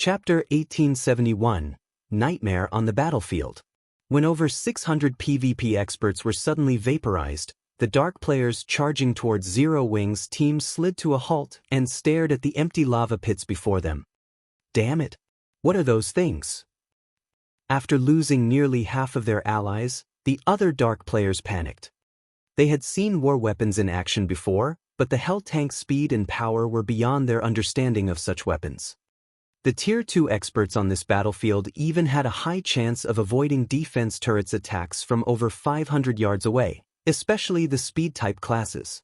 Chapter 1871, Nightmare on the Battlefield. When over 600 PvP experts were suddenly vaporized, the dark players charging towards Zero Wing's team slid to a halt and stared at the empty lava pits before them. Damn it! What are those things? After losing nearly half of their allies, the other dark players panicked. They had seen war weapons in action before, but the Hell Tank's speed and power were beyond their understanding of such weapons. The Tier 2 experts on this battlefield even had a high chance of avoiding defense turrets' attacks from over 500 yards away, especially the speed-type classes.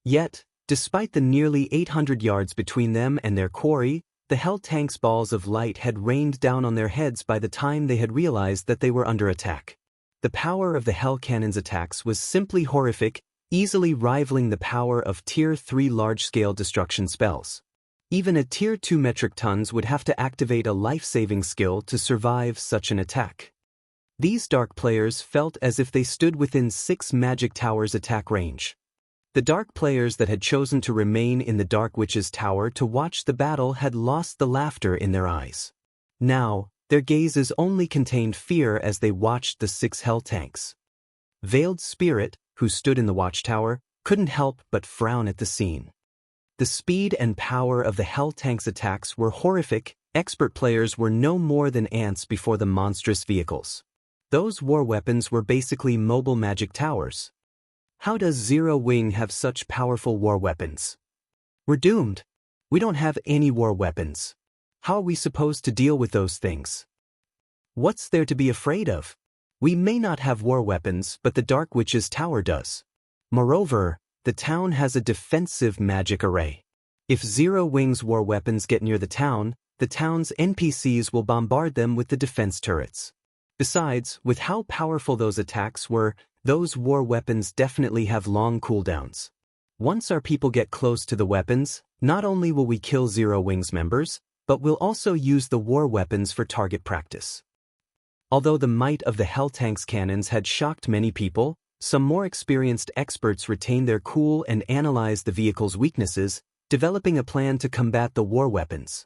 Yet, despite the nearly 800 yards between them and their quarry, the Hell Tank's balls of light had rained down on their heads by the time they had realized that they were under attack. The power of the Hell Cannon's attacks was simply horrific, easily rivaling the power of Tier 3 large-scale destruction spells. Even a Tier 2 metric tons would have to activate a life-saving skill to survive such an attack. These dark players felt as if they stood within 6 magic towers' attack range. The dark players that had chosen to remain in the Dark Witch's tower to watch the battle had lost the laughter in their eyes. Now, their gazes only contained fear as they watched the 6 Hell Tanks. Veiled Spirit, who stood in the watchtower, couldn't help but frown at the scene. The speed and power of the Hell Tank's attacks were horrific. Expert players were no more than ants before the monstrous vehicles. Those war weapons were basically mobile magic towers. How does Zero Wing have such powerful war weapons? We're doomed. We don't have any war weapons. How are we supposed to deal with those things? What's there to be afraid of? We may not have war weapons, but the Dark Witch's tower does. Moreover, the town has a defensive magic array. If Zero Wing's war weapons get near the town's NPCs will bombard them with the defense turrets. Besides, with how powerful those attacks were, those war weapons definitely have long cooldowns. Once our people get close to the weapons, not only will we kill Zero Wing's members, but we'll also use the war weapons for target practice. Although the might of the Hell Tank's cannons had shocked many people, some more experienced experts retained their cool and analyzed the vehicle's weaknesses, developing a plan to combat the war weapons.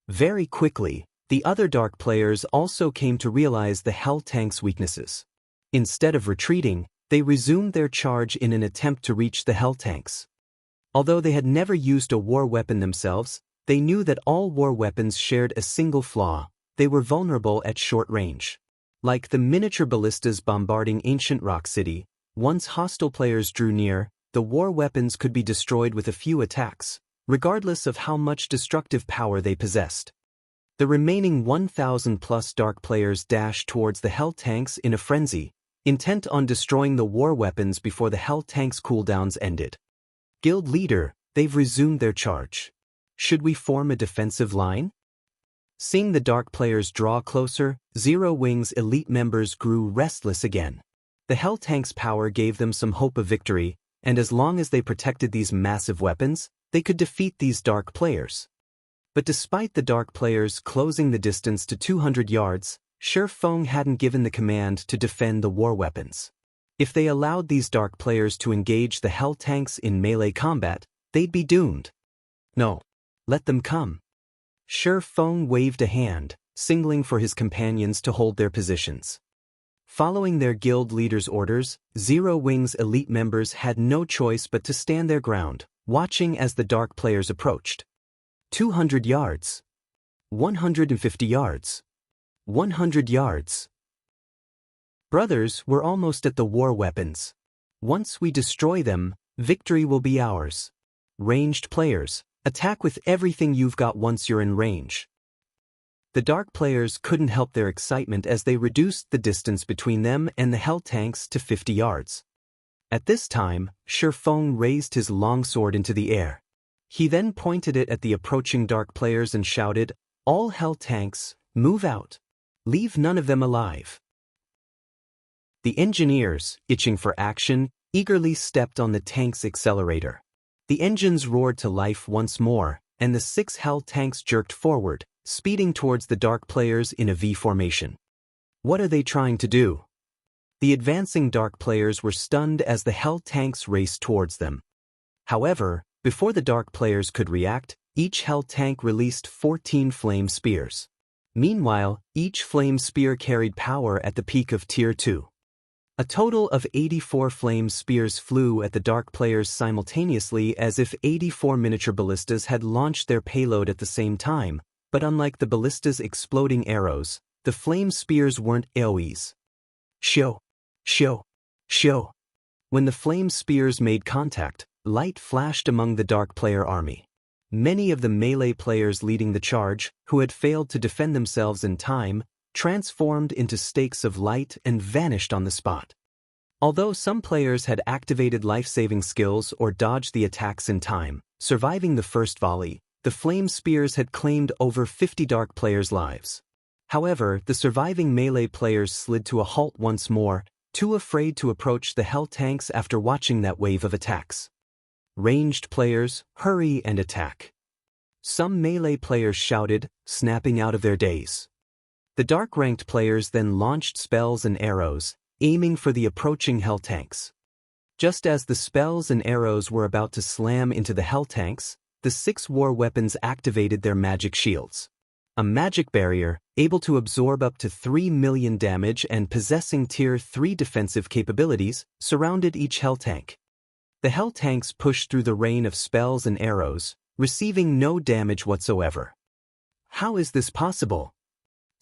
Very quickly, the other dark players also came to realize the Hell Tank's weaknesses. Instead of retreating, they resumed their charge in an attempt to reach the Hell Tanks. Although they had never used a war weapon themselves, they knew that all war weapons shared a single flaw: they were vulnerable at short range. Like the miniature ballistas bombarding ancient Rock City, once hostile players drew near, the war weapons could be destroyed with a few attacks, regardless of how much destructive power they possessed. The remaining 1,000+ dark players dashed towards the Hell Tanks in a frenzy, intent on destroying the war weapons before the Hell Tanks' cooldowns ended. Guild leader, they've resumed their charge. Should we form a defensive line? Seeing the dark players draw closer, Zero Wing's elite members grew restless again. The Hell Tank's power gave them some hope of victory, and as long as they protected these massive weapons, they could defeat these dark players. But despite the dark players closing the distance to 200 yards, Silverwing hadn't given the command to defend the war weapons. If they allowed these dark players to engage the Hell Tanks in melee combat, they'd be doomed. No. Let them come. Silverwing waved a hand, signaling for his companions to hold their positions. Following their guild leader's orders, Zero Wing's elite members had no choice but to stand their ground, watching as the dark players approached. 200 yards. 150 yards. 100 yards. Brothers, we're almost at the war weapons. Once we destroy them, victory will be ours. Ranged players, attack with everything you've got once you're in range. The dark players couldn't help their excitement as they reduced the distance between them and the Hell Tanks to 50 yards. At this time, Silverwing raised his longsword into the air. He then pointed it at the approaching dark players and shouted, "All Hell Tanks, move out. Leave none of them alive." The engineers, itching for action, eagerly stepped on the tank's accelerator. The engines roared to life once more, and the 6 Hell Tanks jerked forward, speeding towards the dark players in a V formation. What are they trying to do? The advancing dark players were stunned as the Hell Tanks raced towards them. However, before the dark players could react, Each Hell tank released 14 flame spears. Meanwhile, each flame spear carried power at the peak of Tier 2. A total of 84 flame spears flew at the Dark players simultaneously, as if 84 miniature ballistas had launched their payload at the same time, but unlike the ballista's exploding arrows, the flame spears weren't AoEs. Show. When the flame spears made contact, light flashed among the Dark player army. Many of the melee players leading the charge, who had failed to defend themselves in time, transformed into stakes of light and vanished on the spot. Although some players had activated life-saving skills or dodged the attacks in time, surviving the first volley, the flame spears had claimed over 50 Dark players' lives. However, the surviving melee players slid to a halt once more, too afraid to approach the Hell tanks after watching that wave of attacks. Ranged players, hurry and attack. Some melee players shouted, snapping out of their daze. The Dark-ranked players then launched spells and arrows, aiming for the approaching Hell tanks. Just as the spells and arrows were about to slam into the Hell tanks, the 6 war weapons activated their magic shields. A magic barrier, able to absorb up to 3 million damage and possessing Tier 3 defensive capabilities, surrounded each Hell tank. The Hell tanks pushed through the rain of spells and arrows, receiving no damage whatsoever. How is this possible?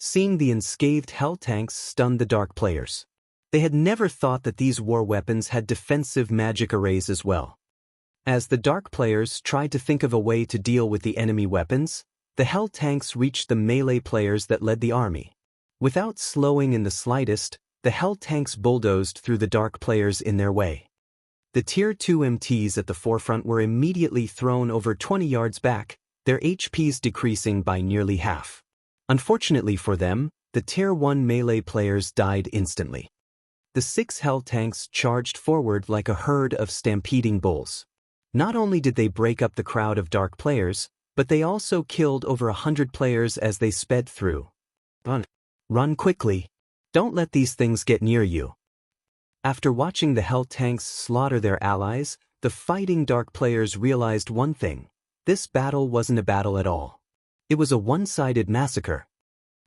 Seeing the unscathed Hell tanks stunned the Dark players. They had never thought that these war weapons had defensive magic arrays as well. As the Dark players tried to think of a way to deal with the enemy weapons, the Hell tanks reached the melee players that led the army. Without slowing in the slightest, the Hell tanks bulldozed through the Dark players in their way. The Tier 2 MTs at the forefront were immediately thrown over 20 yards back, their HPs decreasing by nearly half. Unfortunately for them, the Tier 1 melee players died instantly. The 6 Hell tanks charged forward like a herd of stampeding bulls. Not only did they break up the crowd of Dark players, but they also killed over 100 players as they sped through. Run quickly. Don't let these things get near you. After watching the Hell tanks slaughter their allies, the fighting Dark players realized one thing: this battle wasn't a battle at all. It was a one-sided massacre.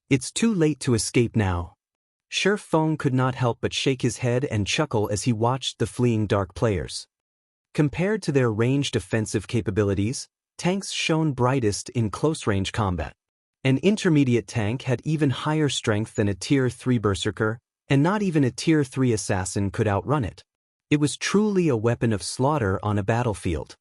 It's too late to escape now. Silverwing could not help but shake his head and chuckle as he watched the fleeing Dark players. Compared to their ranged offensive capabilities, tanks shone brightest in close-range combat. An intermediate tank had even higher strength than a Tier 3 berserker, and not even a Tier 3 assassin could outrun it. It was truly a weapon of slaughter on a battlefield.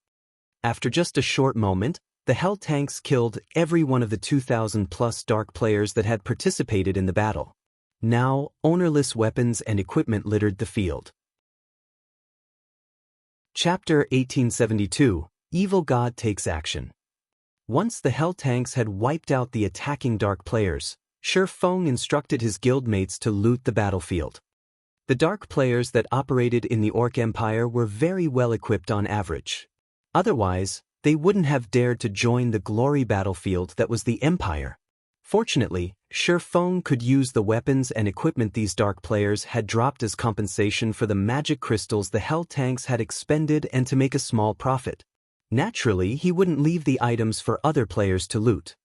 After just a short moment, the Hell tanks killed every one of the 2,000+ Dark players that had participated in the battle. Now, ownerless weapons and equipment littered the field. Chapter 1872, Evil God Takes Action. Once the Hell tanks had wiped out the attacking Dark players, Silverwing instructed his guildmates to loot the battlefield. The Dark players that operated in the Orc Empire were very well equipped on average. Otherwise, they wouldn't have dared to join the glory battlefield that was the Empire. Fortunately, Silverwing could use the weapons and equipment these Dark players had dropped as compensation for the magic crystals the Hell tanks had expended and to make a small profit. Naturally, he wouldn't leave the items for other players to loot.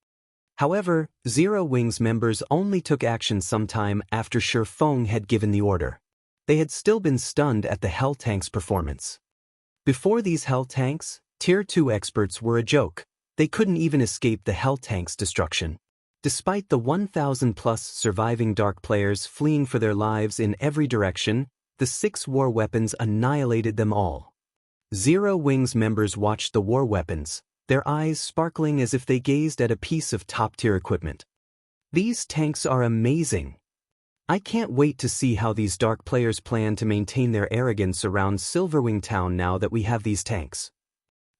However, Zero Wing's members only took action sometime after Silverwing had given the order. They had still been stunned at the Hell tanks' performance. Before these Hell tanks, Tier 2 experts were a joke. They couldn't even escape the Hell tanks' destruction. Despite the 1,000+ surviving Dark players fleeing for their lives in every direction, the 6 war weapons annihilated them all. Zero Wing's members watched the war weapons, their eyes sparkling as if they gazed at a piece of top-tier equipment. These tanks are amazing. I can't wait to see how these Dark players plan to maintain their arrogance around Silverwing Town now that we have these tanks.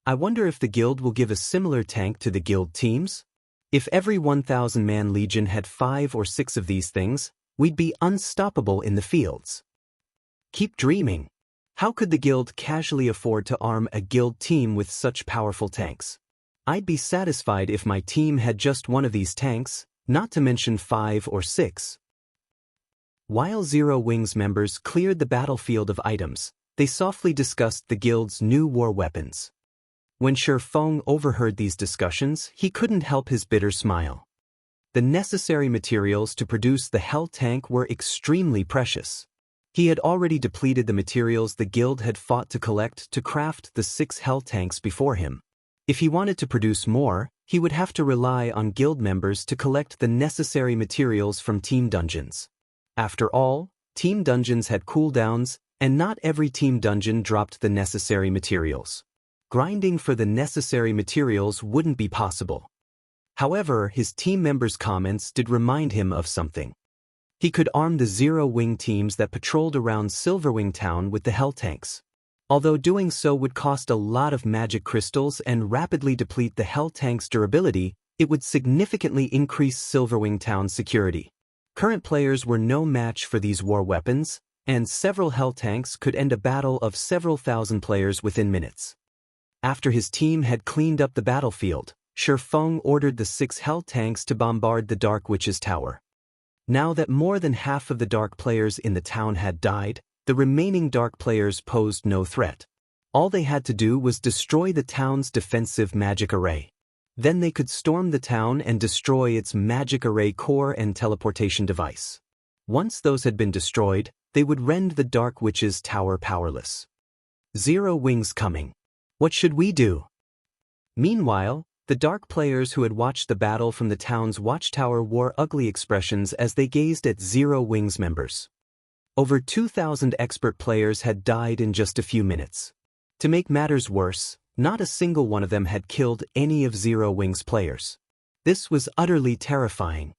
I wonder if the guild will give a similar tank to the guild teams? If every 1,000-man legion had 5 or 6 of these things, we'd be unstoppable in the fields. Keep dreaming. How could the guild casually afford to arm a guild team with such powerful tanks? I'd be satisfied if my team had just one of these tanks, not to mention 5 or 6. While Zero Wing's members cleared the battlefield of items, they softly discussed the guild's new war weapons. When Feng overheard these discussions, he couldn't help his bitter smile. The necessary materials to produce the Hell Tank were extremely precious. He had already depleted the materials the guild had fought to collect to craft the 6 Hell Tanks before him. If he wanted to produce more, he would have to rely on guild members to collect the necessary materials from team dungeons. After all, team dungeons had cooldowns, and not every team dungeon dropped the necessary materials. Grinding for the necessary materials wouldn't be possible. However, his team members' comments did remind him of something. He could arm the Zero-Wing teams that patrolled around Silverwing town with the Hell Tanks. Although doing so would cost a lot of magic crystals and rapidly deplete the Hell Tank's durability, it would significantly increase Silverwing town's security. Current players were no match for these war weapons, and several Hell Tanks could end a battle of several thousand players within minutes. After his team had cleaned up the battlefield, Feng ordered the 6 Hell Tanks to bombard the Dark Witch's tower. Now that more than half of the Dark players in the town had died, the remaining Dark players posed no threat. All they had to do was destroy the town's defensive magic array. Then they could storm the town and destroy its magic array core and teleportation device. Once those had been destroyed, they would rend the Dark Witch's tower powerless. Zero-Wing's coming. What should we do? Meanwhile, the Dark players who had watched the battle from the town's watchtower wore ugly expressions as they gazed at Zero-Wing's members. Over 2,000 expert players had died in just a few minutes. To make matters worse, not a single one of them had killed any of Zero-Wing's players. This was utterly terrifying.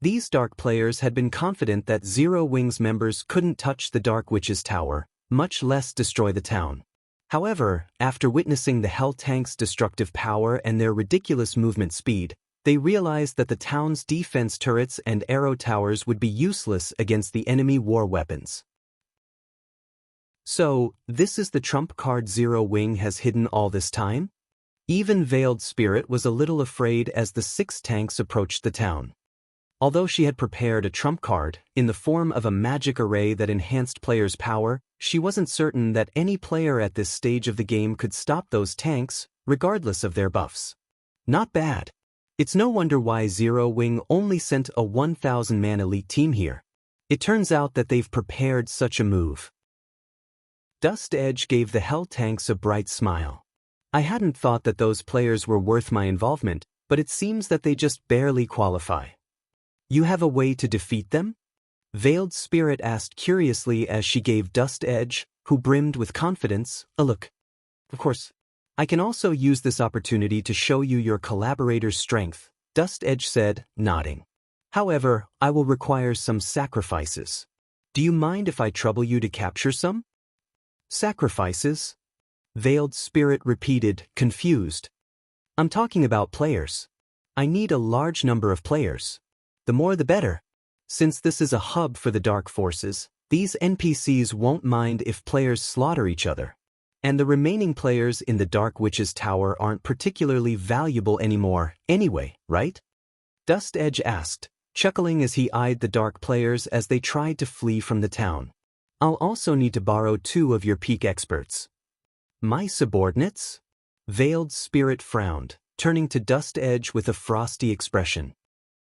These Dark players had been confident that Zero-Wing's members couldn't touch the Dark Witch's tower, much less destroy the town. However, after witnessing the Hell Tank's destructive power and their ridiculous movement speed, they realized that the town's defense turrets and arrow towers would be useless against the enemy war weapons. So, this is the trump card Zero-Wing has hidden all this time? Even Veiled Spirit was a little afraid as the 6 tanks approached the town. Although she had prepared a trump card, in the form of a magic array that enhanced players' power, she wasn't certain that any player at this stage of the game could stop those tanks, regardless of their buffs. Not bad. It's no wonder why Zero-Wing only sent a 1,000-man elite team here. It turns out that they've prepared such a move. Dust Edge gave the Hell Tanks a bright smile. I hadn't thought that those players were worth my involvement, but it seems that they just barely qualify. You have a way to defeat them? Veiled Spirit asked curiously as she gave Dust Edge, who brimmed with confidence, a look. Of course, I can also use this opportunity to show you your collaborator's strength, Dust Edge said, nodding. However, I will require some sacrifices. Do you mind if I trouble you to capture some? Sacrifices? Veiled Spirit repeated, confused. I'm talking about players. I need a large number of players. The more the better. Since this is a hub for the Dark Forces, these NPCs won't mind if players slaughter each other. And the remaining players in the Dark Witch's tower aren't particularly valuable anymore, anyway, right? Dust Edge asked, chuckling as he eyed the Dark players as they tried to flee from the town. I'll also need to borrow 2 of your peak experts. My subordinates? Veiled Spirit frowned, turning to Dust Edge with a frosty expression.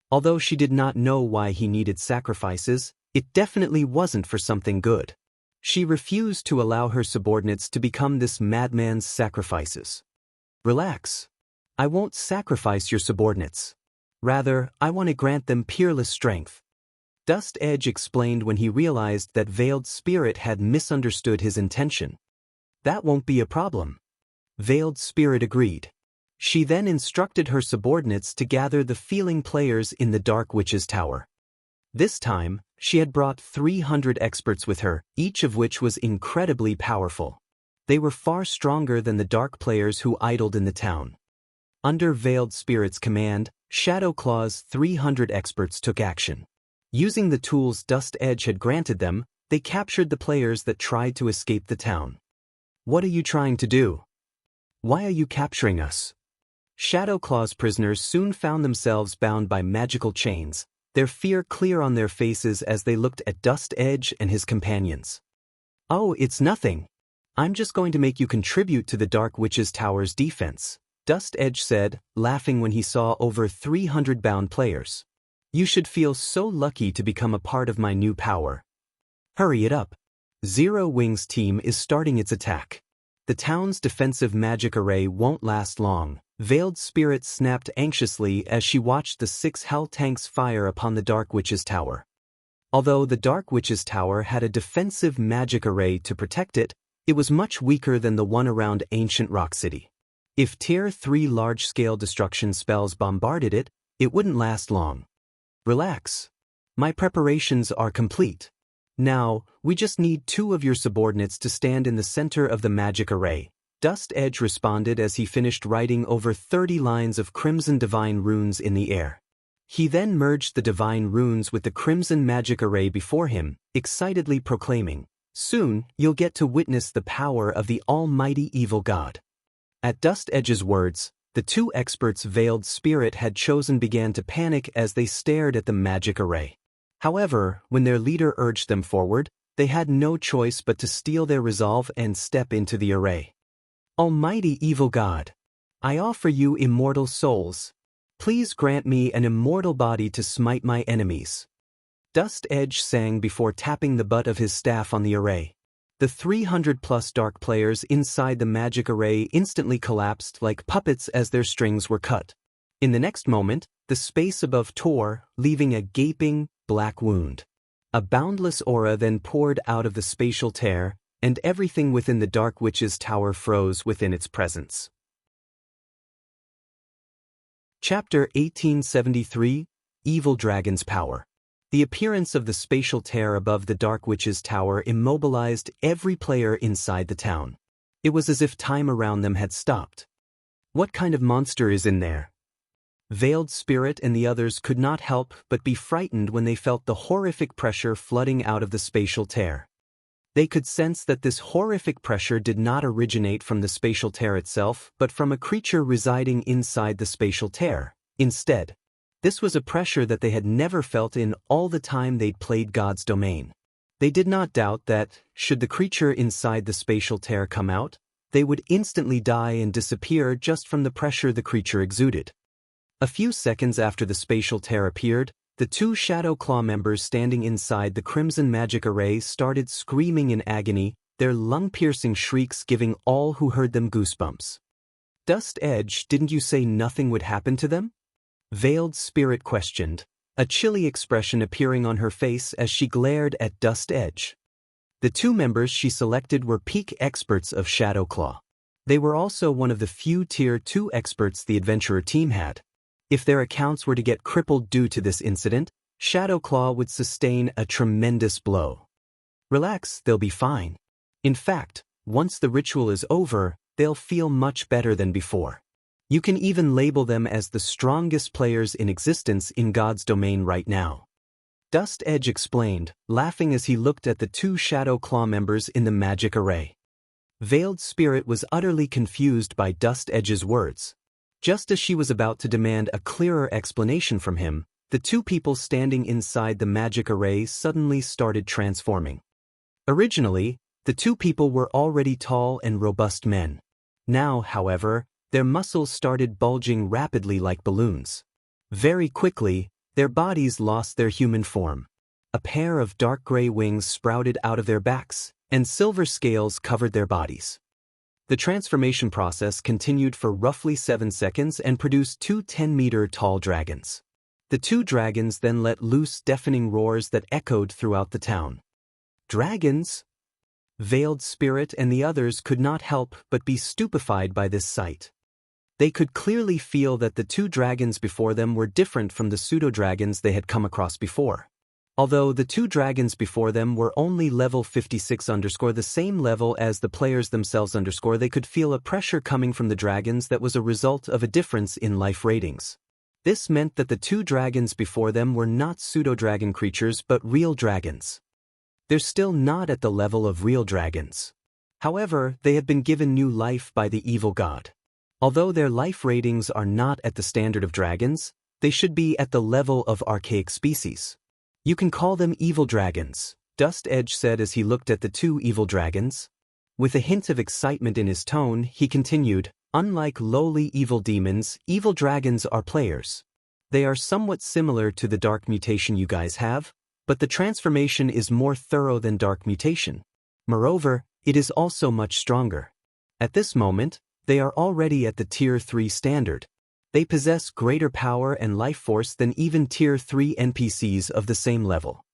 Although she did not know why he needed sacrifices, it definitely wasn't for something good. She refused to allow her subordinates to become this madman's sacrifices. Relax. I won't sacrifice your subordinates. Rather, I want to grant them peerless strength. Dust Edge explained when he realized that Veiled Spirit had misunderstood his intention. That won't be a problem. Veiled Spirit agreed. She then instructed her subordinates to gather the feeling players in the Dark Witch's tower. This time, she had brought 300 experts with her, each of which was incredibly powerful. They were far stronger than the Dark players who idled in the town. Under Veiled Spirit's command, Shadowclaw's 300 experts took action. Using the tools Dust Edge had granted them, they captured the players that tried to escape the town. What are you trying to do? Why are you capturing us? Shadowclaw's prisoners soon found themselves bound by magical chains, their fear clear on their faces as they looked at Dust Edge and his companions. Oh, it's nothing. I'm just going to make you contribute to the Dark Witch's Tower's defense, Dust Edge said, laughing when he saw over 300 bound players. You should feel so lucky to become a part of my new power. Hurry it up. Zero Wing's team is starting its attack. The town's defensive magic array won't last long. Veiled Spirit snapped anxiously as she watched the 6 Hell tanks fire upon the Dark Witch's Tower. Although the Dark Witch's Tower had a defensive magic array to protect it, it was much weaker than the one around Ancient Rock City. If Tier 3 large-scale destruction spells bombarded it, it wouldn't last long. Relax. My preparations are complete. Now, we just need 2 of your subordinates to stand in the center of the magic array, Dust Edge responded as he finished writing over 30 lines of Crimson Divine runes in the air. He then merged the Divine runes with the Crimson magic array before him, excitedly proclaiming, "Soon, you'll get to witness the power of the almighty evil god." At Dust Edge's words, the 2 experts Veiled Spirit had chosen began to panic as they stared at the magic array. However, when their leader urged them forward, they had no choice but to steel their resolve and step into the array. Almighty evil god, I offer you immortal souls. Please grant me an immortal body to smite my enemies. Dust Edge sang before tapping the butt of his staff on the array. The 300-plus dark players inside the magic array instantly collapsed like puppets as their strings were cut. In the next moment, the space above tore, leaving a gaping, black wound. A boundless aura then poured out of the spatial tear, and everything within the Dark Witch's Tower froze within its presence. Chapter 1873, Evil Dragon's Power. The appearance of the spatial tear above the Dark Witch's Tower immobilized every player inside the town. It was as if time around them had stopped. What kind of monster is in there? Veiled Spirit and the others could not help but be frightened when they felt the horrific pressure flooding out of the spatial tear. They could sense that this horrific pressure did not originate from the spatial tear itself, but from a creature residing inside the spatial tear. Instead, this was a pressure that they had never felt in all the time they'd played God's Domain. They did not doubt that, should the creature inside the spatial tear come out, they would instantly die and disappear just from the pressure the creature exuded. A few seconds after the spatial tear appeared, the 2 Shadow Claw members standing inside the Crimson Magic Array started screaming in agony, their lung-piercing shrieks giving all who heard them goosebumps. Dust Edge, didn't you say nothing would happen to them? Veiled Spirit questioned, a chilly expression appearing on her face as she glared at Dust Edge. The 2 members she selected were peak experts of Shadow Claw. They were also one of the few Tier 2 experts the Adventurer team had. If their accounts were to get crippled due to this incident, Shadow Claw would sustain a tremendous blow. Relax, they'll be fine. In fact, once the ritual is over, they'll feel much better than before. You can even label them as the strongest players in existence in God's Domain right now. Dust Edge explained, laughing as he looked at the 2 Shadow Claw members in the magic array. Veiled Spirit was utterly confused by Dust Edge's words. Just as she was about to demand a clearer explanation from him, the 2 people standing inside the magic array suddenly started transforming. Originally, the 2 people were already tall and robust men. Now, however, their muscles started bulging rapidly like balloons. Very quickly, their bodies lost their human form. A pair of dark gray wings sprouted out of their backs, and silver scales covered their bodies. The transformation process continued for roughly 7 seconds and produced 2 10-meter-tall dragons. The 2 dragons then let loose deafening roars that echoed throughout the town. Dragons? Veiled Spirit and the others could not help but be stupefied by this sight. They could clearly feel that the 2 dragons before them were different from the pseudo-dragons they had come across before. Although the 2 dragons before them were only level 56 _ the same level as the players themselves _ they could feel a pressure coming from the dragons that was a result of a difference in life ratings. This meant that the 2 dragons before them were not pseudo-dragon creatures but real dragons. They're still not at the level of real dragons. However, they have been given new life by the evil god. Although their life ratings are not at the standard of dragons, they should be at the level of archaic species. You can call them evil dragons, Dust Edge said as he looked at the 2 evil dragons. With a hint of excitement in his tone, he continued, "Unlike lowly evil demons, evil dragons are players. They are somewhat similar to the dark mutation you guys have, but the transformation is more thorough than dark mutation. Moreover, it is also much stronger. At this moment, they are already at the Tier 3 standard. They possess greater power and life force than even Tier 3 NPCs of the same level.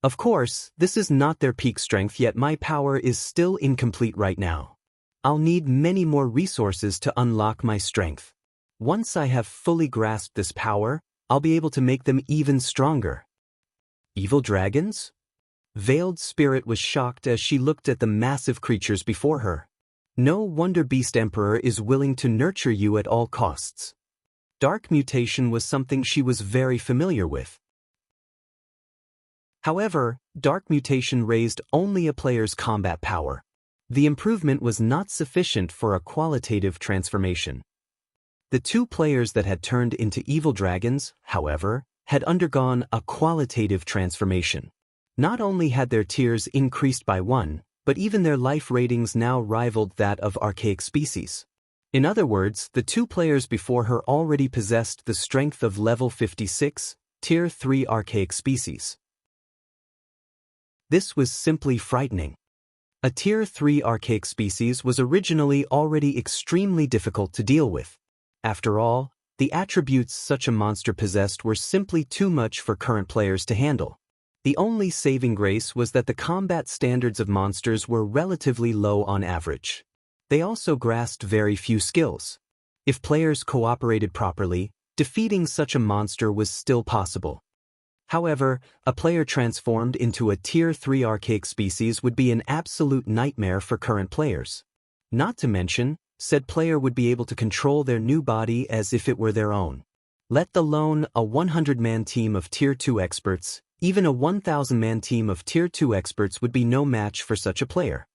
Of course, this is not their peak strength, yet my power is still incomplete right now. I'll need many more resources to unlock my strength. Once I have fully grasped this power, I'll be able to make them even stronger." Evil dragons? Veiled Spirit was shocked as she looked at the massive creatures before her. No wonder Beast Emperor is willing to nurture you at all costs. Dark mutation was something she was very familiar with. However, dark mutation raised only a player's combat power. The improvement was not sufficient for a qualitative transformation. The two players that had turned into evil dragons, however, had undergone a qualitative transformation. Not only had their tiers increased by 1, but even their life ratings now rivaled that of archaic species. In other words, the two players before her already possessed the strength of level 56, Tier 3 archaic species. This was simply frightening. A Tier 3 archaic species was originally already extremely difficult to deal with. After all, the attributes such a monster possessed were simply too much for current players to handle. The only saving grace was that the combat standards of monsters were relatively low on average. They also grasped very few skills. If players cooperated properly, defeating such a monster was still possible. However, a player transformed into a Tier 3 archaic species would be an absolute nightmare for current players. Not to mention, said player would be able to control their new body as if it were their own. Let alone a 100-man team of Tier 2 experts, even a 1,000-man team of Tier 2 experts would be no match for such a player.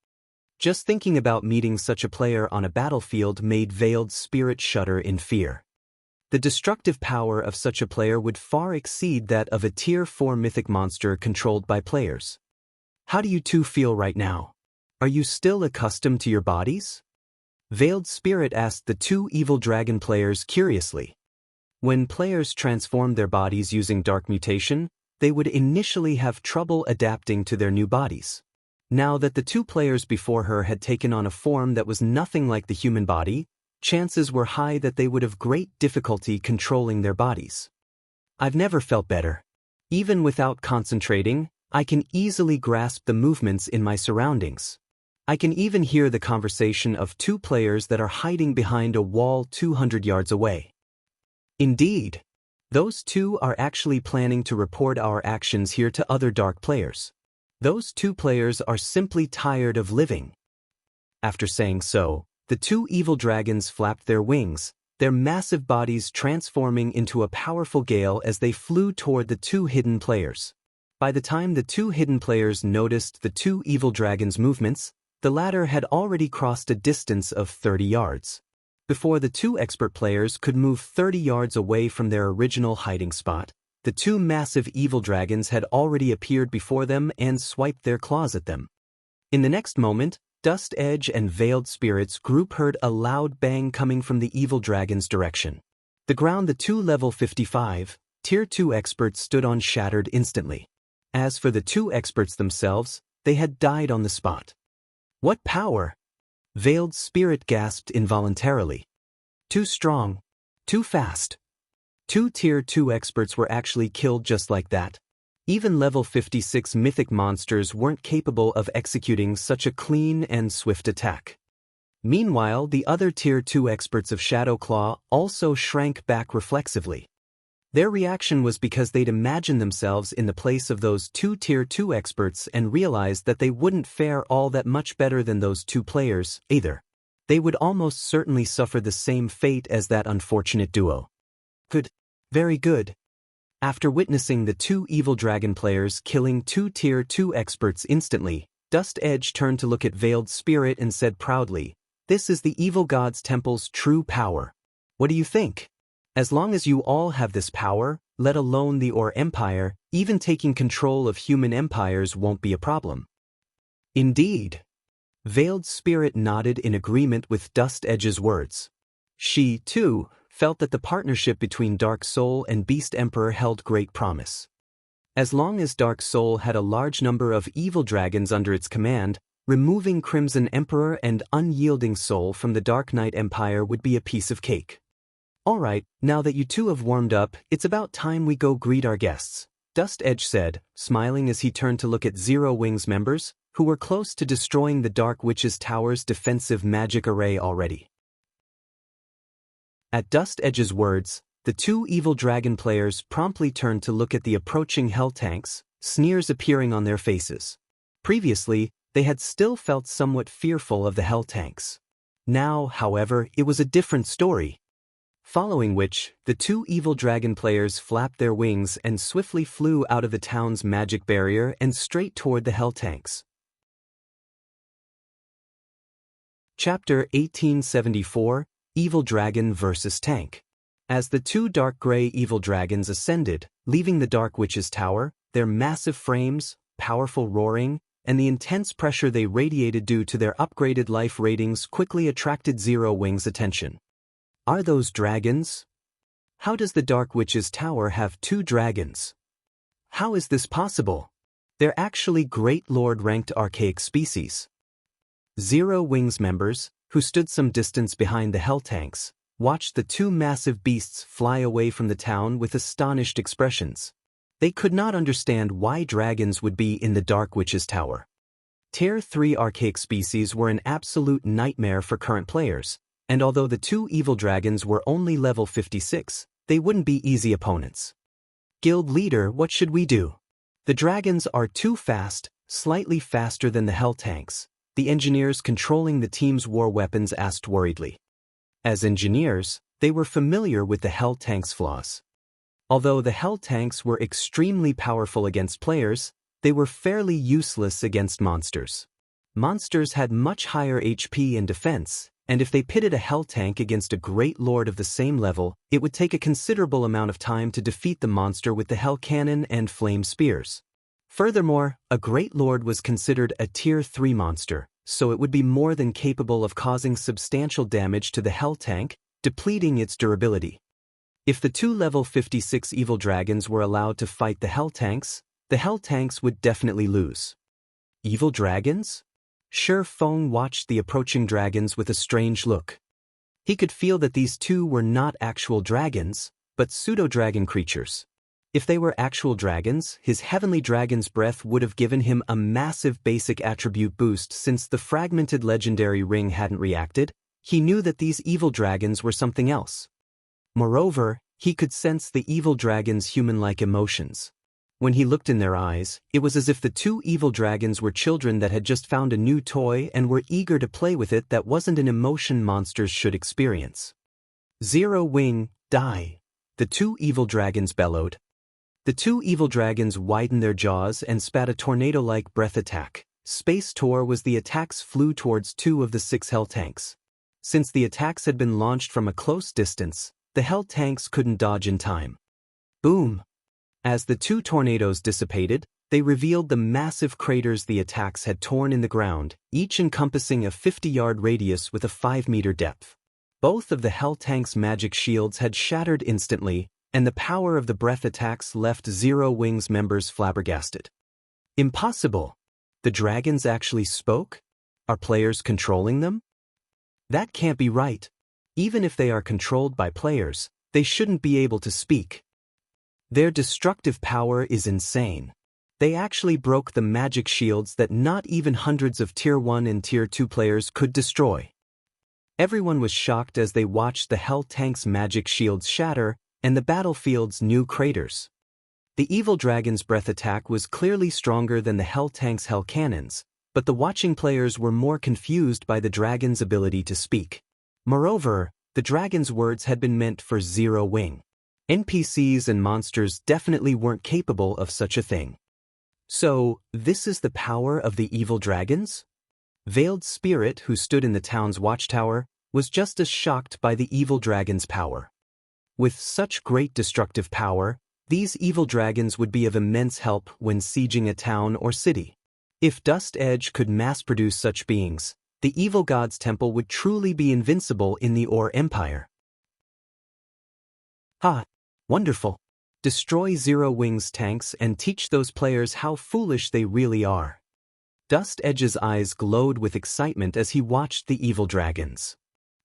Just thinking about meeting such a player on a battlefield made Veiled Spirit shudder in fear. The destructive power of such a player would far exceed that of a Tier 4 mythic monster controlled by players. How do you two feel right now? Are you still accustomed to your bodies? Veiled Spirit asked the two evil dragon players curiously. When players transformed their bodies using dark mutation, they would initially have trouble adapting to their new bodies. Now that the two players before her had taken on a form that was nothing like the human body, chances were high that they would have great difficulty controlling their bodies. I've never felt better. Even without concentrating, I can easily grasp the movements in my surroundings. I can even hear the conversation of two players that are hiding behind a wall 200 yards away. Indeed, those two are actually planning to report our actions here to other dark players. Those two players are simply tired of living. After saying so, the two evil dragons flapped their wings, their massive bodies transforming into a powerful gale as they flew toward the two hidden players. By the time the two hidden players noticed the two evil dragons' movements, the latter had already crossed a distance of 30 yards. Before the two expert players could move 30 yards away from their original hiding spot, the two massive evil dragons had already appeared before them and swiped their claws at them. In the next moment, Dust Edge and Veiled Spirit's group heard a loud bang coming from the evil dragon's direction. The ground the two level 55, Tier 2 experts stood on shattered instantly. As for the two experts themselves, they had died on the spot. What power! Veiled Spirit gasped involuntarily. Too strong. Too fast. Two Tier 2 experts were actually killed just like that. Even level 56 mythic monsters weren't capable of executing such a clean and swift attack. Meanwhile, the other Tier 2 experts of Shadowclaw also shrank back reflexively. Their reaction was because they'd imagined themselves in the place of those two Tier 2 experts and realized that they wouldn't fare all that much better than those two players, either. They would almost certainly suffer the same fate as that unfortunate duo. Good. Very good. After witnessing the two evil dragon players killing two Tier 2 experts instantly, Dust Edge turned to look at Veiled Spirit and said proudly, "This is the evil god's temple's true power. What do you think? As long as you all have this power, let alone the Or Empire, even taking control of human empires won't be a problem." Indeed. Veiled Spirit nodded in agreement with Dust Edge's words. She, too, felt that the partnership between Dark Soul and Beast Emperor held great promise. As long as Dark Soul had a large number of evil dragons under its command, removing Crimson Emperor and Unyielding Soul from the Dark Knight Empire would be a piece of cake. Alright, now that you two have warmed up, it's about time we go greet our guests, Dust Edge said, smiling as he turned to look at Zero Wing's members, who were close to destroying the Dark Witch's tower's defensive magic array already. At Dust Edge's words, the two evil dragon players promptly turned to look at the approaching hell tanks, sneers appearing on their faces. Previously, they had still felt somewhat fearful of the hell tanks. Now, however, it was a different story. Following which, the two evil dragon players flapped their wings and swiftly flew out of the town's magic barrier and straight toward the hell tanks. Chapter 1874, Evil Dragon vs. Tank. As the two dark gray evil dragons ascended, leaving the Dark Witch's tower, their massive frames, powerful roaring, and the intense pressure they radiated due to their upgraded life ratings quickly attracted Zero Wing's attention. Are those dragons? How does the Dark Witch's tower have two dragons? How is this possible? They're actually Great Lord-ranked archaic species. Zero Wing's members, who stood some distance behind the hell tanks, watched the two massive beasts fly away from the town with astonished expressions. They could not understand why dragons would be in the Dark Witch's tower. Tier 3 archaic species were an absolute nightmare for current players, and although the two evil dragons were only level 56, they wouldn't be easy opponents. Guild leader, what should we do? The dragons are too fast, slightly faster than the hell tanks, the engineers controlling the team's war weapons asked worriedly. As engineers, they were familiar with the hell tanks' flaws. Although the hell tanks were extremely powerful against players, they were fairly useless against monsters. Monsters had much higher HP and defense, and if they pitted a hell tank against a great lord of the same level, it would take a considerable amount of time to defeat the monster with the hell cannon and flame spears. Furthermore, a great lord was considered a tier 3 monster, so it would be more than capable of causing substantial damage to the hell tank, depleting its durability. If the two level 56 evil dragons were allowed to fight the hell tanks would definitely lose. Evil dragons? Shi Feng watched the approaching dragons with a strange look. He could feel that these two were not actual dragons, but pseudo-dragon creatures. If they were actual dragons, his heavenly dragon's breath would have given him a massive basic attribute boost since the fragmented legendary ring hadn't reacted. He knew that these evil dragons were something else. Moreover, he could sense the evil dragons' human-like emotions. When he looked in their eyes, it was as if the two evil dragons were children that had just found a new toy and were eager to play with it. That wasn't an emotion monsters should experience. Zero Wing, die! The two evil dragons bellowed. The two evil dragons widened their jaws and spat a tornado-like breath attack. Space Tor was the attacks flew towards two of the 6 hell tanks. Since the attacks had been launched from a close distance, the hell tanks couldn't dodge in time. Boom! As the two tornadoes dissipated, they revealed the massive craters the attacks had torn in the ground, each encompassing a 50-yard radius with a 5-meter depth. Both of the hell tanks' magic shields had shattered instantly, and the power of the breath attacks left Zero Wing's members flabbergasted. Impossible! The dragons actually spoke? Are players controlling them? That can't be right. Even if they are controlled by players, they shouldn't be able to speak. Their destructive power is insane. They actually broke the magic shields that not even hundreds of Tier 1 and Tier 2 players could destroy. Everyone was shocked as they watched the hell tank's magic shields shatter and the battlefield's new craters. The evil dragon's breath attack was clearly stronger than the hell tank's hell cannons, but the watching players were more confused by the dragon's ability to speak. Moreover, the dragon's words had been meant for Zero Wing. NPCs and monsters definitely weren't capable of such a thing. So, this is the power of the evil dragons? Veiled Spirit, who stood in the town's watchtower, was just as shocked by the evil dragon's power. With such great destructive power, these evil dragons would be of immense help when sieging a town or city. If Dust Edge could mass-produce such beings, the evil god's temple would truly be invincible in the Ore Empire. Ha! Wonderful! Destroy Zero Wing's tanks and teach those players how foolish they really are. Dust Edge's eyes glowed with excitement as he watched the evil dragons.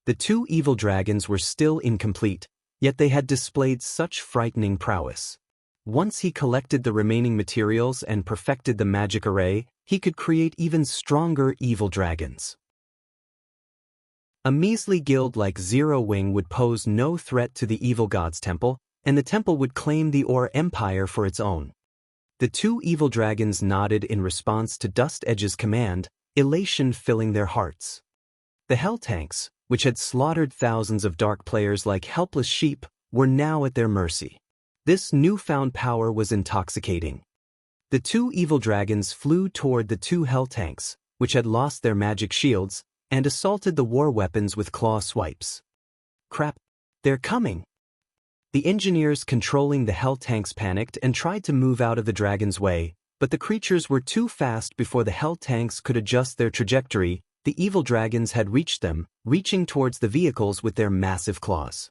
The 2 evil dragons were still incomplete, yet they had displayed such frightening prowess. Once he collected the remaining materials and perfected the magic array, he could create even stronger evil dragons. A measly guild like Zero Wing would pose no threat to the evil god's temple, and the temple would claim the Ore Empire for its own. The 2 evil dragons nodded in response to Dust Edge's command, elation filling their hearts. The Hell Tanks, which had slaughtered thousands of dark players like helpless sheep, were now at their mercy. This newfound power was intoxicating. The 2 evil dragons flew toward the 2 Hell Tanks, which had lost their magic shields, and assaulted the war weapons with claw swipes. Crap! They're coming! The engineers controlling the Hell Tanks panicked and tried to move out of the dragon's way, but the creatures were too fast before the Hell Tanks could adjust their trajectory. The evil dragons had reached them, reaching towards the vehicles with their massive claws.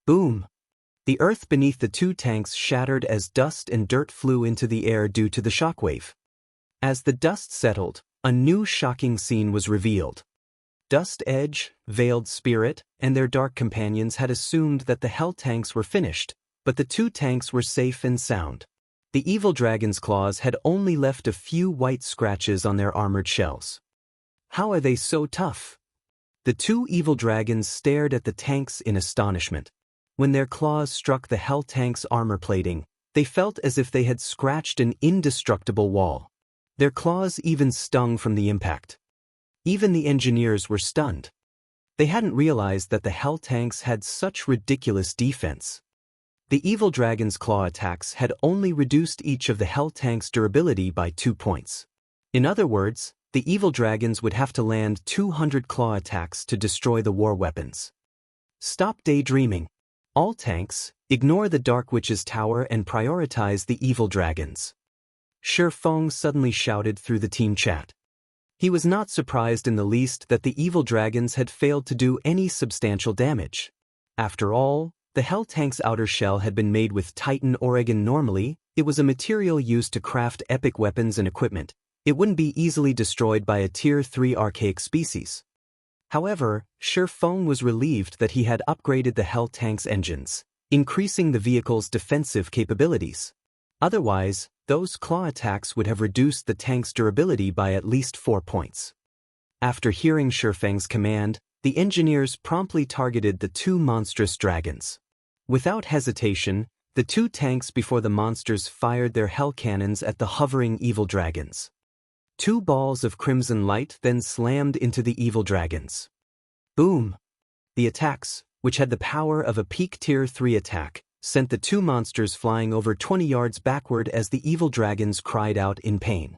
Boom! The earth beneath the 2 tanks shattered as dust and dirt flew into the air due to the shockwave. As the dust settled, a new shocking scene was revealed. Dust Edge, Veiled Spirit, and their dark companions had assumed that the Hell Tanks were finished, but the 2 tanks were safe and sound. The evil dragon's claws had only left a few white scratches on their armored shells. How are they so tough? The 2 evil dragons stared at the tanks in astonishment. When their claws struck the Hell Tank's armor plating, they felt as if they had scratched an indestructible wall. Their claws even stung from the impact. Even the engineers were stunned. They hadn't realized that the Hell Tanks had such ridiculous defense. The evil dragon's claw attacks had only reduced each of the Hell Tanks' durability by 2 points. In other words, the evil dragons would have to land 200 claw attacks to destroy the war weapons. Stop daydreaming. All tanks, ignore the Dark Witch's tower and prioritize the evil dragons. Shi Feng suddenly shouted through the team chat. He was not surprised in the least that the evil dragons had failed to do any substantial damage. After all, the Hell Tank's outer shell had been made with Titan Oregon. Normally, it was a material used to craft epic weapons and equipment. It wouldn't be easily destroyed by a Tier 3 archaic species. However, Shi Feng was relieved that he had upgraded the Hell Tank's engines, increasing the vehicle's defensive capabilities. Otherwise, those claw attacks would have reduced the tank's durability by at least 4 points. After hearing Shi Feng's command, the engineers promptly targeted the 2 monstrous dragons. Without hesitation, the 2 tanks before the monsters fired their hell cannons at the hovering evil dragons. 2 balls of crimson light then slammed into the evil dragons. Boom! The attacks, which had the power of a peak Tier 3 attack, sent the 2 monsters flying over 20 yards backward as the evil dragons cried out in pain.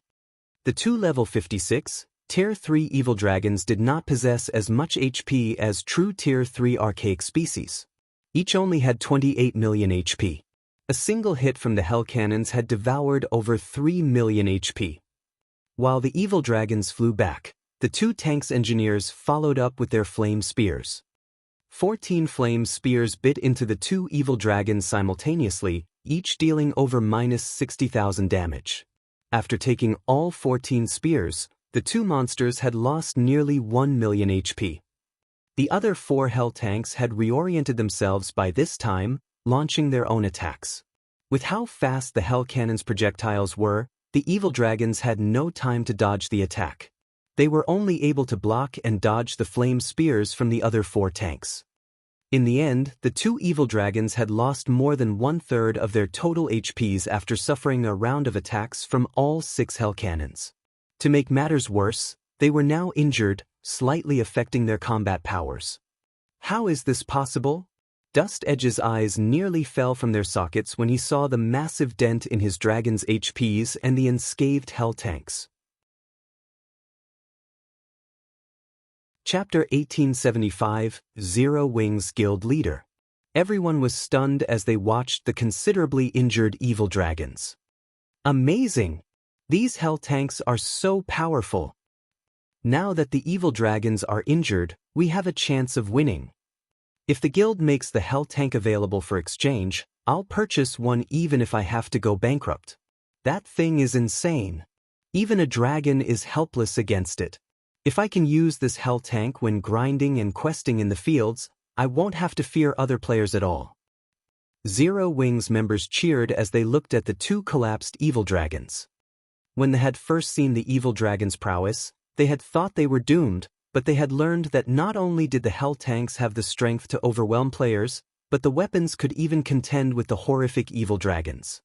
The 2 level 56, Tier 3 evil dragons did not possess as much HP as true Tier 3 archaic species. Each only had 28 million HP. A single hit from the hell cannons had devoured over 3 million HP. While the evil dragons flew back, the 2 tanks' engineers followed up with their flame spears. 14 flame spears bit into the 2 evil dragons simultaneously, each dealing over -60,000 damage. After taking all 14 spears, the 2 monsters had lost nearly 1 million HP. The other 4 hell tanks had reoriented themselves by this time, launching their own attacks. With how fast the hell cannons' projectiles were, the evil dragons had no time to dodge the attack. They were only able to block and dodge the flame spears from the other 4 tanks. In the end, the 2 evil dragons had lost more than 1/3 of their total HPs after suffering a round of attacks from all 6 hell cannons. To make matters worse, they were now injured, slightly affecting their combat powers. How is this possible? Dust Edge's eyes nearly fell from their sockets when he saw the massive dent in his dragon's HPs and the unscathed hell tanks. Chapter 1875, Zero Wing's Guild Leader. Everyone was stunned as they watched the considerably injured evil dragons. Amazing! These hell tanks are so powerful. Now that the evil dragons are injured, we have a chance of winning. If the guild makes the hell tank available for exchange, I'll purchase one even if I have to go bankrupt. That thing is insane. Even a dragon is helpless against it. If I can use this hell tank when grinding and questing in the fields, I won't have to fear other players at all. Zero Wings members cheered as they looked at the two collapsed evil dragons. When they had first seen the evil dragon's prowess, they had thought they were doomed, but they had learned that not only did the hell tanks have the strength to overwhelm players, but the weapons could even contend with the horrific evil dragons.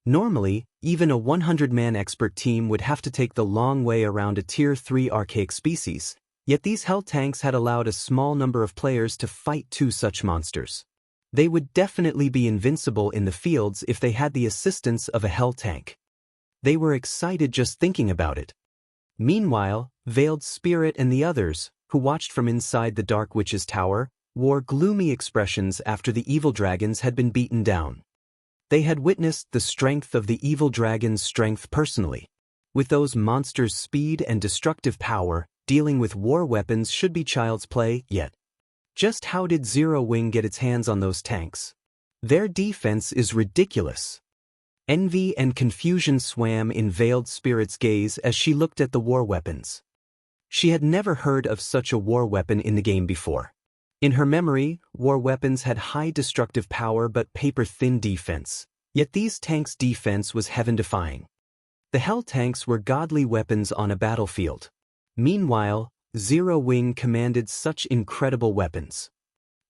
Normally, even a 100-man expert team would have to take the long way around a Tier 3 archaic species, yet these hell tanks had allowed a small number of players to fight two such monsters. They would definitely be invincible in the fields if they had the assistance of a hell tank. They were excited just thinking about it. Meanwhile, Veiled Spirit and the others, who watched from inside the Dark Witch's tower, wore gloomy expressions after the evil dragons had been beaten down. They had witnessed the strength of the evil dragon's strength personally. With those monsters' speed and destructive power, dealing with war weapons should be child's play, yet. Just how did Zero Wing get its hands on those tanks? Their defense is ridiculous. Envy and confusion swam in Veiled Spirit's gaze as she looked at the war weapons. She had never heard of such a war weapon in the game before. In her memory, war weapons had high destructive power but paper-thin defense, yet these tanks' defense was heaven-defying. The hell tanks were godly weapons on a battlefield. Meanwhile, Zero Wing commanded such incredible weapons.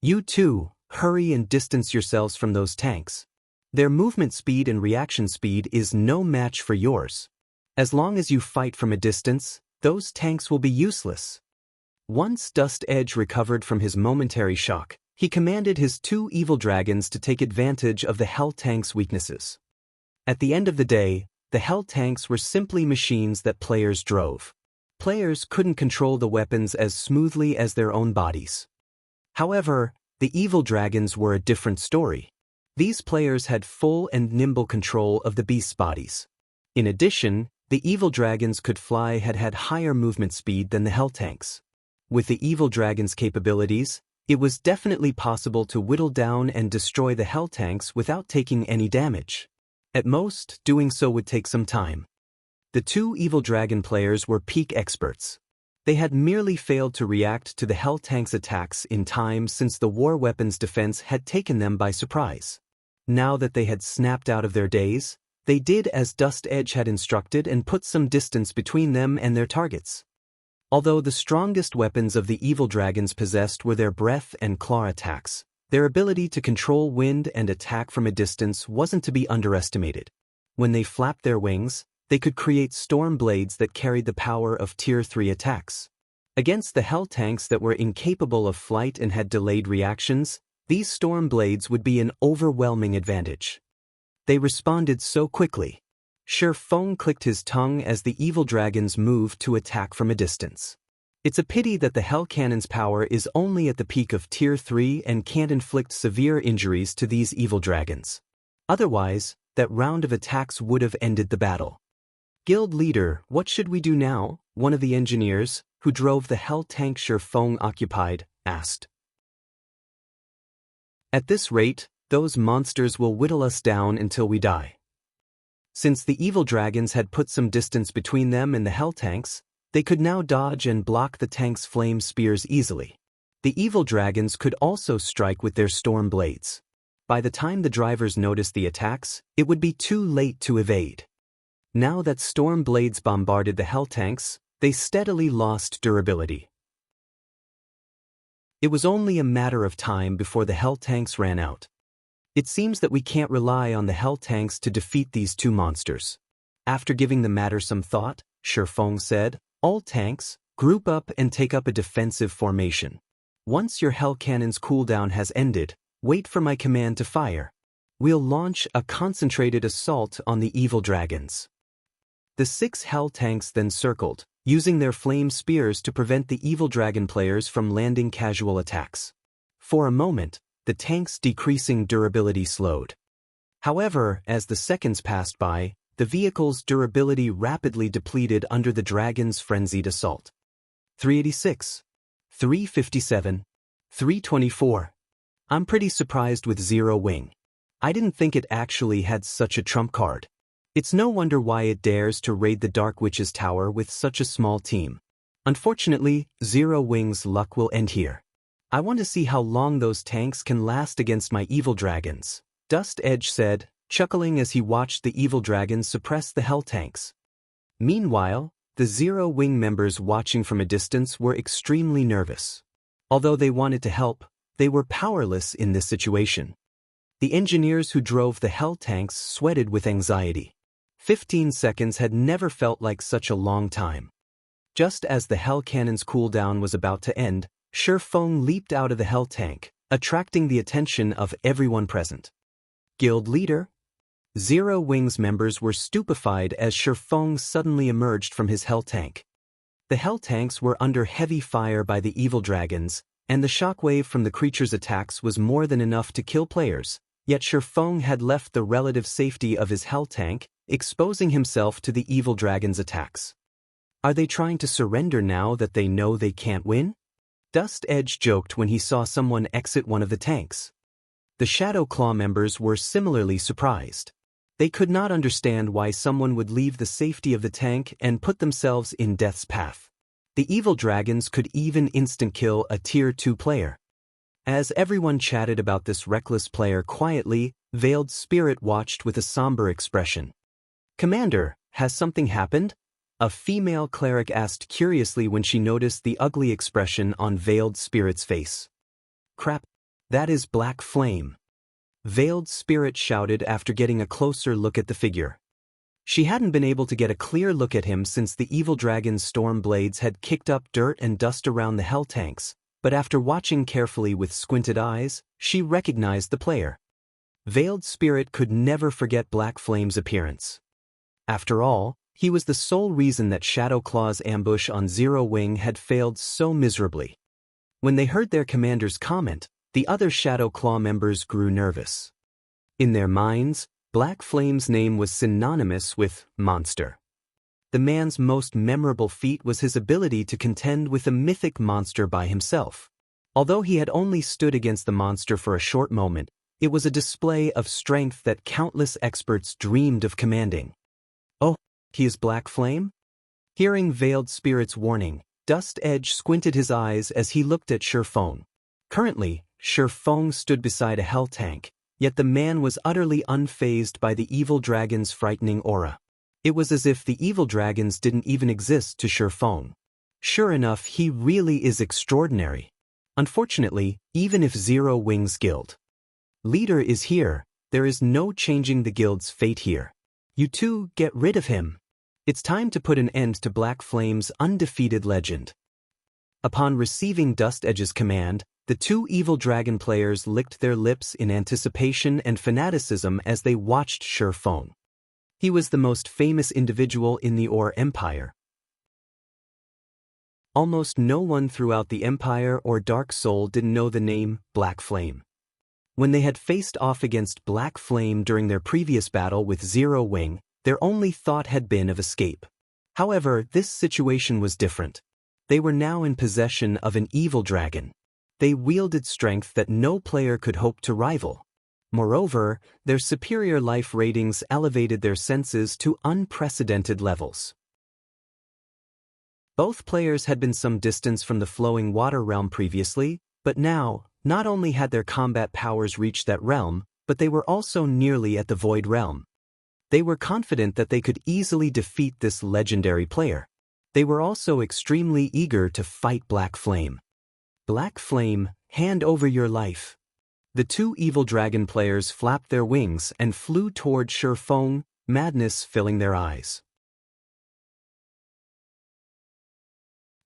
You too, hurry and distance yourselves from those tanks. Their movement speed and reaction speed is no match for yours. As long as you fight from a distance, those tanks will be useless. Once Dust Edge recovered from his momentary shock, he commanded his two evil dragons to take advantage of the hell tanks' weaknesses. At the end of the day, the hell tanks were simply machines that players drove. Players couldn't control the weapons as smoothly as their own bodies. However, the evil dragons were a different story. These players had full and nimble control of the beasts' bodies. In addition, the evil dragons could fly had higher movement speed than the hell tanks. With the evil dragon's capabilities, it was definitely possible to whittle down and destroy the hell tanks without taking any damage. At most, doing so would take some time. The two evil dragon players were peak experts. They had merely failed to react to the hell tanks' attacks in time since the war weapons defense had taken them by surprise. Now that they had snapped out of their daze, they did as Dust Edge had instructed and put some distance between them and their targets. Although the strongest weapons of the evil dragons possessed were their breath and claw attacks, their ability to control wind and attack from a distance wasn't to be underestimated. When they flapped their wings, they could create storm blades that carried the power of Tier 3 attacks. Against the hell tanks that were incapable of flight and had delayed reactions, these storm blades would be an overwhelming advantage. They responded so quickly. Feng clicked his tongue as the evil dragons moved to attack from a distance. It's a pity that the Hell Cannon's power is only at the peak of Tier 3 and can't inflict severe injuries to these evil dragons. Otherwise, that round of attacks would have ended the battle. Guild leader, what should we do now? One of the engineers, who drove the Hell tank Feng occupied, asked. At this rate, those monsters will whittle us down until we die. Since the evil dragons had put some distance between them and the hell tanks, they could now dodge and block the tanks' flame spears easily. The evil dragons could also strike with their storm blades. By the time the drivers noticed the attacks, it would be too late to evade. Now that storm blades bombarded the hell tanks, they steadily lost durability. It was only a matter of time before the hell tanks ran out. It seems that we can't rely on the hell tanks to defeat these two monsters. After giving the matter some thought, Feng said, all tanks, group up and take up a defensive formation. Once your hell cannon's cooldown has ended, wait for my command to fire. We'll launch a concentrated assault on the evil dragons. The 6 hell tanks then circled, using their flame spears to prevent the evil dragon players from landing casual attacks. For a moment, the tanks' decreasing durability slowed. However, as the seconds passed by, the vehicle's durability rapidly depleted under the dragon's frenzied assault. 386. 357. 324. I'm pretty surprised with Zero Wing. I didn't think it actually had such a trump card. It's no wonder why it dares to raid the Dark Witch's tower with such a small team. Unfortunately, Zero Wing's luck will end here. I want to see how long those tanks can last against my evil dragons, Dust Edge said, chuckling as he watched the evil dragons suppress the hell tanks. Meanwhile, the Zero Wing members watching from a distance were extremely nervous. Although they wanted to help, they were powerless in this situation. The engineers who drove the hell tanks sweated with anxiety. 15 seconds had never felt like such a long time. Just as the hell cannon's cooldown was about to end, Silverwing leaped out of the hell tank, attracting the attention of everyone present. Guild leader? Zero Wing's members were stupefied as Silverwing suddenly emerged from his hell tank. The hell tanks were under heavy fire by the evil dragons, and the shockwave from the creature's attacks was more than enough to kill players, yet Silverwing had left the relative safety of his hell tank, exposing himself to the evil dragon's attacks. Are they trying to surrender now that they know they can't win? Dust Edge joked when he saw someone exit one of the tanks. The Shadow Claw members were similarly surprised. They could not understand why someone would leave the safety of the tank and put themselves in death's path. The evil dragons could even instant-kill a Tier 2 player. As everyone chatted about this reckless player quietly, Veiled Spirit watched with a somber expression. "Commander, has something happened?" A female cleric asked curiously when she noticed the ugly expression on Veiled Spirit's face. "Crap, that is Black Flame," Veiled Spirit shouted after getting a closer look at the figure. She hadn't been able to get a clear look at him since the evil dragon's storm blades had kicked up dirt and dust around the hell tanks, but after watching carefully with squinted eyes, she recognized the player. Veiled Spirit could never forget Black Flame's appearance. After all, he was the sole reason that Shadow Claw's ambush on Zero Wing had failed so miserably. When they heard their commander's comment, the other Shadow Claw members grew nervous. In their minds, Black Flame's name was synonymous with monster. The man's most memorable feat was his ability to contend with a mythic monster by himself. Although he had only stood against the monster for a short moment, it was a display of strength that countless experts dreamed of commanding. "Oh, he is Black Flame?" Hearing Veiled Spirit's warning, Dust Edge squinted his eyes as he looked at Silverwing. Currently, Silverwing stood beside a hell tank, yet the man was utterly unfazed by the evil dragon's frightening aura. It was as if the evil dragons didn't even exist to Silverwing. Sure enough, he really is extraordinary. Unfortunately, even if Zero Wing's guild leader is here, there is no changing the guild's fate here. You two get rid of him. It's time to put an end to Black Flame's undefeated legend. Upon receiving Dust Edge's command, the two evil dragon players licked their lips in anticipation and fanaticism as they watched Silverwing. He was the most famous individual in the Or Empire. Almost no one throughout the Empire or Dark Soul didn't know the name Black Flame. When they had faced off against Black Flame during their previous battle with Zero Wing, their only thought had been of escape. However, this situation was different. They were now in possession of an evil dragon. They wielded strength that no player could hope to rival. Moreover, their superior life ratings elevated their senses to unprecedented levels. Both players had been some distance from the flowing water realm previously, but now, not only had their combat powers reached that realm, but they were also nearly at the Void Realm. They were confident that they could easily defeat this legendary player. They were also extremely eager to fight Black Flame. "Black Flame, hand over your life." The two evil dragon players flapped their wings and flew toward Silverwing, madness filling their eyes.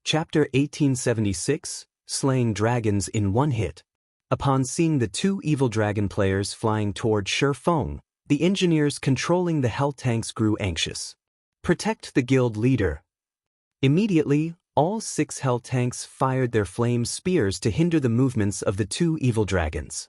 Chapter 1876, Slaying Dragons in One Hit. Upon seeing the two evil dragon players flying toward Silverwing, the engineers controlling the hell tanks grew anxious. "Protect the guild leader." Immediately, all 6 hell tanks fired their flame spears to hinder the movements of the two evil dragons.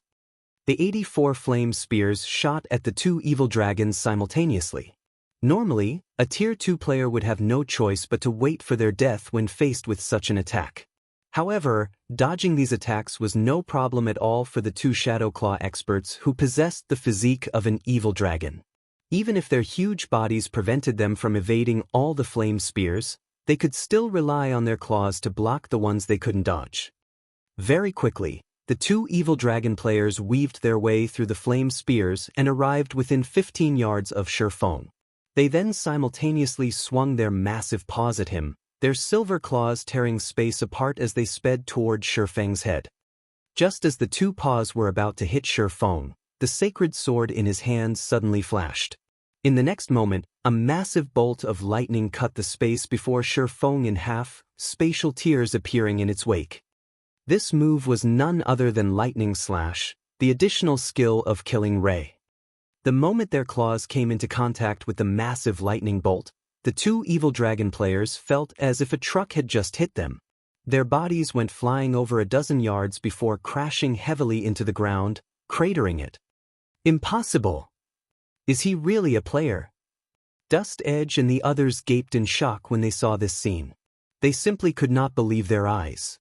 The 84 flame spears shot at the two evil dragons simultaneously. Normally, a Tier 2 player would have no choice but to wait for their death when faced with such an attack. However, dodging these attacks was no problem at all for the two Shadowclaw experts who possessed the physique of an evil dragon. Even if their huge bodies prevented them from evading all the flame spears, they could still rely on their claws to block the ones they couldn't dodge. Very quickly, the two evil dragon players weaved their way through the flame spears and arrived within 15 yards of Shifeng. They then simultaneously swung their massive paws at him, their silver claws tearing space apart as they sped toward Shifeng's head. Just as the two paws were about to hit Shifeng, the sacred sword in his hand suddenly flashed. In the next moment, a massive bolt of lightning cut the space before Shifeng in half, spatial tears appearing in its wake. This move was none other than Lightning Slash, the additional skill of Killing Ray. The moment their claws came into contact with the massive lightning bolt, the two evil dragon players felt as if a truck had just hit them. Their bodies went flying over a dozen yards before crashing heavily into the ground, cratering it. Impossible! Is he really a player? Dust Edge and the others gaped in shock when they saw this scene. They simply could not believe their eyes.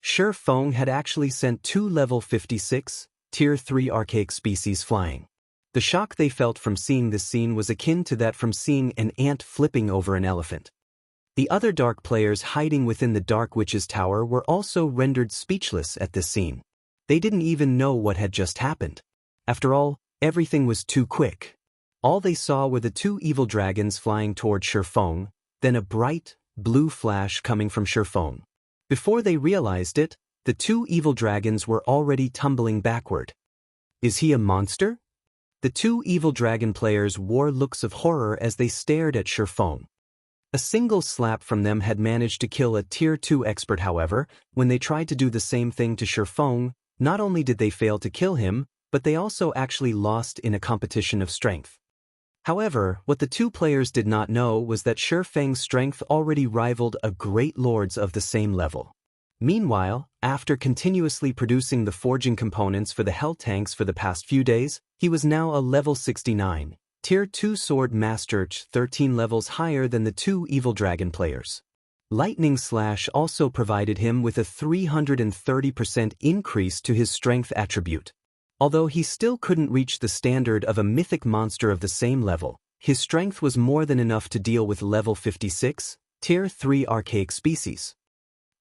Shifeng had actually sent two level 56, Tier 3 archaic species flying. The shock they felt from seeing this scene was akin to that from seeing an ant flipping over an elephant. The other dark players hiding within the Dark Witch's tower were also rendered speechless at this scene. They didn't even know what had just happened. After all, everything was too quick. All they saw were the two evil dragons flying toward Shifeng, then a bright, blue flash coming from Shifeng. Before they realized it, the two evil dragons were already tumbling backward. Is he a monster? The two evil dragon players wore looks of horror as they stared at Shifeng. A single slap from them had managed to kill a Tier 2 expert. However, when they tried to do the same thing to Shifeng, not only did they fail to kill him, but they also actually lost in a competition of strength. However, what the two players did not know was that Shifeng's strength already rivaled a great lord's of the same level. Meanwhile, after continuously producing the forging components for the Hell tanks for the past few days, he was now a level 69, Tier 2 sword master, 13 levels higher than the two evil dragon players. Lightning Slash also provided him with a 330% increase to his strength attribute. Although he still couldn't reach the standard of a mythic monster of the same level, his strength was more than enough to deal with level 56, Tier 3 archaic species.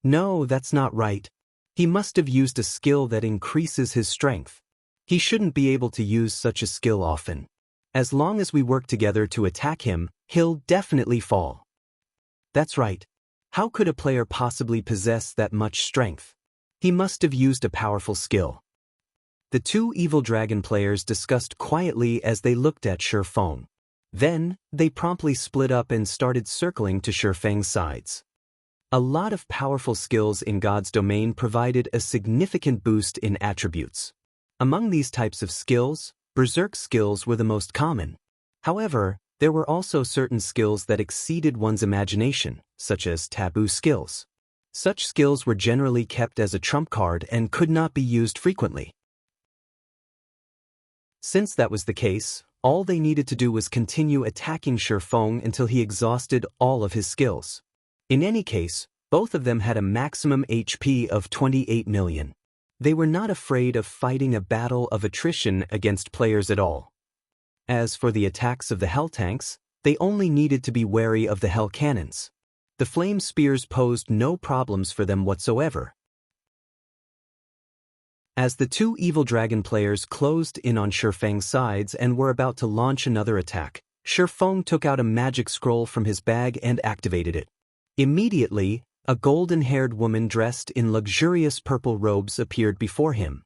No, that's not right. He must have used a skill that increases his strength. He shouldn't be able to use such a skill often. As long as we work together to attack him, he'll definitely fall. That's right. How could a player possibly possess that much strength? He must have used a powerful skill. The two evil dragon players discussed quietly as they looked at Shifeng. Then, they promptly split up and started circling to Shifeng's sides. A lot of powerful skills in God's domain provided a significant boost in attributes. Among these types of skills, berserk skills were the most common. However, there were also certain skills that exceeded one's imagination, such as taboo skills. Such skills were generally kept as a trump card and could not be used frequently. Since that was the case, all they needed to do was continue attacking Shifeng until he exhausted all of his skills. In any case, both of them had a maximum HP of 28 million. They were not afraid of fighting a battle of attrition against players at all. As for the attacks of the Hell tanks, they only needed to be wary of the Hell cannons. The flame spears posed no problems for them whatsoever. As the two evil dragon players closed in on Shifeng's sides and were about to launch another attack, Shifeng took out a magic scroll from his bag and activated it. Immediately, a golden-haired woman dressed in luxurious purple robes appeared before him.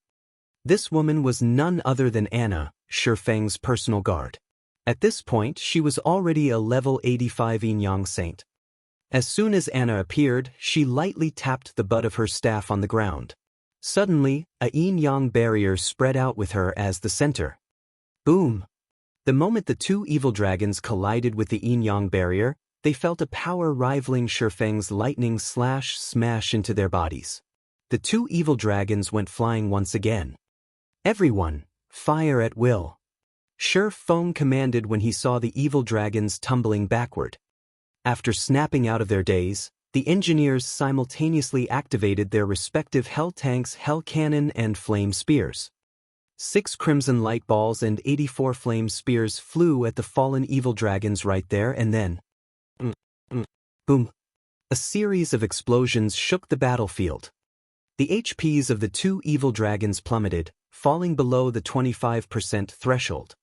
This woman was none other than Anna, Shifeng's personal guard. At this point, she was already a level 85 Yin-Yang saint. As soon as Anna appeared, she lightly tapped the butt of her staff on the ground. Suddenly, a yin-yang barrier spread out with her as the center. Boom! The moment the two evil dragons collided with the yin-yang barrier, they felt a power rivaling Shifeng's lightning slash smash into their bodies. The two evil dragons went flying once again. Everyone, fire at will! Feng commanded when he saw the evil dragons tumbling backward. After snapping out of their daze, the engineers simultaneously activated their respective hell tanks, hell cannon, and flame spears. 6 crimson light balls and 84 flame spears flew at the fallen evil dragons right there and then. Boom. A series of explosions shook the battlefield. The HPs of the 2 evil dragons plummeted, falling below the 25% threshold.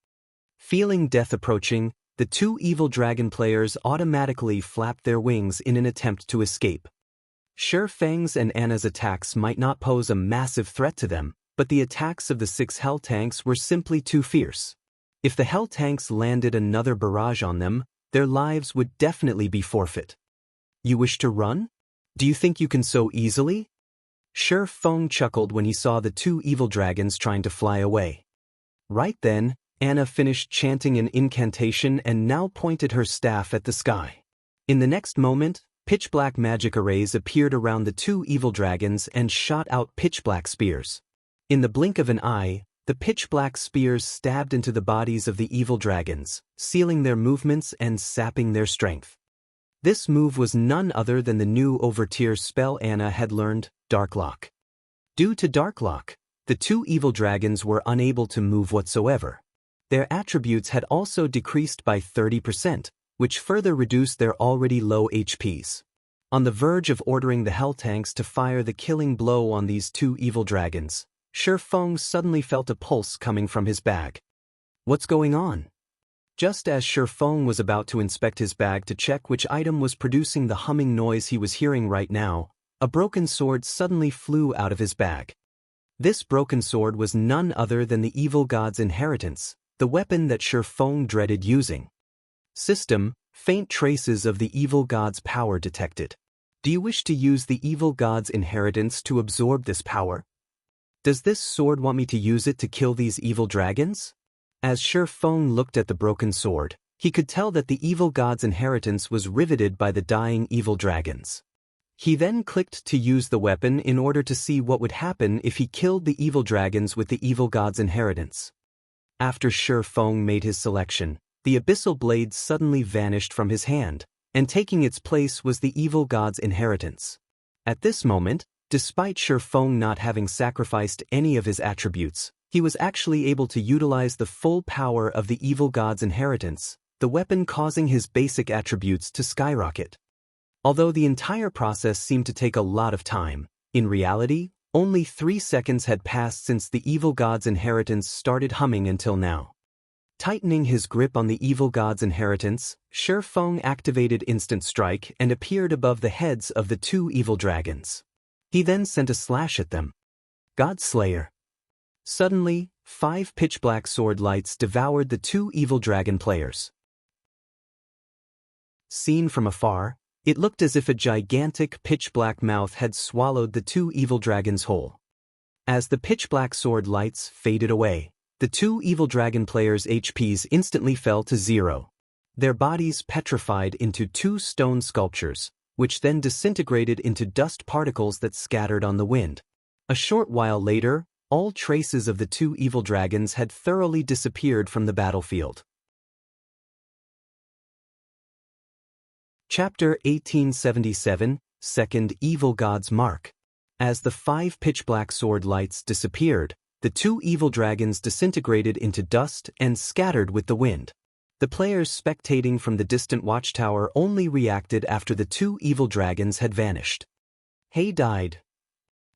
Feeling death approaching, the 2 evil dragon players automatically flapped their wings in an attempt to escape. Feng's and Anna's attacks might not pose a massive threat to them, but the attacks of the 6 hell tanks were simply too fierce. If the hell tanks landed another barrage on them, their lives would definitely be forfeit. You wish to run? Do you think you can so easily? Feng chuckled when he saw the 2 evil dragons trying to fly away. Right then, Anna finished chanting an incantation and now pointed her staff at the sky. In the next moment, pitch-black magic arrays appeared around the 2 evil dragons and shot out pitch-black spears. In the blink of an eye, the pitch-black spears stabbed into the bodies of the evil dragons, sealing their movements and sapping their strength. This move was none other than the new overtier spell Anna had learned, Darklock. Due to Darklock, the 2 evil dragons were unable to move whatsoever. Their attributes had also decreased by 30%, which further reduced their already low HPs. On the verge of ordering the hell tanks to fire the killing blow on these 2 evil dragons, Feng suddenly felt a pulse coming from his bag. What's going on? Just as Feng was about to inspect his bag to check which item was producing the humming noise he was hearing right now, a broken sword suddenly flew out of his bag. This broken sword was none other than the evil god's inheritance, the weapon that Feng dreaded using. System: faint traces of the evil god's power detected. Do you wish to use the evil god's inheritance to absorb this power? Does this sword want me to use it to kill these evil dragons? As Feng looked at the broken sword, he could tell that the evil god's inheritance was riveted by the dying evil dragons. He then clicked to use the weapon in order to see what would happen if he killed the evil dragons with the evil god's inheritance. After Feng made his selection, the abyssal blade suddenly vanished from his hand, and taking its place was the evil god's inheritance. At this moment, despite Feng not having sacrificed any of his attributes, he was actually able to utilize the full power of the evil god's inheritance, the weapon causing his basic attributes to skyrocket. Although the entire process seemed to take a lot of time, in reality, only 3 seconds had passed since the evil god's inheritance started humming until now. Tightening his grip on the evil god's inheritance, Feng activated Instant Strike and appeared above the heads of the 2 evil dragons. He then sent a slash at them. Godslayer. Suddenly, 5 pitch-black sword lights devoured the 2 evil dragon players. Seen from afar, it looked as if a gigantic pitch-black mouth had swallowed the 2 evil dragons whole. As the pitch-black sword lights faded away, the 2 evil dragon players' HPs instantly fell to 0. Their bodies petrified into 2 stone sculptures, which then disintegrated into dust particles that scattered on the wind. A short while later, all traces of the 2 evil dragons had thoroughly disappeared from the battlefield. Chapter 1877, Second Evil God's Mark. As the 5 pitch-black sword lights disappeared, the 2 evil dragons disintegrated into dust and scattered with the wind. The players spectating from the distant watchtower only reacted after the 2 evil dragons had vanished. Hey died.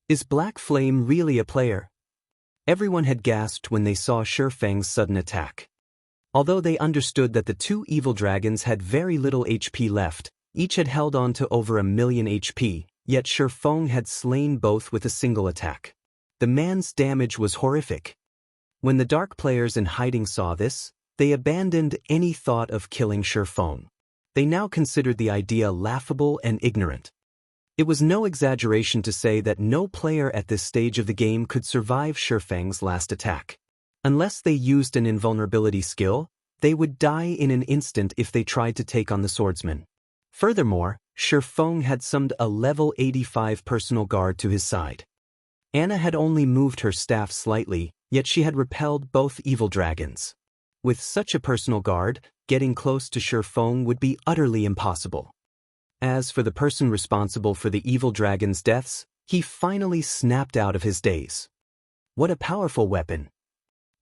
Is Black Flame really a player? Everyone had gasped when they saw Feng's sudden attack. Although they understood that the 2 evil dragons had very little HP left, each had held on to over 1,000,000 HP, yet Feng had slain both with a single attack. The man's damage was horrific. When the dark players in hiding saw this, they abandoned any thought of killing Feng. They now considered the idea laughable and ignorant. It was no exaggeration to say that no player at this stage of the game could survive Feng's last attack. Unless they used an invulnerability skill, they would die in an instant if they tried to take on the swordsman. Furthermore, Feng had summoned a level 85 personal guard to his side. Anna had only moved her staff slightly, yet she had repelled both evil dragons. With such a personal guard, getting close to Shifeng would be utterly impossible. As for the person responsible for the evil dragon's deaths, he finally snapped out of his daze. What a powerful weapon!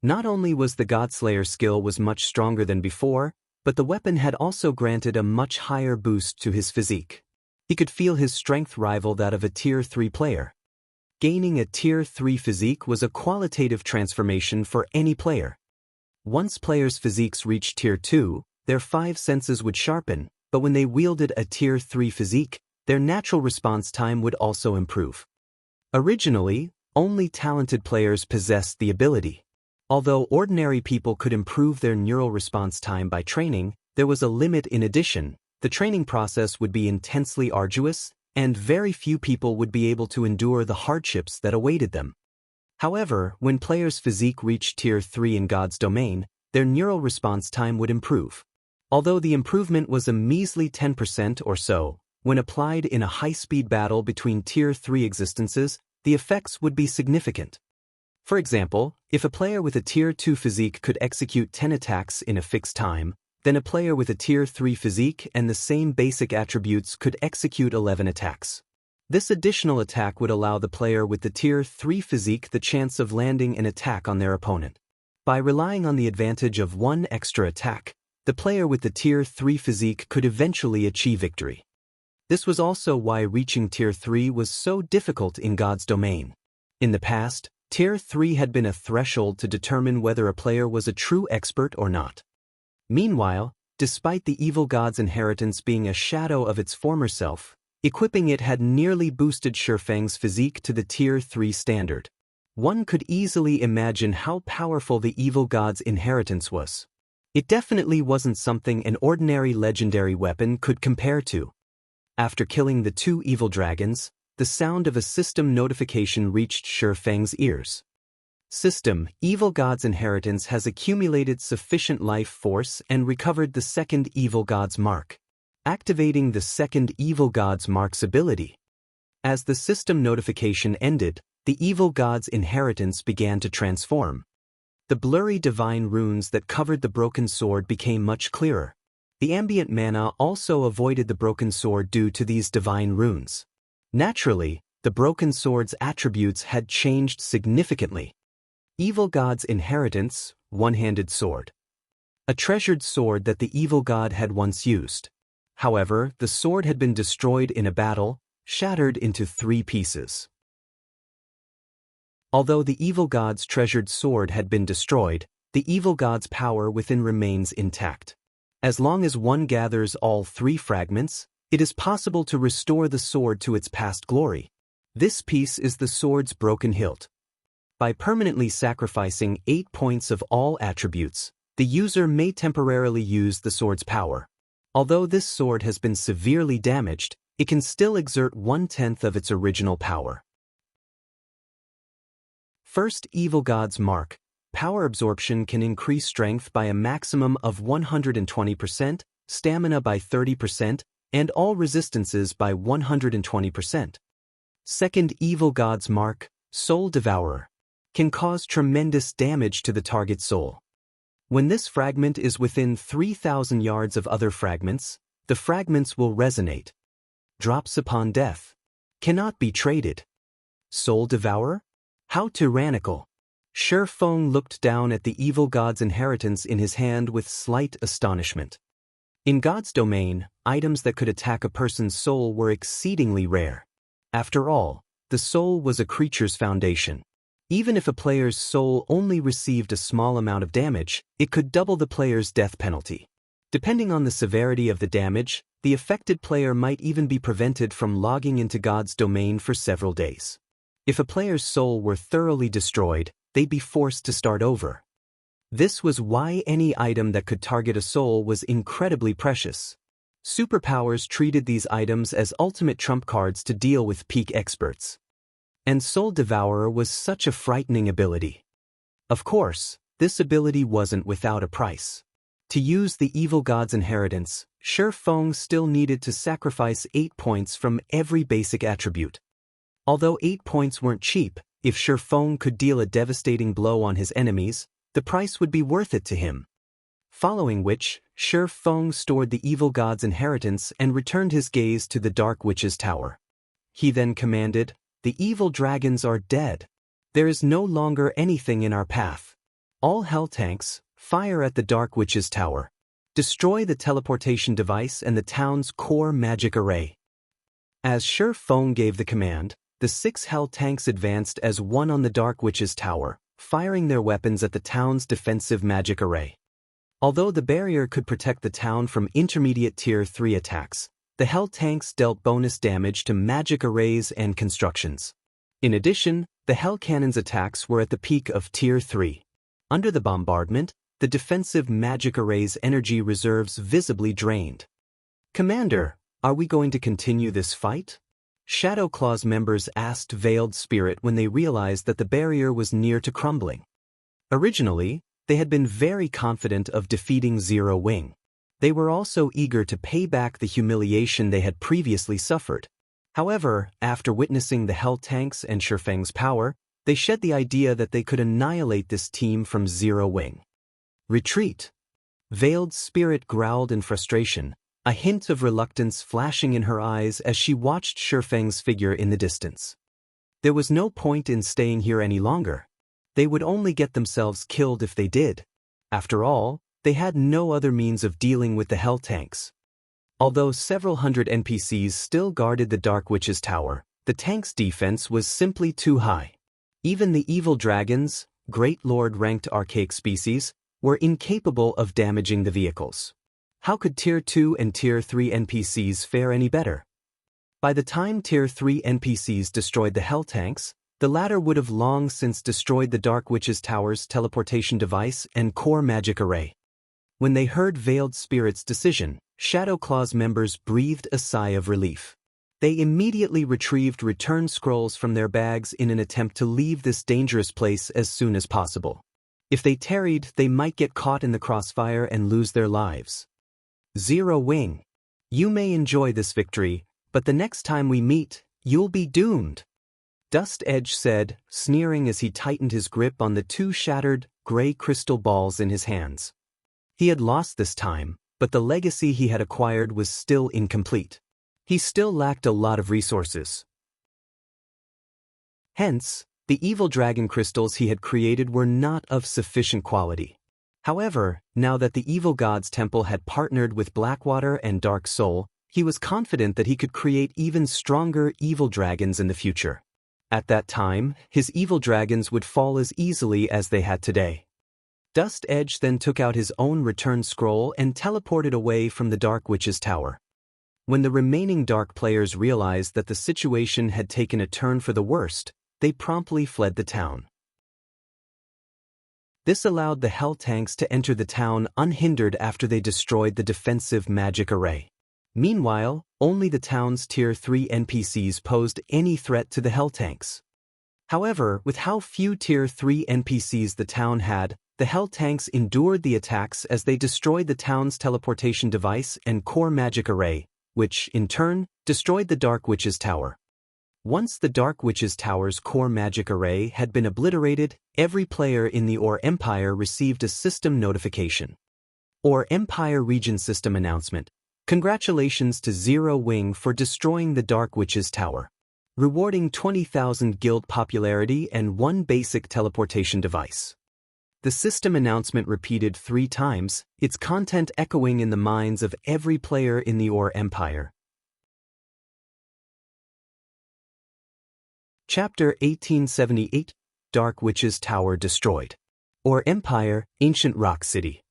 Not only was the Godslayer skill was much stronger than before, but the weapon had also granted a much higher boost to his physique. He could feel his strength rival that of a Tier 3 player. Gaining a Tier 3 physique was a qualitative transformation for any player. Once players' physiques reached Tier 2, their 5 senses would sharpen, but when they wielded a Tier 3 physique, their natural response time would also improve. Originally, only talented players possessed the ability. Although ordinary people could improve their neural response time by training, there was a limit in addition. The training process would be intensely arduous, and very few people would be able to endure the hardships that awaited them. However, when players' physique reached Tier 3 in God's domain, their neural response time would improve. Although the improvement was a measly 10% or so, when applied in a high-speed battle between Tier 3 existences, the effects would be significant. For example, if a player with a Tier 2 physique could execute 10 attacks in a fixed time, then a player with a Tier 3 physique and the same basic attributes could execute 11 attacks. This additional attack would allow the player with the Tier 3 physique the chance of landing an attack on their opponent. By relying on the advantage of one extra attack, the player with the Tier 3 physique could eventually achieve victory. This was also why reaching Tier 3 was so difficult in God's domain. In the past, Tier 3 had been a threshold to determine whether a player was a true expert or not. Meanwhile, despite the evil god's inheritance being a shadow of its former self, equipping it had nearly boosted Shifeng's physique to the Tier 3 standard. One could easily imagine how powerful the evil god's inheritance was. It definitely wasn't something an ordinary legendary weapon could compare to. After killing the 2 evil dragons, the sound of a system notification reached Shifeng's ears. System, evil god's inheritance has accumulated sufficient life force and recovered the second evil god's mark. Activating the second evil god's mark's ability. As the system notification ended, the evil god's inheritance began to transform. The blurry divine runes that covered the broken sword became much clearer. The ambient mana also avoided the broken sword due to these divine runes. Naturally, the broken sword's attributes had changed significantly. Evil god's inheritance, one-handed sword. A treasured sword that the evil god had once used. However, the sword had been destroyed in a battle, shattered into 3 pieces. Although the evil god's treasured sword had been destroyed, the evil god's power within remains intact. As long as one gathers all 3 fragments, it is possible to restore the sword to its past glory. This piece is the sword's broken hilt. By permanently sacrificing 8 points of all attributes, the user may temporarily use the sword's power. Although this sword has been severely damaged, it can still exert 1/10 of its original power. First evil god's mark. Power absorption can increase strength by a maximum of 120%, stamina by 30%, and all resistances by 120%. Second evil god's mark, Soul Devourer, can cause tremendous damage to the target soul. When this fragment is within 3,000 yards of other fragments, the fragments will resonate. Drops upon death. Cannot be traded. Soul Devourer? How tyrannical. Shifeng looked down at the evil god's inheritance in his hand with slight astonishment. In God's domain, items that could attack a person's soul were exceedingly rare. After all, the soul was a creature's foundation. Even if a player's soul only received a small amount of damage, it could double the player's death penalty. Depending on the severity of the damage, the affected player might even be prevented from logging into God's domain for several days. If a player's soul were thoroughly destroyed, they'd be forced to start over. This was why any item that could target a soul was incredibly precious. Superpowers treated these items as ultimate trump cards to deal with peak experts. And Soul Devourer was such a frightening ability. Of course, this ability wasn't without a price. To use the evil god's inheritance, Shifeng still needed to sacrifice 8 points from every basic attribute. Although 8 points weren't cheap, if Shifeng could deal a devastating blow on his enemies, the price would be worth it to him. following which, Feng stored the evil god's inheritance and returned his gaze to the Dark Witch's tower. He then commanded, "The evil dragons are dead. There is no longer anything in our path. All hell tanks, fire at the Dark Witch's tower. Destroy the teleportation device and the town's core magic array." As Feng gave the command, the 6 hell tanks advanced as one on the Dark Witch's tower, firing their weapons at the town's defensive magic array. Although the barrier could protect the town from intermediate Tier 3 attacks, the hell tanks dealt bonus damage to magic arrays and constructions. In addition, the hell cannon's attacks were at the peak of Tier 3. Under the bombardment, the defensive magic array's energy reserves visibly drained. "Commander, are we going to continue this fight?" Shadowclaw's members asked Veiled Spirit when they realized that the barrier was near to crumbling. Originally, they had been very confident of defeating Zero Wing. They were also eager to pay back the humiliation they had previously suffered. However, after witnessing the hell tanks and Feng's power, they shed the idea that they could annihilate this team from Zero Wing. "Retreat." Veiled Spirit growled in frustration, a hint of reluctance flashing in her eyes as she watched Feng's figure in the distance. There was no point in staying here any longer. They would only get themselves killed if they did. After all, they had no other means of dealing with the hell tanks. Although several hundred NPCs still guarded the Dark Witch's tower, the tank's defense was simply too high. Even the evil dragons, Great Lord-ranked archaic species, were incapable of damaging the vehicles. How could Tier 2 and Tier 3 NPCs fare any better? By the time Tier 3 NPCs destroyed the hell tanks, the latter would have long since destroyed the Dark Witch's tower's teleportation device and core magic array. When they heard Veiled Spirit's decision, Shadowclaw's members breathed a sigh of relief. They immediately retrieved return scrolls from their bags in an attempt to leave this dangerous place as soon as possible. If they tarried, they might get caught in the crossfire and lose their lives. "Zero Wing, you may enjoy this victory, but the next time we meet, you'll be doomed," Dust Edge said, sneering as he tightened his grip on the 2 shattered, gray crystal balls in his hands. He had lost this time, but the legacy he had acquired was still incomplete. He still lacked a lot of resources. Hence, the evil dragon crystals he had created were not of sufficient quality. However, now that the evil god's temple had partnered with Blackwater and Dark Soul, he was confident that he could create even stronger evil dragons in the future. At that time, his evil dragons would fall as easily as they had today. Dust Edge then took out his own return scroll and teleported away from the Dark Witch's tower. When the remaining Dark players realized that the situation had taken a turn for the worst, they promptly fled the town. This allowed the hell tanks to enter the town unhindered after they destroyed the defensive magic array. Meanwhile, only the town's Tier 3 NPCs posed any threat to the hell tanks. However, with how few Tier 3 NPCs the town had, the hell tanks endured the attacks as they destroyed the town's teleportation device and core magic array, which, in turn, destroyed the Dark Witch's tower. Once the Dark Witch's tower's core magic array had been obliterated, every player in the Or Empire received a system notification. Or Empire Region System Announcement. Congratulations to Zero Wing for destroying the Dark Witch's tower. Rewarding 20,000 guild popularity and 1 basic teleportation device. The system announcement repeated 3 times, its content echoing in the minds of every player in the Or Empire. Chapter 1878, Dark Witch's Tower Destroyed. Or Empire, Ancient Rock City.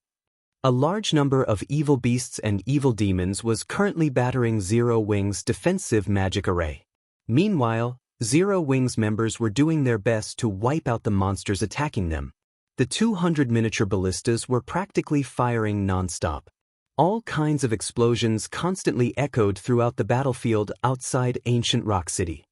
A large number of evil beasts and evil demons was currently battering Zero Wing's defensive magic array. Meanwhile, Zero Wing's members were doing their best to wipe out the monsters attacking them. The 200 miniature ballistas were practically firing non-stop. All kinds of explosions constantly echoed throughout the battlefield outside Ancient Rock City.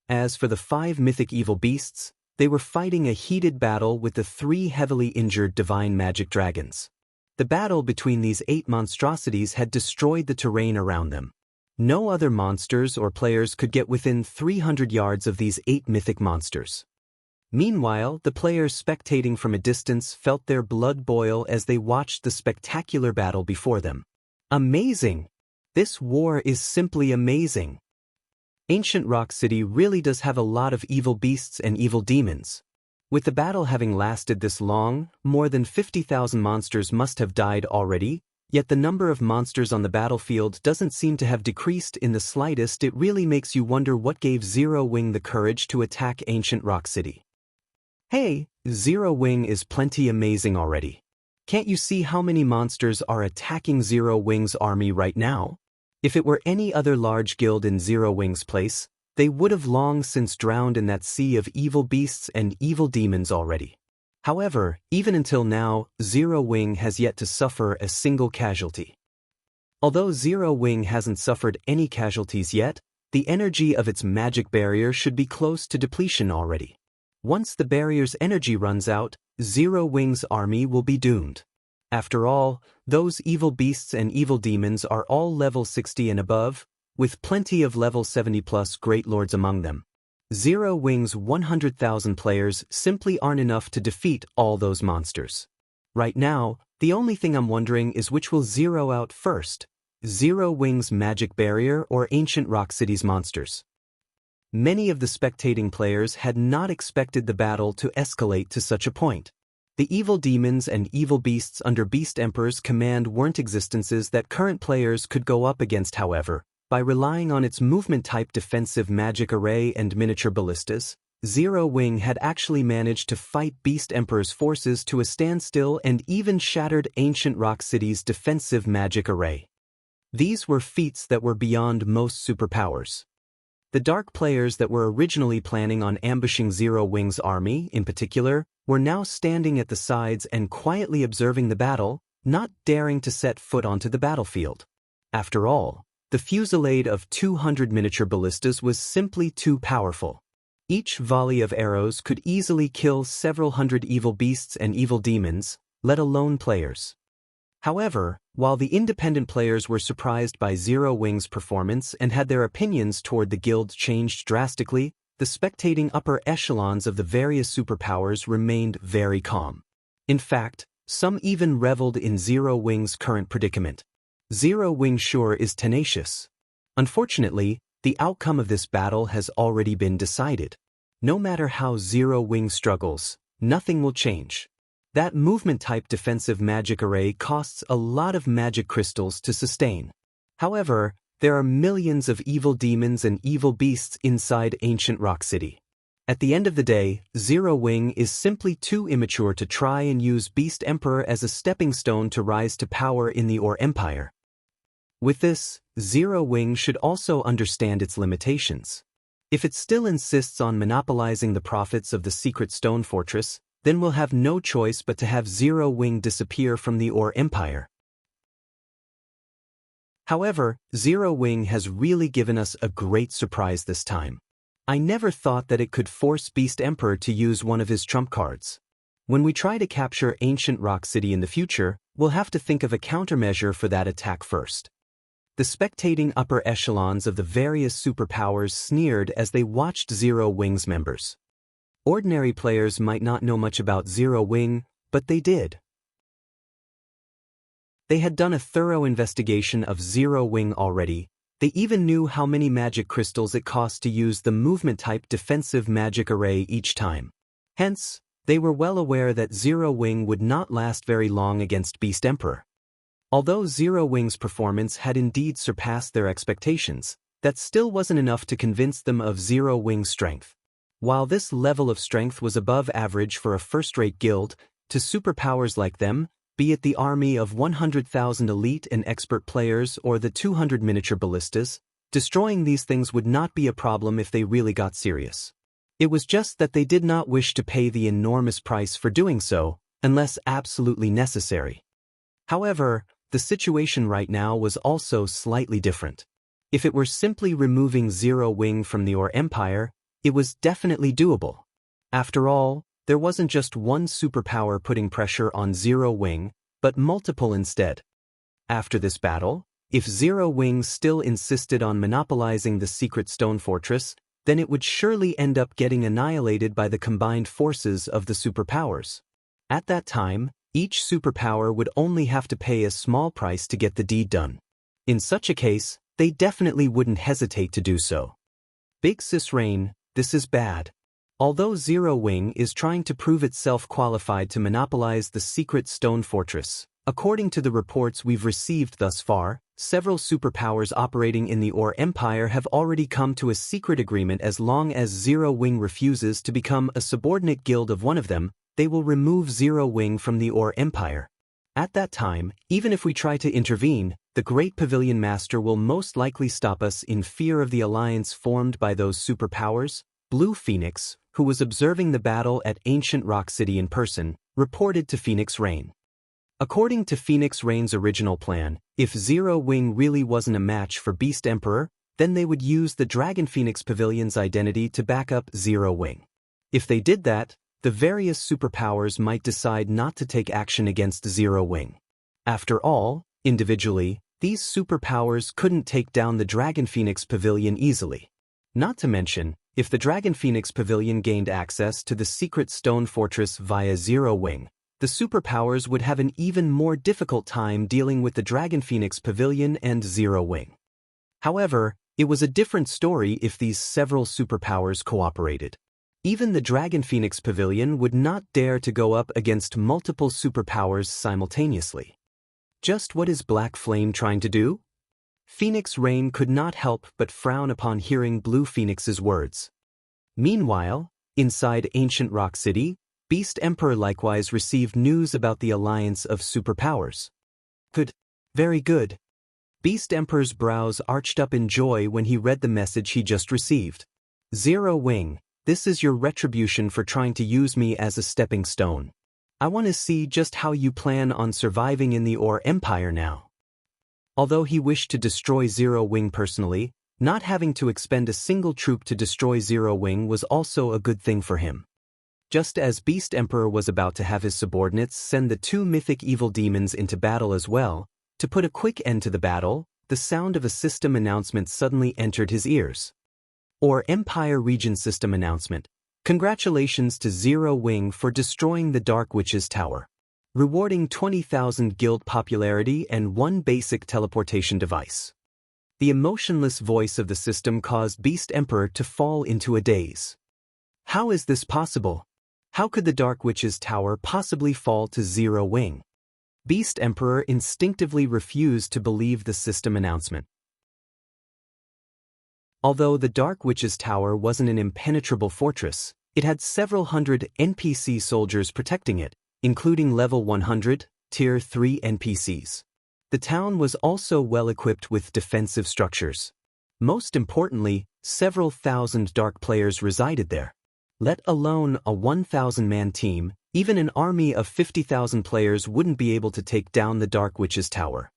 As for the 5 mythic evil beasts, they were fighting a heated battle with the 3 heavily injured divine magic dragons. The battle between these 8 monstrosities had destroyed the terrain around them. No other monsters or players could get within 300 yards of these 8 mythic monsters. Meanwhile, the players spectating from a distance felt their blood boil as they watched the spectacular battle before them. Amazing! This war is simply amazing. Ancient Rock City really does have a lot of evil beasts and evil demons. With the battle having lasted this long, more than 50,000 monsters must have died already, yet the number of monsters on the battlefield doesn't seem to have decreased in the slightest. It really makes you wonder what gave Zero Wing the courage to attack Ancient Rock City. Hey, Zero Wing is plenty amazing already. Can't you see how many monsters are attacking Zero Wing's army right now? If it were any other large guild in Zero Wing's place, they would have long since drowned in that sea of evil beasts and evil demons already. However, even until now, Zero Wing has yet to suffer a single casualty. Although Zero Wing hasn't suffered any casualties yet, the energy of its magic barrier should be close to depletion already. Once the barrier's energy runs out, Zero Wing's army will be doomed. After all, those evil beasts and evil demons are all level 60 and above, with plenty of level 70+ great lords among them. Zero Wing's 100,000 players simply aren't enough to defeat all those monsters. Right now, the only thing I'm wondering is which will zero out first, Zero Wing's magic barrier or Ancient Rock City's monsters. Many of the spectating players had not expected the battle to escalate to such a point. The evil demons and evil beasts under Beast Emperor's command weren't existences that current players could go up against. However, by relying on its movement-type defensive magic array and miniature ballistas, Zero Wing had actually managed to fight Beast Emperor's forces to a standstill and even shattered Ancient Rock City's defensive magic array. These were feats that were beyond most superpowers. The dark players that were originally planning on ambushing Zero Wing's army, in particular, were now standing at the sides and quietly observing the battle, not daring to set foot onto the battlefield. After all, the fusillade of 200 miniature ballistas was simply too powerful. Each volley of arrows could easily kill several hundred evil beasts and evil demons, let alone players. However, while the independent players were surprised by Zero Wing's performance and had their opinions toward the guild changed drastically, the spectating upper echelons of the various superpowers remained very calm. In fact, some even reveled in Zero Wing's current predicament. Zero Wing sure is tenacious. Unfortunately, the outcome of this battle has already been decided. No matter how Zero Wing struggles, nothing will change. That movement-type defensive magic array costs a lot of magic crystals to sustain. However, there are millions of evil demons and evil beasts inside Ancient Rock City. At the end of the day, Zero Wing is simply too immature to try and use Beast Emperor as a stepping stone to rise to power in the Ore Empire. With this, Zero Wing should also understand its limitations. If it still insists on monopolizing the profits of the secret stone fortress, then we'll have no choice but to have Zero Wing disappear from the Ore Empire. However, Zero Wing has really given us a great surprise this time. I never thought that it could force Beast Emperor to use one of his trump cards. When we try to capture Ancient Rock City in the future, we'll have to think of a countermeasure for that attack first. The spectating upper echelons of the various superpowers sneered as they watched Zero Wing's members. Ordinary players might not know much about Zero Wing, but they did. They had done a thorough investigation of Zero Wing already. They even knew how many magic crystals it cost to use the movement-type defensive magic array each time. Hence, they were well aware that Zero Wing would not last very long against Beast Emperor. Although Zero Wing's performance had indeed surpassed their expectations, that still wasn't enough to convince them of Zero Wing's strength. While this level of strength was above average for a first-rate guild, to superpowers like them, be it the army of 100,000 elite and expert players or the 200 miniature ballistas, destroying these things would not be a problem if they really got serious. It was just that they did not wish to pay the enormous price for doing so, unless absolutely necessary. However, the situation right now was also slightly different. If it were simply removing Zero Wing from the Ore Empire, it was definitely doable. After all, there wasn't just one superpower putting pressure on Zero Wing, but multiple instead. After this battle, if Zero Wing still insisted on monopolizing the secret stone fortress, then it would surely end up getting annihilated by the combined forces of the superpowers. At that time, each superpower would only have to pay a small price to get the deed done. In such a case, they definitely wouldn't hesitate to do so. Big Sis Rain, this is bad. Although Zero Wing is trying to prove itself qualified to monopolize the secret stone fortress, according to the reports we've received thus far, several superpowers operating in the Ore Empire have already come to a secret agreement. As long as Zero Wing refuses to become a subordinate guild of one of them, they will remove Zero Wing from the Ore Empire. At that time, even if we try to intervene, the Great Pavilion Master will most likely stop us in fear of the alliance formed by those superpowers. Blue Phoenix, who was observing the battle at Ancient Rock City in person, reported to Phoenix Rain. According to Phoenix Rain's original plan, if Zero Wing really wasn't a match for Beast Emperor, then they would use the Dragon Phoenix Pavilion's identity to back up Zero Wing. If they did that, the various superpowers might decide not to take action against Zero Wing. After all, individually, these superpowers couldn't take down the Dragon Phoenix Pavilion easily. Not to mention, if the Dragon Phoenix Pavilion gained access to the secret stone fortress via Zero Wing, the superpowers would have an even more difficult time dealing with the Dragon Phoenix Pavilion and Zero Wing. However, it was a different story if these several superpowers cooperated. Even the Dragon Phoenix Pavilion would not dare to go up against multiple superpowers simultaneously. Just what is Black Flame trying to do? Phoenix Rain could not help but frown upon hearing Blue Phoenix's words. Meanwhile, inside Ancient Rock City, Beast Emperor likewise received news about the alliance of superpowers. Good. Very good. Beast Emperor's brows arched up in joy when he read the message he just received. Zero Wing, this is your retribution for trying to use me as a stepping stone. I want to see just how you plan on surviving in the Ore Empire now. Although he wished to destroy Zero Wing personally, not having to expend a single troop to destroy Zero Wing was also a good thing for him. Just as Beast Emperor was about to have his subordinates send the two mythic evil demons into battle as well, to put a quick end to the battle, the sound of a system announcement suddenly entered his ears. Ore Empire Region System Announcement. Congratulations to Zero Wing for destroying the Dark Witch's Tower. Rewarding 20,000 guild popularity and one basic teleportation device. The emotionless voice of the system caused Beast Emperor to fall into a daze. How is this possible? How could the Dark Witch's Tower possibly fall to Zero Wing? Beast Emperor instinctively refused to believe the system announcement. Although the Dark Witch's Tower wasn't an impenetrable fortress, it had several hundred NPC soldiers protecting it, including level 100, Tier 3 NPCs. The town was also well equipped with defensive structures. Most importantly, several thousand dark players resided there. Let alone a 1,000-man team, even an army of 50,000 players wouldn't be able to take down the Dark Witch's Tower.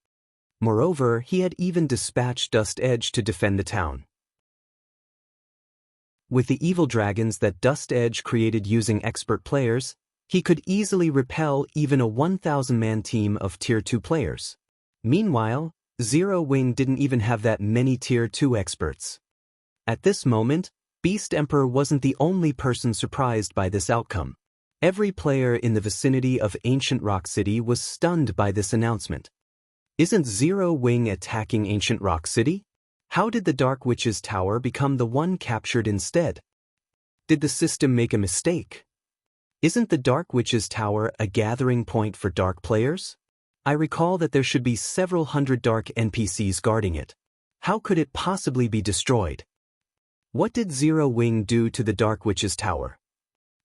Moreover, he had even dispatched Dust Edge to defend the town. With the evil dragons that Dust Edge created using expert players, he could easily repel even a 1,000-man team of Tier 2 players. Meanwhile, Zero Wing didn't even have that many Tier 2 experts. At this moment, Beast Emperor wasn't the only person surprised by this outcome. Every player in the vicinity of Ancient Rock City was stunned by this announcement. Isn't Zero Wing attacking Ancient Rock City? How did the Dark Witch's Tower become the one captured instead? Did the system make a mistake? Isn't the Dark Witch's Tower a gathering point for dark players? I recall that there should be several hundred dark NPCs guarding it. How could it possibly be destroyed? What did Zero Wing do to the Dark Witch's Tower?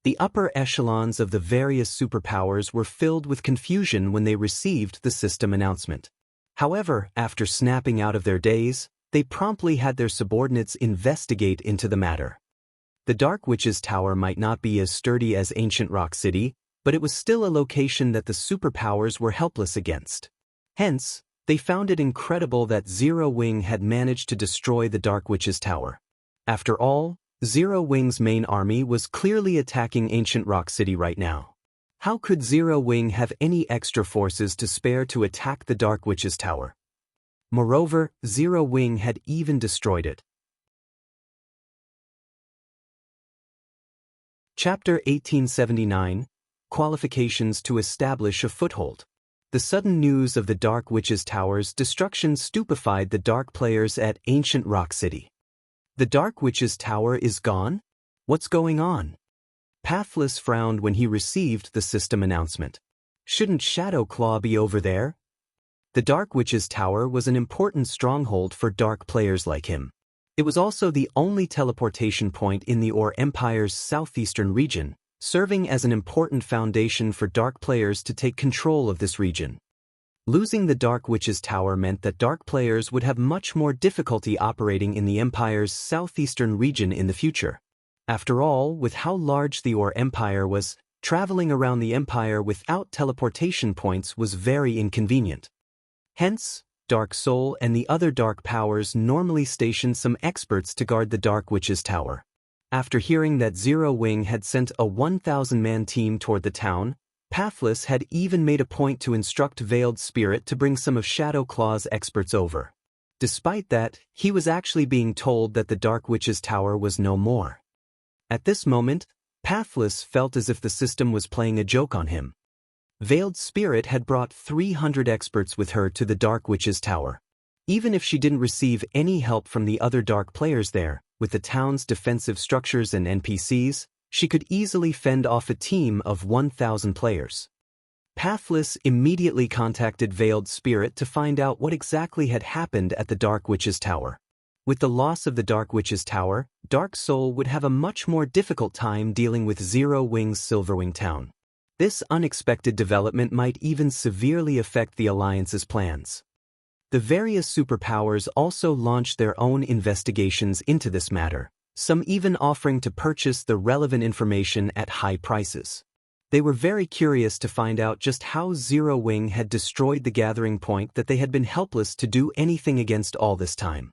The upper echelons of the various superpowers were filled with confusion when they received the system announcement. However, after snapping out of their daze, they promptly had their subordinates investigate into the matter. The Dark Witch's Tower might not be as sturdy as Ancient Rock City, but it was still a location that the superpowers were helpless against. Hence, they found it incredible that Zero Wing had managed to destroy the Dark Witch's Tower. After all, Zero Wing's main army was clearly attacking Ancient Rock City right now. How could Zero Wing have any extra forces to spare to attack the Dark Witch's Tower? Moreover, Zero Wing had even destroyed it. Chapter 1879, Qualifications to Establish a Foothold. The sudden news of the Dark Witch's Tower's destruction stupefied the Dark players at Ancient Rock City. The Dark Witch's Tower is gone? What's going on? Pathless frowned when he received the system announcement. Shouldn't Shadow Claw be over there? The Dark Witch's Tower was an important stronghold for Dark players like him. It was also the only teleportation point in the Or Empire's southeastern region, serving as an important foundation for Dark players to take control of this region. Losing the Dark Witch's Tower meant that Dark players would have much more difficulty operating in the Empire's southeastern region in the future. After all, with how large the Or Empire was, traveling around the Empire without teleportation points was very inconvenient. Hence, Dark Soul and the other Dark powers normally stationed some experts to guard the Dark Witch's Tower. After hearing that Zero Wing had sent a 1,000-man team toward the town, Pathless had even made a point to instruct Veiled Spirit to bring some of Shadow Claw's experts over. Despite that, he was actually being told that the Dark Witch's Tower was no more. At this moment, Pathless felt as if the system was playing a joke on him. Veiled Spirit had brought 300 experts with her to the Dark Witch's Tower. Even if she didn't receive any help from the other Dark players there, with the town's defensive structures and NPCs, she could easily fend off a team of 1,000 players. Pathless immediately contacted Veiled Spirit to find out what exactly had happened at the Dark Witch's Tower. With the loss of the Dark Witch's Tower, Dark Soul would have a much more difficult time dealing with Zero Wing's Silverwing town. This unexpected development might even severely affect the Alliance's plans. The various superpowers also launched their own investigations into this matter, some even offering to purchase the relevant information at high prices. They were very curious to find out just how Zero Wing had destroyed the gathering point that they had been helpless to do anything against all this time.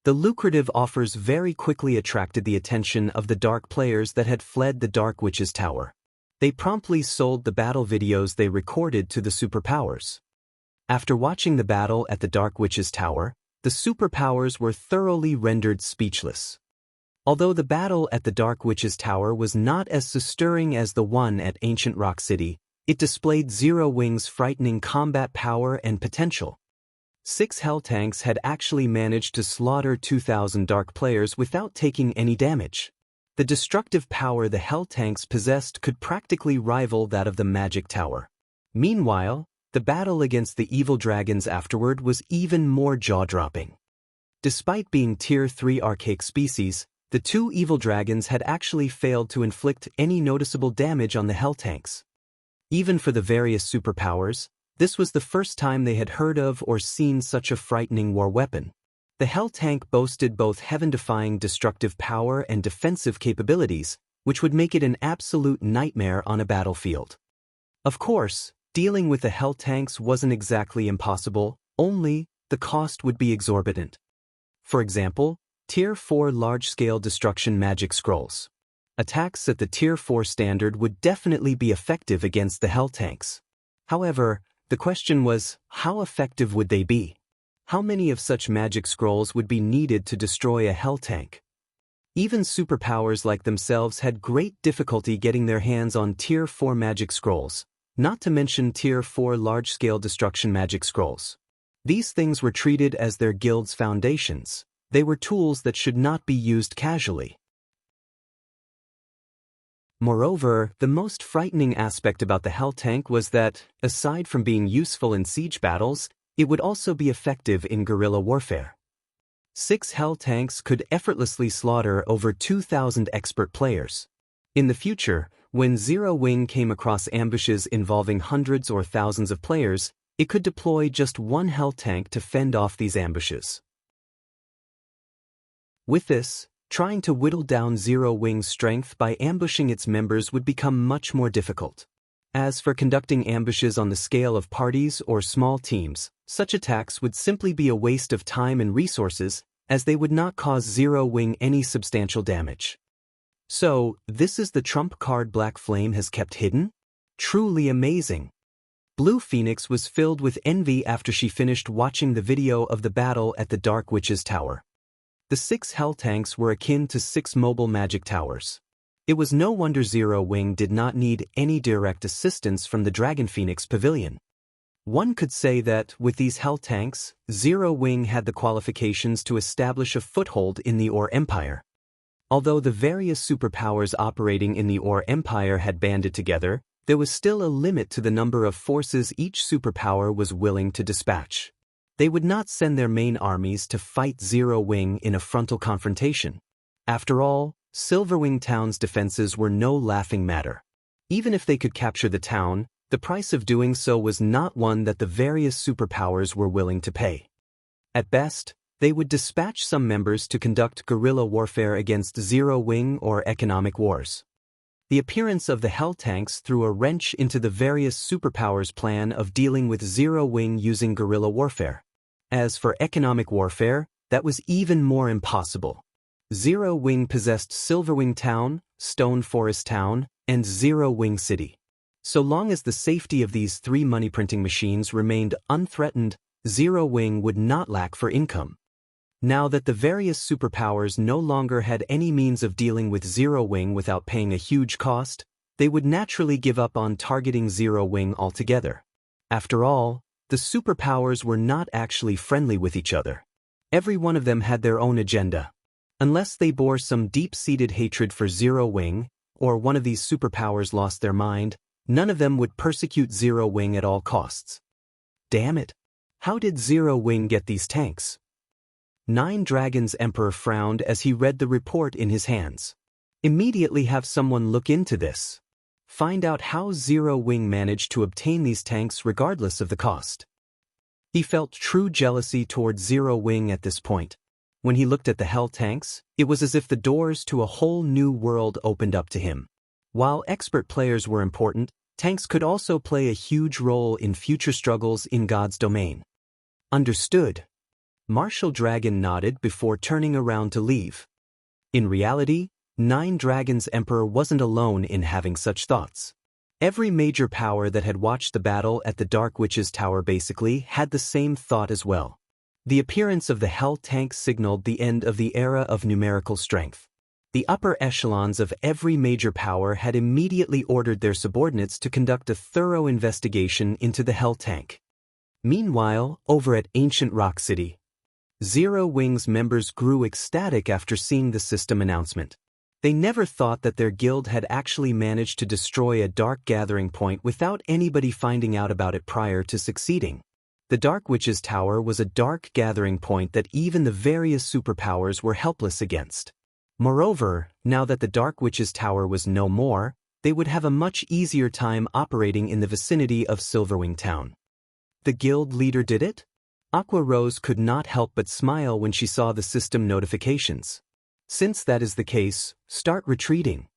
The lucrative offers very quickly attracted the attention of the Dark players that had fled the Dark Witch's Tower. They promptly sold the battle videos they recorded to the superpowers. After watching the battle at the Dark Witch's Tower, the superpowers were thoroughly rendered speechless. Although the battle at the Dark Witch's Tower was not as stirring as the one at Ancient Rock City, it displayed Zero Wing's frightening combat power and potential. 6 Hell Tanks had actually managed to slaughter 2,000 Dark players without taking any damage. The destructive power the Hell Tanks possessed could practically rival that of the Magic Tower. Meanwhile, the battle against the evil dragons afterward was even more jaw-dropping. Despite being Tier 3 archaic species, the 2 evil dragons had actually failed to inflict any noticeable damage on the Hell Tanks. Even for the various superpowers, this was the first time they had heard of or seen such a frightening war weapon. The Hell Tank boasted both heaven-defying destructive power and defensive capabilities, which would make it an absolute nightmare on a battlefield. Of course, dealing with the Hell Tanks wasn't exactly impossible, only the cost would be exorbitant. For example, Tier 4 large-scale destruction magic scrolls. Attacks at the Tier 4 standard would definitely be effective against the Hell Tanks. However, the question was, how effective would they be? How many of such magic scrolls would be needed to destroy a Hell Tank? Even superpowers like themselves had great difficulty getting their hands on Tier 4 magic scrolls, not to mention Tier 4 large-scale destruction magic scrolls. These things were treated as their guild's foundations. They were tools that should not be used casually. Moreover, the most frightening aspect about the Hell Tank was that, aside from being useful in siege battles, it would also be effective in guerrilla warfare. 6 Hell Tanks could effortlessly slaughter over 2,000 expert players. In the future, when Zero Wing came across ambushes involving hundreds or thousands of players, it could deploy just 1 Hell Tank to fend off these ambushes. With this, trying to whittle down Zero Wing's strength by ambushing its members would become much more difficult. As for conducting ambushes on the scale of parties or small teams, such attacks would simply be a waste of time and resources, as they would not cause Zero Wing any substantial damage. So, this is the trump card Black Flame has kept hidden? Truly amazing. Blue Phoenix was filled with envy after she finished watching the video of the battle at the Dark Witch's Tower. The 6 Hell Tanks were akin to 6 mobile magic towers. It was no wonder Zero Wing did not need any direct assistance from the Dragon Phoenix Pavilion. One could say that, with these hell tanks, Zero Wing had the qualifications to establish a foothold in the Ore Empire. Although the various superpowers operating in the Ore Empire had banded together, there was still a limit to the number of forces each superpower was willing to dispatch. They would not send their main armies to fight Zero Wing in a frontal confrontation. After all, Silverwing Town's defenses were no laughing matter. Even if they could capture the town, the price of doing so was not one that the various superpowers were willing to pay. At best, they would dispatch some members to conduct guerrilla warfare against Zero Wing or economic wars. The appearance of the Hell tanks threw a wrench into the various superpowers' plan of dealing with Zero Wing using guerrilla warfare. As for economic warfare, that was even more impossible. Zero Wing possessed Silverwing Town, Stone Forest Town, and Zero Wing City. So long as the safety of these three money-printing machines remained unthreatened, Zero Wing would not lack for income. Now that the various superpowers no longer had any means of dealing with Zero Wing without paying a huge cost, they would naturally give up on targeting Zero Wing altogether. After all, the superpowers were not actually friendly with each other. Every one of them had their own agenda. Unless they bore some deep-seated hatred for Zero Wing, or one of these superpowers lost their mind, none of them would persecute Zero Wing at all costs. Damn it! How did Zero Wing get these tanks? Nine Dragons Emperor frowned as he read the report in his hands. Immediately have someone look into this. Find out how Zero Wing managed to obtain these tanks regardless of the cost. He felt true jealousy toward Zero Wing at this point. When he looked at the Hell tanks, it was as if the doors to a whole new world opened up to him. While expert players were important, tanks could also play a huge role in future struggles in God's domain. Understood. Martial Dragon nodded before turning around to leave. In reality, Nine Dragons Emperor wasn't alone in having such thoughts. Every major power that had watched the battle at the Dark Witch's Tower basically had the same thought as well. The appearance of the Hell tanks signaled the end of the era of numerical strength. The upper echelons of every major power had immediately ordered their subordinates to conduct a thorough investigation into the Hell tank. Meanwhile, over at Ancient Rock City, Zero Wing's members grew ecstatic after seeing the system announcement. They never thought that their guild had actually managed to destroy a dark gathering point without anybody finding out about it prior to succeeding. The Dark Witch's Tower was a dark gathering point that even the various superpowers were helpless against. Moreover, now that the Dark Witch's Tower was no more, they would have a much easier time operating in the vicinity of Silverwing Town. The guild leader did it? Aqua Rose could not help but smile when she saw the system notifications. Since that is the case, start retreating.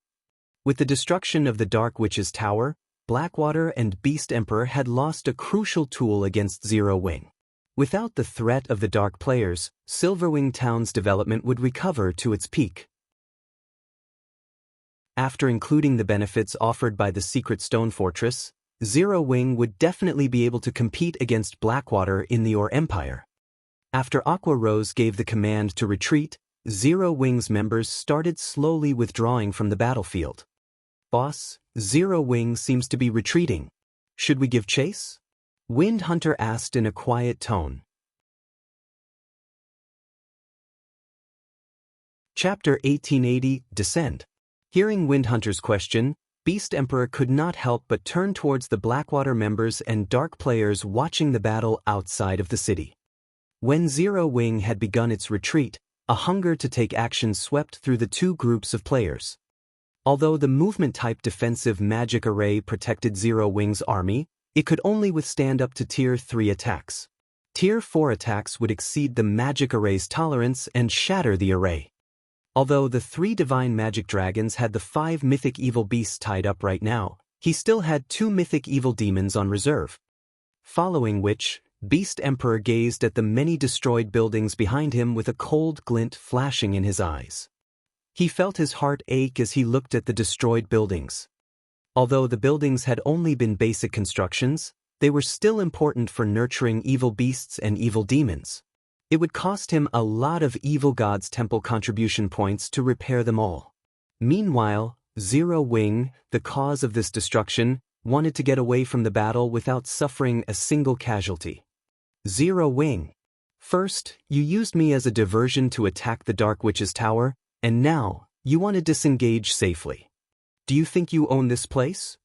With the destruction of the Dark Witch's Tower, Blackwater and Beast Emperor had lost a crucial tool against Zero Wing. Without the threat of the Dark players, Silverwing Town's development would recover to its peak. After including the benefits offered by the Secret Stone Fortress, Zero Wing would definitely be able to compete against Blackwater in the Ore Empire. After Aqua Rose gave the command to retreat, Zero Wing's members started slowly withdrawing from the battlefield. Boss, Zero Wing seems to be retreating. Should we give chase? Wind Hunter asked in a quiet tone. Chapter 1880, Descent. Hearing Wind Hunter's question, Beast Emperor could not help but turn towards the Blackwater members and Dark players watching the battle outside of the city. When Zero Wing had begun its retreat, a hunger to take action swept through the two groups of players. Although the movement-type defensive magic array protected Zero Wing's army, it could only withstand up to Tier 3 attacks. Tier 4 attacks would exceed the magic array's tolerance and shatter the array. Although the 3 divine magic dragons had the 5 mythic evil beasts tied up right now, he still had 2 mythic evil demons on reserve. Following which, Beast Emperor gazed at the many destroyed buildings behind him with a cold glint flashing in his eyes. He felt his heart ache as he looked at the destroyed buildings. Although the buildings had only been basic constructions, they were still important for nurturing evil beasts and evil demons. It would cost him a lot of Evil God's Temple contribution points to repair them all. Meanwhile, Zero Wing, the cause of this destruction, wanted to get away from the battle without suffering a single casualty. Zero Wing. First, you used me as a diversion to attack the Dark Witch's tower, and now, you want to disengage safely. Do you think you own this place?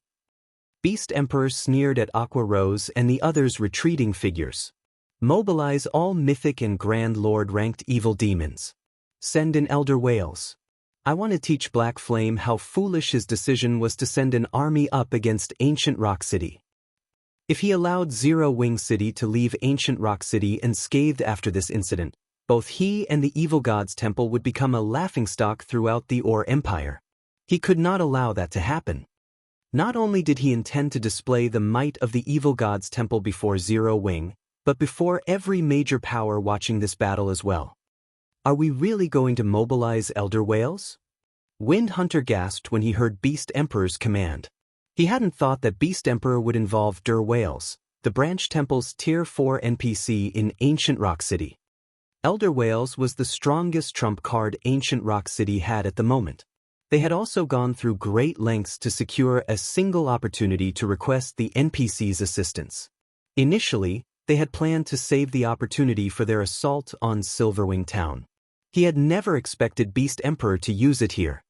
Beast Emperor sneered at Aqua Rose and the others' retreating figures. Mobilize all mythic and Grand Lord ranked evil demons. Send in Elder Whales. I want to teach Black Flame how foolish his decision was to send an army up against Ancient Rock City. If he allowed Zero Wing City to leave Ancient Rock City unscathed after this incident, both he and the Evil God's Temple would become a laughingstock throughout the Ore Empire. He could not allow that to happen. Not only did he intend to display the might of the Evil God's Temple before Zero Wing, but before every major power watching this battle as well. Are we really going to mobilize Elder Whales? Wind Hunter gasped when he heard Beast Emperor's command. He hadn't thought that Beast Emperor would involve Der Whales, the Branch Temple's Tier 4 NPC in Ancient Rock City. Elder Whales was the strongest trump card Ancient Rock City had at the moment. They had also gone through great lengths to secure a single opportunity to request the NPC's assistance. Initially, they had planned to save the opportunity for their assault on Silverwing Town. He had never expected Beast Emperor to use it here.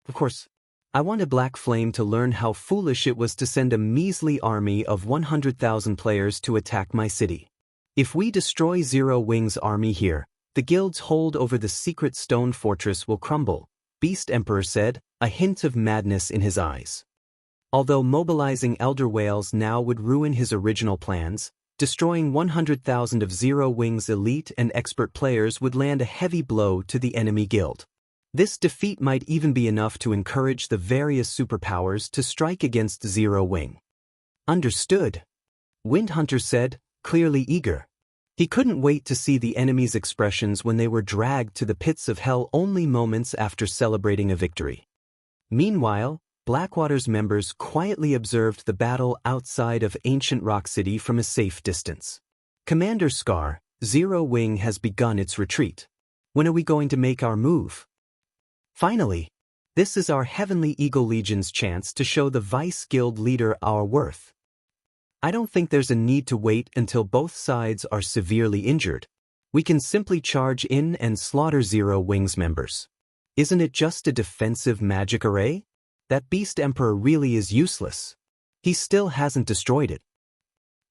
Of course, I wanted Black Flame to learn how foolish it was to send a measly army of 100,000 players to attack my city. If we destroy Zero Wing's army here, the guild's hold over the secret stone fortress will crumble, Beast Emperor said, a hint of madness in his eyes. Although mobilizing Elder Whales now would ruin his original plans, destroying 100,000 of Zero Wing's elite and expert players would land a heavy blow to the enemy guild. This defeat might even be enough to encourage the various superpowers to strike against Zero Wing. Understood, Wind Hunter said, clearly eager. He couldn't wait to see the enemy's expressions when they were dragged to the pits of hell only moments after celebrating a victory. Meanwhile, Blackwater's members quietly observed the battle outside of Ancient Rock City from a safe distance. Commander Scar, Zero Wing has begun its retreat. When are we going to make our move? Finally, this is our Heavenly Eagle Legion's chance to show the Vice Guild leader our worth. I don't think there's a need to wait until both sides are severely injured. We can simply charge in and slaughter Zero Wing's members. Isn't it just a defensive magic array? That Beast Emperor really is useless. He still hasn't destroyed it.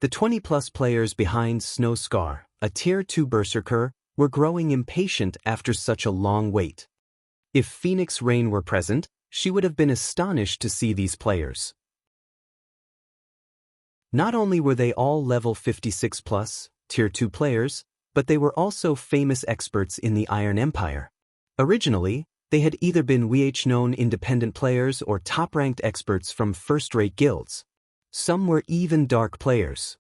The 20+ players behind Snow Scar, a Tier 2 Berserker, were growing impatient after such a long wait. If Phoenix Rain were present, she would have been astonished to see these players. Not only were they all level 56+, Tier 2 players, but they were also famous experts in the Iron Empire. Originally, they had either been known independent players or top-ranked experts from first-rate guilds. Some were even dark players.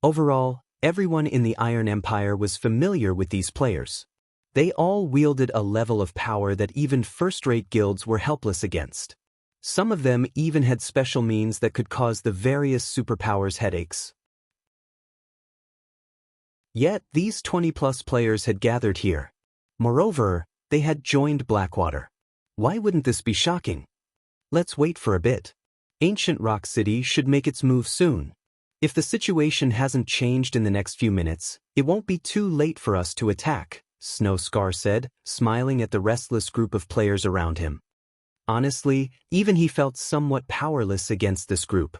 Overall, everyone in the Iron Empire was familiar with these players. They all wielded a level of power that even first-rate guilds were helpless against. Some of them even had special means that could cause the various superpowers headaches. Yet these 20+ players had gathered here. Moreover, they had joined Blackwater. Why wouldn't this be shocking? Let's wait for a bit. Ancient Rock City should make its move soon. If the situation hasn't changed in the next few minutes, it won't be too late for us to attack, Snow Scar said, smiling at the restless group of players around him. Honestly, even he felt somewhat powerless against this group.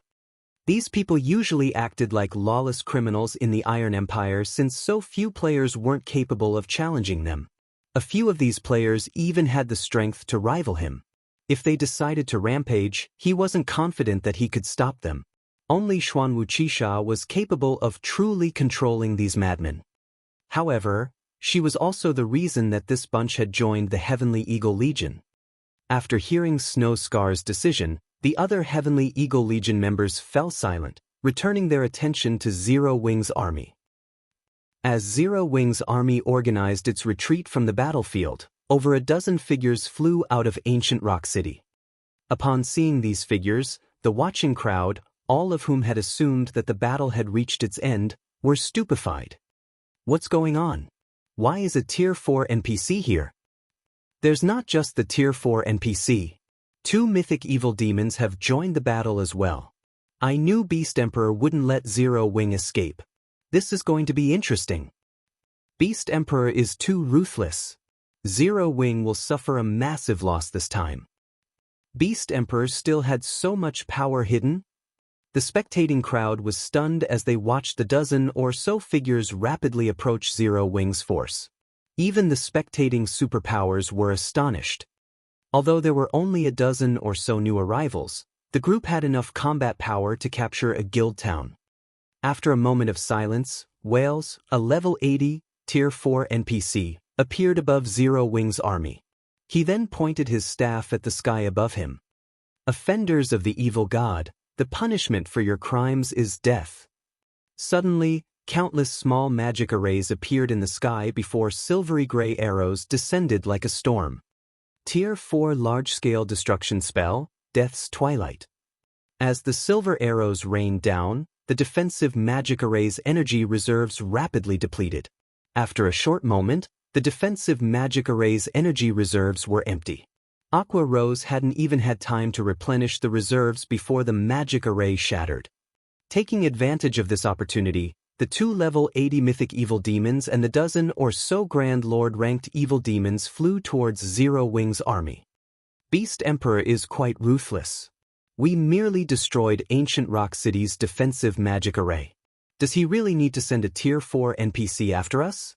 These people usually acted like lawless criminals in the Iron Empire since so few players weren't capable of challenging them. A few of these players even had the strength to rival him. If they decided to rampage, he wasn't confident that he could stop them. Only Xuan Wuqisha was capable of truly controlling these madmen. However, she was also the reason that this bunch had joined the Heavenly Eagle Legion. After hearing Snow Scar's decision, the other Heavenly Eagle Legion members fell silent, returning their attention to Zero Wing's army. As Zero Wing's army organized its retreat from the battlefield, over a dozen figures flew out of Ancient Rock City. Upon seeing these figures, the watching crowd, all of whom had assumed that the battle had reached its end, were stupefied. What's going on? Why is a Tier 4 NPC here? There's not just the Tier 4 NPC. 2 mythic evil demons have joined the battle as well. I knew Beast Emperor wouldn't let Zero Wing escape. This is going to be interesting. Beast Emperor is too ruthless. Zero Wing will suffer a massive loss this time. Beast Emperor still had so much power hidden. The spectating crowd was stunned as they watched the dozen or so figures rapidly approach Zero Wing's force. Even the spectating superpowers were astonished. Although there were only a dozen or so new arrivals, the group had enough combat power to capture a guild town. After a moment of silence, Wales, a level 80, Tier 4 NPC, appeared above Zero Wing's army. He then pointed his staff at the sky above him. Offenders of the evil god, the punishment for your crimes is death. Suddenly, countless small magic arrays appeared in the sky before silvery gray arrows descended like a storm. Tier 4 large-scale destruction spell, Death's Twilight. As the silver arrows rained down, the defensive magic array's energy reserves rapidly depleted. After a short moment, the defensive magic array's energy reserves were empty. Aqua Rose hadn't even had time to replenish the reserves before the magic array shattered. Taking advantage of this opportunity, the 2 level 80 mythic evil demons and the dozen or so Grand Lord ranked evil demons flew towards Zero Wing's army. Beast Emperor is quite ruthless. We merely destroyed Ancient Rock City's defensive magic array. Does he really need to send a Tier 4 NPC after us?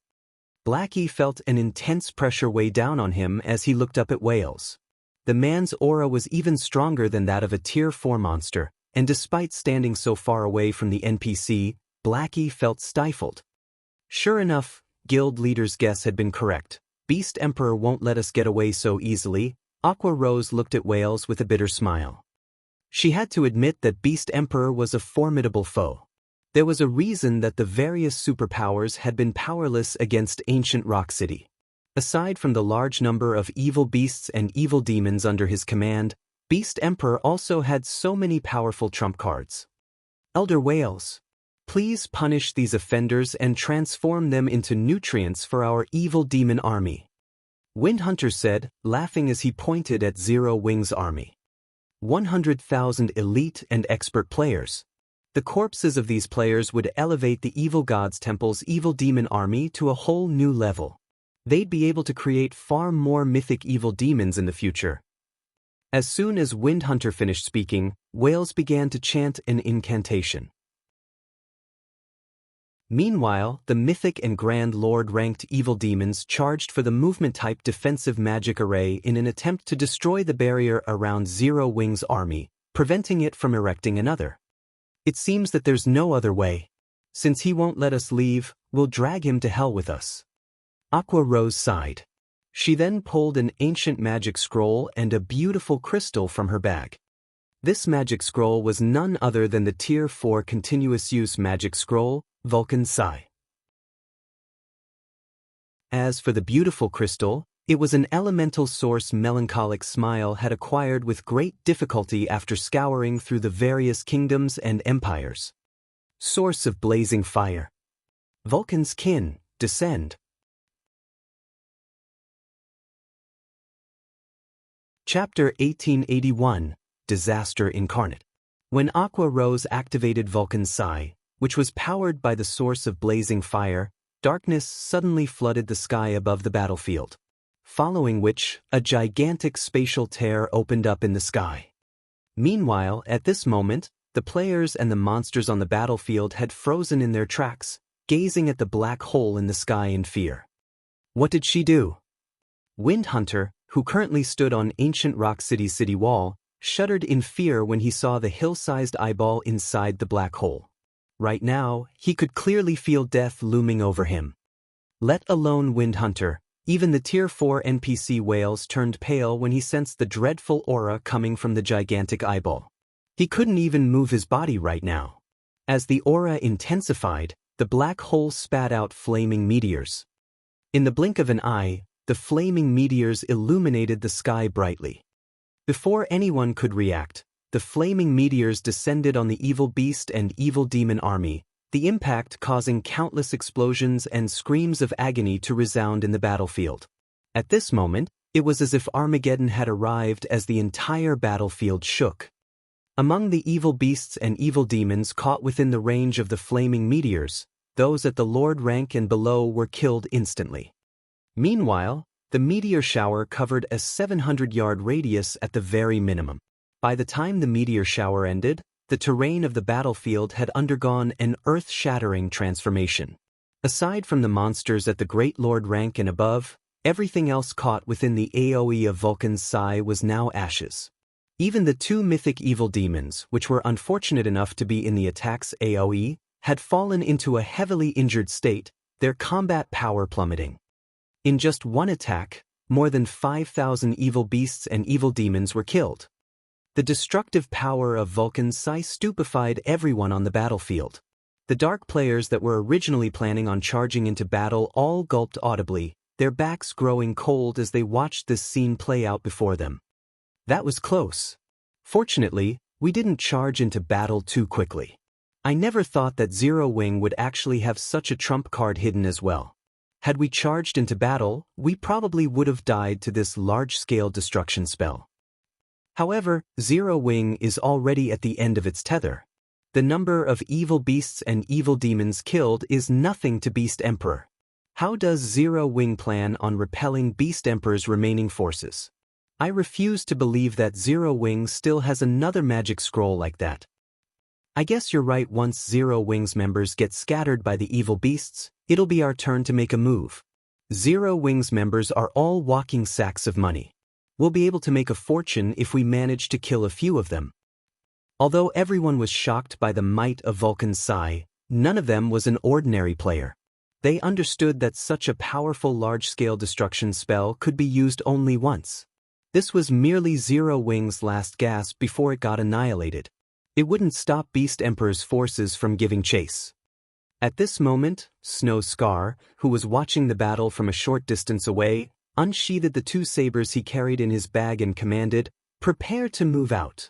Blackie felt an intense pressure weigh down on him as he looked up at Wales. The man's aura was even stronger than that of a Tier 4 monster, and despite standing so far away from the NPC, Blackie felt stifled. Sure enough, guild leader's guess had been correct. Beast Emperor won't let us get away so easily. Aqua Rose looked at Wales with a bitter smile. She had to admit that Beast Emperor was a formidable foe. There was a reason that the various superpowers had been powerless against Ancient Rock City. Aside from the large number of evil beasts and evil demons under his command, Beast Emperor also had so many powerful trump cards. Elder Wales, please punish these offenders and transform them into nutrients for our evil demon army. Windhunter said, laughing as he pointed at Zero Wing's army. 100,000 elite and expert players. The corpses of these players would elevate the evil god's temple's evil demon army to a whole new level. They'd be able to create far more mythic evil demons in the future. As soon as Windhunter finished speaking, Wales began to chant an incantation. Meanwhile, the Mythic and Grand Lord ranked evil demons charged for the movement-type defensive magic array in an attempt to destroy the barrier around Zero Wing's army, preventing it from erecting another. It seems that there's no other way. Since he won't let us leave, we'll drag him to hell with us. Aqua Rose sighed. She then pulled an ancient magic scroll and a beautiful crystal from her bag. This magic scroll was none other than the Tier 4 continuous use magic scroll, Vulcan Psi. As for the beautiful crystal, it was an elemental source Melancholic Smile had acquired with great difficulty after scouring through the various kingdoms and empires. Source of blazing fire. Vulcan's kin, descend. Chapter 1881, Disaster Incarnate. When Aqua Rose activated Vulcan Psi, which was powered by the source of blazing fire, darkness suddenly flooded the sky above the battlefield. Following which, a gigantic spatial tear opened up in the sky. Meanwhile, at this moment, the players and the monsters on the battlefield had frozen in their tracks, gazing at the black hole in the sky in fear. What did she do? Windhunter, who currently stood on Ancient Rock City's city wall, shuddered in fear when he saw the hill-sized eyeball inside the black hole. Right now, he could clearly feel death looming over him. Let alone Windhunter, even the Tier 4 NPC Wales turned pale when he sensed the dreadful aura coming from the gigantic eyeball. He couldn't even move his body right now. As the aura intensified, the black hole spat out flaming meteors. In the blink of an eye, the flaming meteors illuminated the sky brightly. Before anyone could react, the flaming meteors descended on the evil beast and evil demon army, the impact causing countless explosions and screams of agony to resound in the battlefield. At this moment, It was as if Armageddon had arrived as the entire battlefield shook. Among the evil beasts and evil demons caught within the range of the flaming meteors, those at the Lord rank and below were killed instantly. Meanwhile, the meteor shower covered a 700-yard radius at the very minimum. By the time the meteor shower ended, the terrain of the battlefield had undergone an earth-shattering transformation. Aside from the monsters at the Great Lord rank and above, everything else caught within the AoE of Vulcan's Sigh was now ashes. Even the two mythic evil demons, which were unfortunate enough to be in the attack's AoE, had fallen into a heavily injured state, their combat power plummeting. In just one attack, more than 5,000 evil beasts and evil demons were killed. The destructive power of Vulcan's Sigh stupefied everyone on the battlefield. The dark players that were originally planning on charging into battle all gulped audibly, their backs growing cold as they watched this scene play out before them. That was close. Fortunately, we didn't charge into battle too quickly. I never thought that Zero Wing would actually have such a trump card hidden as well. Had we charged into battle, we probably would have died to this large-scale destruction spell. However, Zero Wing is already at the end of its tether. The number of evil beasts and evil demons killed is nothing to Beast Emperor. How does Zero Wing plan on repelling Beast Emperor's remaining forces? I refuse to believe that Zero Wing still has another magic scroll like that. I guess you're right. Once Zero Wing's members get scattered by the evil beasts, it'll be our turn to make a move. Zero Wing's members are all walking sacks of money. We'll be able to make a fortune if we manage to kill a few of them. Although everyone was shocked by the might of Vulcan's Sigh, none of them was an ordinary player. They understood that such a powerful large-scale destruction spell could be used only once. This was merely Zero Wing's last gasp before it got annihilated. It wouldn't stop Beast Emperor's forces from giving chase. At this moment, Snow Scar, who was watching the battle from a short distance away, unsheathed the two sabers he carried in his bag and commanded, "Prepare to move out."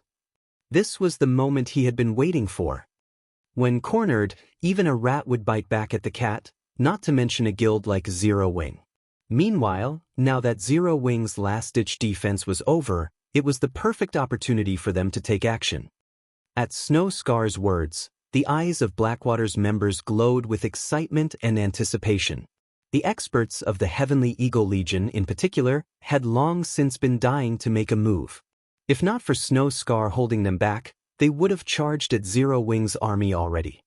This was the moment he had been waiting for. When cornered, even a rat would bite back at the cat, not to mention a guild like Zero Wing. Meanwhile, now that Zero Wing's last-ditch defense was over, it was the perfect opportunity for them to take action. At Snow Scar's words, the eyes of Blackwater's members glowed with excitement and anticipation. The experts of the Heavenly Eagle Legion in particular had long since been dying to make a move. If not for Snow Scar holding them back, they would have charged at Zero Wing's army already.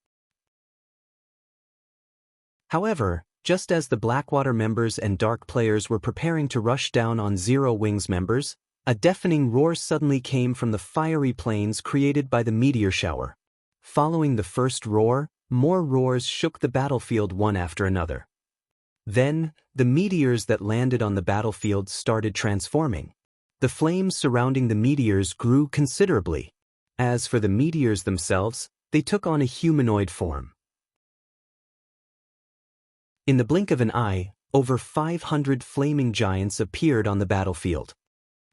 However, just as the Blackwater members and Dark players were preparing to rush down on Zero Wing's members, a deafening roar suddenly came from the fiery plains created by the meteor shower. Following the first roar, more roars shook the battlefield one after another. Then, the meteors that landed on the battlefield started transforming. The flames surrounding the meteors grew considerably. As for the meteors themselves, they took on a humanoid form. In the blink of an eye, over 500 flaming giants appeared on the battlefield.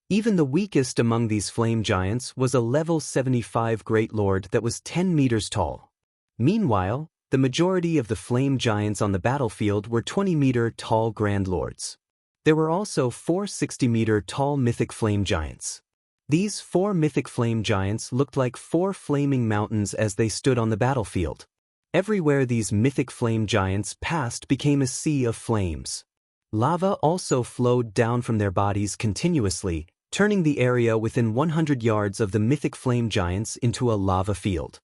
Even the weakest among these flame giants was a level 75 Great Lord that was 10 meters tall. Meanwhile, the majority of the flame giants on the battlefield were 20-meter-tall Grand Lords. There were also 4 60-meter-tall mythic flame giants. These 4 mythic flame giants looked like 4 flaming mountains as they stood on the battlefield. Everywhere these mythic flame giants passed became a sea of flames. Lava also flowed down from their bodies continuously, turning the area within 100 yards of the mythic flame giants into a lava field.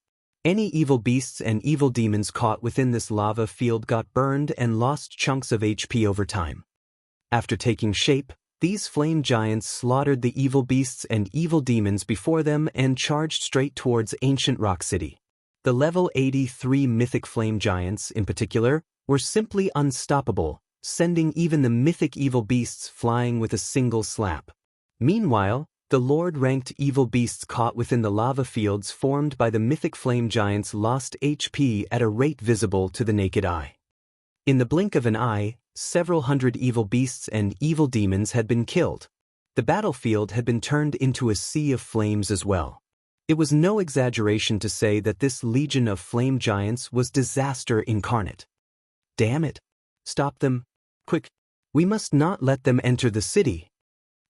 Any evil beasts and evil demons caught within this lava field got burned and lost chunks of HP over time. After taking shape, these flame giants slaughtered the evil beasts and evil demons before them and charged straight towards Ancient Rock City. The level 83 mythic flame giants, in particular, were simply unstoppable, sending even the mythic evil beasts flying with a single slap. Meanwhile, the Lord-ranked evil beasts caught within the lava fields formed by the mythic flame giants lost HP at a rate visible to the naked eye. In the blink of an eye, several hundred evil beasts and evil demons had been killed. The battlefield had been turned into a sea of flames as well. It was no exaggeration to say that this legion of flame giants was disaster incarnate. Damn it! Stop them! Quick! We must not let them enter the city!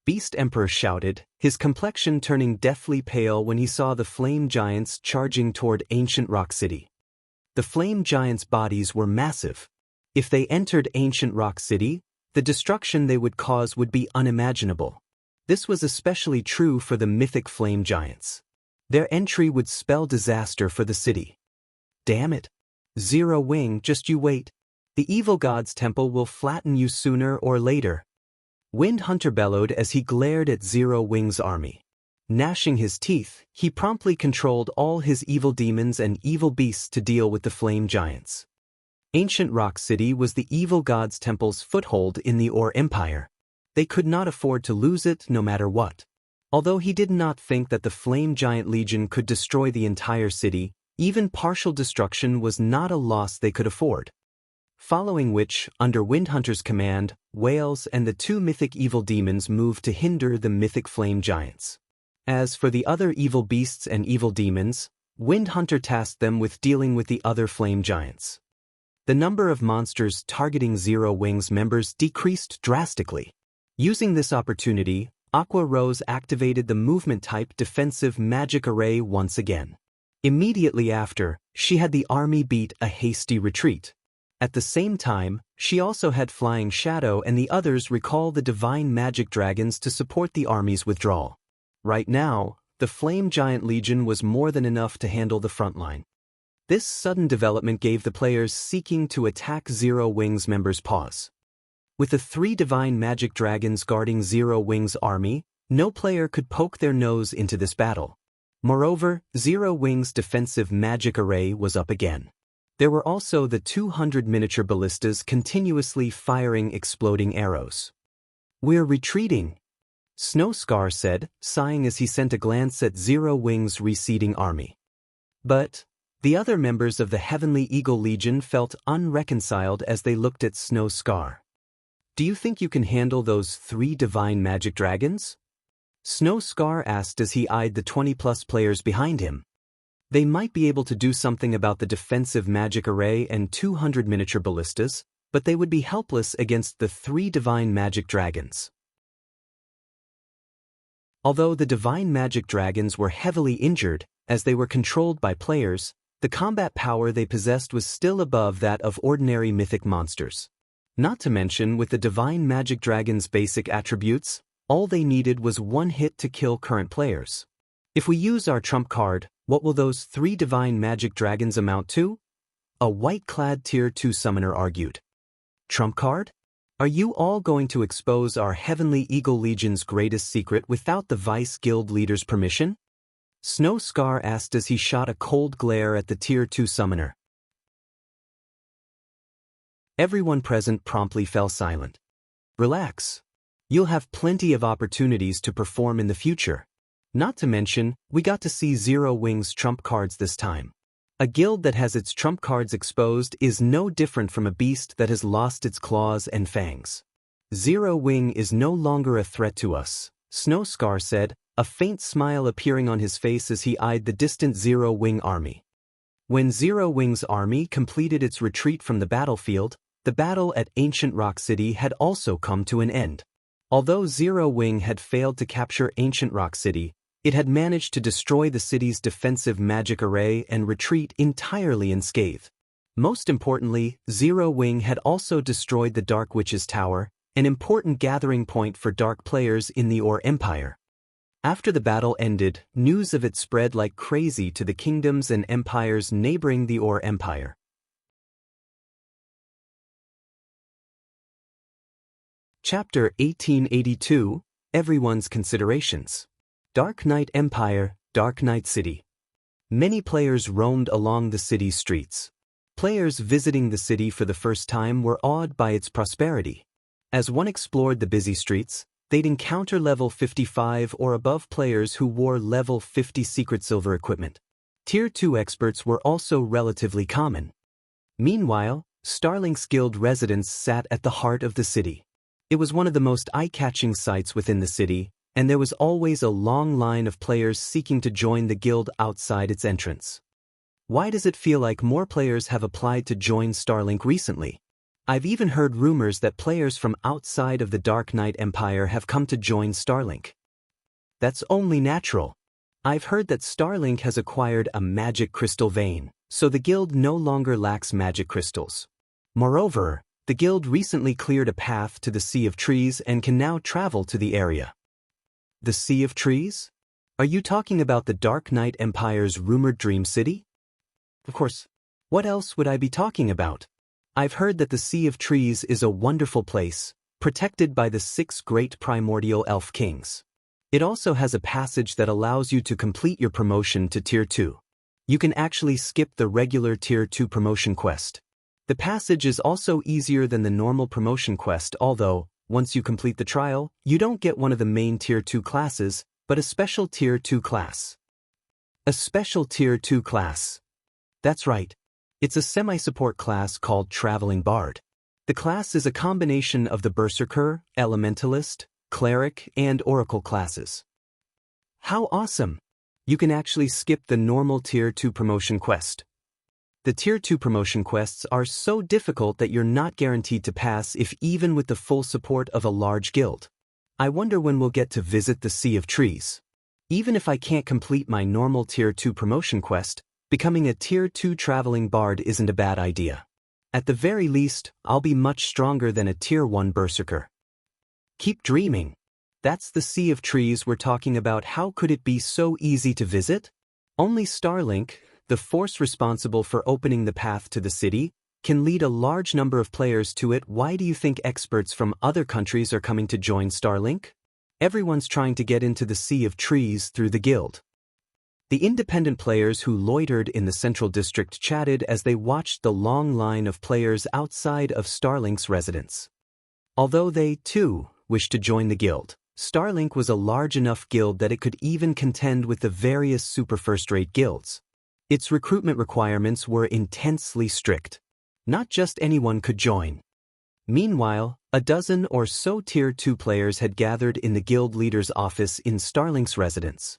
Beast Emperor shouted, his complexion turning deathly pale when he saw the flame giants charging toward ancient Rock City. The flame giants' bodies were massive. If they entered ancient Rock City, the destruction they would cause would be unimaginable. This was especially true for the mythic flame giants. Their entry would spell disaster for the city. Damn it. Zero Wing, just you wait. The evil god's temple will flatten you sooner or later. Wind Hunter bellowed as he glared at Zero Wing's army. Gnashing his teeth, he promptly controlled all his evil demons and evil beasts to deal with the flame giants. Ancient Rock City was the evil god's temple's foothold in the Ore Empire. They could not afford to lose it no matter what. Although he did not think that the Flame Giant Legion could destroy the entire city, even partial destruction was not a loss they could afford. Following which, under Windhunter's command, Whales and the two mythic evil demons moved to hinder the mythic flame giants. As for the other evil beasts and evil demons, Windhunter tasked them with dealing with the other flame giants. The number of monsters targeting Zero Wing's members decreased drastically. Using this opportunity, Aqua Rose activated the movement-type defensive magic array once again. Immediately after, she had the army beat a hasty retreat. At the same time, she also had Flying Shadow and the others recall the divine magic dragons to support the army's withdrawal. Right now, the Flame Giant Legion was more than enough to handle the front line. This sudden development gave the players seeking to attack Zero Wing's members pause. With the 3 divine magic dragons guarding Zero Wing's army, no player could poke their nose into this battle. Moreover, Zero Wing's defensive magic array was up again. There were also the 200 miniature ballistas continuously firing exploding arrows. "We're retreating," Snowscar said, sighing as he sent a glance at Zero Wing's receding army. But the other members of the Heavenly Eagle Legion felt unreconciled as they looked at Snowscar. "Do you think you can handle those 3 divine magic dragons?" Snowscar asked as he eyed the 20-plus players behind him. They might be able to do something about the defensive magic array and 200 miniature ballistas, but they would be helpless against the 3 divine magic dragons. Although the divine magic dragons were heavily injured, as they were controlled by players, the combat power they possessed was still above that of ordinary mythic monsters. Not to mention, with the divine magic dragon's basic attributes, all they needed was 1 hit to kill current players. If we use our trump card, what will those 3 divine magic dragons amount to? A white-clad Tier 2 summoner argued. Trump card? Are you all going to expose our Heavenly Eagle Legion's greatest secret without the Vice Guild leader's permission? Snowscar asked as he shot a cold glare at the Tier 2 summoner. Everyone present promptly fell silent. Relax. You'll have plenty of opportunities to perform in the future. Not to mention, we got to see Zero Wing's trump cards this time. A guild that has its trump cards exposed is no different from a beast that has lost its claws and fangs. Zero Wing is no longer a threat to us, Snowscar said, a faint smile appearing on his face as he eyed the distant Zero Wing army. When Zero Wing's army completed its retreat from the battlefield, the battle at Ancient Rock City had also come to an end. Although Zero Wing had failed to capture Ancient Rock City, it had managed to destroy the city's defensive magic array and retreat entirely unscathed. Most importantly, Zero Wing had also destroyed the Dark Witch's Tower, an important gathering point for dark players in the Ore Empire. After the battle ended, news of it spread like crazy to the kingdoms and empires neighboring the Ore Empire. Chapter 1882, Everyone's Considerations. Dark Knight Empire, Dark Knight City. Many players roamed along the city's streets. Players visiting the city for the first time were awed by its prosperity. As one explored the busy streets, they'd encounter level 55 or above players who wore level 50 secret silver equipment. Tier 2 experts were also relatively common. Meanwhile, Starlink's Guild residents sat at the heart of the city. It was one of the most eye-catching sights within the city, and there was always a long line of players seeking to join the guild outside its entrance. Why does it feel like more players have applied to join Starlink recently? I've even heard rumors that players from outside of the Dark Knight Empire have come to join Starlink. That's only natural. I've heard that Starlink has acquired a magic crystal vein, so the guild no longer lacks magic crystals. Moreover, the guild recently cleared a path to the Sea of Trees and can now travel to the area. The Sea of Trees? Are you talking about the Dark Knight Empire's rumored Dream City? Of course. What else would I be talking about? I've heard that the Sea of Trees is a wonderful place, protected by the 6 great primordial elf kings. It also has a passage that allows you to complete your promotion to Tier 2. You can actually skip the regular Tier 2 promotion quest. The passage is also easier than the normal promotion quest, although, once you complete the trial, you don't get one of the main Tier 2 classes, but a special Tier 2 class. A special Tier 2 class. That's right. It's a semi-support class called Traveling Bard. The class is a combination of the Berserker, Elementalist, Cleric, and Oracle classes. How awesome! You can actually skip the normal Tier 2 promotion quest. The Tier 2 promotion quests are so difficult that you're not guaranteed to pass if even with the full support of a large guild. I wonder when we'll get to visit the Sea of Trees. Even if I can't complete my normal Tier 2 promotion quest, becoming a Tier 2 traveling bard isn't a bad idea. At the very least, I'll be much stronger than a Tier 1 berserker. Keep dreaming. That's the Sea of Trees we're talking about. How could it be so easy to visit? Only Starlink, the force responsible for opening the path to the city, can lead a large number of players to it. Why do you think experts from other countries are coming to join Starlink? Everyone's trying to get into the Sea of Trees through the guild. The independent players who loitered in the Central District chatted as they watched the long line of players outside of Starlink's residence. Although they, too, wished to join the guild, Starlink was a large enough guild that it could even contend with the various super first-rate guilds. Its recruitment requirements were intensely strict. Not just anyone could join. Meanwhile, a dozen or so Tier 2 players had gathered in the guild leader's office in Starlink's residence.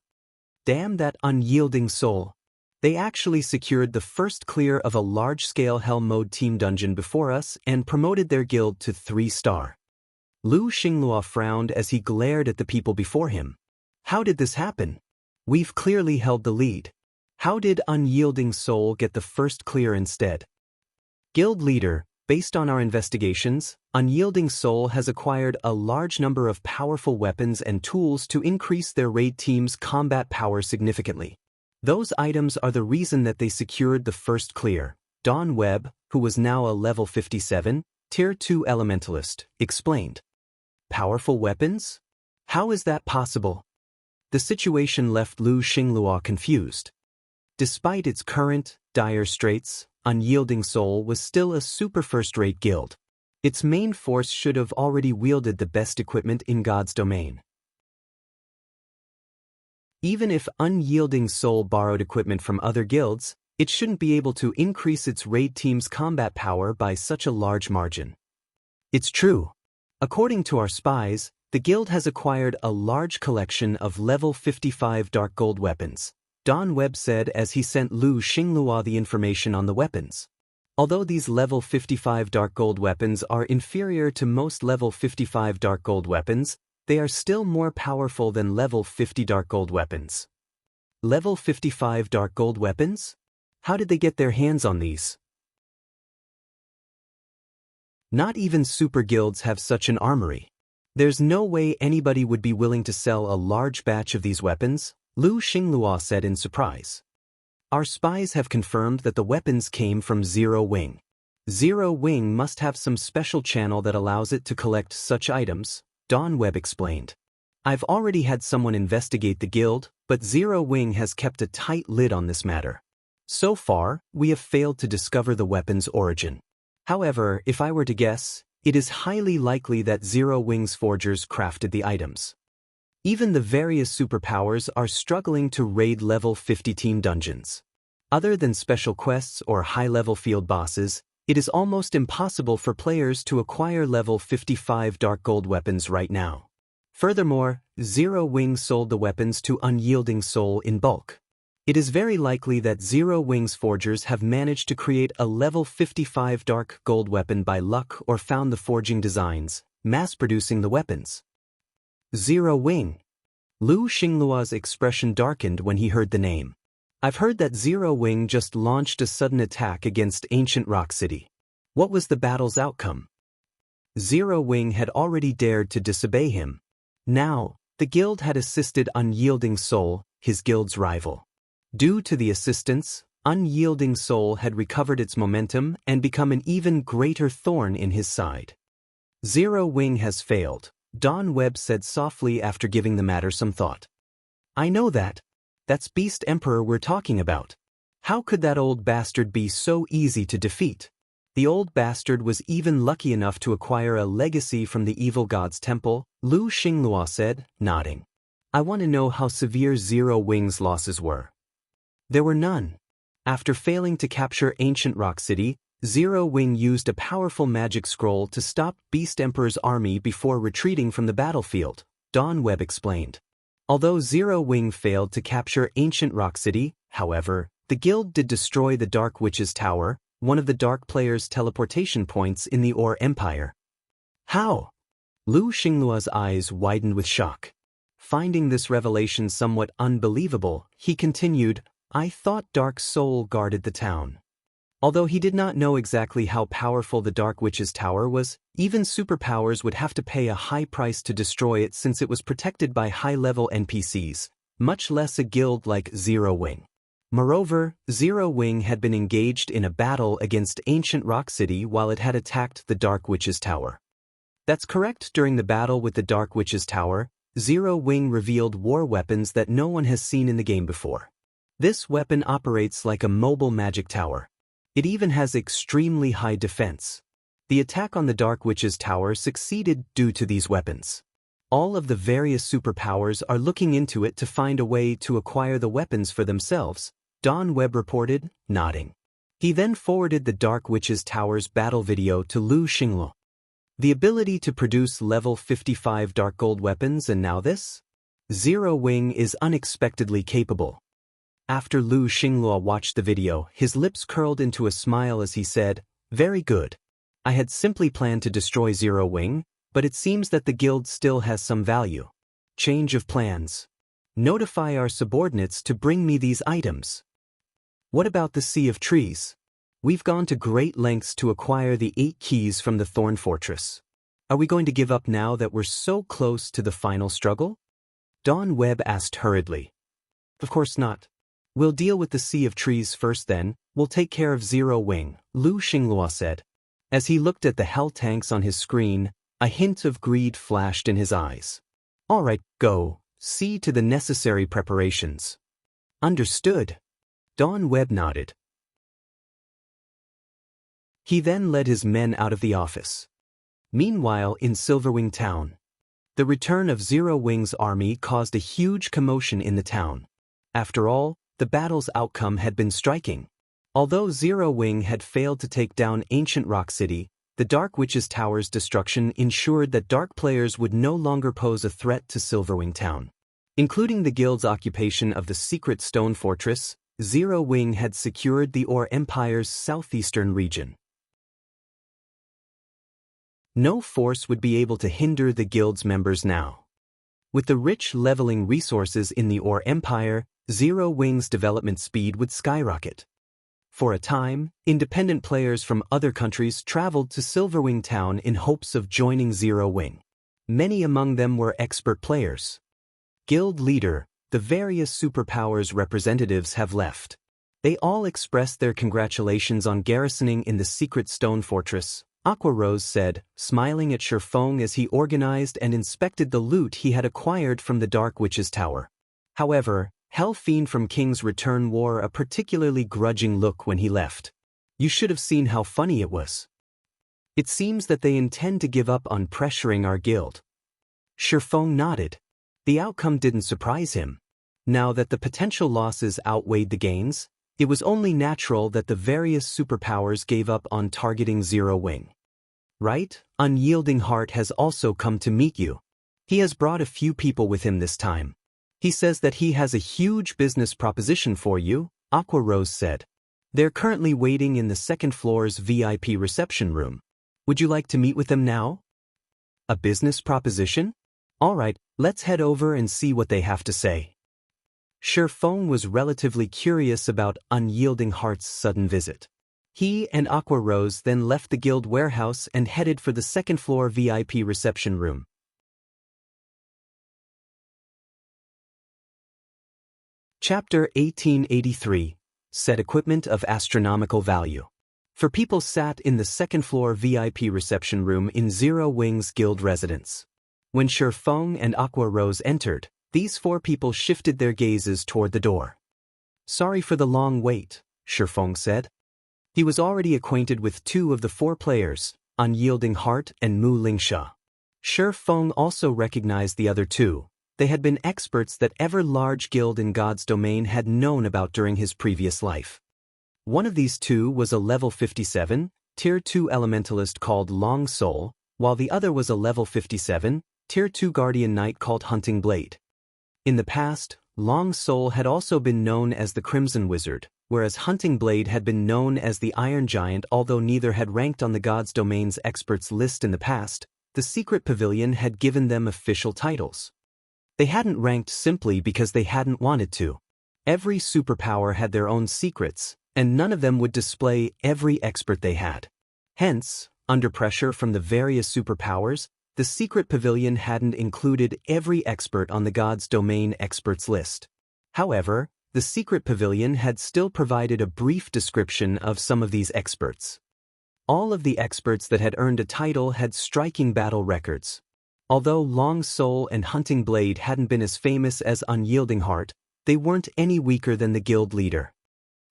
Damn that unyielding soul. They actually secured the first clear of a large-scale Hell Mode team dungeon before us and promoted their guild to 3-star. Lu Xinglua frowned as he glared at the people before him. How did this happen? We've clearly held the lead. How did Unyielding Soul get the first clear instead? Guild leader, based on our investigations, Unyielding Soul has acquired a large number of powerful weapons and tools to increase their raid team's combat power significantly. Those items are the reason that they secured the first clear. Dawn Webb, who was now a level 57, Tier 2 Elementalist, explained. Powerful weapons? How is that possible? The situation left Lu Xinglua confused. Despite its current, dire straits, Unyielding Soul was still a super first-rate guild. Its main force should have already wielded the best equipment in God's domain. Even if Unyielding Soul borrowed equipment from other guilds, it shouldn't be able to increase its raid team's combat power by such a large margin. It's true. According to our spies, the guild has acquired a large collection of level 55 dark gold weapons, Dawn Webb said as he sent Lu Xinglua the information on the weapons. Although these level 55 dark gold weapons are inferior to most level 55 dark gold weapons, they are still more powerful than level 50 dark gold weapons. Level 55 dark gold weapons? How did they get their hands on these? Not even super guilds have such an armory. There's no way anybody would be willing to sell a large batch of these weapons, Lu Xinglua said in surprise. Our spies have confirmed that the weapons came from Zero Wing. Zero Wing must have some special channel that allows it to collect such items, Dawn Webb explained. I've already had someone investigate the guild, but Zero Wing has kept a tight lid on this matter. So far, we have failed to discover the weapon's origin. However, if I were to guess, it is highly likely that Zero Wing's forgers crafted the items. Even the various superpowers are struggling to raid level 50 team dungeons. Other than special quests or high-level field bosses, it is almost impossible for players to acquire level 55 dark gold weapons right now. Furthermore, Zero Wing sold the weapons to Unyielding Soul in bulk. It is very likely that Zero Wing's forgers have managed to create a level 55 dark gold weapon by luck or found the forging designs, mass-producing the weapons. Zero Wing. Lu Xinglua's expression darkened when he heard the name. I've heard that Zero Wing just launched a sudden attack against ancient Rock City. What was the battle's outcome? Zero Wing had already dared to disobey him. Now, the guild had assisted Unyielding Soul, his guild's rival. Due to the assistance, Unyielding Soul had recovered its momentum and become an even greater thorn in his side. Zero Wing has failed, Dawn Webb said softly after giving the matter some thought. I know that. That's Beast Emperor we're talking about. How could that old bastard be so easy to defeat? The old bastard was even lucky enough to acquire a legacy from the evil god's temple, Lu Xinglua said, nodding. I want to know how severe Zero Wing's losses were. There were none. After failing to capture ancient Rock City, Zero Wing used a powerful magic scroll to stop Beast Emperor's army before retreating from the battlefield, Dawn Webb explained. Although Zero Wing failed to capture ancient Rock City, however, the guild did destroy the Dark Witch's Tower, one of the Dark players' teleportation points in the Ore Empire. How? Lu Xinglua's eyes widened with shock. Finding this revelation somewhat unbelievable, he continued, I thought Dark Soul guarded the town. Although he did not know exactly how powerful the Dark Witch's Tower was, even superpowers would have to pay a high price to destroy it since it was protected by high-level NPCs, much less a guild like Zero Wing. Moreover, Zero Wing had been engaged in a battle against ancient Rock City while it had attacked the Dark Witch's Tower. That's correct. During the battle with the Dark Witch's Tower, Zero Wing revealed war weapons that no one has seen in the game before. This weapon operates like a mobile magic tower. It even has extremely high defense. The attack on the Dark Witch's Tower succeeded due to these weapons. All of the various superpowers are looking into it to find a way to acquire the weapons for themselves, Dawn Webb reported, nodding. He then forwarded the Dark Witch's Tower's battle video to Lu Xinglua. The ability to produce level 55 dark gold weapons and now this? Zero Wing is unexpectedly capable. After Lu Xinglua watched the video, his lips curled into a smile as he said, very good. I had simply planned to destroy Zero Wing, but it seems that the guild still has some value. Change of plans. Notify our subordinates to bring me these items. What about the Sea of Trees? We've gone to great lengths to acquire the 8 keys from the Thorn Fortress. Are we going to give up now that we're so close to the final struggle? Dawn Webb asked hurriedly. Of course not. We'll deal with the Sea of Trees first, then we'll take care of Zero Wing, Lu Xinglua said. As he looked at the hell tanks on his screen, a hint of greed flashed in his eyes. All right, go. See to the necessary preparations. Understood. Dawn Webb nodded. He then led his men out of the office. Meanwhile, in Silverwing town, the return of Zero Wing's army caused a huge commotion in the town. After all, the battle's outcome had been striking. Although Zero Wing had failed to take down ancient Rock City, the Dark Witch's Tower's destruction ensured that dark players would no longer pose a threat to Silverwing town. Including the guild's occupation of the secret stone fortress, Zero Wing had secured the Ore Empire's southeastern region. No force would be able to hinder the guild's members now. With the rich leveling resources in the Ore Empire, Zero Wing's development speed would skyrocket. For a time, independent players from other countries traveled to Silverwing town in hopes of joining Zero Wing. Many among them were expert players. Guild leader, the various superpowers representatives have left. They all expressed their congratulations on garrisoning in the secret stone fortress, Aqua Rose said, smiling at Shifeng as he organized and inspected the loot he had acquired from the Dark Witch's Tower. However, Hell Fiend from King's Return wore a particularly grudging look when he left. You should have seen how funny it was. It seems that they intend to give up on pressuring our guild. Shifeng nodded. The outcome didn't surprise him. Now that the potential losses outweighed the gains, it was only natural that the various superpowers gave up on targeting Zero Wing. Right? Unyielding Heart has also come to meet you. He has brought a few people with him this time. He says that he has a huge business proposition for you, Aqua Rose said. They're currently waiting in the second floor's VIP reception room. Would you like to meet with them now? A business proposition? All right, let's head over and see what they have to say. Shifeng was relatively curious about Unyielding Heart's sudden visit. He and Aqua Rose then left the guild warehouse and headed for the second floor VIP reception room. Chapter 1883. Set equipment of astronomical value. For people sat in the second floor VIP reception room in Zero Wing's guild residence. When Shifeng and Aqua Rose entered, these four people shifted their gazes toward the door. Sorry for the long wait, Shifeng said. He was already acquainted with two of the four players, Unyielding Heart and Mu Lingsha. Shifeng also recognized the other two. They had been experts that every large guild in God's domain had known about during his previous life. One of these two was a level 57, Tier 2 elementalist called Long Soul, while the other was a level 57, Tier 2 guardian knight called Hunting Blade. In the past, Long Soul had also been known as the Crimson Wizard, whereas Hunting Blade had been known as the Iron Giant. Although neither had ranked on the God's Domain's experts list in the past, the Secret Pavilion had given them official titles. They hadn't ranked simply because they hadn't wanted to. Every superpower had their own secrets, and none of them would display every expert they had. Hence, under pressure from the various superpowers, the Secret Pavilion hadn't included every expert on the God's Domain experts list. However, the Secret Pavilion had still provided a brief description of some of these experts. All of the experts that had earned a title had striking battle records. Although Long Soul and Hunting Blade hadn't been as famous as Unyielding Heart, they weren't any weaker than the guild leader.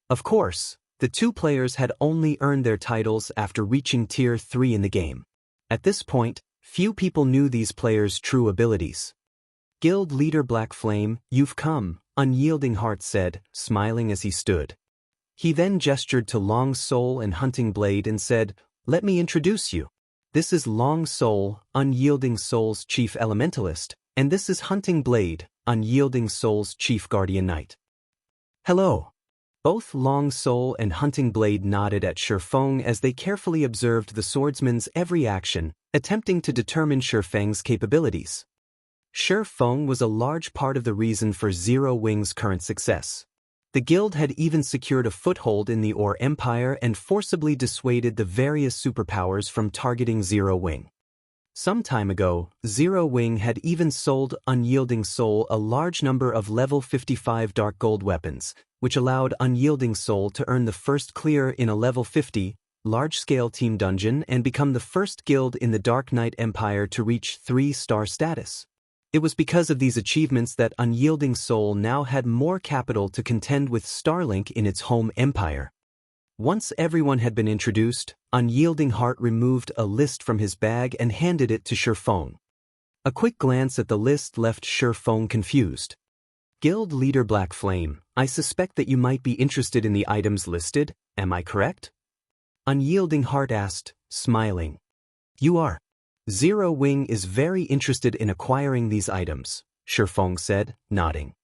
Of course, the two players had only earned their titles after reaching Tier 3 in the game. At this point, few people knew these players' true abilities. Guild leader Black Flame, you've come, Unyielding Heart said, smiling as he stood. He then gestured to Long Soul and Hunting Blade and said, let me introduce you. This is Long Soul, Unyielding Soul's chief elementalist, and this is Hunting Blade, Unyielding Soul's chief guardian knight. Hello. Both Long Soul and Hunting Blade nodded at Shifeng as they carefully observed the swordsman's every action, attempting to determine Shifeng's capabilities. Shifeng was a large part of the reason for Zero Wing's current success. The guild had even secured a foothold in the Ore Empire and forcibly dissuaded the various superpowers from targeting Zero Wing. Some time ago, Zero Wing had even sold Unyielding Soul a large number of level 55 dark gold weapons, which allowed Unyielding Soul to earn the first clear in a level 50, large-scale team dungeon and become the first guild in the Dark Knight Empire to reach 3-star status. It was because of these achievements that Unyielding Soul now had more capital to contend with Starlink in its home empire. Once everyone had been introduced, Unyielding Heart removed a list from his bag and handed it to Shifeng. A quick glance at the list left Shifeng confused. Guild leader Black Flame, I suspect that you might be interested in the items listed, am I correct? Unyielding Heart asked, smiling. You are. Zero Wing is very interested in acquiring these items, Shifeng said, nodding.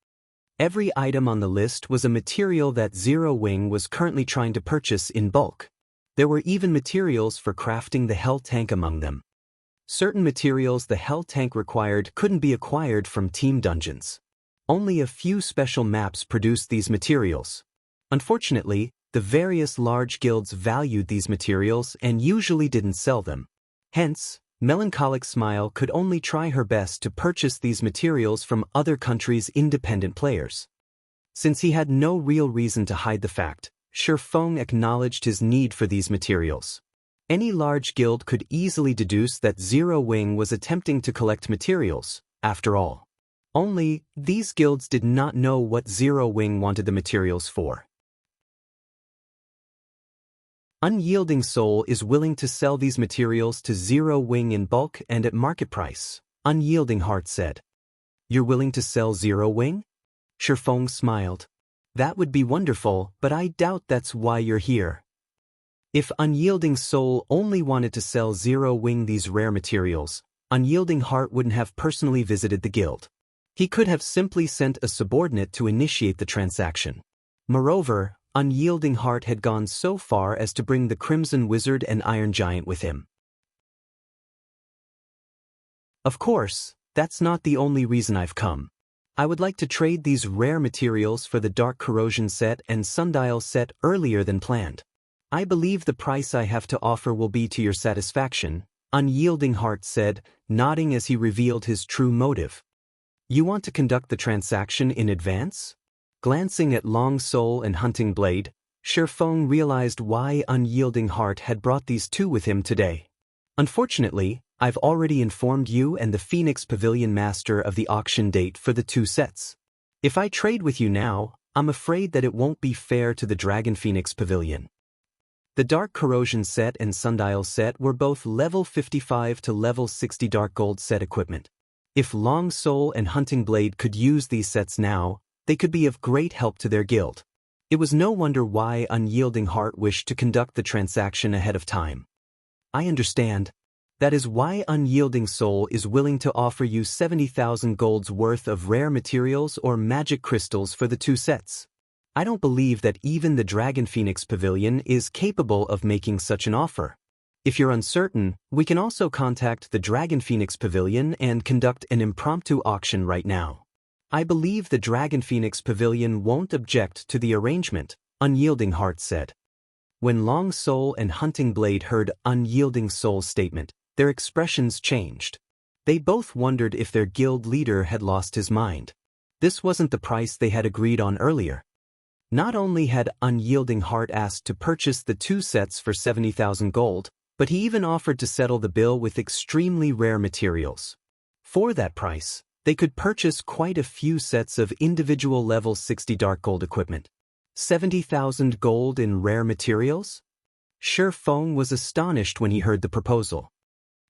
Every item on the list was a material that Zero Wing was currently trying to purchase in bulk. There were even materials for crafting the Hell Tank among them. Certain materials the Hell Tank required couldn't be acquired from team dungeons. Only a few special maps produced these materials. Unfortunately, the various large guilds valued these materials and usually didn't sell them. Hence, Melancholic Smile could only try her best to purchase these materials from other countries' independent players. Since he had no real reason to hide the fact, Shifeng acknowledged his need for these materials. Any large guild could easily deduce that Zero Wing was attempting to collect materials, after all. Only, these guilds did not know what Zero Wing wanted the materials for. Unyielding Soul is willing to sell these materials to Zero Wing in bulk and at market price, Unyielding Heart said. You're willing to sell Zero Wing? Shifeng smiled. That would be wonderful, but I doubt that's why you're here. If Unyielding Soul only wanted to sell Zero Wing these rare materials, Unyielding Heart wouldn't have personally visited the guild. He could have simply sent a subordinate to initiate the transaction. Moreover, Unyielding Heart had gone so far as to bring the Crimson Wizard and Iron Giant with him. Of course, that's not the only reason I've come. I would like to trade these rare materials for the Dark Corrosion set and Sundial set earlier than planned. I believe the price I have to offer will be to your satisfaction, Unyielding Heart said, nodding as he revealed his true motive. You want to conduct the transaction in advance? Glancing at Long Soul and Hunting Blade, Shifeng realized why Unyielding Heart had brought these two with him today. Unfortunately, I've already informed you and the Phoenix Pavilion Master of the auction date for the two sets. If I trade with you now, I'm afraid that it won't be fair to the Dragon Phoenix Pavilion. The Dark Corrosion set and Sundial set were both level 55 to level 60 Dark Gold set equipment. If Long Soul and Hunting Blade could use these sets now, they could be of great help to their guild. It was no wonder why Unyielding Heart wished to conduct the transaction ahead of time. I understand. That is why Unyielding Soul is willing to offer you 70,000 golds worth of rare materials or magic crystals for the two sets. I don't believe that even the Dragon Phoenix Pavilion is capable of making such an offer. If you're uncertain, we can also contact the Dragon Phoenix Pavilion and conduct an impromptu auction right now. I believe the Dragon Phoenix Pavilion won't object to the arrangement, Unyielding Heart said. When Long Soul and Hunting Blade heard Unyielding Soul's statement, their expressions changed. They both wondered if their guild leader had lost his mind. This wasn't the price they had agreed on earlier. Not only had Unyielding Heart asked to purchase the two sets for 70,000 gold, but he even offered to settle the bill with extremely rare materials. For that price, they could purchase quite a few sets of individual level 60 Dark Gold equipment. 70,000 gold in rare materials? Shifeng was astonished when he heard the proposal.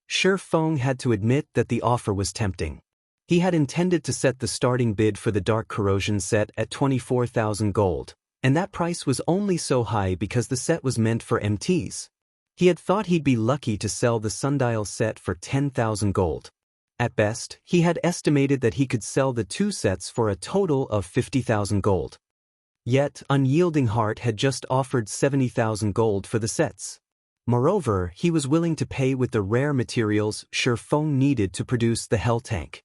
Shifeng had to admit that the offer was tempting. He had intended to set the starting bid for the Dark Corrosion set at 24,000 gold, and that price was only so high because the set was meant for MTs. He had thought he'd be lucky to sell the Sundial set for 10,000 gold. At best, he had estimated that he could sell the two sets for a total of 50,000 gold. Yet, Unyielding Heart had just offered 70,000 gold for the sets. Moreover, he was willing to pay with the rare materials Shifeng needed to produce the Hell Tank.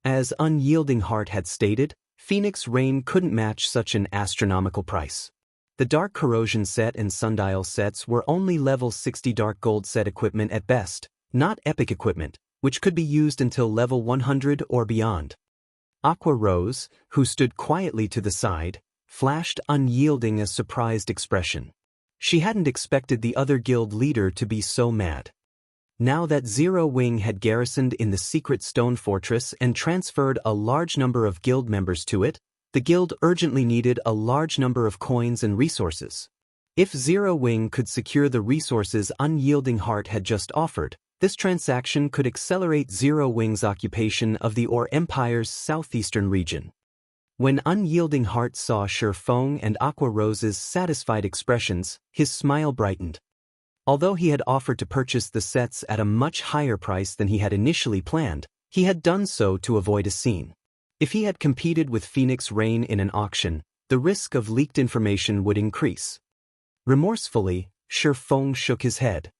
As Unyielding Heart had stated, Phoenix Rain couldn't match such an astronomical price. The Dark Corrosion set and Sundial sets were only level 60 Dark Gold set equipment at best, not epic equipment, which could be used until level 100 or beyond. Aqua Rose, who stood quietly to the side, flashed Unyielding a surprised expression. She hadn't expected the other guild leader to be so mad. Now that Zero Wing had garrisoned in the secret stone fortress and transferred a large number of guild members to it, the guild urgently needed a large number of coins and resources. If Zero Wing could secure the resources Unyielding Heart had just offered, this transaction could accelerate Zero Wing's occupation of the Ore Empire's southeastern region. When Unyielding Heart saw Shifeng and Aqua Rose's satisfied expressions, his smile brightened. Although he had offered to purchase the sets at a much higher price than he had initially planned, he had done so to avoid a scene. If he had competed with Phoenix Rain in an auction, the risk of leaked information would increase. Remorsefully, Shifeng shook his head.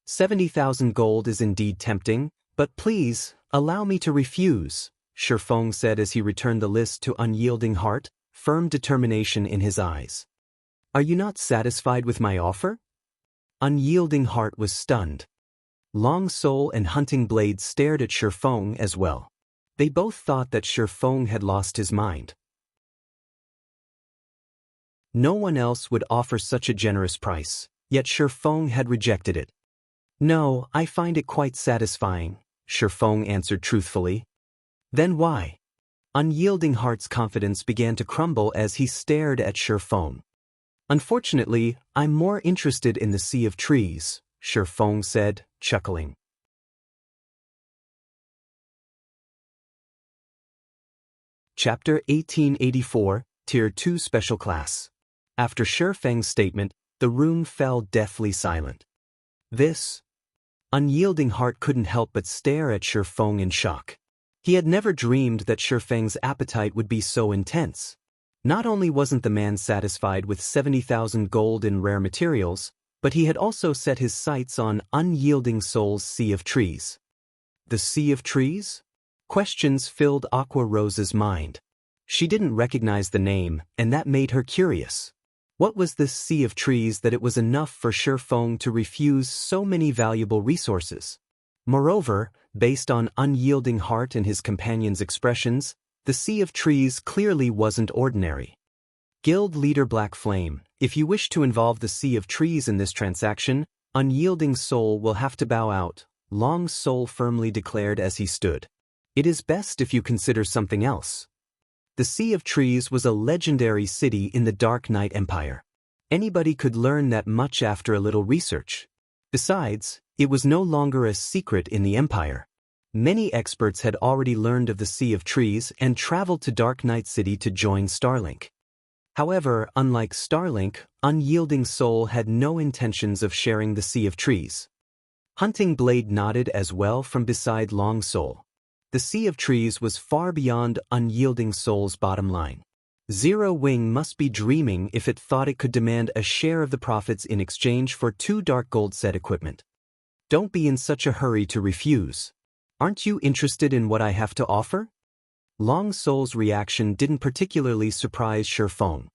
70,000 gold is indeed tempting, but please, allow me to refuse, Shifeng said as he returned the list to Unyielding Heart, firm determination in his eyes. Are you not satisfied with my offer? Unyielding Heart was stunned. Long Soul and Hunting Blade stared at Shifeng as well. They both thought that Shifeng had lost his mind. No one else would offer such a generous price, yet Shifeng had rejected it. No, I find it quite satisfying, Shifeng answered truthfully. Then why? Unyielding Heart's confidence began to crumble as he stared at Shifeng. Unfortunately, I'm more interested in the Sea of Trees, Shifeng said, chuckling. Chapter 1884, Tier 2 Special Class. After Shifeng's statement, the room fell deathly silent. This? Unyielding Heart couldn't help but stare at Shifeng in shock. He had never dreamed that Shifeng's appetite would be so intense. Not only wasn't the man satisfied with 70,000 gold in rare materials, but he had also set his sights on Unyielding Soul's Sea of Trees. The Sea of Trees? Questions filled Aqua Rose's mind. She didn't recognize the name, and that made her curious. What was this Sea of Trees that it was enough for Shifeng to refuse so many valuable resources? Moreover, based on Unyielding Heart and his companion's expressions, the Sea of Trees clearly wasn't ordinary. Guild Leader Black Flame, if you wish to involve the Sea of Trees in this transaction, Unyielding Soul will have to bow out, Long Soul firmly declared as he stood. It is best if you consider something else. The Sea of Trees was a legendary city in the Dark Knight Empire. Anybody could learn that much after a little research. Besides, it was no longer a secret in the Empire. Many experts had already learned of the Sea of Trees and traveled to Dark Knight City to join Starlink. However, unlike Starlink, Unyielding Soul had no intentions of sharing the Sea of Trees. Hunting Blade nodded as well from beside Long Soul. The Sea of Trees was far beyond Unyielding Soul's bottom line. Zero Wing must be dreaming if it thought it could demand a share of the profits in exchange for 2 dark gold set equipment. Don't be in such a hurry to refuse. Aren't you interested in what I have to offer? Long Soul's reaction didn't particularly surprise Shifeng.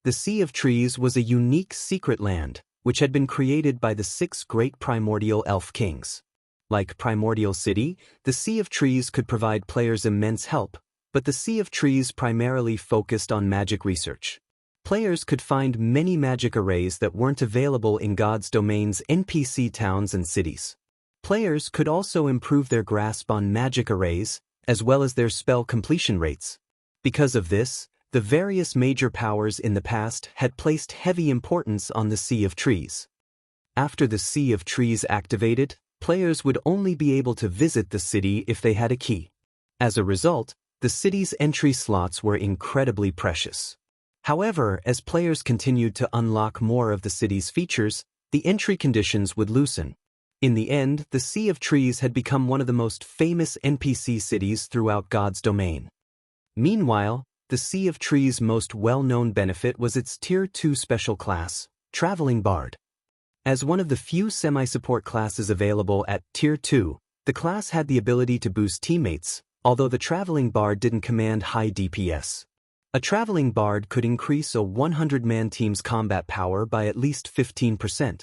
The Sea of Trees was a unique secret land, which had been created by the 6 great primordial elf kings. Like Primordial City, the Sea of Trees could provide players immense help, but the Sea of Trees primarily focused on magic research. Players could find many magic arrays that weren't available in God's Domain's NPC towns and cities. Players could also improve their grasp on magic arrays, as well as their spell completion rates. Because of this, the various major powers in the past had placed heavy importance on the Sea of Trees. After the Sea of Trees activated, players would only be able to visit the city if they had a key. As a result, the city's entry slots were incredibly precious. However, as players continued to unlock more of the city's features, the entry conditions would loosen. In the end, the Sea of Trees had become one of the most famous NPC cities throughout God's Domain. Meanwhile, the Sea of Trees' most well-known benefit was its Tier 2 special class, Traveling Bard. As one of the few semi-support classes available at Tier 2, the class had the ability to boost teammates, although the Traveling Bard didn't command high DPS. A Traveling Bard could increase a 100-man team's combat power by at least 15%.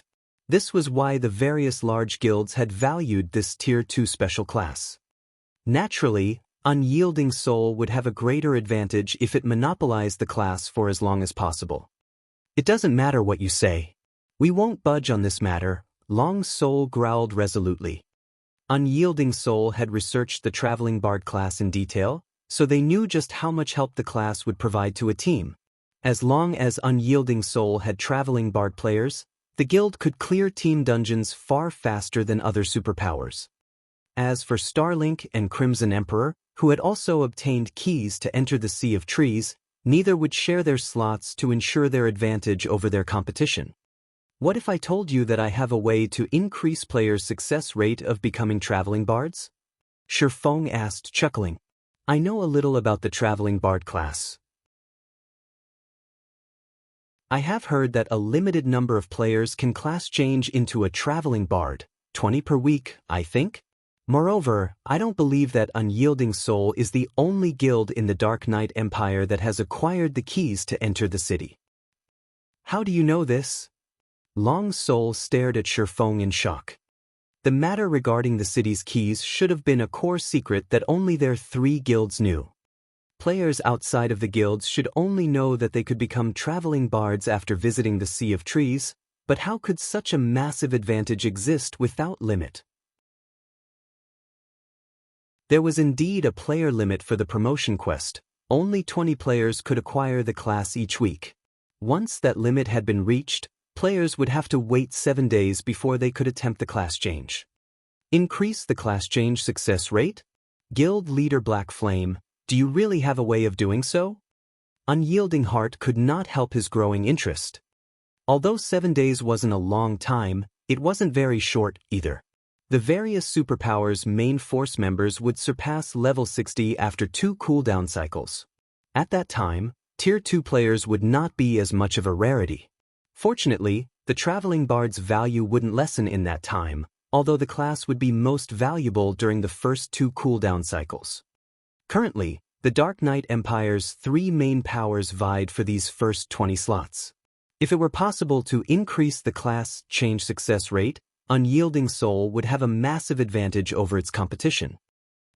This was why the various large guilds had valued this Tier 2 special class. Naturally, Unyielding Soul would have a greater advantage if it monopolized the class for as long as possible. It doesn't matter what you say. We won't budge on this matter, Long Soul growled resolutely. Unyielding Soul had researched the Traveling Bard class in detail, so they knew just how much help the class would provide to a team. As long as Unyielding Soul had Traveling Bard players, the guild could clear team dungeons far faster than other superpowers. As for Starlink and Crimson Emperor, who had also obtained keys to enter the Sea of Trees, neither would share their slots to ensure their advantage over their competition. What if I told you that I have a way to increase players' success rate of becoming Traveling Bards? Shifeng asked, chuckling. I know a little about the Traveling Bard class. I have heard that a limited number of players can class change into a Traveling Bard, 20 per week, I think. Moreover, I don't believe that Unyielding Soul is the only guild in the Dark Knight Empire that has acquired the keys to enter the city. How do you know this? Long Soul stared at Shifeng in shock. The matter regarding the city's keys should have been a core secret that only their 3 guilds knew. Players outside of the guilds should only know that they could become Traveling Bards after visiting the Sea of Trees, but how could such a massive advantage exist without limit? There was indeed a player limit for the promotion quest. Only 20 players could acquire the class each week. Once that limit had been reached, players would have to wait 7 days before they could attempt the class change. Increase the class change success rate? Guild Leader Black Flame, do you really have a way of doing so? Unyielding Heart could not help his growing interest. Although 7 days wasn't a long time, it wasn't very short either. The various superpowers' main force members would surpass level 60 after 2 cooldown cycles. At that time, Tier 2 players would not be as much of a rarity. Fortunately, the Traveling Bard's value wouldn't lessen in that time, although the class would be most valuable during the first 2 cooldown cycles. Currently, the Dark Knight Empire's 3 main powers vied for these first 20 slots. If it were possible to increase the class change success rate, Unyielding Soul would have a massive advantage over its competition.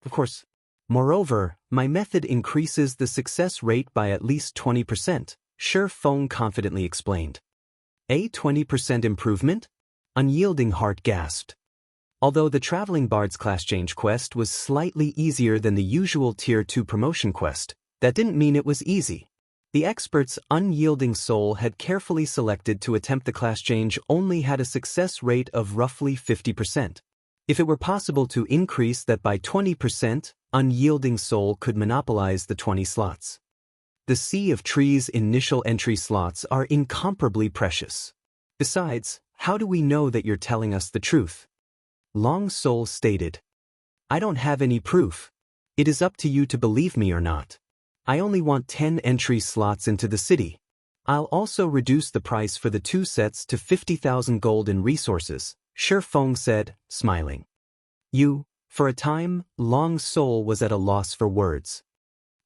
Of course, moreover, my method increases the success rate by at least 20%, Shi Feng confidently explained. A 20% improvement? Unyielding Heart gasped. Although the Traveling Bard's class change quest was slightly easier than the usual Tier 2 promotion quest, that didn't mean it was easy. The expert's Unyielding Soul had carefully selected to attempt the class change only had a success rate of roughly 50%. If it were possible to increase that by 20%, Unyielding Soul could monopolize the 20 slots. The Sea of Trees' initial entry slots are incomparably precious. Besides, how do we know that you're telling us the truth? Long Soul stated. I don't have any proof. It is up to you to believe me or not. I only want 10 entry slots into the city. I'll also reduce the price for the 2 sets to 50,000 gold in resources, Shi Feng said, smiling. For a time, Long Soul was at a loss for words.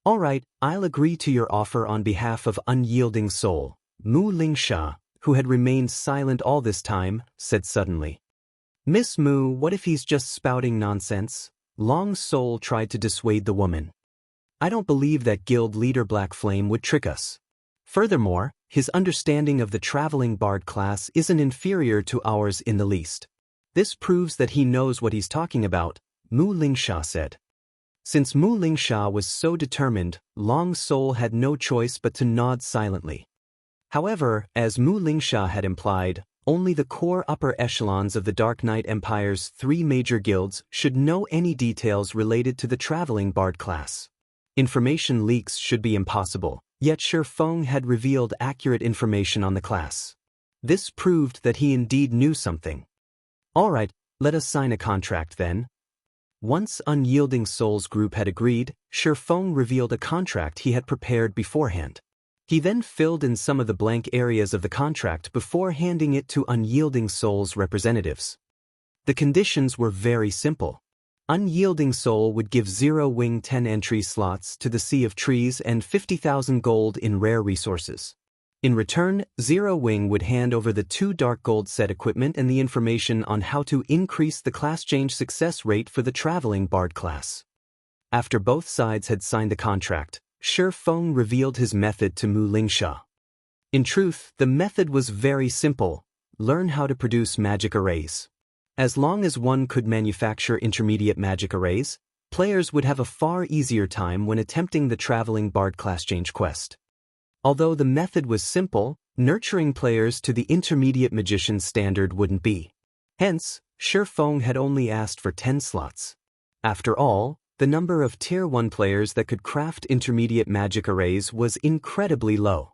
All right, I'll agree to your offer on behalf of Unyielding Soul, Mu Lingsha, who had remained silent all this time, said suddenly. Miss Mu, what if he's just spouting nonsense? Long Soul tried to dissuade the woman. I don't believe that guild leader Black Flame would trick us. Furthermore, his understanding of the Traveling Bard class isn't inferior to ours in the least. This proves that he knows what he's talking about, Mu Lingsha said. Since Mu Lingsha was so determined, Long Soul had no choice but to nod silently. However, as Mu Lingsha had implied, only the core upper echelons of the Dark Knight Empire's 3 major guilds should know any details related to the Traveling Bard class. Information leaks should be impossible, yet Shi Feng had revealed accurate information on the class. This proved that he indeed knew something. All right, let us sign a contract then. Once Unyielding Soul's group had agreed, Shi Feng revealed a contract he had prepared beforehand. He then filled in some of the blank areas of the contract before handing it to Unyielding Soul's representatives. The conditions were very simple. Unyielding Soul would give Zero Wing 10 entry slots to the Sea of Trees and 50,000 gold in rare resources. In return, Zero Wing would hand over the 2 dark gold set equipment and the information on how to increase the class change success rate for the Traveling Bard class. After both sides had signed the contract, Shi Feng revealed his method to Mu Lingsha. In truth, the method was very simple. Learn how to produce magic arrays. As long as one could manufacture intermediate magic arrays, players would have a far easier time when attempting the Traveling Bard class change quest. Although the method was simple, nurturing players to the intermediate magician standard wouldn't be. Hence, Shi Feng had only asked for 10 slots. After all, the number of Tier 1 players that could craft intermediate magic arrays was incredibly low.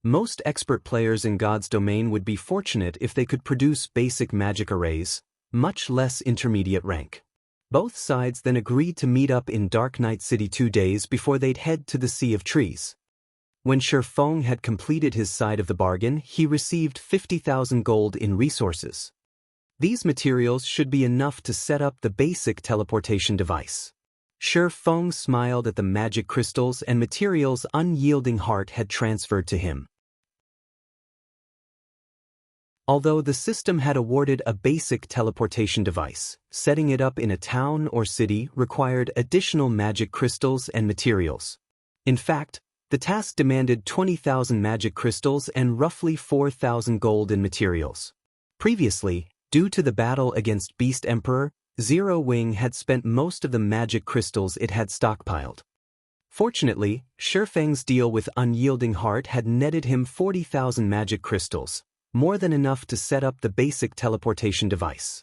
Most expert players in God's domain would be fortunate if they could produce basic magic arrays, much less intermediate rank. Both sides then agreed to meet up in Dark Knight City 2 days before they'd head to the Sea of Trees. When Shi Feng had completed his side of the bargain, he received 50,000 gold in resources. These materials should be enough to set up the basic teleportation device. Shi Feng smiled at the magic crystals and materials Unyielding Heart had transferred to him. Although the system had awarded a basic teleportation device, setting it up in a town or city required additional magic crystals and materials. In fact, the task demanded 20,000 magic crystals and roughly 4,000 gold in materials. Previously, due to the battle against Beast Emperor, Zero Wing had spent most of the magic crystals it had stockpiled. Fortunately, Shi Feng's deal with Unyielding Heart had netted him 40,000 magic crystals, more than enough to set up the basic teleportation device.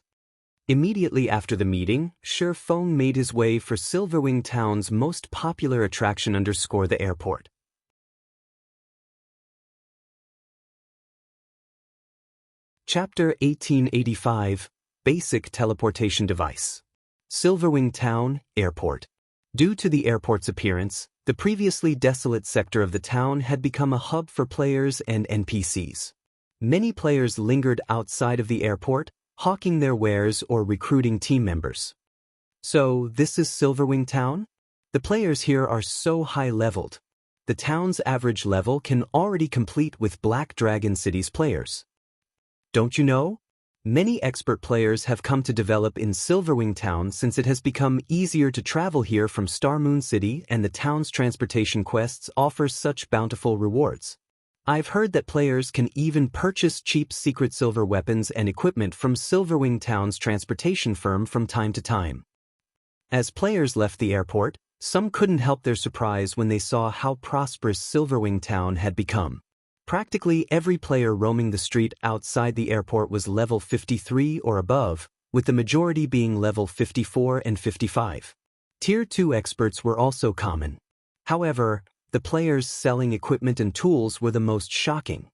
Immediately after the meeting, Shi Feng made his way for Silverwing Town's most popular attraction the airport. Chapter 1885, Basic Teleportation Device. Silverwing Town, Airport. Due to the airport's appearance, the previously desolate sector of the town had become a hub for players and NPCs. Many players lingered outside of the airport, hawking their wares or recruiting team members. So, this is Silverwing Town? The players here are so high-leveled. The town's average level can already compete with Black Dragon City's players. Don't you know? Many expert players have come to develop in Silverwing Town since it has become easier to travel here from Star Moon City, and the town's transportation quests offer such bountiful rewards. I've heard that players can even purchase cheap secret silver weapons and equipment from Silverwing Town's transportation firm from time to time. As players left the airport, some couldn't help their surprise when they saw how prosperous Silverwing Town had become. Practically every player roaming the street outside the airport was level 53 or above, with the majority being level 54 and 55. Tier 2 experts were also common. However, the players selling equipment and tools were the most shocking.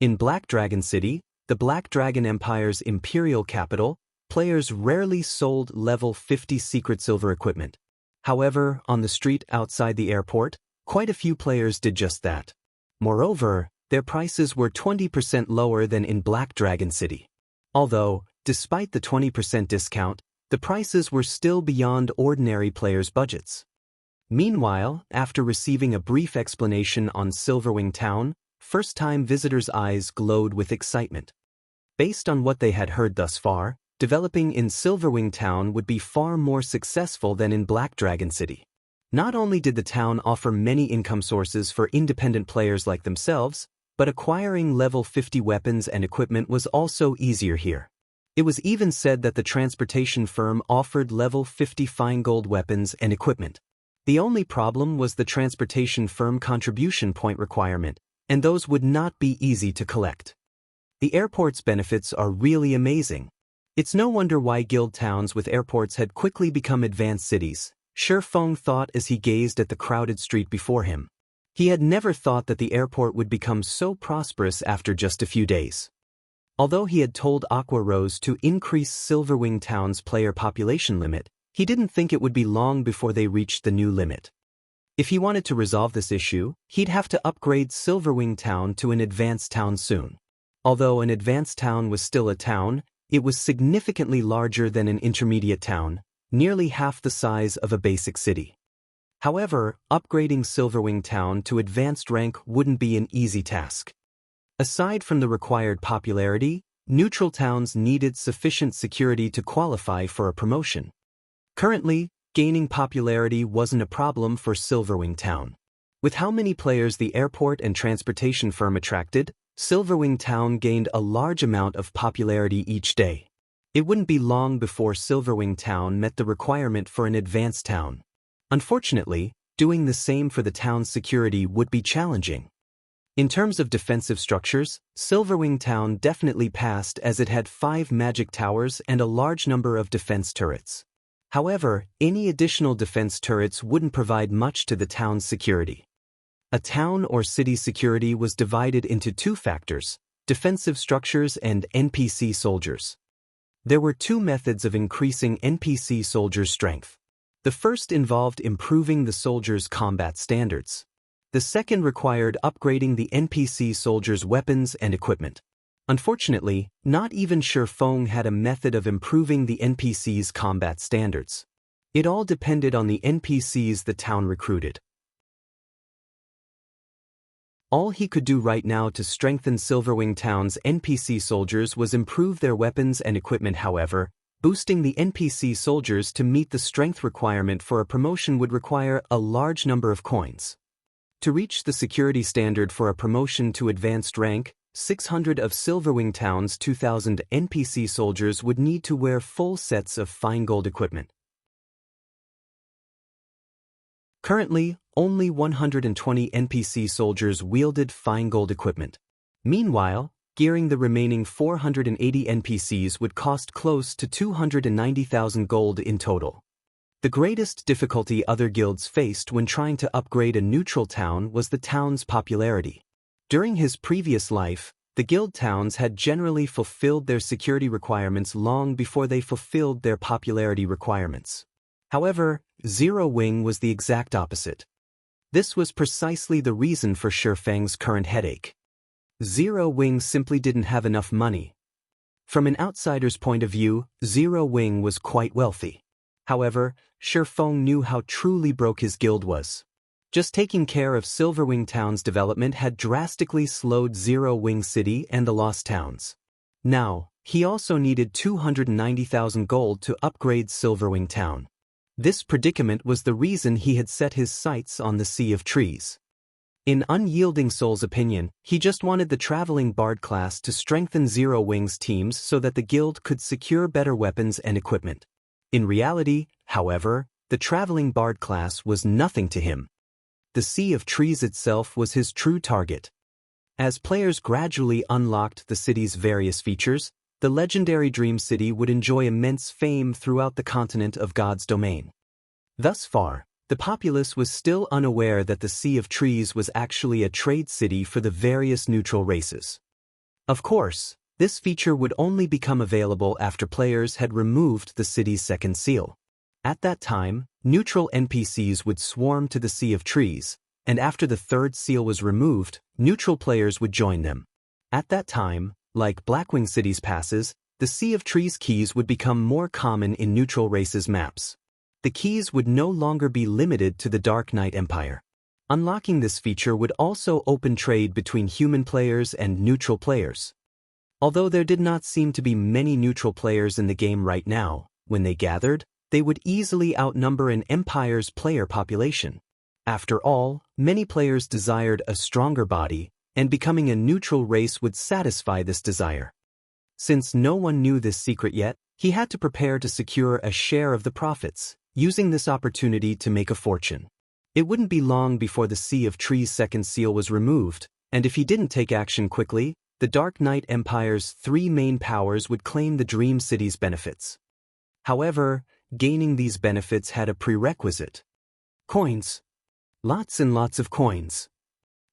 In Black Dragon City, the Black Dragon Empire's imperial capital, players rarely sold level 50 secret silver equipment. However, on the street outside the airport, quite a few players did just that. Moreover, their prices were 20% lower than in Black Dragon City. Although, despite the 20% discount, the prices were still beyond ordinary players' budgets. Meanwhile, after receiving a brief explanation on Silverwing Town, first-time visitors' eyes glowed with excitement. Based on what they had heard thus far, developing in Silverwing Town would be far more successful than in Black Dragon City. Not only did the town offer many income sources for independent players like themselves, but acquiring level 50 weapons and equipment was also easier here. It was even said that the transportation firm offered level 50 fine gold weapons and equipment. The only problem was the transportation firm contribution point requirement, and those would not be easy to collect. The airport's benefits are really amazing. It's no wonder why guild towns with airports had quickly become advanced cities, Feng thought as he gazed at the crowded street before him. He had never thought that the airport would become so prosperous after just a few days. Although he had told Aqua Rose to increase Silverwing Town's player population limit, he didn't think it would be long before they reached the new limit. If he wanted to resolve this issue, he'd have to upgrade Silverwing Town to an advanced town soon. Although an advanced town was still a town, it was significantly larger than an intermediate town, nearly half the size of a basic city. However, upgrading Silverwing Town to advanced rank wouldn't be an easy task. Aside from the required popularity, neutral towns needed sufficient security to qualify for a promotion. Currently, gaining popularity wasn't a problem for Silverwing Town. With how many players the airport and transportation firm attracted, Silverwing Town gained a large amount of popularity each day. It wouldn't be long before Silverwing Town met the requirement for an advanced town. Unfortunately, doing the same for the town's security would be challenging. In terms of defensive structures, Silverwing Town definitely passed as it had 5 magic towers and a large number of defense turrets. However, any additional defense turrets wouldn't provide much to the town's security. A town or city's security was divided into 2 factors: defensive structures and NPC soldiers. There were 2 methods of increasing NPC soldiers' strength. The first involved improving the soldiers' combat standards. The second required upgrading the NPC soldiers' weapons and equipment. Unfortunately, not even Feng had a method of improving the NPCs' combat standards. It all depended on the NPCs the town recruited. All he could do right now to strengthen Silverwing Town's NPC soldiers was improve their weapons and equipment. However, boosting the NPC soldiers to meet the strength requirement for a promotion would require a large number of coins. To reach the security standard for a promotion to advanced rank, 600 of Silverwing Town's 2,000 NPC soldiers would need to wear full sets of fine gold equipment. Currently, only 120 NPC soldiers wielded fine gold equipment. Meanwhile, gearing the remaining 480 NPCs would cost close to 290,000 gold in total. The greatest difficulty other guilds faced when trying to upgrade a neutral town was the town's popularity. During his previous life, the guild towns had generally fulfilled their security requirements long before they fulfilled their popularity requirements. However, Zero Wing was the exact opposite. This was precisely the reason for Shifeng's current headache. Zero Wing simply didn't have enough money. From an outsider's point of view, Zero Wing was quite wealthy. However, Shifeng knew how truly broke his guild was. Just taking care of Silverwing Town's development had drastically slowed Zero Wing City and the Lost Towns. Now, he also needed 290,000 gold to upgrade Silverwing Town. This predicament was the reason he had set his sights on the Sea of Trees. In Unyielding Soul's opinion, he just wanted the Traveling Bard class to strengthen Zero Wing's teams so that the guild could secure better weapons and equipment. In reality, however, the Traveling Bard class was nothing to him. The Sea of Trees itself was his true target. As players gradually unlocked the city's various features, the legendary Dream City would enjoy immense fame throughout the continent of God's domain. Thus far, the populace was still unaware that the Sea of Trees was actually a trade city for the various neutral races. Of course, this feature would only become available after players had removed the city's second seal. At that time, neutral NPCs would swarm to the Sea of Trees, and after the third seal was removed, neutral players would join them. At that time, like Blackwing City's passes, the Sea of Trees keys would become more common in neutral races' maps. The keys would no longer be limited to the Dark Knight Empire. Unlocking this feature would also open trade between human players and neutral players. Although there did not seem to be many neutral players in the game right now, when they gathered, they would easily outnumber an empire's player population. After all, many players desired a stronger body, and becoming a neutral race would satisfy this desire. Since no one knew this secret yet, he had to prepare to secure a share of the profits, using this opportunity to make a fortune. It wouldn't be long before the Sea of Trees' second seal was removed, and if he didn't take action quickly, the Dark Knight Empire's three main powers would claim the Dream City's benefits. However, gaining these benefits had a prerequisite. Coins. Lots and lots of coins.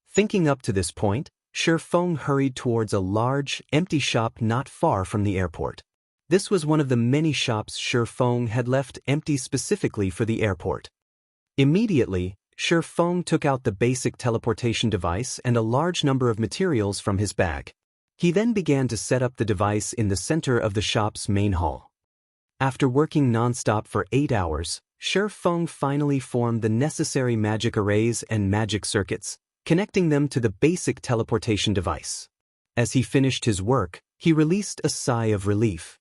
Thinking up to this point, Shifeng hurried towards a large, empty shop not far from the airport. This was one of the many shops Shifeng had left empty specifically for the airport. Immediately, Shifeng took out the basic teleportation device and a large number of materials from his bag. He then began to set up the device in the center of the shop's main hall. After working non-stop for 8 hours, Shifeng finally formed the necessary magic arrays and magic circuits, connecting them to the basic teleportation device. As he finished his work, he released a sigh of relief.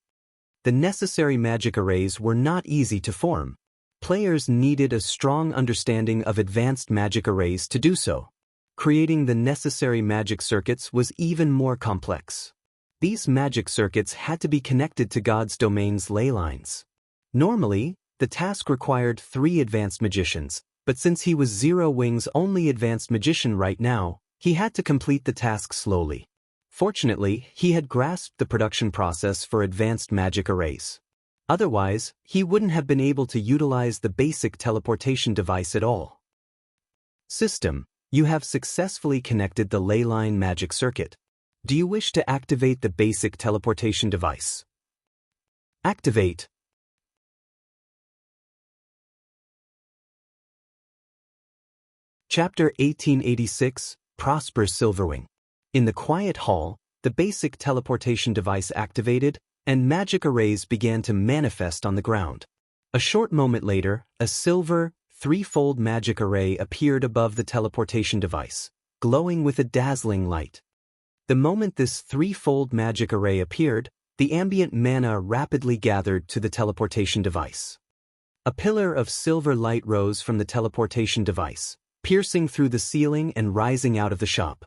The necessary magic arrays were not easy to form. Players needed a strong understanding of advanced magic arrays to do so. Creating the necessary magic circuits was even more complex. These magic circuits had to be connected to God's domain's ley lines. Normally, the task required 3 advanced magicians, but since he was Zero Wing's only advanced magician right now, he had to complete the task slowly. Fortunately, he had grasped the production process for advanced magic arrays. Otherwise, he wouldn't have been able to utilize the basic teleportation device at all. System, you have successfully connected the ley line magic circuit. Do you wish to activate the basic teleportation device? Activate. Chapter 1886, Prosperous Silverwing. In the quiet hall, the basic teleportation device activated, and magic arrays began to manifest on the ground. A short moment later, a silver, 3-fold magic array appeared above the teleportation device, glowing with a dazzling light. The moment this 3-fold magic array appeared, the ambient mana rapidly gathered to the teleportation device. A pillar of silver light rose from the teleportation device, piercing through the ceiling and rising out of the shop.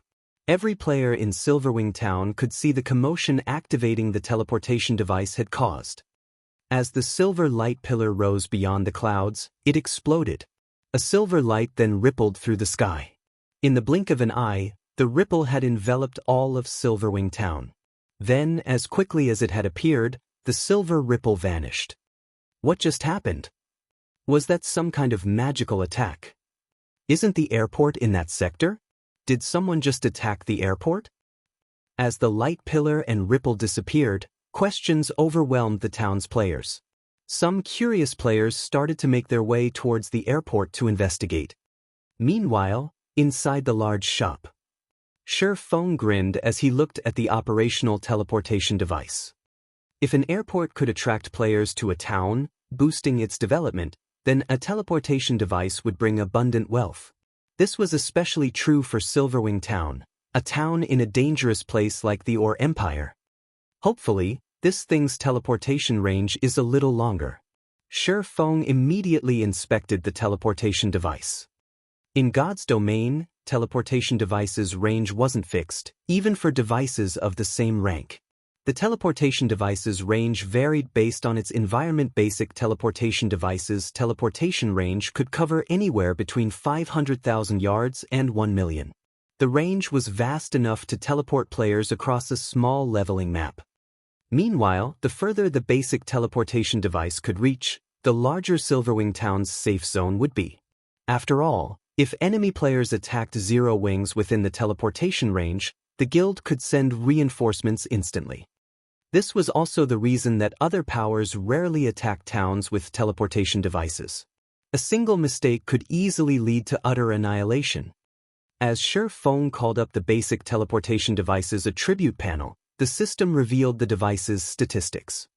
Every player in Silverwing Town could see the commotion activating the teleportation device had caused. As the silver light pillar rose beyond the clouds, it exploded. A silver light then rippled through the sky. In the blink of an eye, the ripple had enveloped all of Silverwing Town. Then, as quickly as it had appeared, the silver ripple vanished. What just happened? Was that some kind of magical attack? Isn't the airport in that sector? Did someone just attack the airport? As the light pillar and ripple disappeared, questions overwhelmed the town's players. Some curious players started to make their way towards the airport to investigate. Meanwhile, inside the large shop, Feng grinned as he looked at the operational teleportation device. If an airport could attract players to a town, boosting its development, then a teleportation device would bring abundant wealth. This was especially true for Silverwing Town, a town in a dangerous place like the Or Empire. Hopefully, this thing's teleportation range is a little longer. Feng immediately inspected the teleportation device. In God's domain, teleportation devices' range wasn't fixed, even for devices of the same rank. The teleportation device's range varied based on its environment. Basic teleportation devices' teleportation range could cover anywhere between 500,000 yards and 1 million. The range was vast enough to teleport players across a small leveling map. Meanwhile, the further the basic teleportation device could reach, the larger Silverwing Town's safe zone would be. After all, if enemy players attacked Zero Wings within the teleportation range, the guild could send reinforcements instantly. This was also the reason that other powers rarely attack towns with teleportation devices. A single mistake could easily lead to utter annihilation. As Feng called up the basic teleportation device's attribute panel, the system revealed the device's statistics.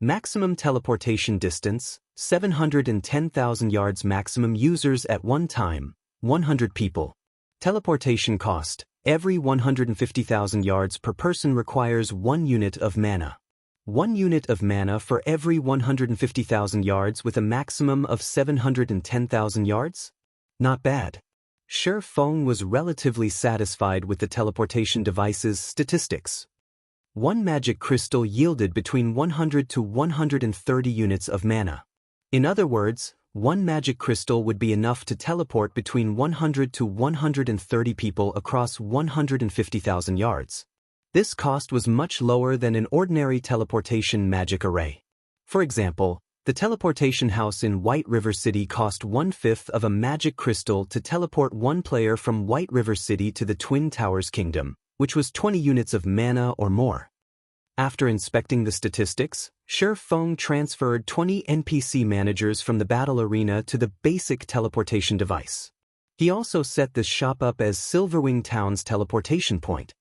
Maximum teleportation distance, 710,000 yards. Maximum users at one time, 100 people. Teleportation cost, every 150,000 yards per person requires 1 unit of mana. 1 unit of mana for every 150,000 yards with a maximum of 710,000 yards? Not bad. Feng was relatively satisfied with the teleportation device's statistics. 1 magic crystal yielded between 100 to 130 units of mana. In other words, 1 magic crystal would be enough to teleport between 100 to 130 people across 150,000 yards. This cost was much lower than an ordinary teleportation magic array. For example, the teleportation house in White River City cost 1/5 of a magic crystal to teleport 1 player from White River City to the Twin Towers Kingdom, which was 20 units of mana or more. After inspecting the statistics, Feng transferred 20 NPC managers from the battle arena to the basic teleportation device. He also set this shop up as Silverwing Town's teleportation point.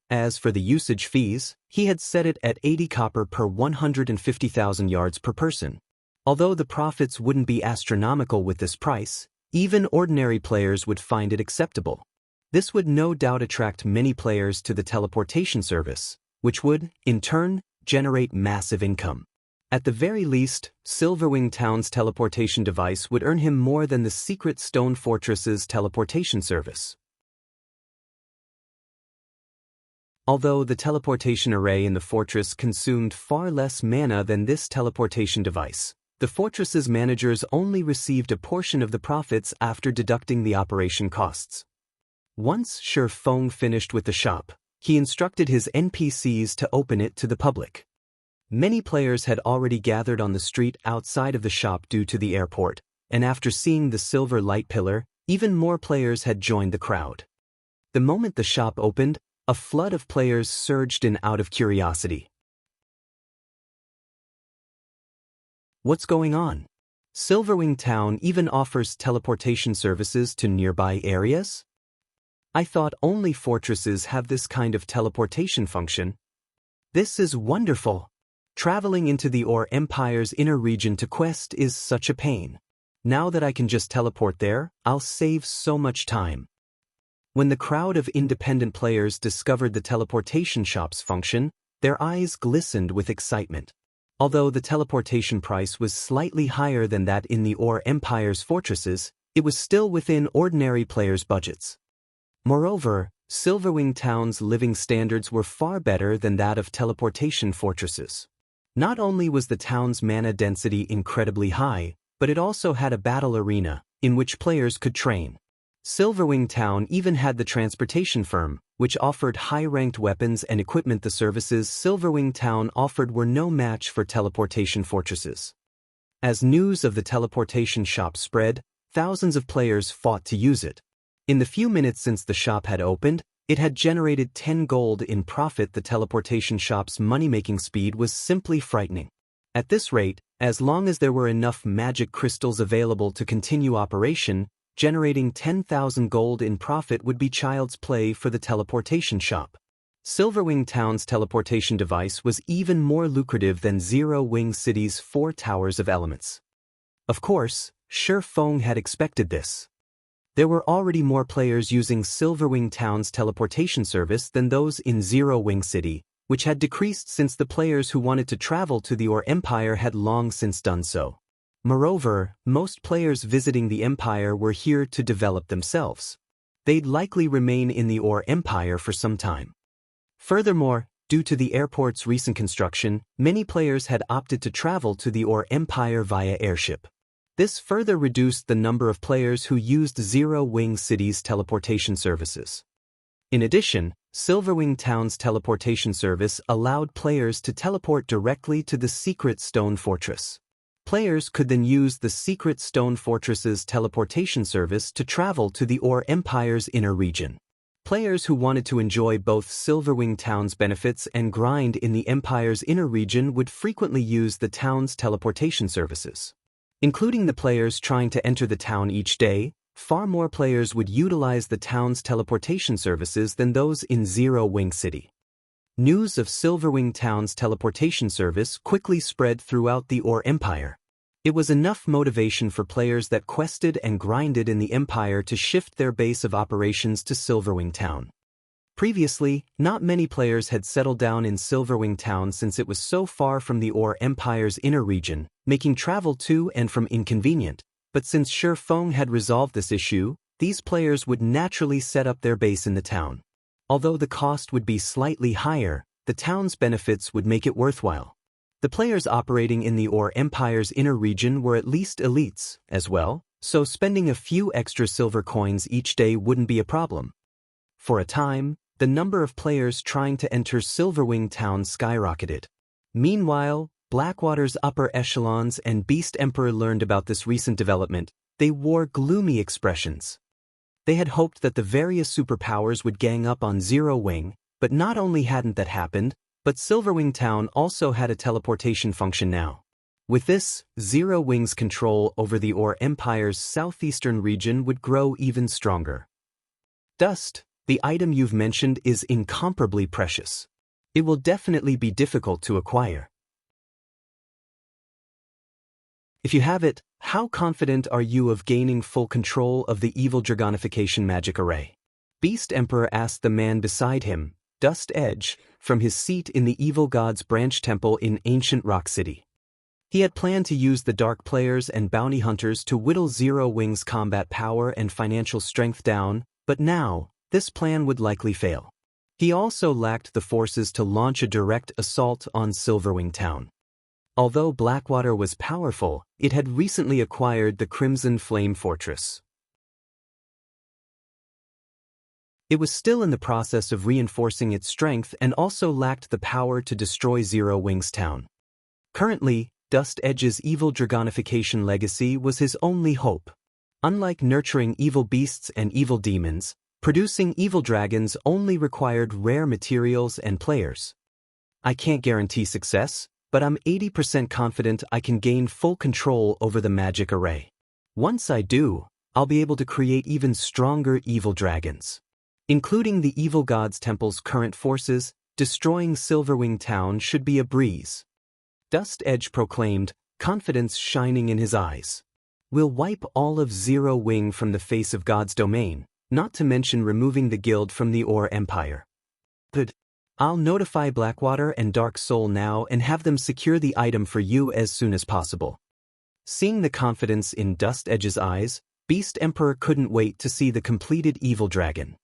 As for the usage fees, he had set it at 80 copper per 150,000 yards per person. Although the profits wouldn't be astronomical with this price, even ordinary players would find it acceptable. This would no doubt attract many players to the teleportation service, which would, in turn, generate massive income. At the very least, Silverwing Town's teleportation device would earn him more than the secret Stone Fortress's teleportation service. Although the teleportation array in the fortress consumed far less mana than this teleportation device, the fortress's managers only received a portion of the profits after deducting the operation costs. Once Feng finished with the shop, he instructed his NPCs to open it to the public. Many players had already gathered on the street outside of the shop due to the airport, and after seeing the silver light pillar, even more players had joined the crowd. The moment the shop opened, a flood of players surged in out of curiosity. What's going on? Silverwing Town even offers teleportation services to nearby areas? I thought only fortresses have this kind of teleportation function. This is wonderful. Traveling into the Or Empire's inner region to quest is such a pain. Now that I can just teleport there, I'll save so much time. When the crowd of independent players discovered the teleportation shop's function, their eyes glistened with excitement. Although the teleportation price was slightly higher than that in the Or Empire's fortresses, it was still within ordinary players' budgets. Moreover, Silverwing Town's living standards were far better than that of teleportation fortresses. Not only was the town's mana density incredibly high, but it also had a battle arena, in which players could train. Silverwing Town even had the transportation firm, which offered high-ranked weapons and equipment. The services Silverwing Town offered were no match for teleportation fortresses. As news of the teleportation shop spread, thousands of players fought to use it. In the few minutes since the shop had opened, It had generated 10 gold in profit. The teleportation shop's money-making speed was simply frightening. At this rate, as long as there were enough magic crystals available to continue operation, generating 10,000 gold in profit would be child's play for the teleportation shop. Silverwing Town's teleportation device was even more lucrative than Zero Wing City's 4 towers of elements. Of course, Feng had expected this. There were already more players using Silverwing Town's teleportation service than those in Zero Wing City, which had decreased since the players who wanted to travel to the Ore Empire had long since done so. Moreover, most players visiting the Empire were here to develop themselves. They'd likely remain in the Ore Empire for some time. Furthermore, due to the airport's recent construction, many players had opted to travel to the Ore Empire via airship. This further reduced the number of players who used Zero Wing City's teleportation services. In addition, Silverwing Town's teleportation service allowed players to teleport directly to the secret stone fortress. Players could then use the secret stone fortress's teleportation service to travel to the Ore Empire's inner region. Players who wanted to enjoy both Silverwing Town's benefits and grind in the Empire's inner region would frequently use the town's teleportation services. Including the players trying to enter the town each day, far more players would utilize the town's teleportation services than those in Zero Wing City. News of Silverwing Town's teleportation service quickly spread throughout the Ore Empire. It was enough motivation for players that quested and grinded in the Empire to shift their base of operations to Silverwing Town. Previously, not many players had settled down in Silverwing Town since it was so far from the Ore Empire's inner region, making travel to and from inconvenient. But since Feng had resolved this issue, these players would naturally set up their base in the town. Although the cost would be slightly higher, the town's benefits would make it worthwhile. The players operating in the Ore Empire's inner region were at least elites, as well, so spending a few extra silver coins each day wouldn't be a problem. For a time, the number of players trying to enter Silverwing Town skyrocketed. Meanwhile, Blackwater's upper echelons and Beast Emperor learned about this recent development. They wore gloomy expressions. They had hoped that the various superpowers would gang up on Zero Wing, but not only hadn't that happened, but Silverwing Town also had a teleportation function now. With this, Zero Wing's control over the Ore Empire's southeastern region would grow even stronger. Dust, the item you've mentioned, is incomparably precious. It will definitely be difficult to acquire. If you have it, how confident are you of gaining full control of the evil Dragonification magic array? Beast Emperor asked the man beside him, Dust Edge, from his seat in the Evil God's Branch Temple in Ancient Rock City. He had planned to use the Dark Players and Bounty Hunters to whittle Zero Wing's combat power and financial strength down, but now, this plan would likely fail. He also lacked the forces to launch a direct assault on Silverwing Town. Although Blackwater was powerful, it had recently acquired the Crimson Flame Fortress. It was still in the process of reinforcing its strength and also lacked the power to destroy Zero Wing's town. Currently, Dust Edge's evil Dragonification legacy was his only hope. Unlike nurturing evil beasts and evil demons, producing evil dragons only required rare materials and players. I can't guarantee success, but I'm 80% confident I can gain full control over the magic array. Once I do, I'll be able to create even stronger evil dragons. Including the Evil God's Temple's current forces, destroying Silverwing Town should be a breeze. Dust Edge proclaimed, confidence shining in his eyes. We'll wipe all of Zero Wing from the face of God's domain, not to mention removing the guild from the Ore Empire. Good. I'll notify Blackwater and Dark Soul now and have them secure the item for you as soon as possible. Seeing the confidence in Dust Edge's eyes, Beast Emperor couldn't wait to see the completed evil dragon.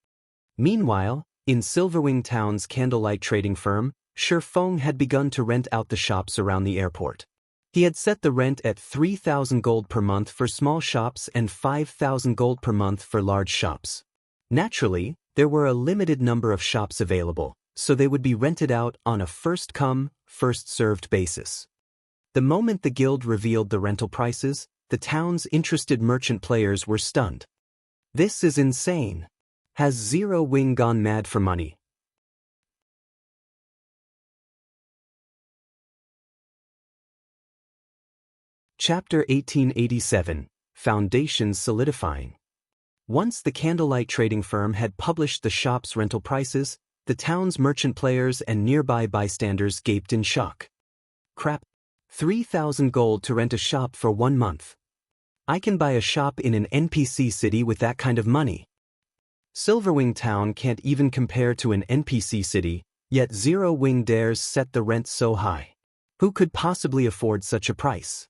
Meanwhile, in Silverwing Town's candlelight trading firm, Feng had begun to rent out the shops around the airport. He had set the rent at 3,000 gold per month for small shops and 5,000 gold per month for large shops. Naturally, there were a limited number of shops available, so they would be rented out on a first-come, first-served basis. The moment the guild revealed the rental prices, the town's interested merchant players were stunned. This is insane. Has Zero Wing gone mad for money? Chapter 1887, Foundations Solidifying. Once the candlelight trading firm had published the shop's rental prices, the town's merchant players and nearby bystanders gaped in shock. Crap. 3,000 gold to rent a shop for 1 month. I can buy a shop in an NPC city with that kind of money. Silverwing town can't even compare to an NPC city, yet Zero Wing dares set the rent so high. Who could possibly afford such a price?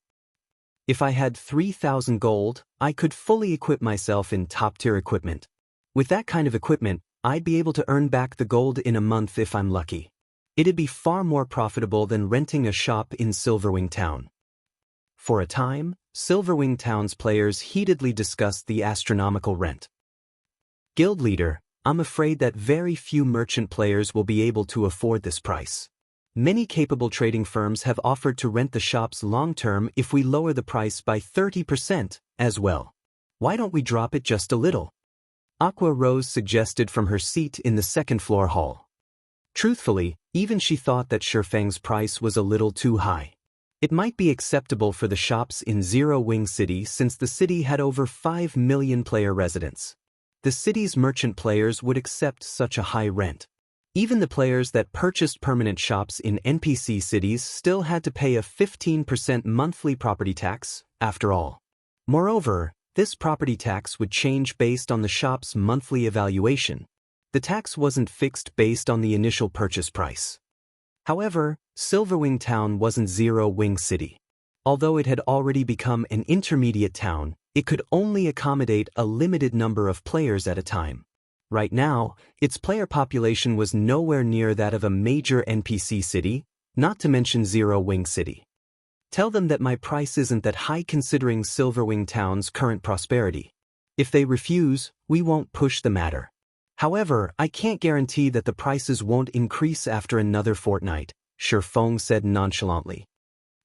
If I had 3,000 gold, I could fully equip myself in top-tier equipment. With that kind of equipment, I'd be able to earn back the gold in a month if I'm lucky. It'd be far more profitable than renting a shop in Silverwing town. For a time, Silverwing town's players heatedly discussed the astronomical rent. Guild leader, I'm afraid that very few merchant players will be able to afford this price. Many capable trading firms have offered to rent the shops long-term if we lower the price by 30% as well. Why don't we drop it just a little? Aqua Rose suggested from her seat in the second-floor hall. Truthfully, even she thought that Shifeng's price was a little too high. It might be acceptable for the shops in Zero Wing City since the city had over 5 million player residents. The city's merchant players would accept such a high rent. Even the players that purchased permanent shops in NPC cities still had to pay a 15% monthly property tax, after all. Moreover, this property tax would change based on the shop's monthly evaluation. The tax wasn't fixed based on the initial purchase price. However, Silverwing Town wasn't Zero Wing City. Although it had already become an intermediate town, it could only accommodate a limited number of players at a time. Right now, its player population was nowhere near that of a major NPC city, not to mention Zero Wing City. Tell them that my price isn't that high considering Silverwing Town's current prosperity. If they refuse, we won't push the matter. However, I can't guarantee that the prices won't increase after another fortnight, Shifeng said nonchalantly.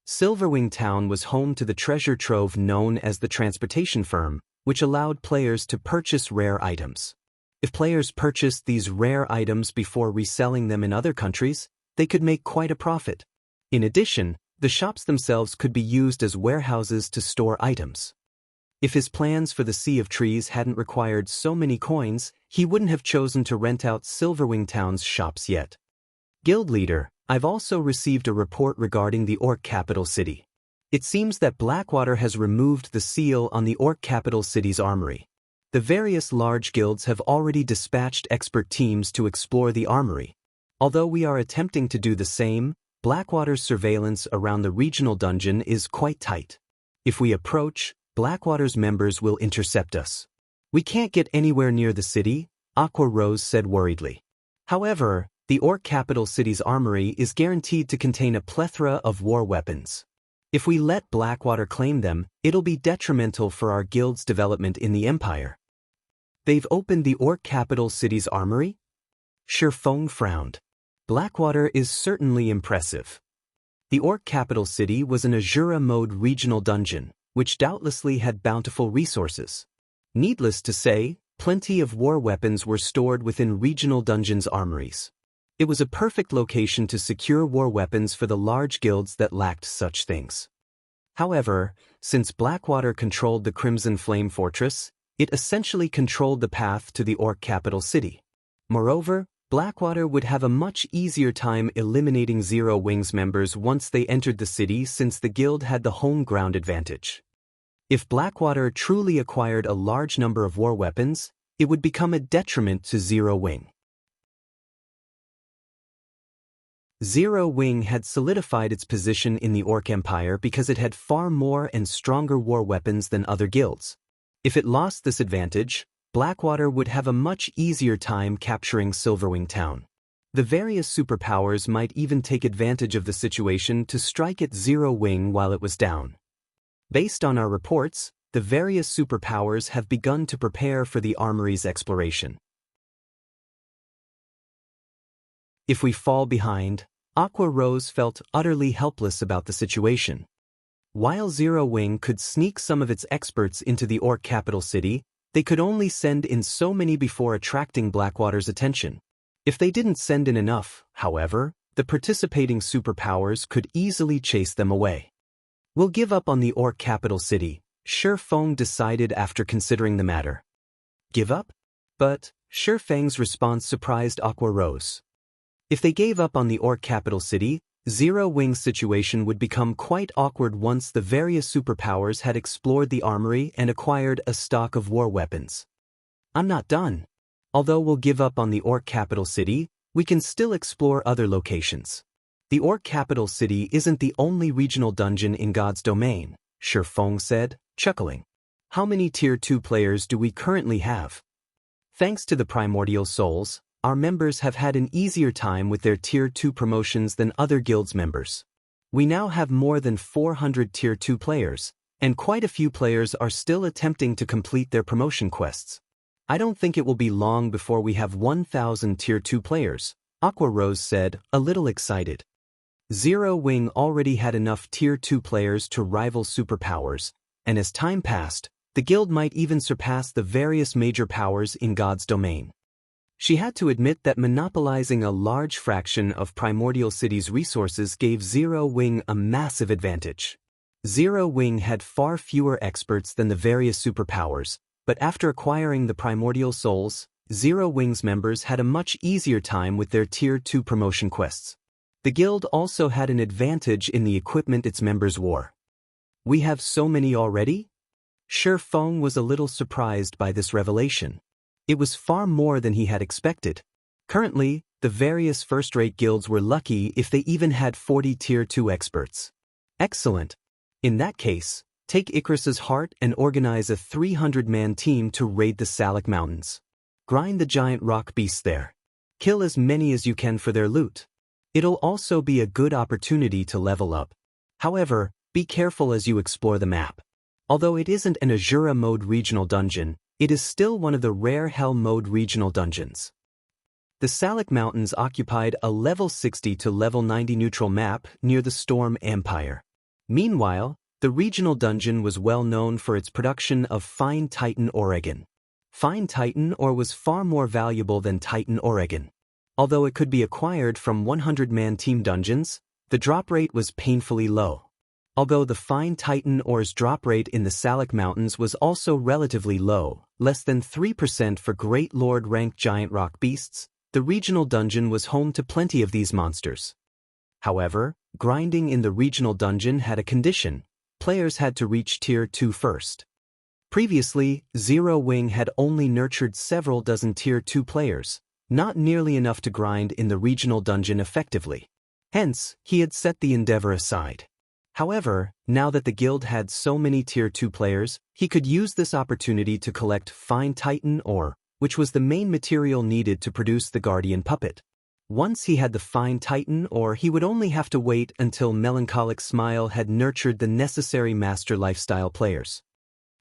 Silverwing Town was home to the treasure trove known as the Transportation Firm, which allowed players to purchase rare items. If players purchased these rare items before reselling them in other countries, they could make quite a profit. In addition, the shops themselves could be used as warehouses to store items. If his plans for the Sea of Trees hadn't required so many coins, he wouldn't have chosen to rent out Silverwing Town's shops yet. Guild leader, I've also received a report regarding the Orc capital city. It seems that Blackwater has removed the seal on the Orc capital city's armory. The various large guilds have already dispatched expert teams to explore the armory. Although we are attempting to do the same, Blackwater's surveillance around the regional dungeon is quite tight. If we approach, Blackwater's members will intercept us. We can't get anywhere near the city, Aqua Rose said worriedly. However, the Orc capital city's armory is guaranteed to contain a plethora of war weapons. If we let Blackwater claim them, it'll be detrimental for our guild's development in the Empire. They've opened the Orc capital city's armory? Shifeng frowned. Blackwater is certainly impressive. The Orc capital city was an Azura mode regional dungeon, which doubtlessly had bountiful resources. Needless to say, plenty of war weapons were stored within regional dungeons' armories. It was a perfect location to secure war weapons for the large guilds that lacked such things. However, since Blackwater controlled the Crimson Flame Fortress, it essentially controlled the path to the Orc capital city. Moreover, Blackwater would have a much easier time eliminating Zero Wing's members once they entered the city since the guild had the home ground advantage. If Blackwater truly acquired a large number of war weapons, it would become a detriment to Zero Wing. Zero Wing had solidified its position in the Orc Empire because it had far more and stronger war weapons than other guilds. If it lost this advantage, Blackwater would have a much easier time capturing Silverwing Town. The various superpowers might even take advantage of the situation to strike at Zero Wing while it was down. Based on our reports, the various superpowers have begun to prepare for the armory's exploration. If we fall behind, Aqua Rose felt utterly helpless about the situation. While Zero Wing could sneak some of its experts into the Orc capital city, They could only send in so many before attracting Blackwater's attention. If they didn't send in enough, however, the participating superpowers could easily chase them away. We'll give up on the Orc capital city, Shifeng decided after considering the matter. Give up? But Shifeng's response surprised Aqua Rose. If they gave up on the Orc capital city, Zero Wing's situation would become quite awkward once the various superpowers had explored the armory and acquired a stock of war weapons. I'm not done. Although we'll give up on the Orc capital city, we can still explore other locations. The Orc capital city isn't the only regional dungeon in God's domain, Shifeng said, chuckling. How many Tier 2 players do we currently have? Thanks to the Primordial Souls, our members have had an easier time with their Tier 2 promotions than other guilds members. We now have more than 400 Tier 2 players, and quite a few players are still attempting to complete their promotion quests. I don't think it will be long before we have 1,000 Tier 2 players, Aqua Rose said, a little excited. Zero Wing already had enough Tier 2 players to rival superpowers, and as time passed, the guild might even surpass the various major powers in God's domain. She had to admit that monopolizing a large fraction of Primordial City's resources gave Zero Wing a massive advantage. Zero Wing had far fewer experts than the various superpowers, but after acquiring the Primordial Souls, Zero Wing's members had a much easier time with their Tier 2 promotion quests. The guild also had an advantage in the equipment its members wore. We have so many already? Shifeng was a little surprised by this revelation. It was far more than he had expected. Currently, the various first-rate guilds were lucky if they even had 40 Tier 2 experts. Excellent. In that case, take Icarus's heart and organize a 300-man team to raid the Salic Mountains. Grind the giant rock beasts there. Kill as many as you can for their loot. It'll also be a good opportunity to level up. However, be careful as you explore the map. Although it isn't an Azura mode regional dungeon, it is still one of the rare Hell mode regional dungeons. The Salic Mountains occupied a level 60 to level 90 neutral map near the Storm Empire. Meanwhile, the regional dungeon was well known for its production of fine Titan Oregon. Fine Titan ore was far more valuable than Titan Oregon. Although it could be acquired from 100-man team dungeons, the drop rate was painfully low. Although the fine Titan ore's drop rate in the Salic Mountains was also relatively low, less than 3% for Great Lord ranked giant rock beasts, the regional dungeon was home to plenty of these monsters. However, grinding in the regional dungeon had a condition: players had to reach Tier 2 first. Previously, Zero Wing had only nurtured several dozen Tier 2 players, not nearly enough to grind in the regional dungeon effectively. Hence, he had set the endeavor aside. However, now that the guild had so many Tier 2 players, he could use this opportunity to collect fine Titan ore, which was the main material needed to produce the Guardian puppet. Once he had the fine Titan ore, he would only have to wait until Melancholic Smile had nurtured the necessary Master Lifestyle players.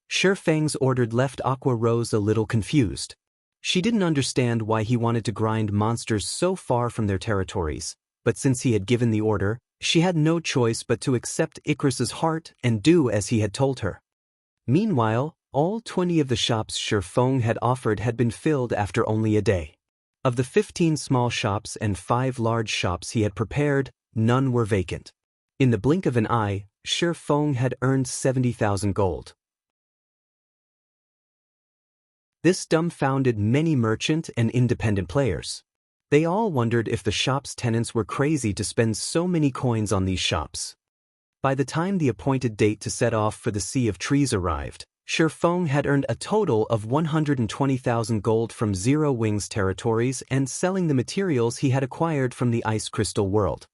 Shifeng's order left Aqua Rose a little confused. She didn't understand why he wanted to grind monsters so far from their territories, but since he had given the order, she had no choice but to accept Icarus's heart and do as he had told her. Meanwhile, all 20 of the shops Shifeng had offered had been filled after only a day. Of the 15 small shops and 5 large shops he had prepared, none were vacant. In the blink of an eye, Shifeng had earned 70,000 gold. This dumbfounded many merchant and independent players. They all wondered if the shop's tenants were crazy to spend so many coins on these shops. By the time the appointed date to set off for the Sea of Trees arrived, Shifeng had earned a total of 120,000 gold from Zero Wing's territories and selling the materials he had acquired from the Ice Crystal world.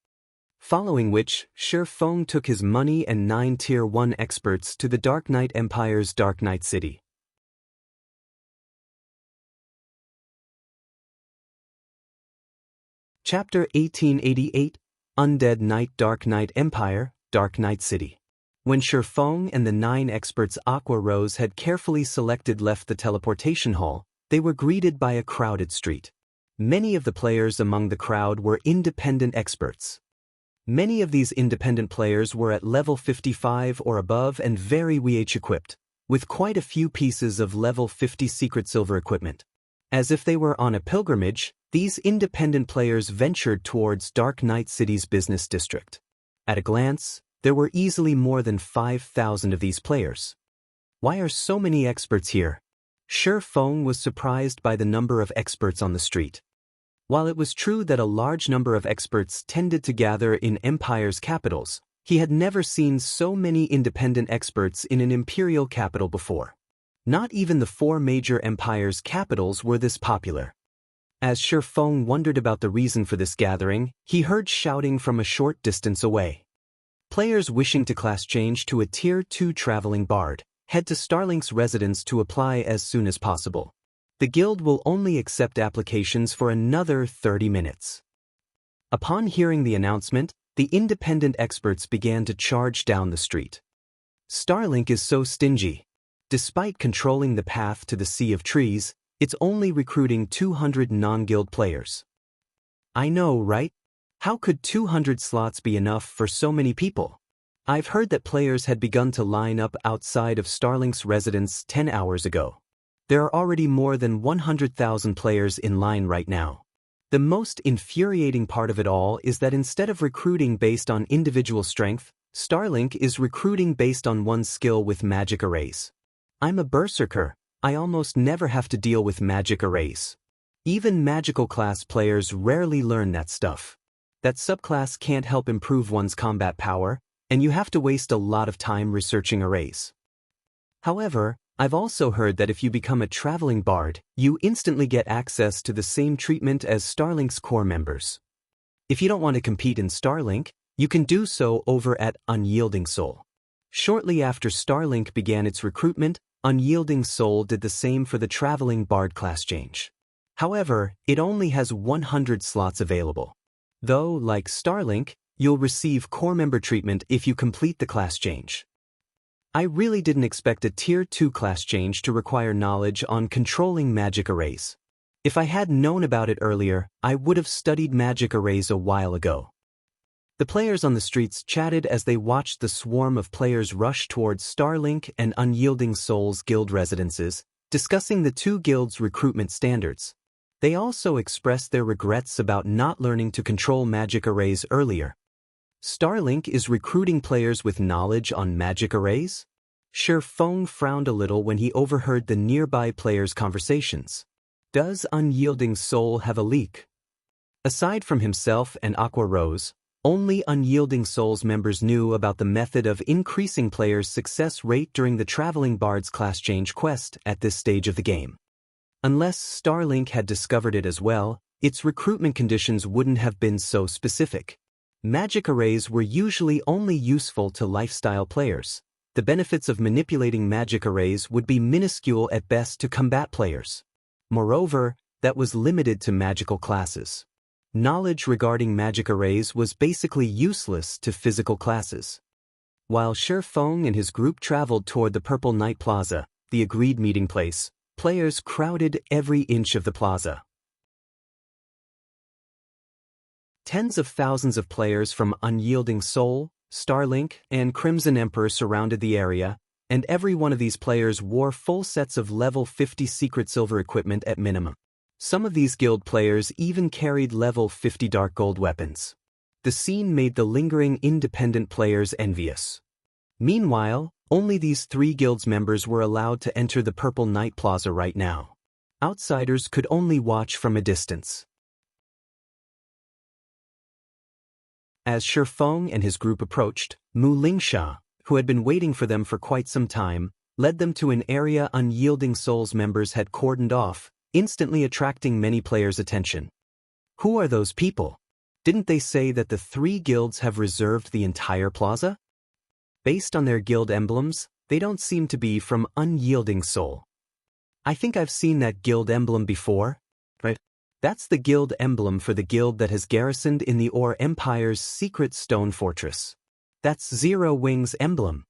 Following which, Shifeng took his money and 9 Tier 1 experts to the Dark Knight Empire's Dark Knight City. Chapter 1888, Undead Knight Dark Knight Empire, Dark Knight City. When Shifeng and the 9 experts Aqua Rose had carefully selected left the teleportation hall, they were greeted by a crowded street. Many of the players among the crowd were independent experts. Many of these independent players were at level 55 or above and very WH equipped. with quite a few pieces of level 50 secret silver equipment. As if they were on a pilgrimage, these independent players ventured towards Dark Knight City's business district. At a glance, there were easily more than 5,000 of these players. Why are so many experts here? Shi Feng was surprised by the number of experts on the street. While it was true that a large number of experts tended to gather in Empire's capitals, he had never seen so many independent experts in an imperial capital before. Not even the 4 major empires' capitals were this popular. As Shi Feng wondered about the reason for this gathering, he heard shouting from a short distance away. Players wishing to class change to a Tier 2 traveling bard, head to Starlink's residence to apply as soon as possible. The guild will only accept applications for another 30 minutes. Upon hearing the announcement, the independent experts began to charge down the street. Starlink is so stingy. Despite controlling the path to the Sea of Trees, it's only recruiting 200 non-guild players. I know, right? How could 200 slots be enough for so many people? I've heard that players had begun to line up outside of Starlink's residence 10 hours ago. There are already more than 100,000 players in line right now. The most infuriating part of it all is that instead of recruiting based on individual strength, Starlink is recruiting based on one's skill with magic arrays. I'm a berserker. I almost never have to deal with magic arrays. Even magical class players rarely learn that stuff. That subclass can't help improve one's combat power, and you have to waste a lot of time researching arrays. However, I've also heard that if you become a traveling bard, you instantly get access to the same treatment as Starlink's core members. If you don't want to compete in Starlink, you can do so over at Unyielding Soul. Shortly after Starlink began its recruitment, Unyielding Soul did the same for the traveling bard class change. However, it only has 100 slots available. Though, like Starlink, you'll receive core member treatment if you complete the class change. I really didn't expect a Tier 2 class change to require knowledge on controlling magic arrays. If I had known about it earlier, I would have studied magic arrays a while ago. The players on the streets chatted as they watched the swarm of players rush towards Starlink and Unyielding Soul's guild residences, discussing the two guilds' recruitment standards. They also expressed their regrets about not learning to control magic arrays earlier. Starlink is recruiting players with knowledge on magic arrays? Shi Feng frowned a little when he overheard the nearby players' conversations. Does Unyielding Soul have a leak? Aside from himself and Aqua Rose, only Unyielding Soul's members knew about the method of increasing players' success rate during the Traveling Bard's class change quest at this stage of the game. Unless Starlink had discovered it as well, its recruitment conditions wouldn't have been so specific. Magic arrays were usually only useful to lifestyle players. The benefits of manipulating magic arrays would be minuscule at best to combat players. Moreover, that was limited to magical classes. Knowledge regarding magic arrays was basically useless to physical classes. While Shi Feng and his group traveled toward the Purple Night Plaza, the agreed meeting place, players crowded every inch of the plaza. Tens of thousands of players from Unyielding Soul, Starlink, and Crimson Emperor surrounded the area, and every one of these players wore full sets of level 50 secret silver equipment at minimum. Some of these guild players even carried level 50 dark gold weapons. The scene made the lingering independent players envious. Meanwhile, only these 3 guilds members were allowed to enter the Purple Night Plaza right now. Outsiders could only watch from a distance. As Shi Feng and his group approached, Mu Lingsha, who had been waiting for them for quite some time, led them to an area Unyielding Soul's members had cordoned off, instantly attracting many players' attention. Who are those people? Didn't they say that the 3 guilds have reserved the entire plaza? Based on their guild emblems, they don't seem to be from Unyielding Soul. I think I've seen that guild emblem before, right? That's the guild emblem for the guild that has garrisoned in the Ore Empire's secret stone fortress. That's Zero Wing's emblem.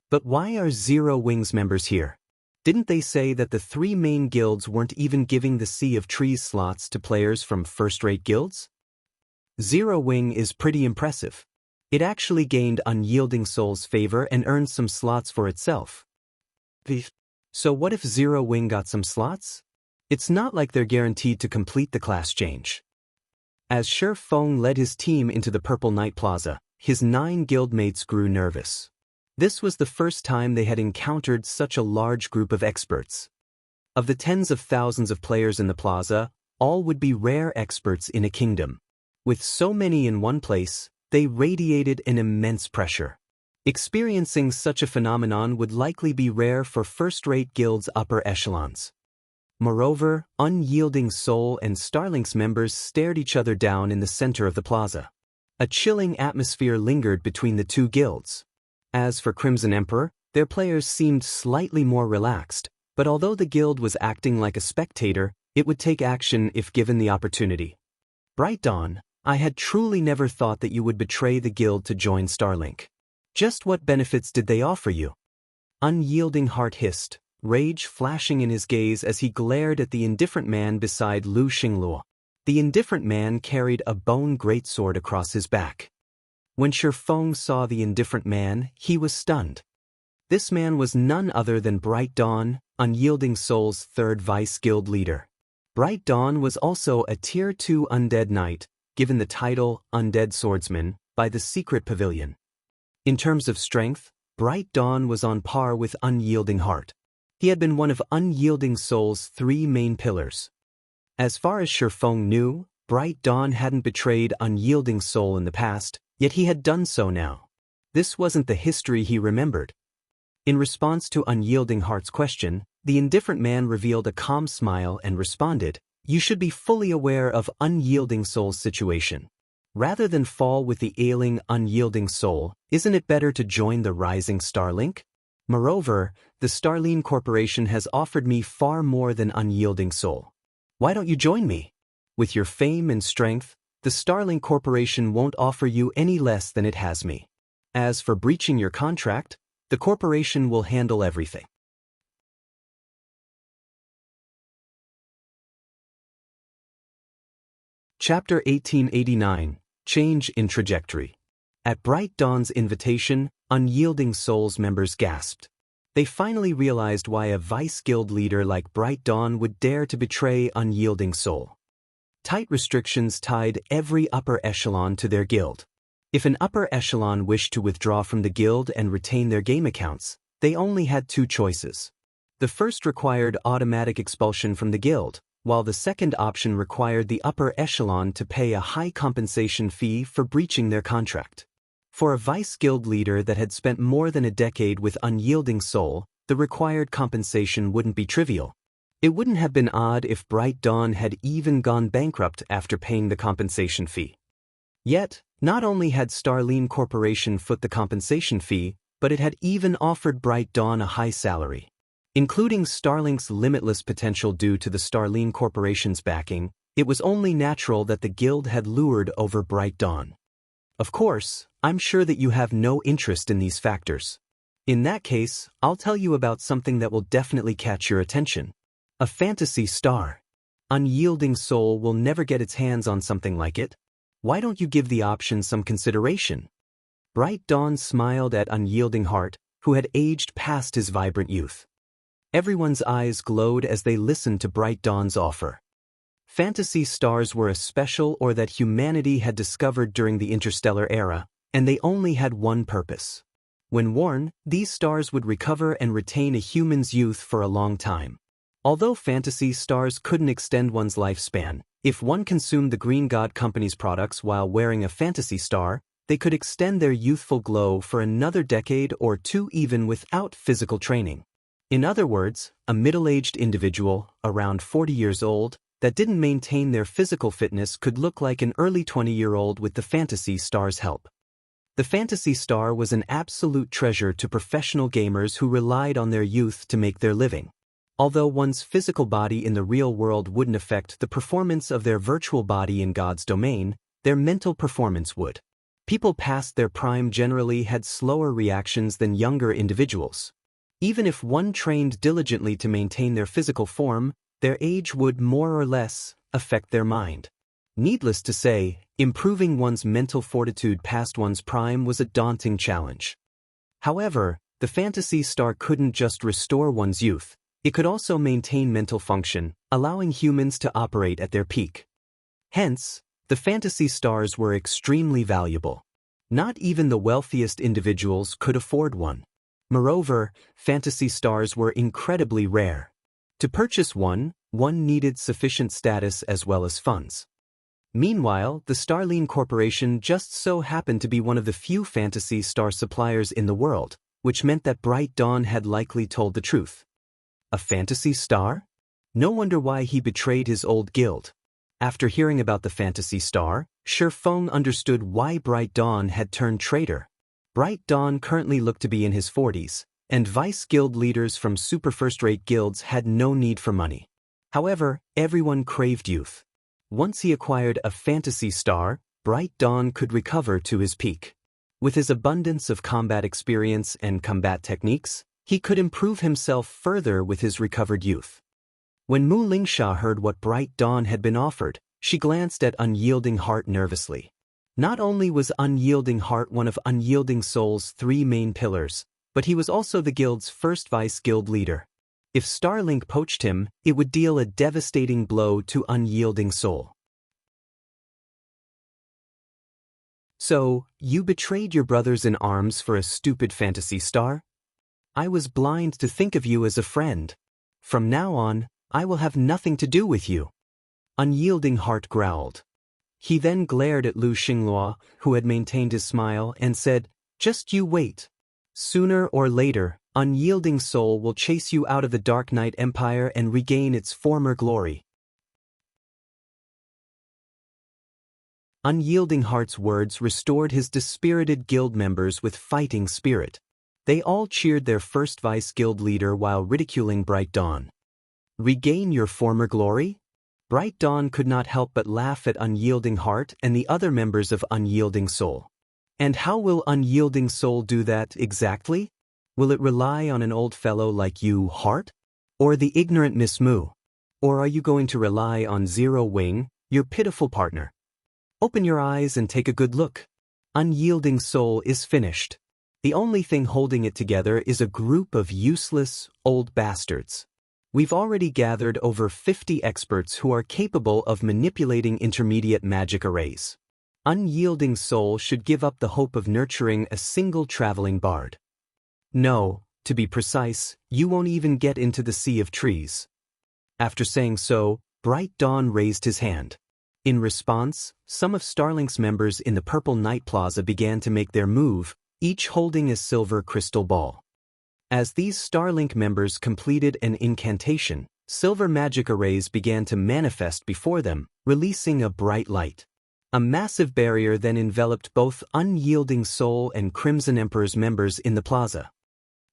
But why are Zero Wing's members here? Didn't they say that the 3 main guilds weren't even giving the Sea of Trees slots to players from first-rate guilds? Zero Wing is pretty impressive. It actually gained Unyielding Soul's favor and earned some slots for itself. So what if Zero Wing got some slots? It's not like they're guaranteed to complete the class change. As Feng led his team into the Purple Night Plaza, his 9 guildmates grew nervous. This was the first time they had encountered such a large group of experts. Of the tens of thousands of players in the plaza, all would be rare experts in a kingdom. With so many in one place, they radiated an immense pressure. Experiencing such a phenomenon would likely be rare for first-rate guilds' upper echelons. Moreover, Unyielding Soul and Starlink's members stared each other down in the center of the plaza. A chilling atmosphere lingered between the two guilds. As for Crimson Emperor, their players seemed slightly more relaxed, but although the guild was acting like a spectator, it would take action if given the opportunity. Bright Dawn, I had truly never thought that you would betray the guild to join Starlink. Just what benefits did they offer you? Unyielding Heart hissed, rage flashing in his gaze as he glared at the indifferent man beside Lu Xingluo. The indifferent man carried a bone greatsword across his back. When Feng saw the indifferent man, he was stunned. This man was none other than Bright Dawn, Unyielding Soul's third vice-guild leader. Bright Dawn was also a Tier 2 Undead Knight, given the title Undead Swordsman, by the Secret Pavilion. In terms of strength, Bright Dawn was on par with Unyielding Heart. He had been one of Unyielding Soul's 3 main pillars. As far as Feng knew, Bright Dawn hadn't betrayed Unyielding Soul in the past, yet he had done so now. This wasn't the history he remembered. In response to Unyielding Heart's question, the indifferent man revealed a calm smile and responded, "You should be fully aware of Unyielding Soul's situation. Rather than fall with the ailing Unyielding Soul, isn't it better to join the rising Starlink? Moreover, the Starline Corporation has offered me far more than Unyielding Soul. Why don't you join me? With your fame and strength, the Starlink Corporation won't offer you any less than it has me. As for breaching your contract, the corporation will handle everything." Chapter 1889, Change in Trajectory. At Bright Dawn's invitation, Unyielding Soul's members gasped. They finally realized why a vice-guild leader like Bright Dawn would dare to betray Unyielding Soul. Tight restrictions tied every upper echelon to their guild. If an upper echelon wished to withdraw from the guild and retain their game accounts, they only had 2 choices. The first required automatic expulsion from the guild, while the second option required the upper echelon to pay a high compensation fee for breaching their contract. For a vice-guild leader that had spent more than a decade with Unyielding Soul, the required compensation wouldn't be trivial. It wouldn't have been odd if Bright Dawn had even gone bankrupt after paying the compensation fee. Yet, not only had Starline Corporation foot the compensation fee, but it had even offered Bright Dawn a high salary. Including Starlink's limitless potential due to the Starline Corporation's backing, it was only natural that the guild had lured over Bright Dawn. Of course, I'm sure that you have no interest in these factors. In that case, I'll tell you about something that will definitely catch your attention. A fantasy star. Unyielding Soul will never get its hands on something like it. Why don't you give the option some consideration? Bright Dawn smiled at Unyielding Heart, who had aged past his vibrant youth. Everyone's eyes glowed as they listened to Bright Dawn's offer. Fantasy stars were a special or that humanity had discovered during the interstellar era, and they only had one purpose. When worn, these stars would recover and retain a human's youth for a long time. Although fantasy stars couldn't extend one's lifespan, if one consumed the Green God Company's products while wearing a fantasy star, they could extend their youthful glow for another decade or 2 even without physical training. In other words, a middle-aged individual, around 40 years old, that didn't maintain their physical fitness could look like an early 20-year-old with the fantasy star's help. The fantasy star was an absolute treasure to professional gamers who relied on their youth to make their living. Although one's physical body in the real world wouldn't affect the performance of their virtual body in God's domain, their mental performance would. People past their prime generally had slower reactions than younger individuals. Even if one trained diligently to maintain their physical form, their age would more or less affect their mind. Needless to say, improving one's mental fortitude past one's prime was a daunting challenge. However, The fantasy star couldn't just restore one's youth, it could also maintain mental function, allowing humans to operate at their peak. Hence, the fantasy stars were extremely valuable. Not even the wealthiest individuals could afford one. Moreover, fantasy stars were incredibly rare. To purchase one needed sufficient status as well as funds. Meanwhile, the Starline Corporation just so happened to be one of the few fantasy star suppliers in the world, which meant that Bright Dawn had likely told the truth. A fantasy star? No wonder why he betrayed his old guild. After hearing about the fantasy star, Feng understood why Bright Dawn had turned traitor. Bright Dawn currently looked to be in his 40s, and vice guild leaders from super first-rate guilds had no need for money. However, everyone craved youth. Once he acquired a fantasy star, Bright Dawn could recover to his peak. With his abundance of combat experience and combat techniques, he could improve himself further with his recovered youth. When Mu Lingsha heard what Bright Dawn had been offered, she glanced at Unyielding Heart nervously. Not only was Unyielding Heart one of Unyielding Soul's 3 main pillars, but he was also the guild's first vice-guild leader. If Starlink poached him, it would deal a devastating blow to Unyielding Soul. So, you betrayed your brothers in arms for a stupid fantasy star? I was blind to think of you as a friend. From now on, I will have nothing to do with you. Unyielding Heart growled. He then glared at Lu Xinghua, who had maintained his smile, and said, "Just you wait. Sooner or later, Unyielding Soul will chase you out of the Dark Knight Empire and regain its former glory." Unyielding Heart's words restored his dispirited guild members with fighting spirit. They all cheered their first vice-guild leader while ridiculing Bright Dawn. Regain your former glory? Bright Dawn could not help but laugh at Unyielding Heart and the other members of Unyielding Soul. And how will Unyielding Soul do that exactly? Will it rely on an old fellow like you, Heart? Or the ignorant Miss Mu? Or are you going to rely on Zero Wing, your pitiful partner? Open your eyes and take a good look. Unyielding Soul is finished. The only thing holding it together is a group of useless, old bastards. We've already gathered over 50 experts who are capable of manipulating intermediate magic arrays. Unyielding Soul should give up the hope of nurturing a single traveling bard. No, to be precise, you won't even get into the Sea of Trees. After saying so, Bright Dawn raised his hand. In response, some of Starlink's members in the Purple Night Plaza began to make their move, each holding a silver crystal ball. As these Starlink members completed an incantation, silver magic arrays began to manifest before them, releasing a bright light. A massive barrier then enveloped both Unyielding Soul and Crimson Emperor's members in the plaza.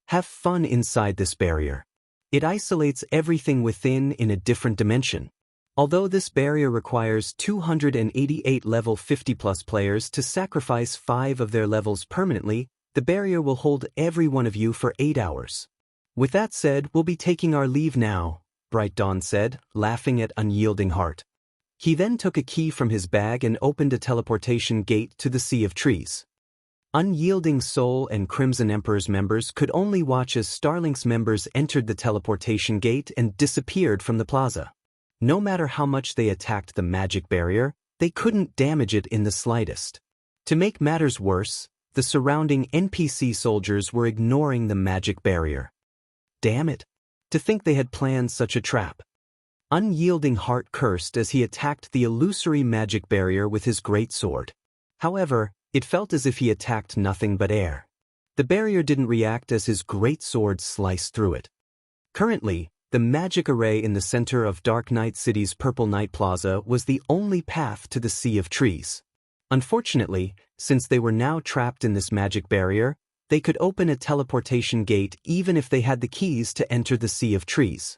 Have fun inside this barrier. It isolates everything within in a different dimension. Although this barrier requires 288 level 50+ players to sacrifice 5 of their levels permanently, the barrier will hold every one of you for 8 hours. With that said, we'll be taking our leave now, Bright Dawn said, laughing at Unyielding Heart. He then took a key from his bag and opened a teleportation gate to the Sea of Trees. Unyielding Soul and Crimson Emperor's members could only watch as Starlink's members entered the teleportation gate and disappeared from the plaza. No matter how much they attacked the magic barrier, they couldn't damage it in the slightest. To make matters worse, the surrounding NPC soldiers were ignoring the magic barrier. Damn it! To think they had planned such a trap. Unyielding Heart cursed as he attacked the illusory magic barrier with his great sword. However, it felt as if he attacked nothing but air. The barrier didn't react as his great sword sliced through it. Currently, the magic array in the center of Dark Knight City's Purple Night Plaza was the only path to the Sea of Trees. Unfortunately, since they were now trapped in this magic barrier, they could open a teleportation gate even if they had the keys to enter the Sea of Trees.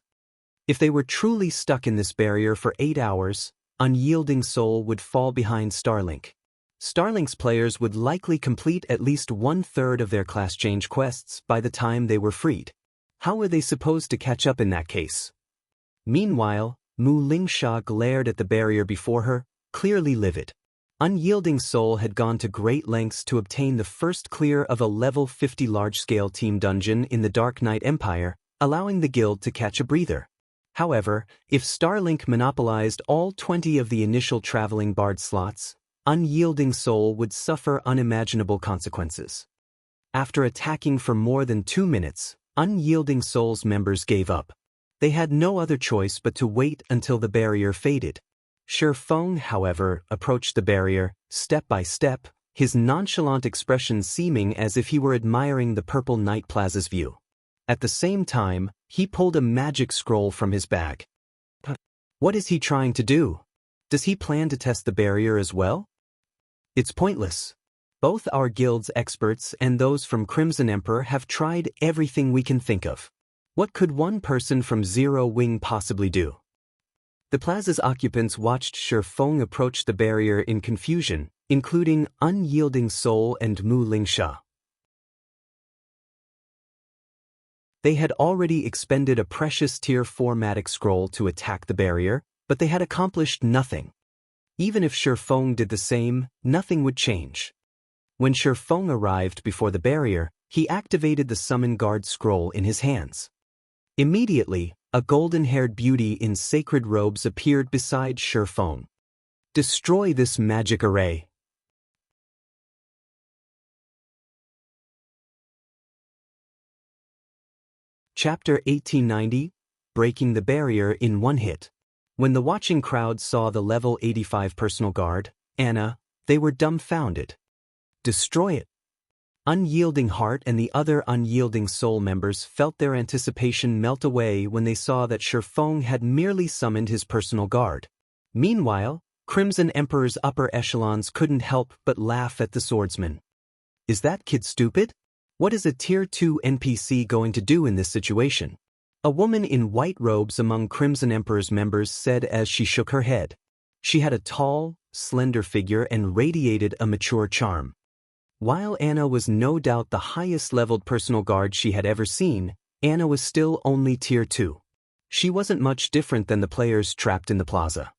If they were truly stuck in this barrier for 8 hours, Unyielding Soul would fall behind Starlink. Starlink's players would likely complete at least 1/3 of their class change quests by the time they were freed. How were they supposed to catch up in that case? Meanwhile, Mu Lingsha glared at the barrier before her, clearly livid. Unyielding Soul had gone to great lengths to obtain the first clear of a level 50 large-scale team dungeon in the Dark Knight Empire, allowing the guild to catch a breather. However, if Starlink monopolized all 20 of the initial traveling bard slots, Unyielding Soul would suffer unimaginable consequences. After attacking for more than 2 minutes, Unyielding Soul's members gave up. They had no other choice but to wait until the barrier faded. Shifeng, however, approached the barrier, step by step, his nonchalant expression seeming as if he were admiring the purple night Plaza's view. At the same time, he pulled a magic scroll from his bag. What is he trying to do? Does he plan to test the barrier as well? It's pointless. Both our guild's experts and those from Crimson Emperor have tried everything we can think of. What could one person from Zero Wing possibly do? The Plaza's occupants watched Shifeng approach the barrier in confusion, including Unyielding Soul and Mu Lingsha. They had already expended a precious Tier 4 magic scroll to attack the barrier, but they had accomplished nothing. Even if Shifeng did the same, nothing would change. When Shifeng arrived before the barrier, he activated the Summon Guard scroll in his hands. Immediately, a golden-haired beauty in sacred robes appeared beside Shifeng. Destroy this magic array. Chapter 1890, Breaking the Barrier in One Hit. When the watching crowd saw the level 85 personal guard, Anna, they were dumbfounded. Destroy it. Unyielding Heart and the other Unyielding Soul members felt their anticipation melt away when they saw that Shifeng had merely summoned his personal guard. Meanwhile, Crimson Emperor's upper echelons couldn't help but laugh at the swordsman. Is that kid stupid? What is a Tier 2 NPC going to do in this situation? A woman in white robes among Crimson Emperor's members said as she shook her head. She had a tall, slender figure and radiated a mature charm. While Anna was no doubt the highest-leveled personal guard she had ever seen, Anna was still only Tier 2. She wasn't much different than the players trapped in the plaza.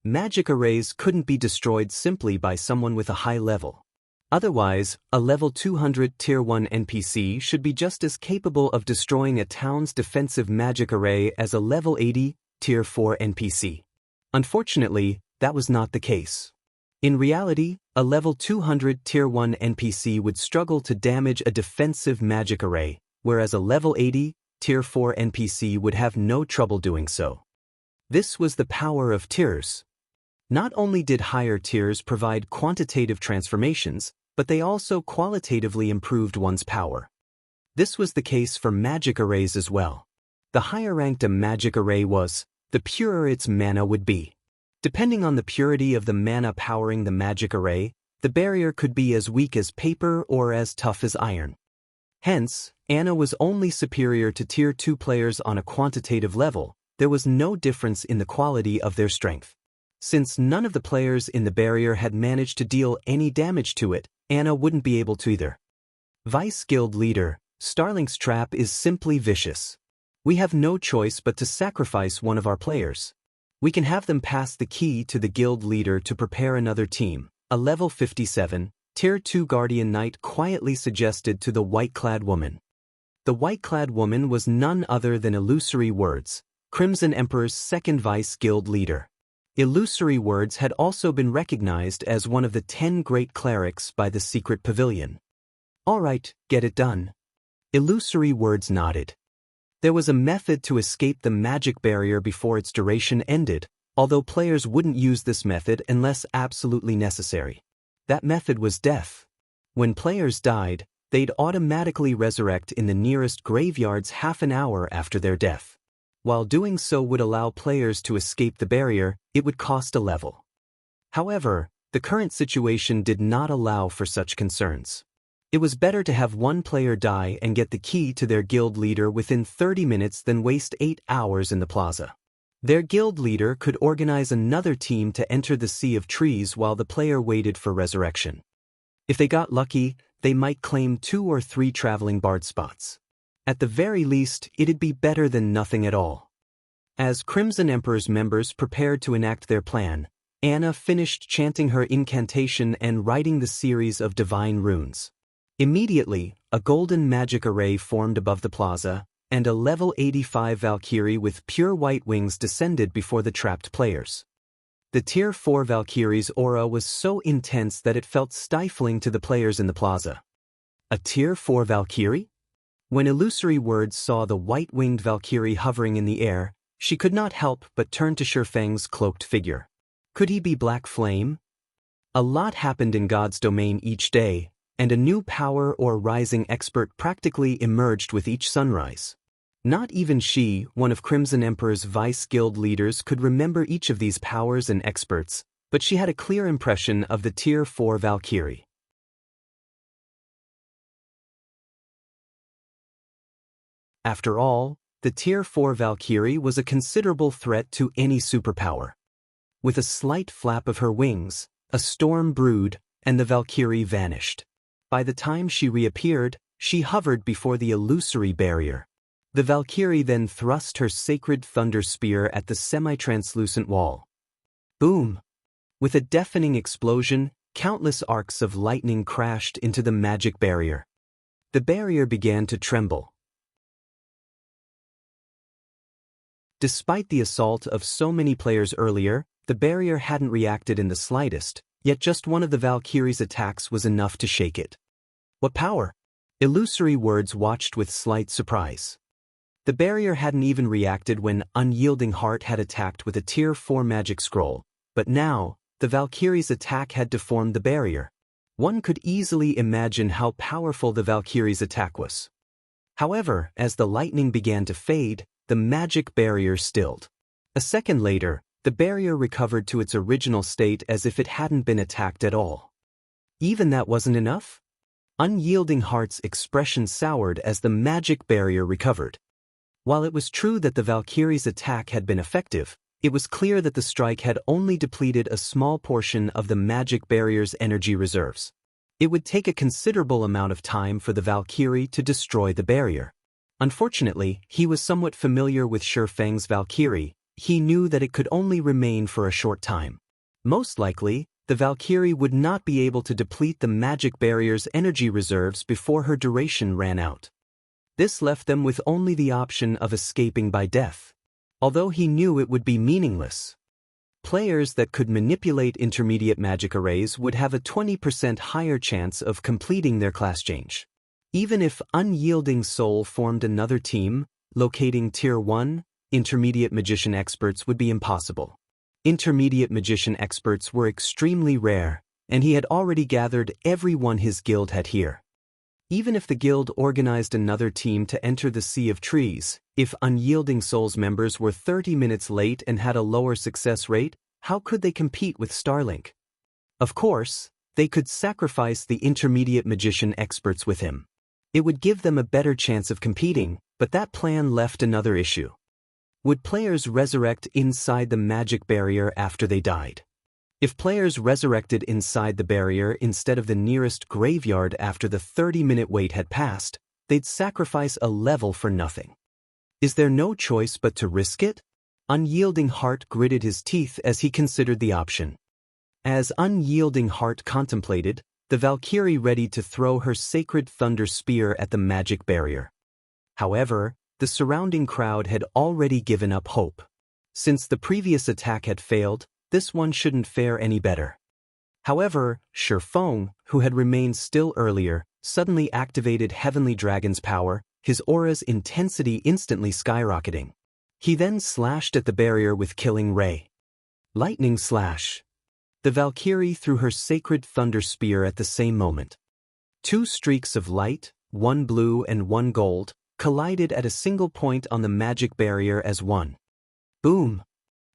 Magic arrays couldn't be destroyed simply by someone with a high level. Otherwise, a level 200 Tier 1 NPC should be just as capable of destroying a town's defensive magic array as a level 80 Tier 4 NPC. Unfortunately, that was not the case. In reality, a level 200 Tier 1 NPC would struggle to damage a defensive magic array, whereas a level 80 Tier 4 NPC would have no trouble doing so. This was the power of tiers. Not only did higher tiers provide quantitative transformations, but they also qualitatively improved one's power. This was the case for magic arrays as well. The higher ranked a magic array was, the purer its mana would be. Depending on the purity of the mana powering the magic array, the barrier could be as weak as paper or as tough as iron. Hence, Anna was only superior to Tier 2 players on a quantitative level. There was no difference in the quality of their strength. Since none of the players in the barrier had managed to deal any damage to it, Anna wouldn't be able to either. Vice Guild Leader, Starlink's trap is simply vicious. We have no choice but to sacrifice one of our players. We can have them pass the key to the guild leader to prepare another team, a level 57, Tier 2 Guardian Knight quietly suggested to the white-clad woman. The white-clad woman was none other than Illusory Words, Crimson Emperor's second Vice Guild Leader. Illusory Words had also been recognized as one of the 10 great clerics by the Secret Pavilion. All right, get it done. Illusory Words nodded. There was a method to escape the magic barrier before its duration ended, although players wouldn't use this method unless absolutely necessary. That method was death. When players died, they'd automatically resurrect in the nearest graveyards half an hour after their death. While doing so would allow players to escape the barrier, it would cost a level. However, the current situation did not allow for such concerns. It was better to have one player die and get the key to their guild leader within 30 minutes than waste 8 hours in the plaza. Their guild leader could organize another team to enter the Sea of Trees while the player waited for resurrection. If they got lucky, they might claim 2 or 3 traveling bard spots. At the very least, it'd be better than nothing at all. As Crimson Emperor's members prepared to enact their plan, Anna finished chanting her incantation and writing the series of divine runes. Immediately, a golden magic array formed above the plaza, and a level 85 Valkyrie with pure white wings descended before the trapped players. The Tier 4 Valkyrie's aura was so intense that it felt stifling to the players in the plaza. A Tier 4 Valkyrie? When Illusory Words saw the white-winged Valkyrie hovering in the air, she could not help but turn to Shifeng's cloaked figure. Could he be Black Flame? A lot happened in God's domain each day, and a new power or rising expert practically emerged with each sunrise. Not even she, one of Crimson Emperor's vice guild leaders, could remember each of these powers and experts, but she had a clear impression of the Tier 4 Valkyrie. After all, the Tier 4 Valkyrie was a considerable threat to any superpower. With a slight flap of her wings, a storm brewed, and the Valkyrie vanished. By the time she reappeared, she hovered before the illusory barrier. The Valkyrie then thrust her sacred thunder spear at the semi-translucent wall. Boom! With a deafening explosion, countless arcs of lightning crashed into the magic barrier. The barrier began to tremble. Despite the assault of so many players earlier, the barrier hadn't reacted in the slightest, yet just one of the Valkyrie's attacks was enough to shake it. What power? Illusory Words watched with slight surprise. The barrier hadn't even reacted when Unyielding Heart had attacked with a Tier 4 magic scroll, but now, the Valkyrie's attack had deformed the barrier. One could easily imagine how powerful the Valkyrie's attack was. However, as the lightning began to fade, the magic barrier stilled. A second later, the barrier recovered to its original state as if it hadn't been attacked at all. Even that wasn't enough? Unyielding Heart's expression soured as the magic barrier recovered. While it was true that the Valkyrie's attack had been effective, it was clear that the strike had only depleted a small portion of the magic barrier's energy reserves. It would take a considerable amount of time for the Valkyrie to destroy the barrier. Unfortunately, he was somewhat familiar with Shifeng's Valkyrie. He knew that it could only remain for a short time. Most likely, the Valkyrie would not be able to deplete the magic barrier's energy reserves before her duration ran out. This left them with only the option of escaping by death. Although he knew it would be meaningless. Players that could manipulate intermediate magic arrays would have a 20% higher chance of completing their class change. Even if Unyielding Soul formed another team, locating Tier 1, intermediate magician experts would be impossible. Intermediate magician experts were extremely rare, and he had already gathered everyone his guild had here. Even if the guild organized another team to enter the Sea of Trees, if Unyielding Soul's members were 30 minutes late and had a lower success rate, how could they compete with Starlink? Of course, they could sacrifice the intermediate magician experts with him. It would give them a better chance of competing, but that plan left another issue. Would players resurrect inside the magic barrier after they died? If players resurrected inside the barrier instead of the nearest graveyard after the 30-minute wait had passed, they'd sacrifice a level for nothing. Is there no choice but to risk it? Unyielding Heart gritted his teeth as he considered the option. As Unyielding Heart contemplated, the Valkyrie readied to throw her sacred thunder spear at the magic barrier. However, the surrounding crowd had already given up hope. Since the previous attack had failed, this one shouldn't fare any better. However, Shifeng, who had remained still earlier, suddenly activated Heavenly Dragon's power, his aura's intensity instantly skyrocketing. He then slashed at the barrier with Killing Ray. Lightning Slash. The Valkyrie threw her sacred thunder spear at the same moment. Two streaks of light, one blue and one gold, collided at a single point on the magic barrier as one. Boom!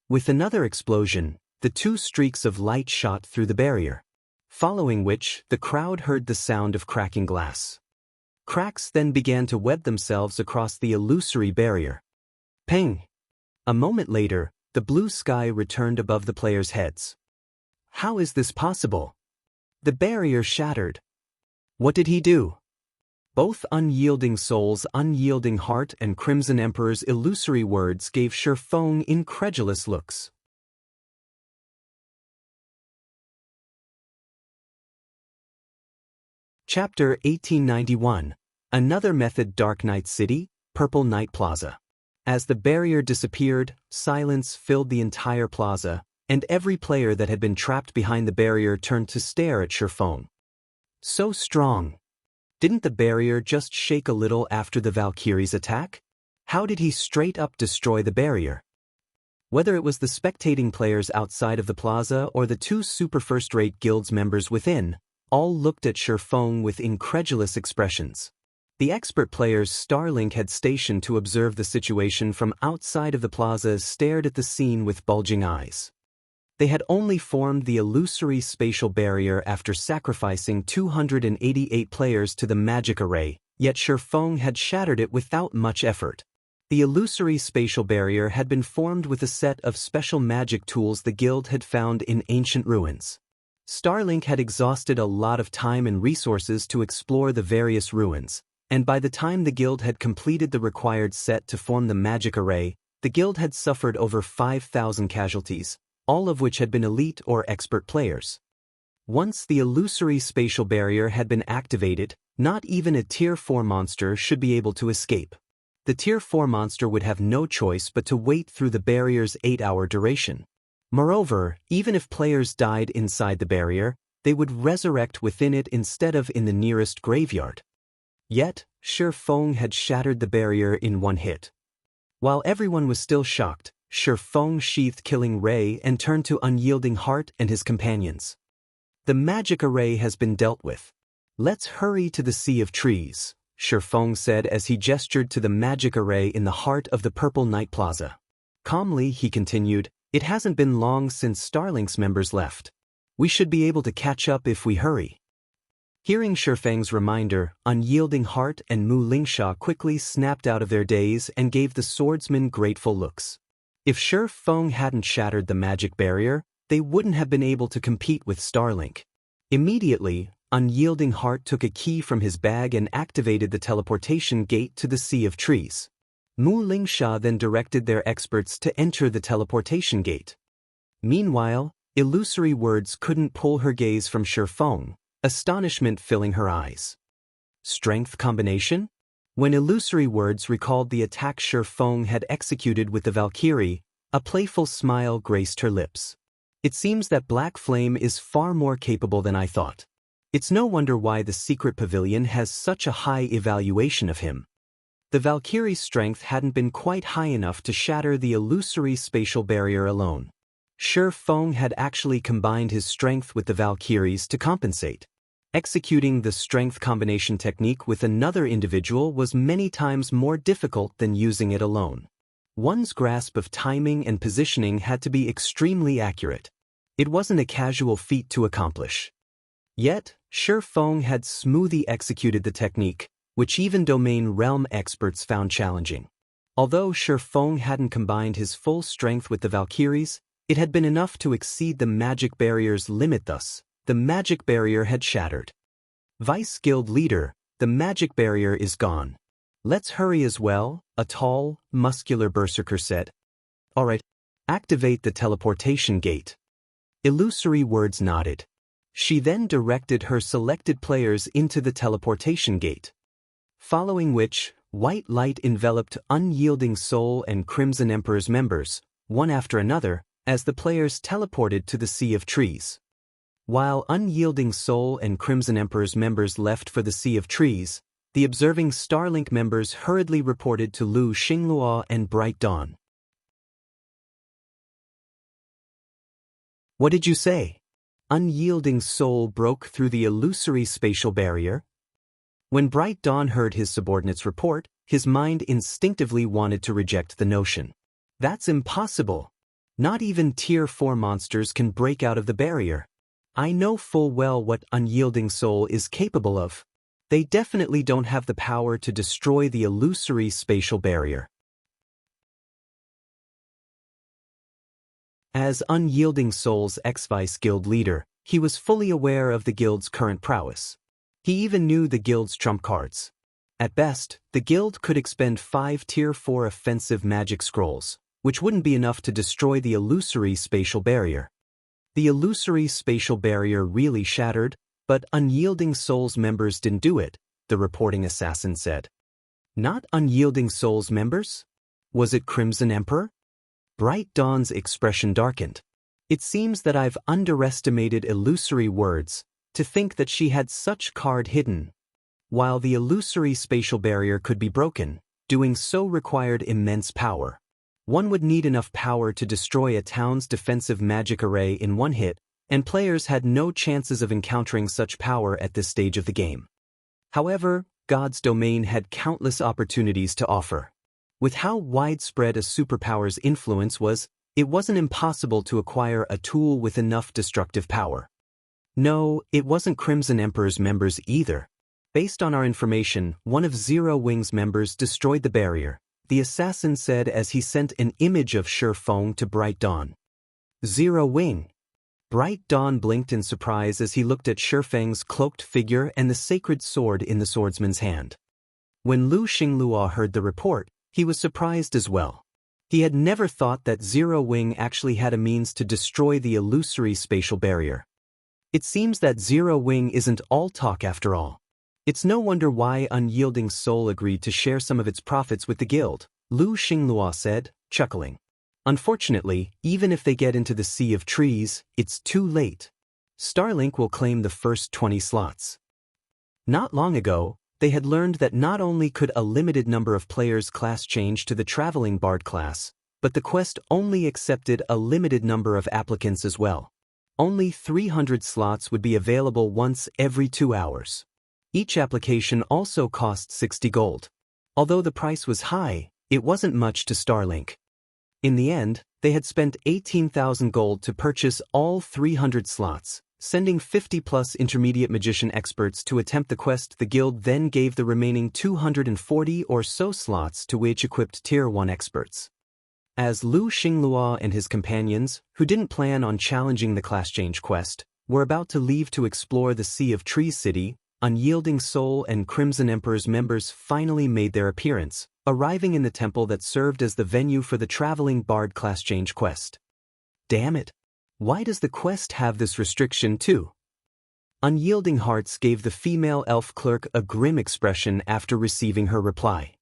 With another explosion, the two streaks of light shot through the barrier, following which the crowd heard the sound of cracking glass. Cracks then began to web themselves across the illusory barrier. Ping! A moment later, the blue sky returned above the players' heads. How is this possible? The barrier shattered. What did he do? Both Unyielding Soul's Unyielding Heart and Crimson Emperor's Illusory Words gave Shifeng incredulous looks. Chapter 1891. Another method. Dark Night City, Purple Night Plaza. As the barrier disappeared, silence filled the entire plaza, and every player that had been trapped behind the barrier turned to stare at Silverwing. So strong. Didn't the barrier just shake a little after the Valkyrie's attack? How did he straight up destroy the barrier? Whether it was the spectating players outside of the plaza or the two super first-rate guilds members within, all looked at Silverwing with incredulous expressions. The expert players Starlink had stationed to observe the situation from outside of the plaza stared at the scene with bulging eyes. They had only formed the illusory spatial barrier after sacrificing 288 players to the magic array, yet Silverwing had shattered it without much effort. The illusory spatial barrier had been formed with a set of special magic tools the guild had found in ancient ruins. Starlink had exhausted a lot of time and resources to explore the various ruins, and by the time the guild had completed the required set to form the magic array, the guild had suffered over 5,000 casualties, all of which had been elite or expert players. Once the illusory spatial barrier had been activated, not even a Tier 4 monster should be able to escape. The Tier 4 monster would have no choice but to wait through the barrier's 8-hour duration. Moreover, even if players died inside the barrier, they would resurrect within it instead of in the nearest graveyard. Yet, Silverwing had shattered the barrier in one hit. While everyone was still shocked, Silverwing sheathed Killing Ray and turned to Unyielding Heart and his companions. The magic array has been dealt with. Let's hurry to the Sea of Trees, Silverwing said as he gestured to the magic array in the heart of the Purple Night Plaza. Calmly, he continued, "It hasn't been long since Starlink's members left. We should be able to catch up if we hurry." Hearing Silverwing's reminder, Unyielding Heart and Mu Lingsha quickly snapped out of their daze and gave the swordsman grateful looks. If Silverwing hadn't shattered the magic barrier, they wouldn't have been able to compete with Starlink. Immediately, Unyielding Heart took a key from his bag and activated the teleportation gate to the Sea of Trees. Mu Lingsha then directed their experts to enter the teleportation gate. Meanwhile, Illusory Words couldn't pull her gaze from Silverwing, astonishment filling her eyes. Strength combination? When Illusory Words recalled the attack Silverwing had executed with the Valkyrie, a playful smile graced her lips. "It seems that Black Flame is far more capable than I thought. It's no wonder why the secret pavilion has such a high evaluation of him." The Valkyrie's strength hadn't been quite high enough to shatter the illusory spatial barrier alone. Silverwing had actually combined his strength with the Valkyrie's to compensate. Executing the strength combination technique with another individual was many times more difficult than using it alone. One's grasp of timing and positioning had to be extremely accurate. It wasn't a casual feat to accomplish. Yet, Silverwing had smoothly executed the technique, which even domain realm experts found challenging. Although Silverwing hadn't combined his full strength with the Valkyries, it had been enough to exceed the magic barrier's limit. Thus, the magic barrier had shattered. "Vice Guild Leader, the magic barrier is gone. Let's hurry as well," a tall, muscular berserker said. "Alright, activate the teleportation gate." Illusory Words nodded. She then directed her selected players into the teleportation gate. Following which, white light enveloped Unyielding Soul and Crimson Emperor's members, one after another, as the players teleported to the Sea of Trees. While Unyielding Soul and Crimson Emperor's members left for the Sea of Trees, the observing Starlink members hurriedly reported to Lu Xinglua and Bright Dawn. "What did you say?" Unyielding Soul broke through the illusory spatial barrier. When Bright Dawn heard his subordinate's report, his mind instinctively wanted to reject the notion. "That's impossible. Not even Tier 4 monsters can break out of the barrier. I know full well what Unyielding Soul is capable of. They definitely don't have the power to destroy the illusory spatial barrier." As Unyielding Soul's ex-Vice Guild leader, he was fully aware of the guild's current prowess. He even knew the guild's trump cards. At best, the guild could expend 5 Tier 4 offensive magic scrolls, which wouldn't be enough to destroy the illusory spatial barrier. The illusory spatial barrier really shattered, But Unyielding Souls members didn't do it, the reporting assassin said. Not Unyielding Souls members? Was it Crimson Emperor? Bright Dawn's expression darkened. It seems that I've underestimated illusory words, to think that she had such card hidden. While the illusory spatial barrier could be broken, doing so required immense power. One would need enough power to destroy a town's defensive magic array in one hit, and players had no chances of encountering such power at this stage of the game. However, God's domain had countless opportunities to offer. With how widespread a superpower's influence was, it wasn't impossible to acquire a tool with enough destructive power. No, it wasn't Crimson Emperor's members either. Based on our information, one of Zero Wing's members destroyed the barrier, the assassin said as he sent an image of Silverwing to Bright Dawn. Zero Wing. Bright Dawn blinked in surprise as he looked at Silverwing's cloaked figure and the sacred sword in the swordsman's hand. When Lu Xinglua heard the report, he was surprised as well. He had never thought that Zero Wing actually had a means to destroy the illusory spatial barrier. It seems that Zero Wing isn't all talk after all. It's no wonder why Unyielding Soul agreed to share some of its profits with the guild, Lu Xinglua said, chuckling. Unfortunately, even if they get into the Sea of Trees, it's too late. Starlink will claim the first 20 slots. Not long ago, they had learned that not only could a limited number of players class change to the Traveling Bard class, but the quest only accepted a limited number of applicants as well. Only 300 slots would be available once every 2 hours. Each application also cost 60 gold. Although the price was high, it wasn't much to Starlink. In the end, they had spent 18,000 gold to purchase all 300 slots, sending 50-plus intermediate magician experts to attempt the quest. The guild then gave the remaining 240 or so slots to wage-equipped Tier 1 experts. As Lu Xinglua and his companions, who didn't plan on challenging the class change quest, were about to leave to explore the Sea of Trees city, Unyielding Soul and Crimson Emperor's members finally made their appearance, arriving in the temple that served as the venue for the Traveling Bard class change quest. Damn it! Why does the quest have this restriction too? Unyielding Hearts gave the female elf clerk a grim expression after receiving her reply.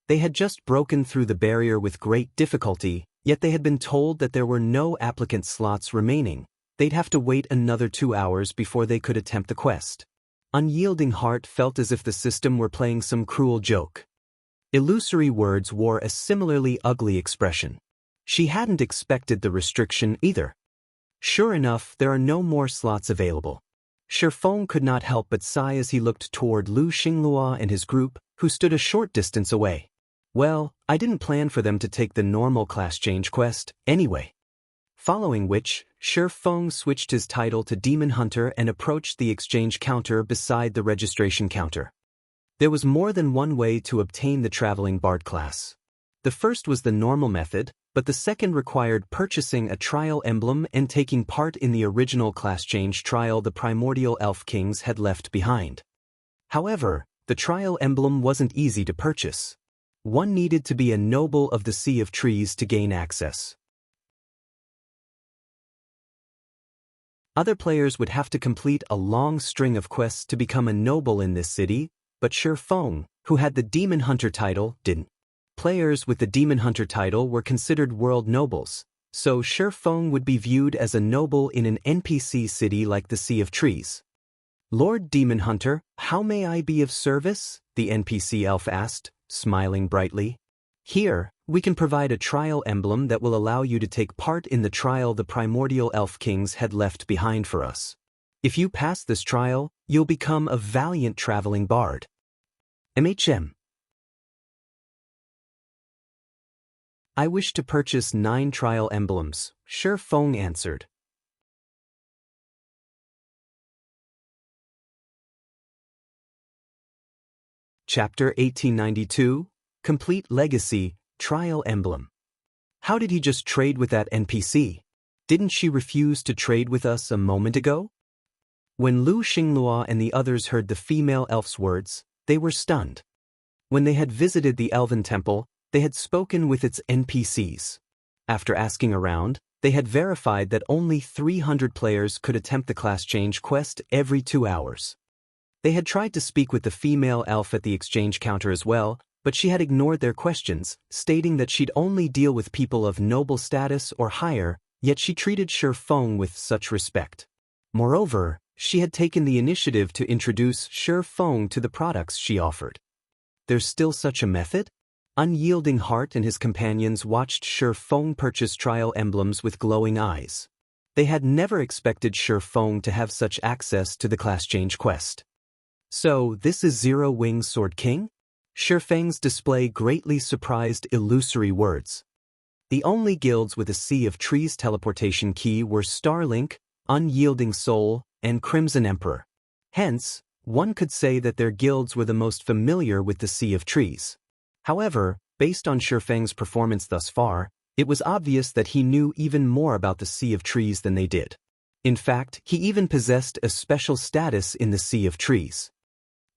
They had just broken through the barrier with great difficulty, yet they had been told that there were no applicant slots remaining. They'd have to wait another 2 hours before they could attempt the quest. Unyielding Heart felt as if the system were playing some cruel joke. Illusory Words wore a similarly ugly expression. She hadn't expected the restriction either. Sure enough, there are no more slots available. Silverwing could not help but sigh as he looked toward Lu Xinglua and his group, who stood a short distance away. Well, I didn't plan for them to take the normal class change quest, anyway. Following which, Silverwing switched his title to Demon Hunter and approached the exchange counter beside the registration counter. There was more than one way to obtain the Traveling Bard class. The first was the normal method, but the second required purchasing a trial emblem and taking part in the original class change trial the primordial elf kings had left behind. However, the trial emblem wasn't easy to purchase. One needed to be a noble of the Sea of Trees to gain access. Other players would have to complete a long string of quests to become a noble in this city, but Silverwing, who had the Demon Hunter title, didn't. Players with the Demon Hunter title were considered world nobles, so Silverwing would be viewed as a noble in an NPC city like the Sea of Trees. Lord Demon Hunter, how may I be of service? The NPC elf asked, smiling brightly. Here, we can provide a trial emblem that will allow you to take part in the trial the primordial elf kings had left behind for us. If you pass this trial, you'll become a valiant traveling bard. MHM. I wish to purchase 9 trial emblems, Silverwing answered. Chapter 1892, Complete Legacy, Trial Emblem. How did he just trade with that NPC? Didn't she refuse to trade with us a moment ago? When Lu Xinglua and the others heard the female elf's words, they were stunned. When they had visited the Elven Temple, they had spoken with its NPCs. After asking around, they had verified that only 300 players could attempt the class change quest every 2 hours. They had tried to speak with the female elf at the exchange counter as well, but she had ignored their questions, stating that she'd only deal with people of noble status or higher, yet she treated Shi Feng with such respect. Moreover, she had taken the initiative to introduce Shi Feng to the products she offered. There's still such a method? Unyielding Heart and his companions watched Shi Feng purchase trial emblems with glowing eyes. They had never expected Shi Feng to have such access to the class change quest. So, this is Zero Wing's Sword King? Shi Feng's display greatly surprised illusory words. The only guilds with a Sea of Trees teleportation key were Starlink, Unyielding Soul, and Crimson Emperor. Hence, one could say that their guilds were the most familiar with the Sea of Trees. However, based on Shi Feng's performance thus far, it was obvious that he knew even more about the Sea of Trees than they did. In fact, he even possessed a special status in the Sea of Trees.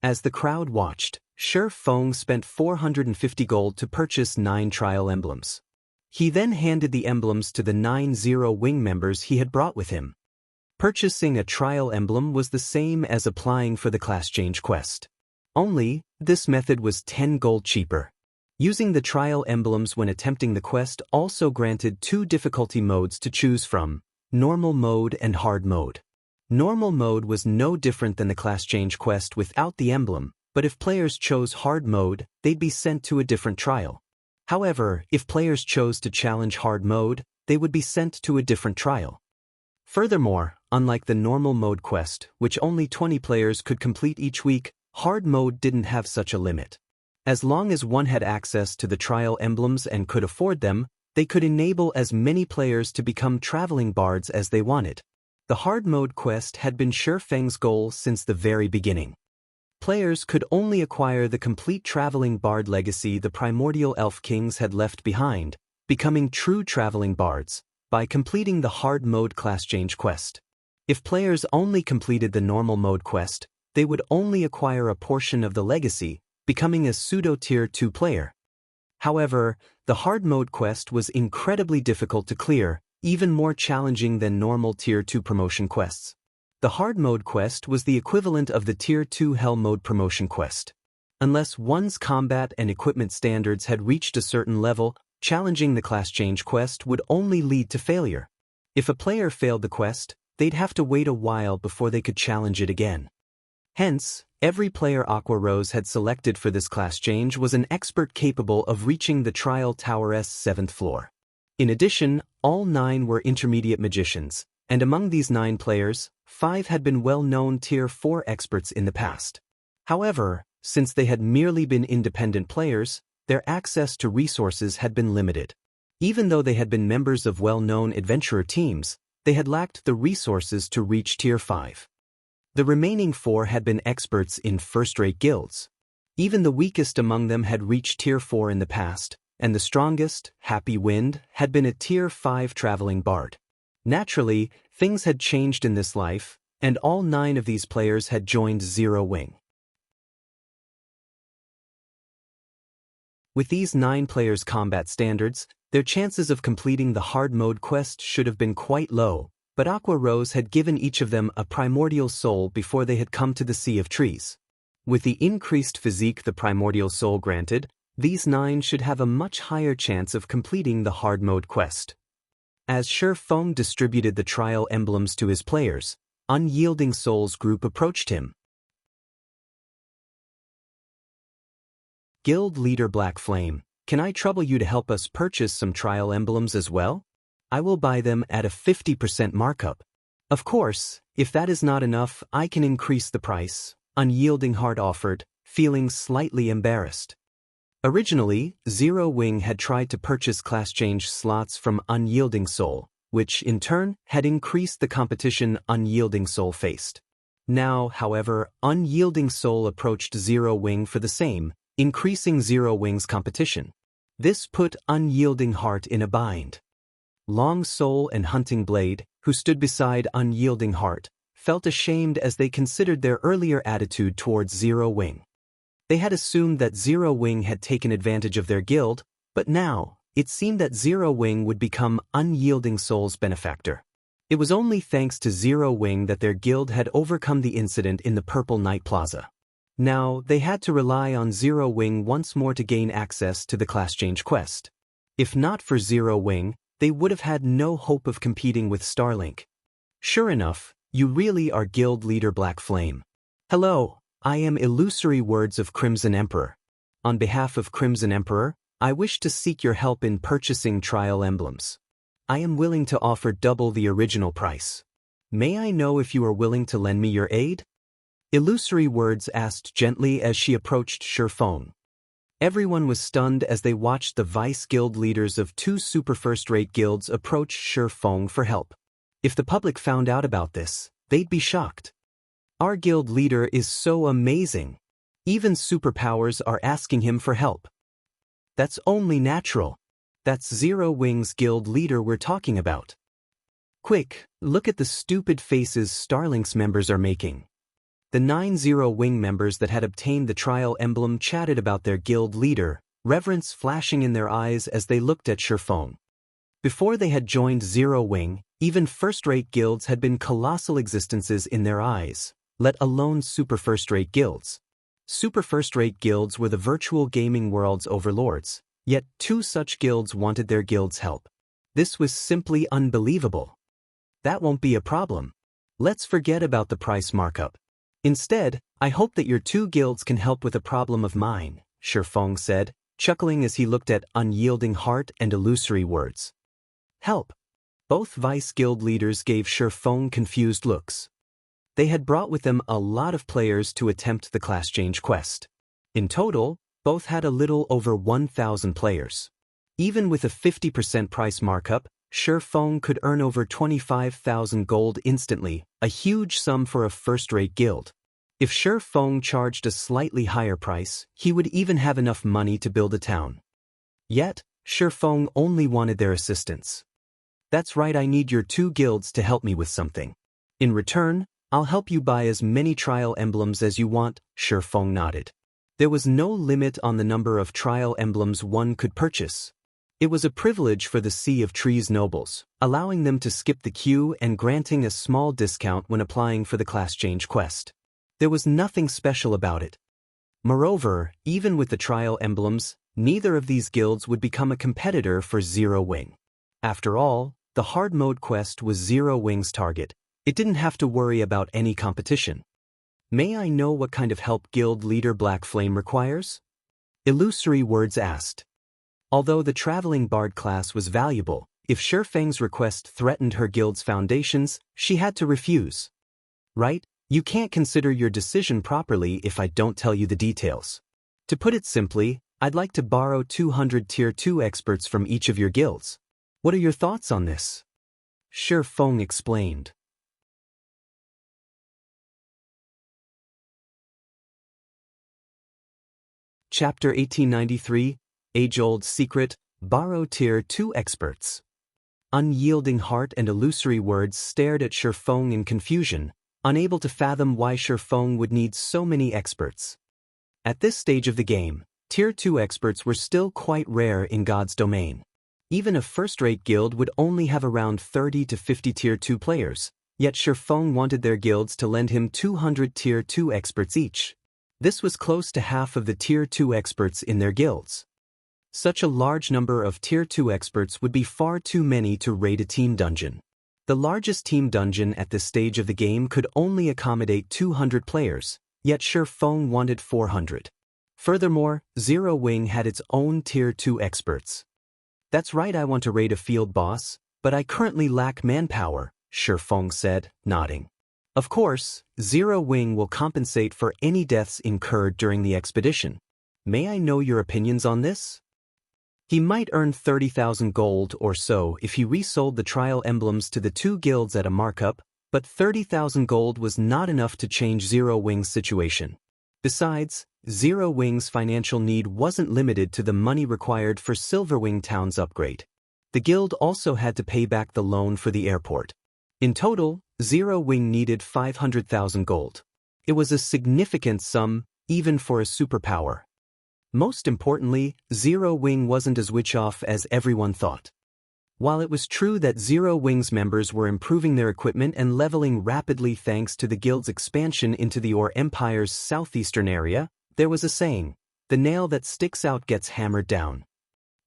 As the crowd watched, Shi Feng spent 450 gold to purchase 9 trial emblems. He then handed the emblems to the 9 Zero Wing members he had brought with him. Purchasing a trial emblem was the same as applying for the class change quest. Only, this method was 10 gold cheaper. Using the trial emblems when attempting the quest also granted 2 difficulty modes to choose from: normal mode and hard mode. Normal mode was no different than the class change quest without the emblem, but if players chose hard mode, they'd be sent to a different trial. However, if players chose to challenge hard mode, they would be sent to a different trial. Furthermore, unlike the normal mode quest, which only 20 players could complete each week, hard mode didn't have such a limit. As long as one had access to the trial emblems and could afford them, they could enable as many players to become traveling bards as they wanted. The hard mode quest had been Shi Feng's goal since the very beginning. Players could only acquire the complete traveling bard legacy the primordial elf kings had left behind, becoming true traveling bards, by completing the hard mode class change quest. If players only completed the normal mode quest, they would only acquire a portion of the legacy, becoming a pseudo-tier 2 player. However, the hard mode quest was incredibly difficult to clear, even more challenging than normal tier 2 promotion quests. The hard mode quest was the equivalent of the tier 2 hell mode promotion quest. Unless one's combat and equipment standards had reached a certain level, challenging the class change quest would only lead to failure. If a player failed the quest, they'd have to wait a while before they could challenge it again. Hence, every player Aqua Rose had selected for this class change was an expert capable of reaching the Trial Tower's 7th floor. In addition, all 9 were intermediate magicians, and among these 9 players, 5 had been well-known tier 4 experts in the past. However, since they had merely been independent players, their access to resources had been limited. Even though they had been members of well-known adventurer teams, they had lacked the resources to reach tier 5. The remaining 4 had been experts in first-rate guilds. Even the weakest among them had reached tier 4 in the past, and the strongest, Happy Wind, had been a tier 5 traveling bard. Naturally, things had changed in this life, and all 9 of these players had joined Zero Wing. With these 9 players' combat standards, their chances of completing the hard mode quest should have been quite low, but Aqua Rose had given each of them a primordial soul before they had come to the Sea of Trees. With the increased physique the primordial soul granted, these 9 should have a much higher chance of completing the hard mode quest. As Shi Feng distributed the trial emblems to his players, Unyielding Soul's group approached him. Guild leader Black Flame, can I trouble you to help us purchase some trial emblems as well? I will buy them at a 50% markup. Of course, if that is not enough, I can increase the price, Unyielding Heart offered, feeling slightly embarrassed. Originally, Zero Wing had tried to purchase class change slots from Unyielding Soul, which in turn had increased the competition Unyielding Soul faced. Now, however, Unyielding Soul approached Zero Wing for the same, increasing Zero Wing's competition. This put Unyielding Heart in a bind. Long Soul and Hunting Blade, who stood beside Unyielding Heart, felt ashamed as they considered their earlier attitude towards Zero Wing. They had assumed that Zero Wing had taken advantage of their guild, but now, it seemed that Zero Wing would become Unyielding Soul's benefactor. It was only thanks to Zero Wing that their guild had overcome the incident in the Purple Night Plaza. Now, they had to rely on Zero Wing once more to gain access to the class change quest. If not for Zero Wing, they would have had no hope of competing with Starlink. Sure enough, you really are Guild Leader Black Flame. Hello, I am Illusory Words of Crimson Emperor. On behalf of Crimson Emperor, I wish to seek your help in purchasing trial emblems. I am willing to offer double the original price. May I know if you are willing to lend me your aid? Illusory Words asked gently as she approached Shurfeng. Everyone was stunned as they watched the vice guild leaders of two super first-rate guilds approach Shurfeng for help. If the public found out about this, they'd be shocked. Our guild leader is so amazing. Even superpowers are asking him for help. That's only natural. That's Zero Wing's guild leader we're talking about. Quick, look at the stupid faces Starlink's members are making. The 9 Zero Wing members that had obtained the trial emblem chatted about their guild leader, reverence flashing in their eyes as they looked at Shurfeng. Before they had joined Zero Wing, even first-rate guilds had been colossal existences in their eyes, let alone super first-rate guilds. Super first-rate guilds were the virtual gaming world's overlords, yet two such guilds wanted their guild's help. This was simply unbelievable. That won't be a problem. Let's forget about the price markup. Instead, I hope that your two guilds can help with a problem of mine, Shurfeng said, chuckling as he looked at Unyielding Heart and Illusory Words. Help. Both vice guild leaders gave Shurfeng confused looks. They had brought with them a lot of players to attempt the class change quest. In total, both had a little over 1,000 players. Even with a 50% price markup, Shurfeng could earn over 25,000 gold instantly, a huge sum for a first-rate guild. If Shurfeng charged a slightly higher price, he would even have enough money to build a town. Yet, Shurfeng only wanted their assistance. That's right, I need your two guilds to help me with something. In return, I'll help you buy as many trial emblems as you want, Shurfeng nodded. There was no limit on the number of trial emblems one could purchase. It was a privilege for the Sea of Trees nobles, allowing them to skip the queue and granting a small discount when applying for the class change quest. There was nothing special about it. Moreover, even with the trial emblems, neither of these guilds would become a competitor for Zero Wing. After all, the hard mode quest was Zero Wing's target. It didn't have to worry about any competition. May I know what kind of help Guild Leader Black Flame requires? Illusory Words asked. Although the Traveling Bard class was valuable, if Shurfeng's request threatened her guild's foundations, she had to refuse. Right? You can't consider your decision properly if I don't tell you the details. To put it simply, I'd like to borrow 200 Tier 2 experts from each of your guilds. What are your thoughts on this? Shurfeng explained. Chapter 1893, Age-Old Secret, Borrow Tier 2 Experts. Unyielding Heart and Illusory Words stared at Shurfeng in confusion, unable to fathom why Shurfeng would need so many experts. At this stage of the game, Tier 2 experts were still quite rare in God's domain. Even a first-rate guild would only have around 30 to 50 Tier 2 players, yet Shurfeng wanted their guilds to lend him 200 Tier 2 experts each. This was close to half of the Tier 2 experts in their guilds. Such a large number of Tier 2 experts would be far too many to raid a team dungeon. The largest team dungeon at this stage of the game could only accommodate 200 players, yet Shurfeng wanted 400. Furthermore, Zero Wing had its own Tier 2 experts. That's right, I want to raid a field boss, but I currently lack manpower, Shurfeng said, nodding. Of course, Zero Wing will compensate for any deaths incurred during the expedition. May I know your opinions on this? He might earn 30,000 gold or so if he resold the trial emblems to the two guilds at a markup, but 30,000 gold was not enough to change Zero Wing's situation. Besides, Zero Wing's financial need wasn't limited to the money required for Silverwing Town's upgrade. The guild also had to pay back the loan for the airport. In total, Zero Wing needed 500,000 gold. It was a significant sum, even for a superpower. Most importantly, Zero Wing wasn't as witch-off as everyone thought. While it was true that Zero Wing's members were improving their equipment and leveling rapidly thanks to the guild's expansion into the Ore Empire's southeastern area, there was a saying, "The nail that sticks out gets hammered down."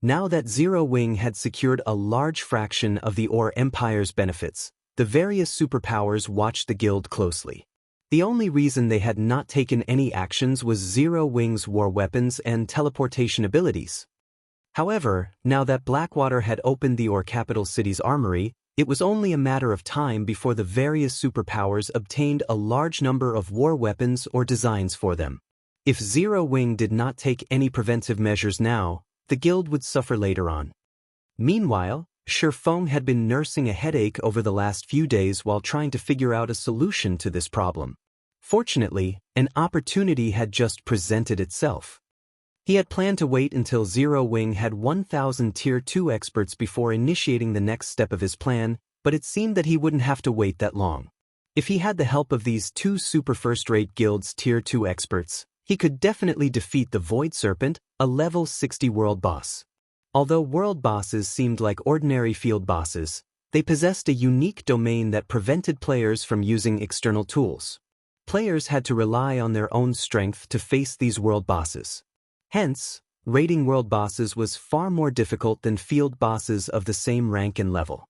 Now that Zero Wing had secured a large fraction of the Ore Empire's benefits, the various superpowers watched the guild closely. The only reason they had not taken any actions was Zero Wing's war weapons and teleportation abilities. However, now that Blackwater had opened the Ore capital city's armory, it was only a matter of time before the various superpowers obtained a large number of war weapons or designs for them. If Zero Wing did not take any preventive measures now, the guild would suffer later on. Meanwhile, Shifeng had been nursing a headache over the last few days while trying to figure out a solution to this problem. Fortunately, an opportunity had just presented itself. He had planned to wait until Zero Wing had 1,000 Tier 2 experts before initiating the next step of his plan, but it seemed that he wouldn't have to wait that long. If he had the help of these two super first-rate guilds Tier 2 experts, he could definitely defeat the Void Serpent, a level 60 world boss. Although world bosses seemed like ordinary field bosses, they possessed a unique domain that prevented players from using external tools. Players had to rely on their own strength to face these world bosses. Hence, raiding world bosses was far more difficult than field bosses of the same rank and level.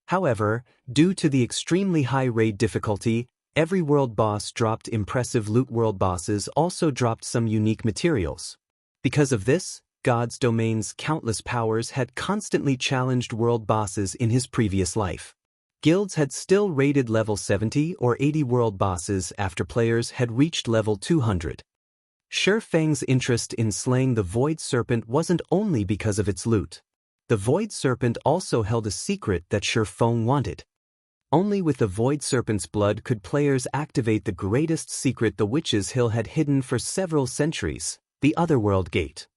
However, due to the extremely high raid difficulty, every world boss dropped impressive loot. World bosses also dropped some unique materials. Because of this, God's domain's countless powers had constantly challenged world bosses in his previous life. Guilds had still raided level 70 or 80 world bosses after players had reached level 200. Shifeng's interest in slaying the Void Serpent wasn't only because of its loot. The Void Serpent also held a secret that Shifeng wanted. Only with the Void Serpent's blood could players activate the greatest secret the Witch's Hill had hidden for several centuries, the Otherworld Gate.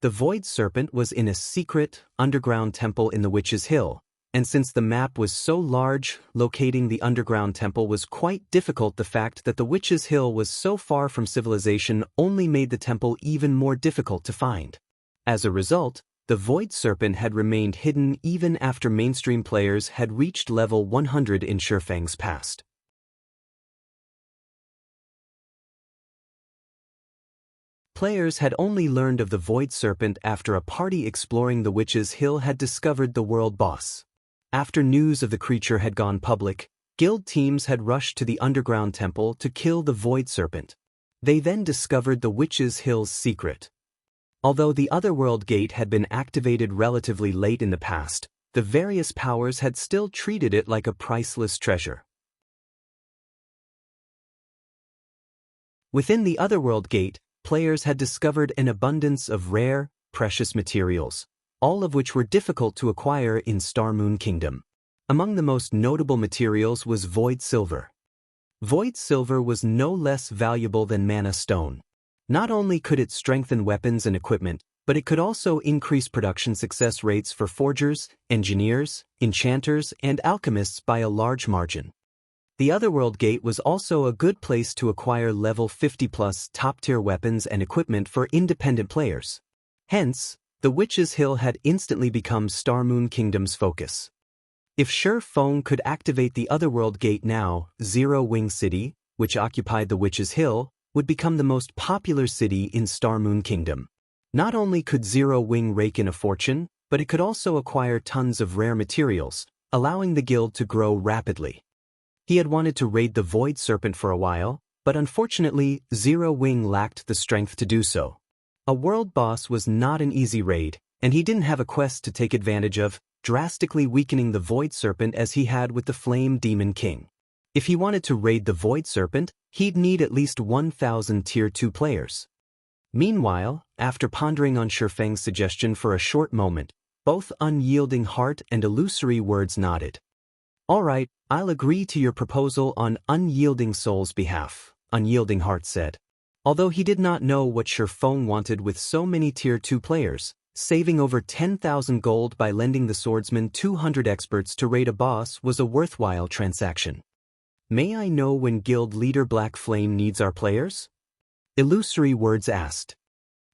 The Void Serpent was in a secret, underground temple in the Witch's Hill, and since the map was so large, locating the underground temple was quite difficult. The fact that the Witch's Hill was so far from civilization only made the temple even more difficult to find. As a result, the Void Serpent had remained hidden even after mainstream players had reached level 100 in Shifeng's past. Players had only learned of the Void Serpent after a party exploring the Witch's Hill had discovered the world boss. After news of the creature had gone public, guild teams had rushed to the underground temple to kill the Void Serpent. They then discovered the Witch's Hill's secret. Although the Otherworld Gate had been activated relatively late in the past, the various powers had still treated it like a priceless treasure. Within the Otherworld Gate, players had discovered an abundance of rare, precious materials, all of which were difficult to acquire in Starmoon Kingdom. Among the most notable materials was Void Silver. Void Silver was no less valuable than Mana Stone. Not only could it strengthen weapons and equipment, but it could also increase production success rates for forgers, engineers, enchanters, and alchemists by a large margin. The Otherworld Gate was also a good place to acquire level 50+ top-tier weapons and equipment for independent players. Hence, the Witch's Hill had instantly become Starmoon Kingdom's focus. If Shifeng could activate the Otherworld Gate now, Zero Wing City, which occupied the Witch's Hill, would become the most popular city in Starmoon Kingdom. Not only could Zero Wing rake in a fortune, but it could also acquire tons of rare materials, allowing the guild to grow rapidly. He had wanted to raid the Void Serpent for a while, but unfortunately, Zero Wing lacked the strength to do so. A world boss was not an easy raid, and he didn't have a quest to take advantage of, drastically weakening the Void Serpent as he had with the Flame Demon King. If he wanted to raid the Void Serpent, he'd need at least 1,000 Tier 2 players. Meanwhile, after pondering on Shifeng's suggestion for a short moment, both Unyielding Heart and Illusory Words nodded. "All right, I'll agree to your proposal on Unyielding Soul's behalf," Unyielding Heart said. Although he did not know what Shifeng wanted with so many Tier 2 players, saving over 10,000 gold by lending the swordsman 200 experts to raid a boss was a worthwhile transaction. "May I know when Guild Leader Black Flame needs our players?" Illusory Words asked.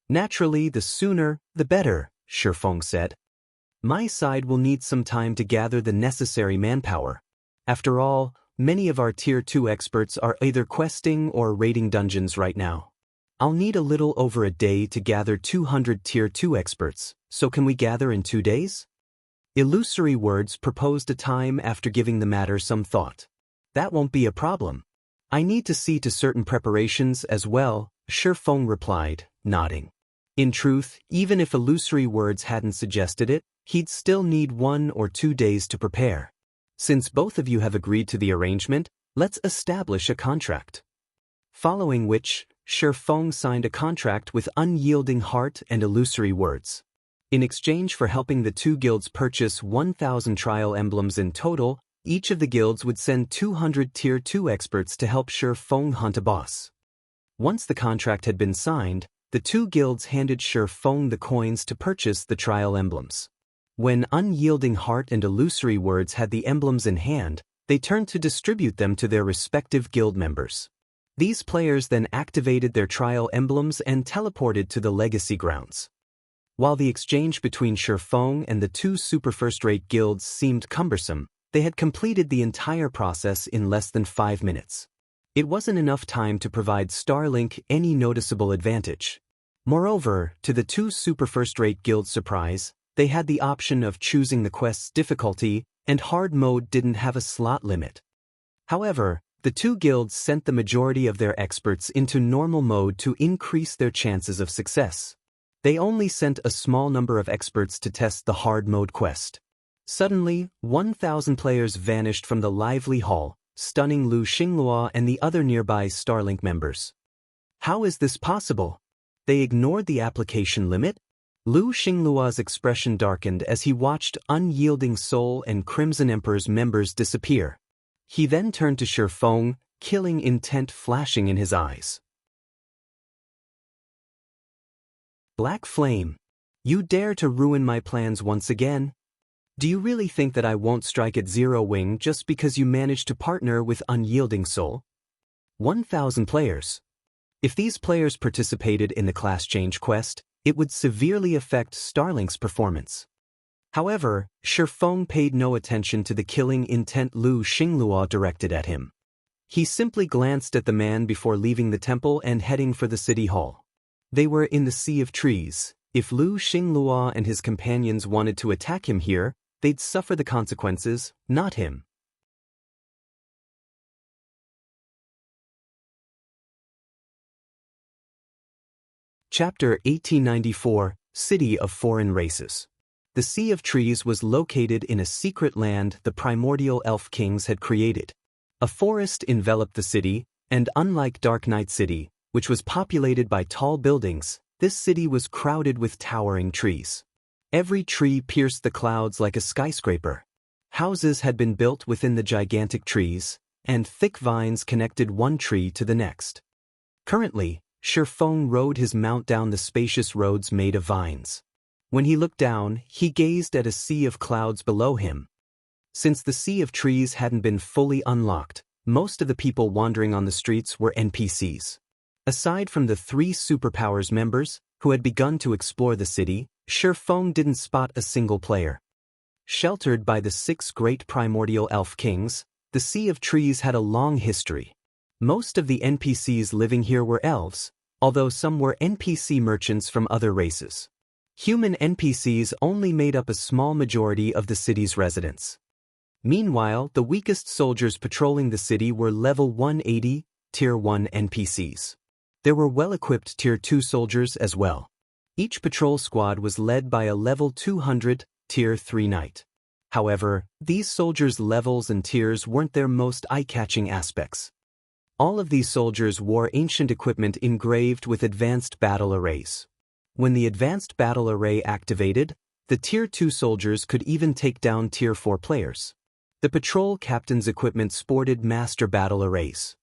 Naturally, the sooner, the better, Shifeng said. My side will need some time to gather the necessary manpower. After all, many of our Tier 2 experts are either questing or raiding dungeons right now. I'll need a little over a day to gather 200 Tier 2 experts, so can we gather in 2 days? Illusory Words proposed a time after giving the matter some thought. That won't be a problem. I need to see to certain preparations as well, Shifeng replied, nodding. In truth, even if Illusory Words hadn't suggested it, he'd still need 1 or 2 days to prepare. Since both of you have agreed to the arrangement, let's establish a contract. Following which, Shifeng signed a contract with Unyielding Heart and Illusory Words. In exchange for helping the 2 guilds purchase 1,000 trial emblems in total, each of the guilds would send 200 Tier 2 experts to help Shifeng hunt a boss. Once the contract had been signed, the 2 guilds handed Shifeng the coins to purchase the trial emblems. When Unyielding Heart and Illusory Words had the emblems in hand, they turned to distribute them to their respective guild members. These players then activated their trial emblems and teleported to the legacy grounds. While the exchange between Shifeng and the 2 super first-rate guilds seemed cumbersome, they had completed the entire process in less than 5 minutes. It wasn't enough time to provide Starlink any noticeable advantage. Moreover, to the 2 super first-rate guilds' surprise, they had the option of choosing the quest's difficulty, and hard mode didn't have a slot limit. However, the 2 guilds sent the majority of their experts into normal mode to increase their chances of success. They only sent a small number of experts to test the hard mode quest. Suddenly, 1,000 players vanished from the lively hall, stunning Lu Xinglua and the other nearby Starlink members. How is this possible? They ignored the application limit? Lu Xinglua's expression darkened as he watched Unyielding Soul and Crimson Emperor's members disappear. He then turned to Shifeng, killing intent flashing in his eyes. Black Flame. You dare to ruin my plans once again? Do you really think that I won't strike at Zero Wing just because you managed to partner with Unyielding Soul? 1,000 players. If these players participated in the class change quest, it would severely affect Starlink's performance. However, Shifeng paid no attention to the killing intent Lu Xinglua directed at him. He simply glanced at the man before leaving the temple and heading for the city hall. They were in the Sea of Trees. If Lu Xinglua and his companions wanted to attack him here, they'd suffer the consequences, not him. Chapter 1894, City of Foreign Races. The Sea of Trees was located in a secret land the primordial elf kings had created. A forest enveloped the city, and unlike Dark Knight City, which was populated by tall buildings, this city was crowded with towering trees. Every tree pierced the clouds like a skyscraper. Houses had been built within the gigantic trees, and thick vines connected one tree to the next. Currently, Shifeng rode his mount down the spacious roads made of vines. When he looked down, he gazed at a sea of clouds below him. Since the Sea of Trees hadn't been fully unlocked, most of the people wandering on the streets were NPCs. Aside from the 3 Superpowers members, who had begun to explore the city, Shifeng didn't spot a single player. Sheltered by the 6 great primordial elf kings, the Sea of Trees had a long history. Most of the NPCs living here were elves, although some were NPC merchants from other races. Human NPCs only made up a small majority of the city's residents. Meanwhile, the weakest soldiers patrolling the city were level 180, Tier 1 NPCs. There were well-equipped Tier 2 soldiers as well. Each patrol squad was led by a level 200, Tier 3 knight. However, these soldiers' levels and tiers weren't their most eye-catching aspects. All of these soldiers wore ancient equipment engraved with advanced battle arrays. When the advanced battle array activated, the Tier 2 soldiers could even take down Tier 4 players. The patrol captain's equipment sported master battle arrays.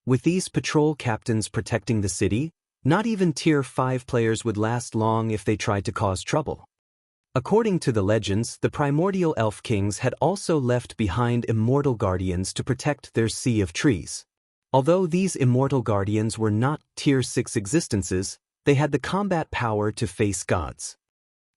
With these patrol captains protecting the city, not even Tier 5 players would last long if they tried to cause trouble. According to the legends, the primordial elf kings had also left behind immortal guardians to protect their Sea of Trees. Although these immortal guardians were not Tier 6 existences, they had the combat power to face gods.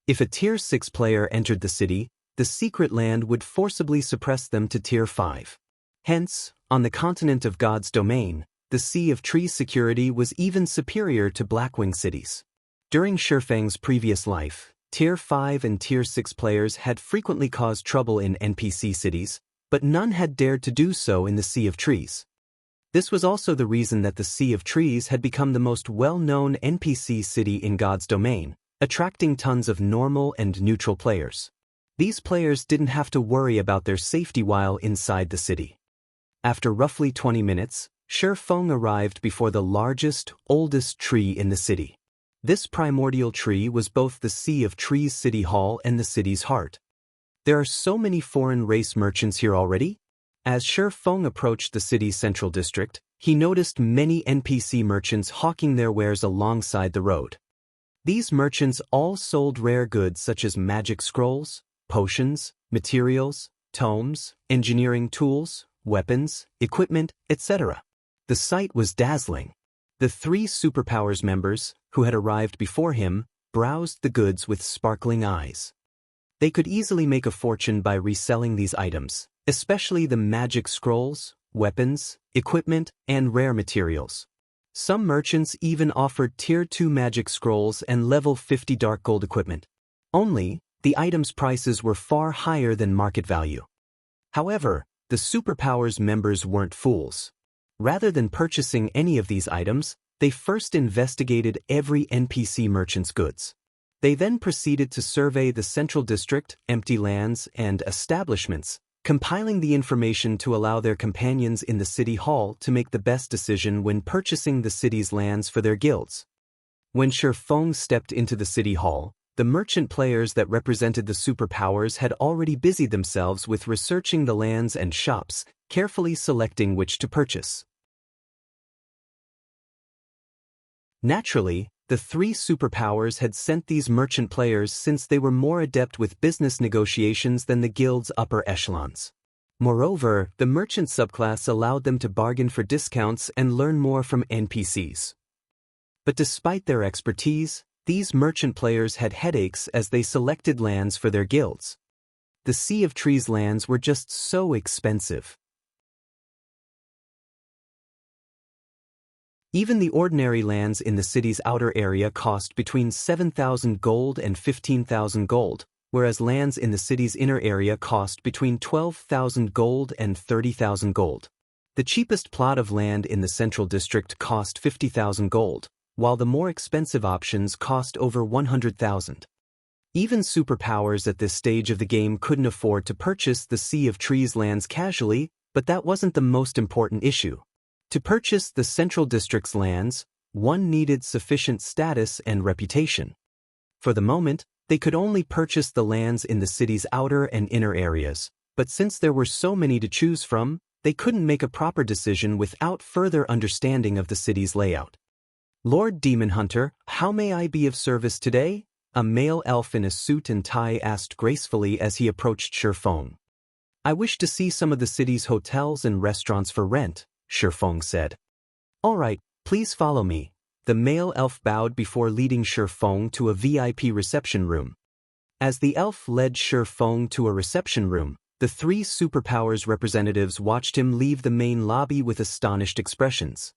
If a Tier 6 player entered the city, the secret land would forcibly suppress them to Tier 5. Hence, on the continent of God's domain, the Sea of Trees security was even superior to Blackwing cities. During Shifeng's previous life, Tier 5 and Tier 6 players had frequently caused trouble in NPC cities, but none had dared to do so in the Sea of Trees. This was also the reason that the Sea of Trees had become the most well-known NPC city in God's domain, attracting tons of normal and neutral players. These players didn't have to worry about their safety while inside the city. After roughly 20 minutes, Shifeng arrived before the largest, oldest tree in the city. This primordial tree was both the Sea of Trees City Hall and the city's heart. There are so many foreign race merchants here already. As Shifeng approached the city's central district, he noticed many NPC merchants hawking their wares alongside the road. These merchants all sold rare goods such as magic scrolls, potions, materials, tomes, engineering tools, weapons, equipment, etc. The sight was dazzling. The 3 Superpowers members, who had arrived before him, browsed the goods with sparkling eyes. They could easily make a fortune by reselling these items, especially the magic scrolls, weapons, equipment, and rare materials. Some merchants even offered Tier 2 magic scrolls and level 50 dark gold equipment. Only, the items' prices were far higher than market value. However, the Superpowers members weren't fools. Rather than purchasing any of these items, they first investigated every NPC merchant's goods. They then proceeded to survey the central district, empty lands, and establishments, compiling the information to allow their companions in the city hall to make the best decision when purchasing the city's lands for their guilds. When Shifeng stepped into the city hall, the merchant players that represented the superpowers had already busied themselves with researching the lands and shops, carefully selecting which to purchase. Naturally, the 3 superpowers had sent these merchant players since they were more adept with business negotiations than the guild's upper echelons. Moreover, the merchant subclass allowed them to bargain for discounts and learn more from NPCs. But despite their expertise, these merchant players had headaches as they selected lands for their guilds. The Sea of Trees lands were just so expensive. Even the ordinary lands in the city's outer area cost between 7,000 gold and 15,000 gold, whereas lands in the city's inner area cost between 12,000 gold and 30,000 gold. The cheapest plot of land in the central district cost 50,000 gold, while the more expensive options cost over 100,000. Even superpowers at this stage of the game couldn't afford to purchase the Sea of Trees lands casually, but that wasn't the most important issue. To purchase the Central District's lands, one needed sufficient status and reputation. For the moment, they could only purchase the lands in the city's outer and inner areas, but since there were so many to choose from, they couldn't make a proper decision without further understanding of the city's layout. Lord Demon Hunter, how may I be of service today? A male elf in a suit and tie asked gracefully as he approached Shifeng. I wish to see some of the city's hotels and restaurants for rent, Shifeng said. All right, please follow me. The male elf bowed before leading Shifeng to a VIP reception room. As the elf led Shifeng to a reception room, the 3 superpowers representatives watched him leave the main lobby with astonished expressions.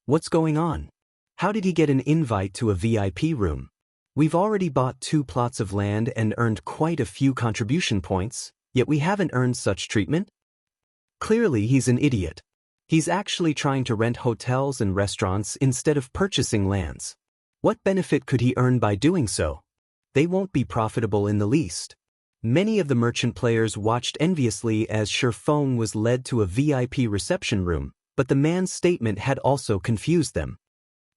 What's going on? How did he get an invite to a VIP room? We've already bought 2 plots of land and earned quite a few contribution points, yet we haven't earned such treatment? Clearly he's an idiot. He's actually trying to rent hotels and restaurants instead of purchasing lands. What benefit could he earn by doing so? They won't be profitable in the least. Many of the merchant players watched enviously as Shifeng was led to a VIP reception room, but the man's statement had also confused them.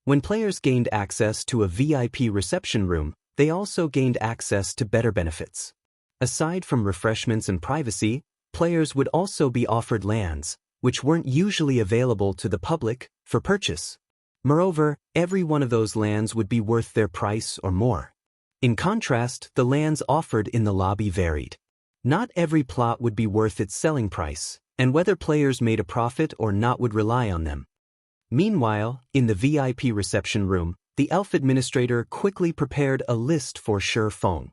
When players gained access to a VIP reception room, they also gained access to better benefits. Aside from refreshments and privacy, players would also be offered lands, which weren't usually available to the public, for purchase. Moreover, every one of those lands would be worth their price or more. In contrast, the lands offered in the lobby varied. Not every plot would be worth its selling price, and whether players made a profit or not would rely on them. Meanwhile, in the VIP reception room, the elf administrator quickly prepared a list for Feng.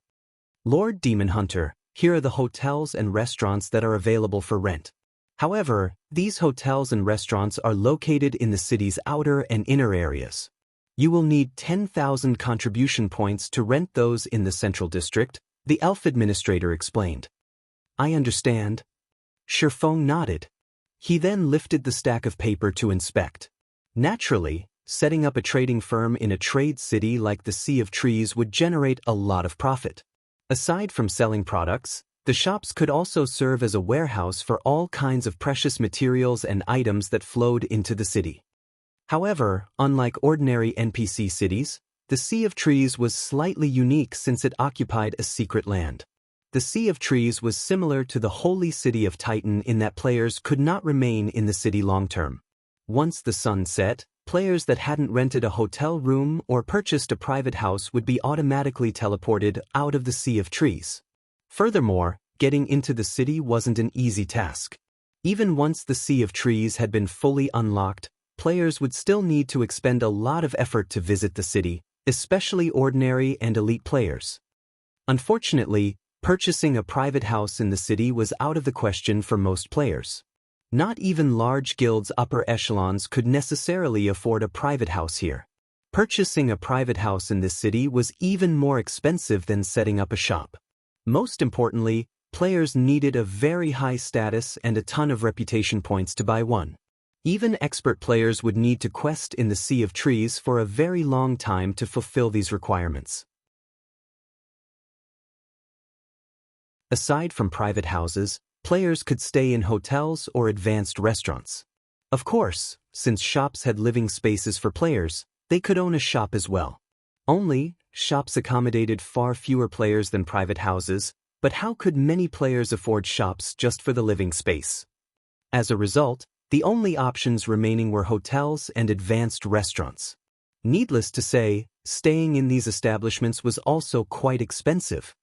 Lord Demon Hunter, here are the hotels and restaurants that are available for rent. However, these hotels and restaurants are located in the city's outer and inner areas. You will need 10,000 contribution points to rent those in the central district, the elf administrator explained. I understand. Feng nodded. He then lifted the stack of paper to inspect. Naturally, setting up a trading firm in a trade city like the Sea of Trees would generate a lot of profit. Aside from selling products, the shops could also serve as a warehouse for all kinds of precious materials and items that flowed into the city. However, unlike ordinary NPC cities, the Sea of Trees was slightly unique since it occupied a secret land. The Sea of Trees was similar to the holy city of Titan in that players could not remain in the city long-term. Once the sun set, players that hadn't rented a hotel room or purchased a private house would be automatically teleported out of the Sea of Trees. Furthermore, getting into the city wasn't an easy task. Even once the Sea of Trees had been fully unlocked, players would still need to expend a lot of effort to visit the city, especially ordinary and elite players. Unfortunately, purchasing a private house in the city was out of the question for most players. Not even large guilds' upper echelons could necessarily afford a private house here. Purchasing a private house in this city was even more expensive than setting up a shop. Most importantly, players needed a very high status and a ton of reputation points to buy one. Even expert players would need to quest in the Sea of Trees for a very long time to fulfill these requirements. Aside from private houses, players could stay in hotels or advanced restaurants. Of course, since shops had living spaces for players, they could own a shop as well. Only, shops accommodated far fewer players than private houses, but how could many players afford shops just for the living space? As a result, the only options remaining were hotels and advanced restaurants. Needless to say, staying in these establishments was also quite expensive.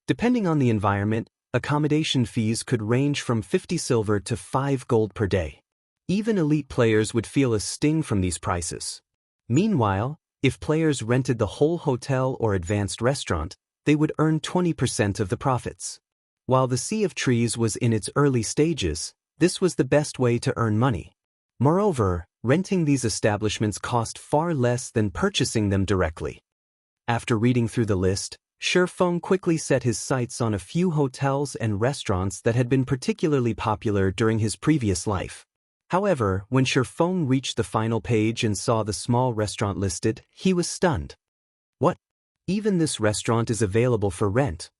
Depending on the environment, accommodation fees could range from 50 silver to 5 gold per day. Even elite players would feel a sting from these prices. Meanwhile, if players rented the whole hotel or advanced restaurant, they would earn 20% of the profits. While the Sea of Trees was in its early stages, this was the best way to earn money. Moreover, renting these establishments cost far less than purchasing them directly. After reading through the list, Feng quickly set his sights on a few hotels and restaurants that had been particularly popular during his previous life. However, when Feng reached the final page and saw the small restaurant listed, he was stunned. What? Even this restaurant is available for rent?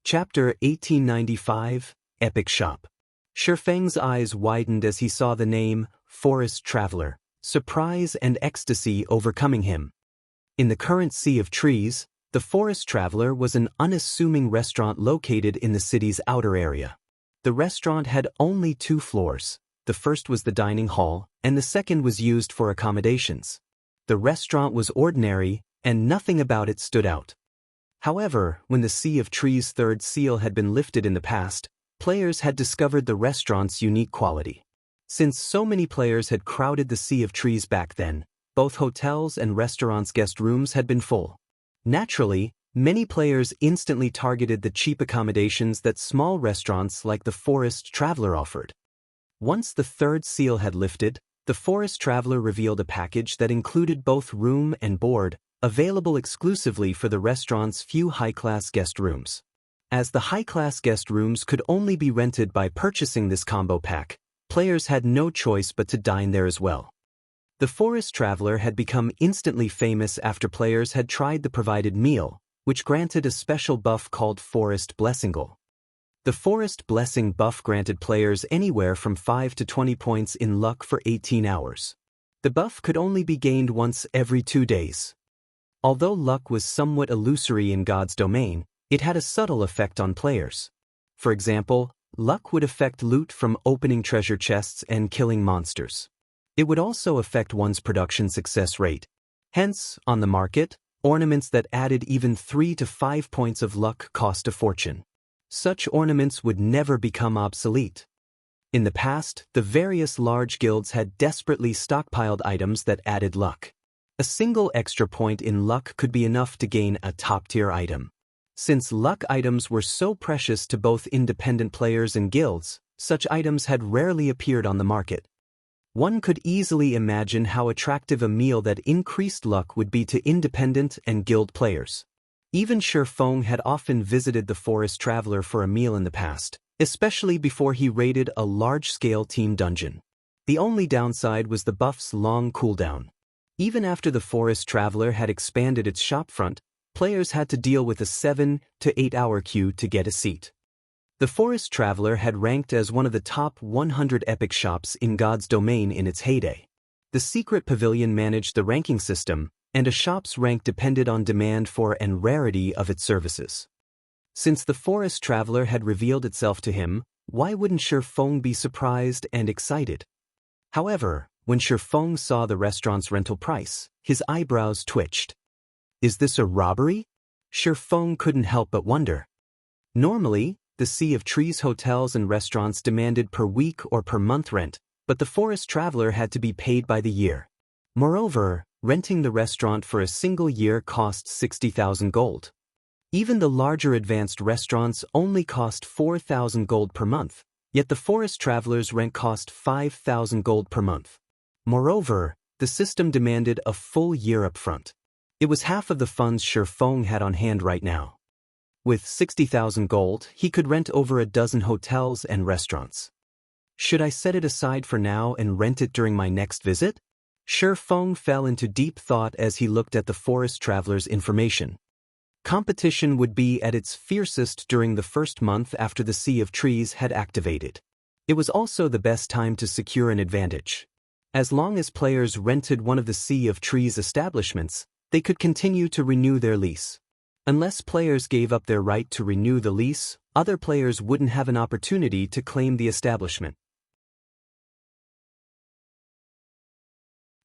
Chapter 1895, Epic Shop. Feng's eyes widened as he saw the name, Forest Traveler, surprise and ecstasy overcoming him. In the current Sea of Trees, the Forest Traveler was an unassuming restaurant located in the city's outer area. The restaurant had only 2 floors. The first was the dining hall, and the second was used for accommodations. The restaurant was ordinary, and nothing about it stood out. However, when the Sea of Trees' third seal had been lifted in the past, players had discovered the restaurant's unique quality. Since so many players had crowded the Sea of Trees back then, both hotels and restaurants' guest rooms had been full. Naturally, many players instantly targeted the cheap accommodations that small restaurants like the Forest Traveler offered. Once the third seal had lifted, the Forest Traveler revealed a package that included both room and board, available exclusively for the restaurant's few high-class guest rooms. As the high-class guest rooms could only be rented by purchasing this combo pack, players had no choice but to dine there as well. The Forest Traveler had become instantly famous after players had tried the provided meal, which granted a special buff called Forest Blessingle. The Forest Blessing buff granted players anywhere from 5 to 20 points in luck for 18 hours. The buff could only be gained once every 2 days. Although luck was somewhat illusory in God's domain, it had a subtle effect on players. For example, luck would affect loot from opening treasure chests and killing monsters. It would also affect one's production success rate. Hence, on the market, Ornaments that added even 3 to 5 points of luck cost a fortune. Such ornaments would never become obsolete. In the past, the various large guilds had desperately stockpiled items that added luck. A single extra point in luck could be enough to gain a top-tier item. Since luck items were so precious to both independent players and guilds, such items had rarely appeared on the market. One could easily imagine how attractive a meal that increased luck would be to independent and guild players. Even Shifeng had often visited the Forest Traveler for a meal in the past, especially before he raided a large-scale team dungeon. The only downside was the buff's long cooldown. Even after the Forest Traveler had expanded its shopfront, players had to deal with a 7 to 8 hour queue to get a seat. The Forest Traveler had ranked as one of the top 100 epic shops in God's domain in its heyday. The secret pavilion managed the ranking system, and a shop's rank depended on demand for and rarity of its services. Since the Forest Traveler had revealed itself to him, why wouldn't Shifeng be surprised and excited? However, when Shifeng saw the restaurant's rental price, his eyebrows twitched. Is this a robbery? Shifeng couldn't help but wonder. Normally, the Sea of Trees hotels and restaurants demanded per week or per month rent, but the Forest Traveler had to be paid by the year. Moreover, renting the restaurant for a single year cost 60,000 gold. Even the larger advanced restaurants only cost 4,000 gold per month, yet the Forest Traveler's rent cost 5,000 gold per month. Moreover, the system demanded a full year upfront. It was half of the funds Shifeng had on hand right now. With 60,000 gold, he could rent over a dozen hotels and restaurants. Should I set it aside for now and rent it during my next visit? Shifeng fell into deep thought as he looked at the Forest Traveler's information. Competition would be at its fiercest during the first month after the Sea of Trees had activated. It was also the best time to secure an advantage. As long as players rented one of the Sea of Trees establishments, they could continue to renew their lease. Unless players gave up their right to renew the lease, other players wouldn't have an opportunity to claim the establishment.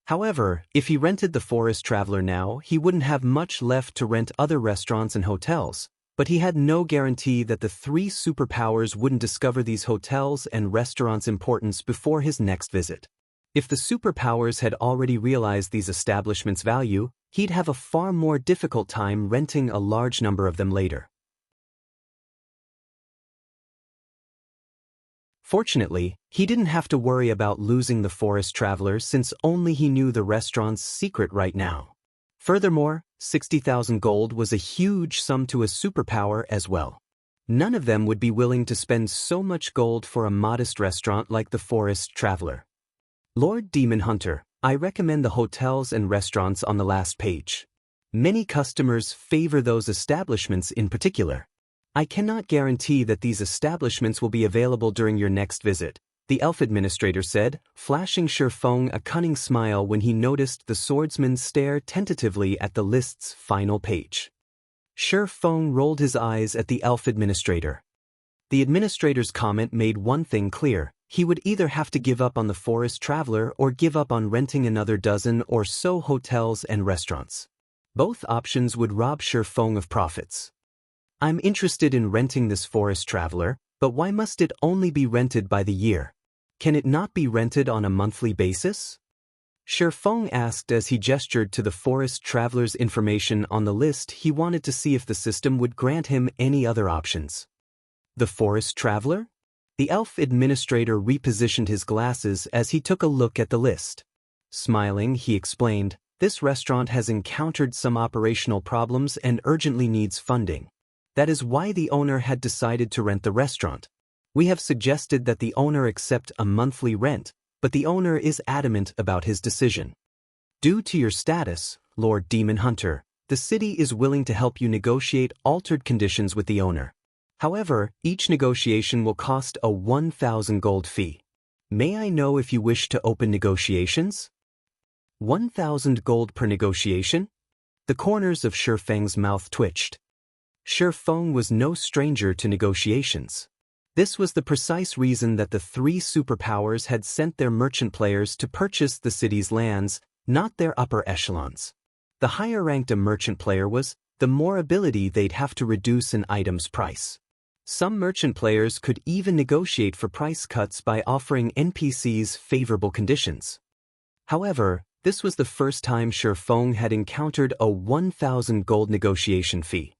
However, if he rented the Forest Traveler now, he wouldn't have much left to rent other restaurants and hotels, but he had no guarantee that the 3 superpowers wouldn't discover these hotels and restaurants' importance before his next visit. If the superpowers had already realized these establishments' value, he'd have a far more difficult time renting a large number of them later. Fortunately, he didn't have to worry about losing the Forest Traveler since only he knew the restaurant's secret right now. Furthermore, 60,000 gold was a huge sum to a superpower as well. None of them would be willing to spend so much gold for a modest restaurant like the Forest Traveler. Lord Demon Hunter, I recommend the hotels and restaurants on the last page. Many customers favor those establishments in particular. I cannot guarantee that these establishments will be available during your next visit, the elf administrator said, flashing Shifeng a cunning smile when he noticed the swordsman stare tentatively at the list's final page. Shifeng rolled his eyes at the elf administrator. The administrator's comment made one thing clear: he would either have to give up on the Forest Traveler or give up on renting another dozen or so hotels and restaurants. Both options would rob Shifeng of profits. I'm interested in renting this Forest Traveler, but why must it only be rented by the year? Can it not be rented on a monthly basis? Shifeng asked as he gestured to the Forest Traveler's information on the list. He wanted to see if the system would grant him any other options. The Forest Traveler? The elf administrator repositioned his glasses as he took a look at the list. Smiling, he explained, this restaurant has encountered some operational problems and urgently needs funding. That is why the owner had decided to rent the restaurant. We have suggested that the owner accept a monthly rent, but the owner is adamant about his decision. Due to your status, Lord Demon Hunter, the city is willing to help you negotiate altered conditions with the owner. However, each negotiation will cost a 1,000 gold fee. May I know if you wish to open negotiations? 1,000 gold per negotiation? The corners of Shifeng's mouth twitched. Shifeng was no stranger to negotiations. This was the precise reason that the 3 superpowers had sent their merchant players to purchase the city's lands, not their upper echelons. The higher ranked a merchant player was, the more ability they'd have to reduce an item's price. Some merchant players could even negotiate for price cuts by offering NPCs favorable conditions. However, this was the first time Silverwing had encountered a 1,000 gold negotiation fee.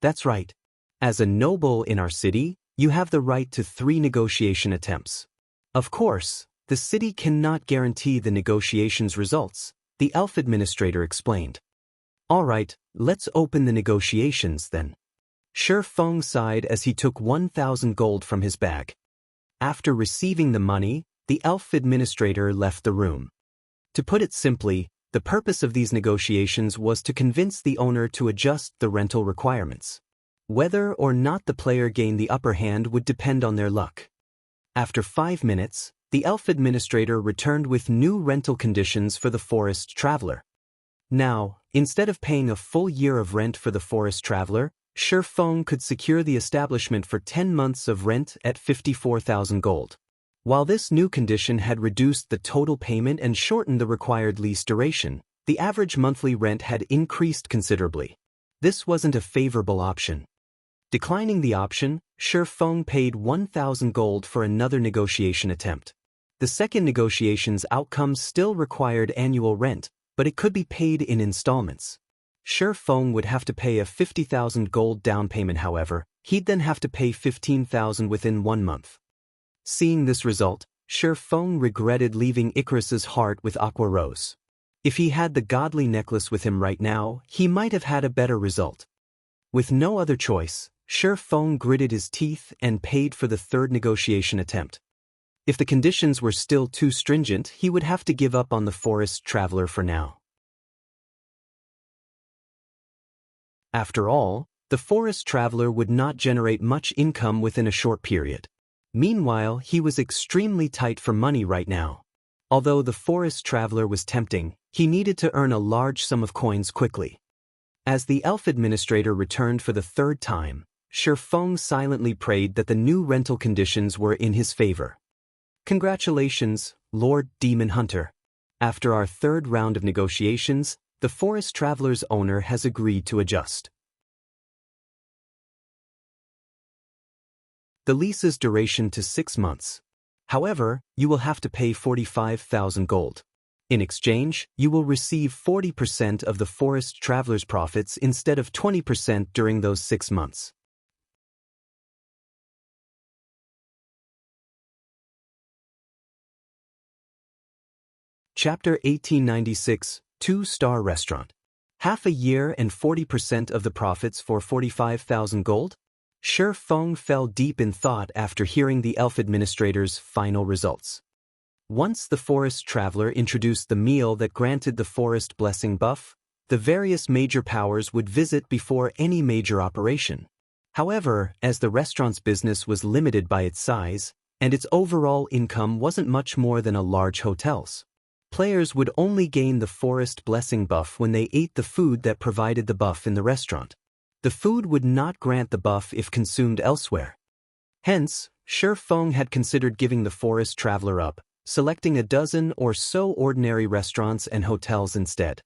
That's right. As a noble in our city, you have the right to 3 negotiation attempts. Of course, the city cannot guarantee the negotiation's results, the elf administrator explained. All right, let's open the negotiations then. Silverwing sighed as he took 1,000 gold from his bag. After receiving the money, the elf administrator left the room. To put it simply, the purpose of these negotiations was to convince the owner to adjust the rental requirements. Whether or not the player gained the upper hand would depend on their luck. After 5 minutes, the elf administrator returned with new rental conditions for the forest traveler. Now, instead of paying a full year of rent for the forest traveler, Silverwing could secure the establishment for 10 months of rent at 54,000 gold. While this new condition had reduced the total payment and shortened the required lease duration, the average monthly rent had increased considerably. This wasn't a favorable option. Declining the option, Silverwing paid 1,000 gold for another negotiation attempt. The second negotiation's outcome still required annual rent, but it could be paid in installments. Silverwing would have to pay a 50,000 gold down payment. However, he'd then have to pay 15,000 within 1 month. Seeing this result, Silverwing regretted leaving Icarus's heart with Aqua Rose. If he had the godly necklace with him right now, he might have had a better result. With no other choice, Silverwing gritted his teeth and paid for the third negotiation attempt. If the conditions were still too stringent, he would have to give up on the forest traveler for now. After all, the forest traveler would not generate much income within a short period. Meanwhile, he was extremely tight for money right now. Although the forest traveler was tempting, he needed to earn a large sum of coins quickly. As the elf administrator returned for the third time, Silverwing silently prayed that the new rental conditions were in his favor. Congratulations, Lord Demon Hunter. After our third round of negotiations, the forest traveler's owner has agreed to adjust the lease's duration to 6 months. However, you will have to pay 45,000 gold. In exchange, you will receive 40% of the forest traveler's profits instead of 20% during those 6 months. Chapter 1896, 2-Star Restaurant. Half a year and 40% of the profits for 45,000 gold? Silverwing fell deep in thought after hearing the elf administrator's final results. Once the forest traveler introduced the meal that granted the forest blessing buff, the various major powers would visit before any major operation. However, as the restaurant's business was limited by its size, and its overall income wasn't much more than a large hotel's, players would only gain the forest blessing buff when they ate the food that provided the buff in the restaurant. The food would not grant the buff if consumed elsewhere. Hence, Silverwing had considered giving the forest traveler up, selecting a dozen or so ordinary restaurants and hotels instead.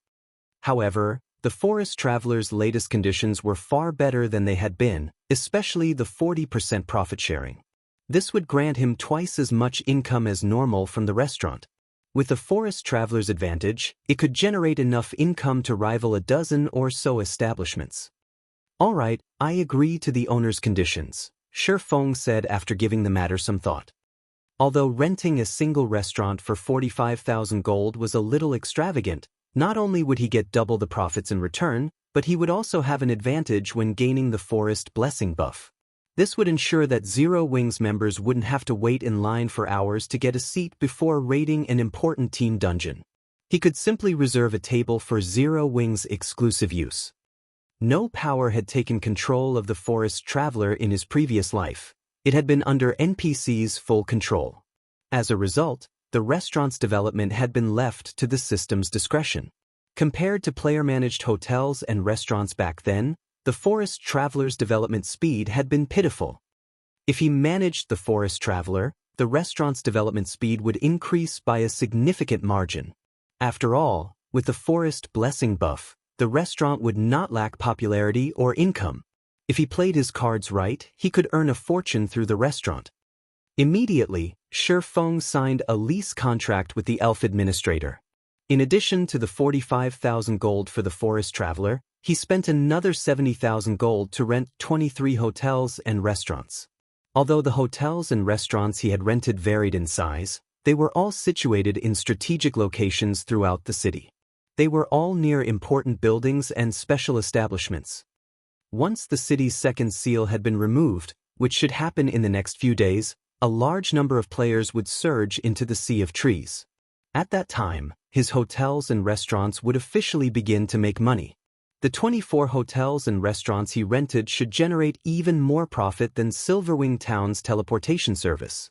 However, the forest traveler's latest conditions were far better than they had been, especially the 40% profit sharing. This would grant him twice as much income as normal from the restaurant. With the forest traveler's advantage, it could generate enough income to rival a dozen or so establishments. All right, I agree to the owner's conditions, Silverwing said after giving the matter some thought. Although renting a single restaurant for 45,000 gold was a little extravagant, not only would he get double the profits in return, but he would also have an advantage when gaining the forest blessing buff. This would ensure that Zero Wings members wouldn't have to wait in line for hours to get a seat before raiding an important team dungeon. He could simply reserve a table for Zero Wings' exclusive use. No power had taken control of the forest traveler in his previous life. It had been under NPC's full control. As a result, the restaurant's development had been left to the system's discretion. Compared to player-managed hotels and restaurants back then, the forest traveler's development speed had been pitiful. If he managed the forest traveler, the restaurant's development speed would increase by a significant margin. After all, with the forest blessing buff, the restaurant would not lack popularity or income. If he played his cards right, he could earn a fortune through the restaurant. Immediately, Shi Feng signed a lease contract with the elf administrator. In addition to the 45,000 gold for the forest traveler, he spent another 70,000 gold to rent 23 hotels and restaurants. Although the hotels and restaurants he had rented varied in size, they were all situated in strategic locations throughout the city. They were all near important buildings and special establishments. Once the city's second seal had been removed, which should happen in the next few days, a large number of players would surge into the Sea of Trees. At that time, his hotels and restaurants would officially begin to make money. The 24 hotels and restaurants he rented should generate even more profit than Silverwing Town's teleportation service.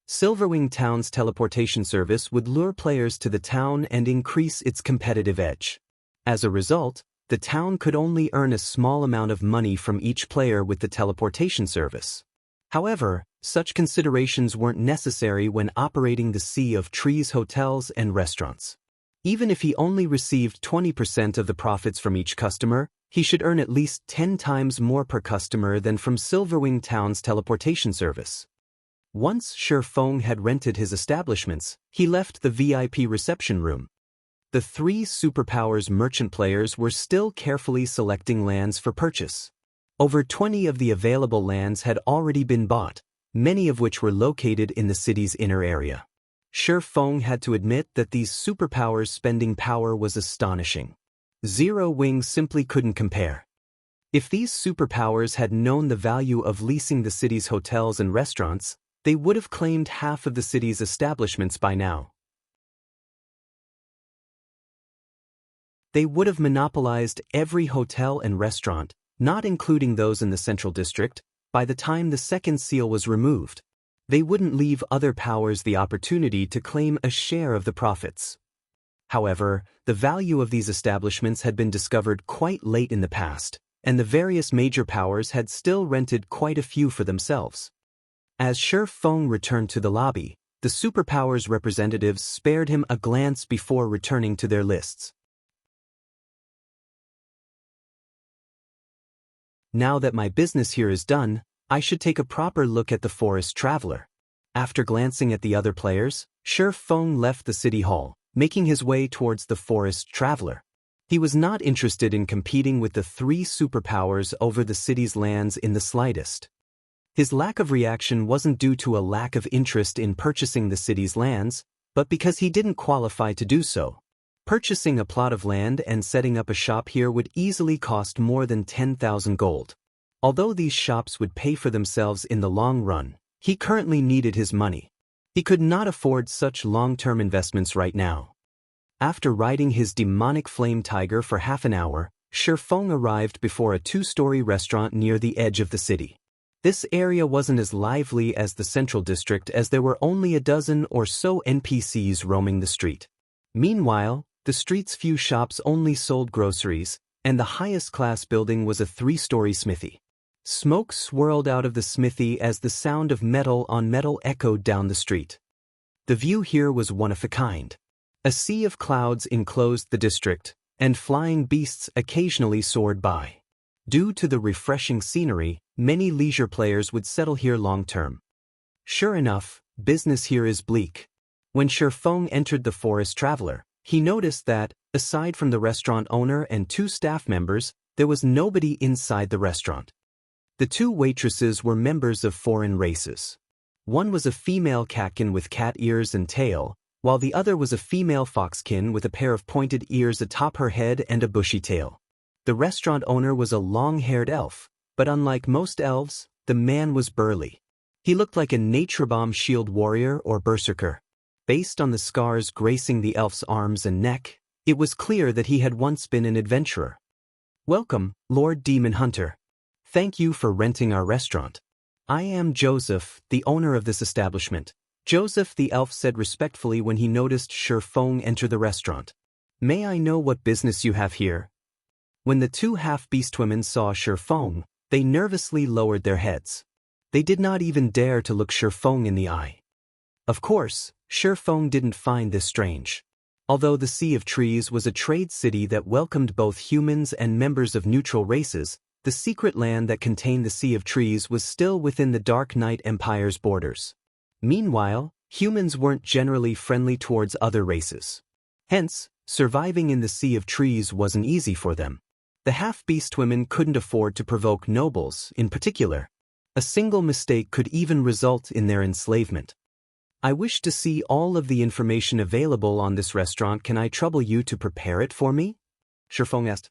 Silverwing Town's teleportation service would lure players to the town and increase its competitive edge. As a result, the town could only earn a small amount of money from each player with the teleportation service. However, such considerations weren't necessary when operating the Sea of Trees hotels and restaurants. Even if he only received 20% of the profits from each customer, he should earn at least 10 times more per customer than from Silverwing Town's teleportation service. Once Shi Feng had rented his establishments, he left the VIP reception room. The three superpowers merchant players were still carefully selecting lands for purchase. Over 20 of the available lands had already been bought, many of which were located in the city's inner area. Shi Feng had to admit that these superpowers' spending power was astonishing. Zero Wing simply couldn't compare. If these superpowers had known the value of leasing the city's hotels and restaurants, they would have claimed half of the city's establishments by now. They would have monopolized every hotel and restaurant, not including those in the Central District, by the time the second seal was removed. They wouldn't leave other powers the opportunity to claim a share of the profits. However, the value of these establishments had been discovered quite late in the past, and the various major powers had still rented quite a few for themselves. As Shi Feng returned to the lobby, the superpowers representatives spared him a glance before returning to their lists. Now that my business here is done, I should take a proper look at the forest traveler. After glancing at the other players, Shi Feng left the city hall, making his way towards the forest traveler. He was not interested in competing with the three superpowers over the city's lands in the slightest. His lack of reaction wasn't due to a lack of interest in purchasing the city's lands, but because he didn't qualify to do so. Purchasing a plot of land and setting up a shop here would easily cost more than 10,000 gold. Although these shops would pay for themselves in the long run, he currently needed his money. He could not afford such long-term investments right now. After riding his demonic flame tiger for half an hour, Shi Feng arrived before a two-story restaurant near the edge of the city. This area wasn't as lively as the Central District as there were only a dozen or so NPCs roaming the street. Meanwhile, the street's few shops only sold groceries, and the highest-class building was a three-story smithy. Smoke swirled out of the smithy as the sound of metal on metal echoed down the street. The view here was one of a kind. A sea of clouds enclosed the district, and flying beasts occasionally soared by. Due to the refreshing scenery, many leisure players would settle here long-term. Sure enough, business here is bleak. When Shi Feng entered the forest traveler, he noticed that, aside from the restaurant owner and two staff members, there was nobody inside the restaurant. The two waitresses were members of foreign races. One was a female catkin with cat ears and tail, while the other was a female foxkin with a pair of pointed ears atop her head and a bushy tail. The restaurant owner was a long-haired elf, but unlike most elves, the man was burly. He looked like a Naturebomb shield warrior or berserker. Based on the scars gracing the elf's arms and neck, it was clear that he had once been an adventurer. "Welcome, Lord Demon Hunter. Thank you for renting our restaurant. I am Joseph, the owner of this establishment." Joseph the elf said respectfully when he noticed Shi Feng enter the restaurant. "May I know what business you have here?" When the two half-beast women saw Shi Feng, they nervously lowered their heads. They did not even dare to look Shi Feng in the eye. Of course, Shi Feng didn't find this strange. Although the Sea of Trees was a trade city that welcomed both humans and members of neutral races, the secret land that contained the Sea of Trees was still within the Dark Knight Empire's borders. Meanwhile, humans weren't generally friendly towards other races. Hence, surviving in the Sea of Trees wasn't easy for them. The half-beast women couldn't afford to provoke nobles, in particular. A single mistake could even result in their enslavement. I wish to see all of the information available on this restaurant. Can I trouble you to prepare it for me? Shifeng asked.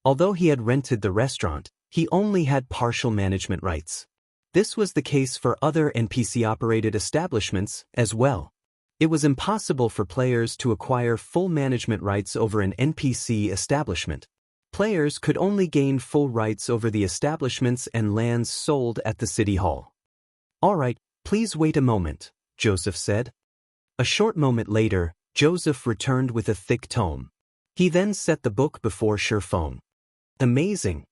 Although he had rented the restaurant, he only had partial management rights. This was the case for other NPC-operated establishments as well. It was impossible for players to acquire full management rights over an NPC establishment. Players could only gain full rights over the establishments and lands sold at the city hall. All right, please wait a moment, Joseph said. A short moment later, Joseph returned with a thick tome. He then set the book before Shifeng. Amazing!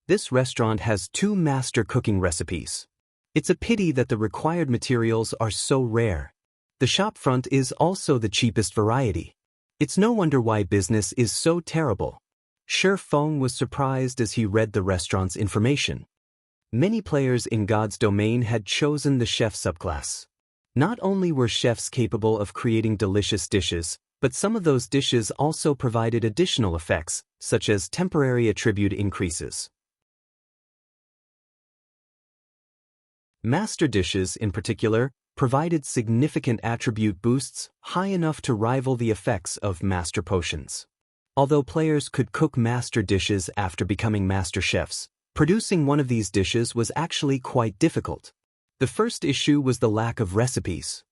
This restaurant has 2 master cooking recipes. It's a pity that the required materials are so rare. The shopfront is also the cheapest variety. It's no wonder why business is so terrible. Shifeng was surprised as he read the restaurant's information. Many players in God's Domain had chosen the chef subclass. Not only were chefs capable of creating delicious dishes, but some of those dishes also provided additional effects, such as temporary attribute increases. Master dishes, in particular, provided significant attribute boosts high enough to rival the effects of master potions. Although players could cook master dishes after becoming master chefs, producing one of these dishes was actually quite difficult. The first issue was the lack of recipes.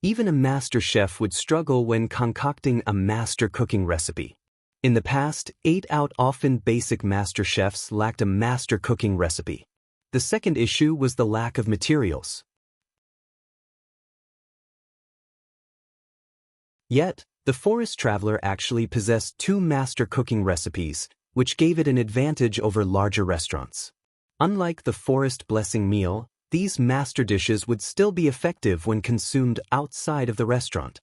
Even a master chef would struggle when concocting a master cooking recipe. In the past, 8 out often basic master chefs lacked a master cooking recipe. The second issue was the lack of materials. Yet, the Forest Traveler actually possessed 2 master cooking recipes, which gave it an advantage over larger restaurants. Unlike the Forest Blessing meal, these master dishes would still be effective when consumed outside of the restaurant.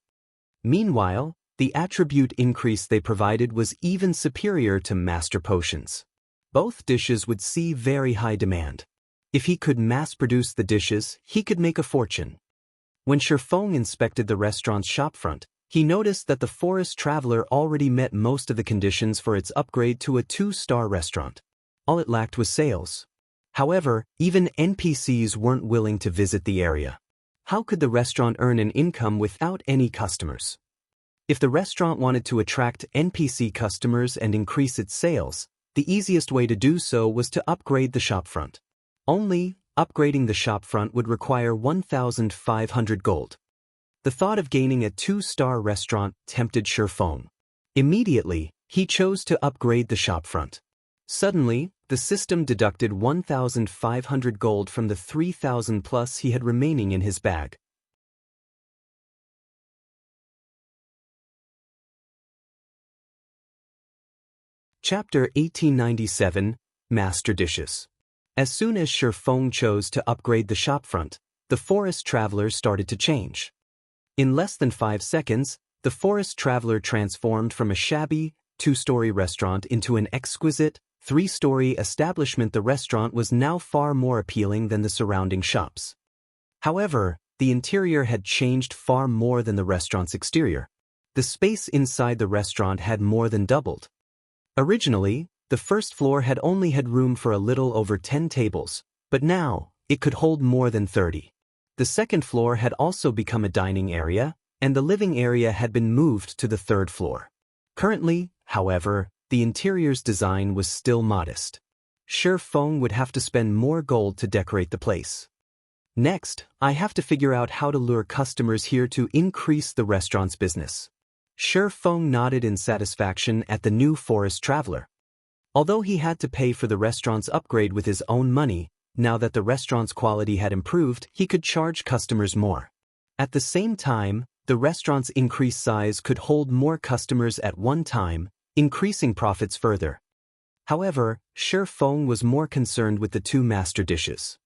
Meanwhile, the attribute increase they provided was even superior to master potions. Both dishes would see very high demand. If he could mass-produce the dishes, he could make a fortune. When Shifeng inspected the restaurant's shopfront, he noticed that the Forest Traveler already met most of the conditions for its upgrade to a 2-star restaurant. All it lacked was sales. However, even NPCs weren't willing to visit the area. How could the restaurant earn an income without any customers? If the restaurant wanted to attract NPC customers and increase its sales, the easiest way to do so was to upgrade the shopfront. Only, upgrading the shopfront would require 1,500 gold. The thought of gaining a 2-star restaurant tempted Shifeng. Immediately, he chose to upgrade the shopfront. Suddenly, the system deducted 1,500 gold from the 3,000 plus he had remaining in his bag. Chapter 1897, Master Dishes. As soon as Shifeng chose to upgrade the shopfront, the Forest Traveler started to change. In less than 5 seconds, the Forest Traveler transformed from a shabby, 2-story restaurant into an exquisite, 3-story establishment. The restaurant was now far more appealing than the surrounding shops. However, the interior had changed far more than the restaurant's exterior. The space inside the restaurant had more than doubled. Originally, the first floor had only had room for a little over 10 tables, but now, it could hold more than 30. The second floor had also become a dining area, and the living area had been moved to the 3rd floor. Currently, however, the interior's design was still modest. Shifeng would have to spend more gold to decorate the place. Next, I have to figure out how to lure customers here to increase the restaurant's business. Shifeng nodded in satisfaction at the new Forest Traveler. Although he had to pay for the restaurant's upgrade with his own money, now that the restaurant's quality had improved, he could charge customers more. At the same time, the restaurant's increased size could hold more customers at one time, increasing profits further. However, Shifeng was more concerned with the 2 master dishes.